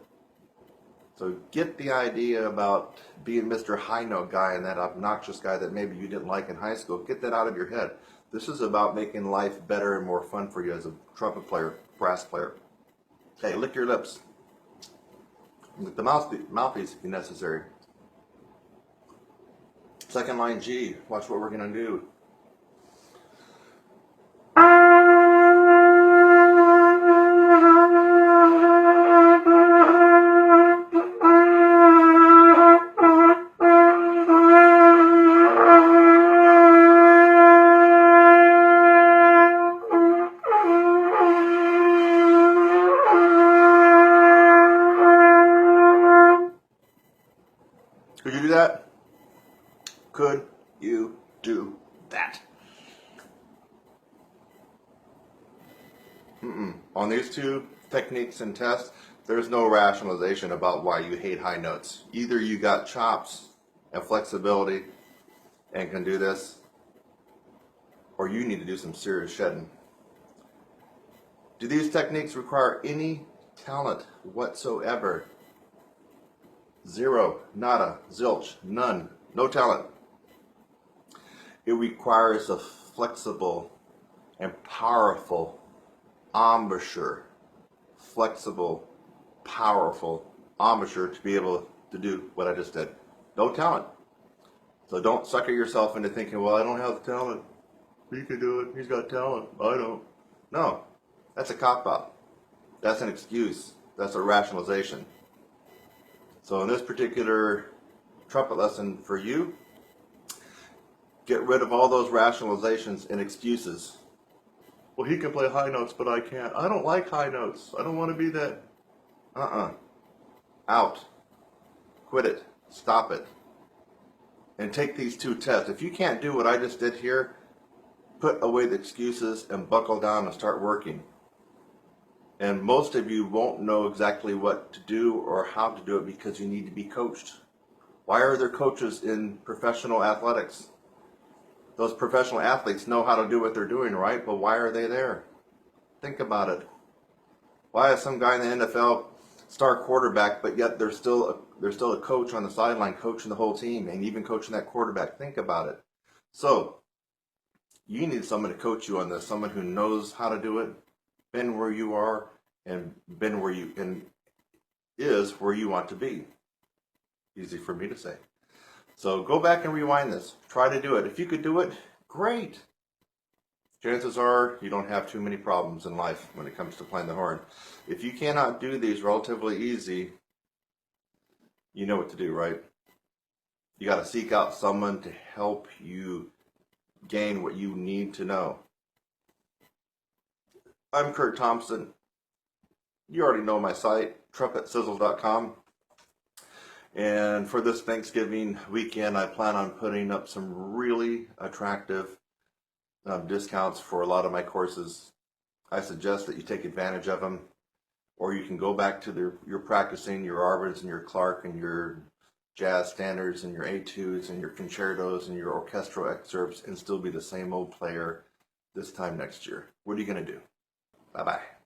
So get the idea about being Mr. High Note guy and that obnoxious guy that maybe you didn't like in high school. Get that out of your head. This is about making life better and more fun for you as a trumpet player, brass player. Hey, lick your lips. Lick the mouthpiece if necessary. Second line G. Watch what we're going to do. Could you do that? Could you do that? On these two techniques and tests, there's no rationalization about why you hate high notes. Either you got chops and flexibility and can do this, or you need to do some serious shedding. Do these techniques require any talent whatsoever? Zero, nada, zilch, none, no talent. It requires a flexible and powerful embouchure. Flexible, powerful embouchure to be able to do what I just did. No talent. So don't sucker yourself into thinking, well, I don't have the talent. He can do it. He's got talent. I don't. No, that's a cop-out. That's an excuse. That's a rationalization. So in this particular trumpet lesson for you, get rid of all those rationalizations and excuses. Well, he can play high notes, but I can't. I don't like high notes. I don't want to be that. Out. Quit it. Stop it. And take these two tests. If you can't do what I just did here, put away the excuses and buckle down and start working. And most of you won't know exactly what to do or how to do it because you need to be coached. Why are there coaches in professional athletics? Those professional athletes know how to do what they're doing, right? But why are they there? Think about it. Why is some guy in the NFL star quarterback, but yet there's still a coach on the sideline coaching the whole team and even coaching that quarterback? Think about it. So you need someone to coach you on this, someone who knows how to do it, been where you are, and been where you and is where you want to be. Easy for me to say. So go back and rewind this. Try to do it. If you could do it, great. Chances are you don't have too many problems in life when it comes to playing the horn. If you cannot do these relatively easy, you know what to do, right? You got to seek out someone to help you gain what you need to know. I'm Kurt Thompson. You already know my site, trumpetsizzle.com. And for this Thanksgiving weekend, I plan on putting up some really attractive discounts for a lot of my courses. I suggest that you take advantage of them, or you can go back to your practicing your Arvids and your Clark and your jazz standards and your etudes and your concertos and your orchestral excerpts and still be the same old player this time next year? What are you going to do? Bye-bye.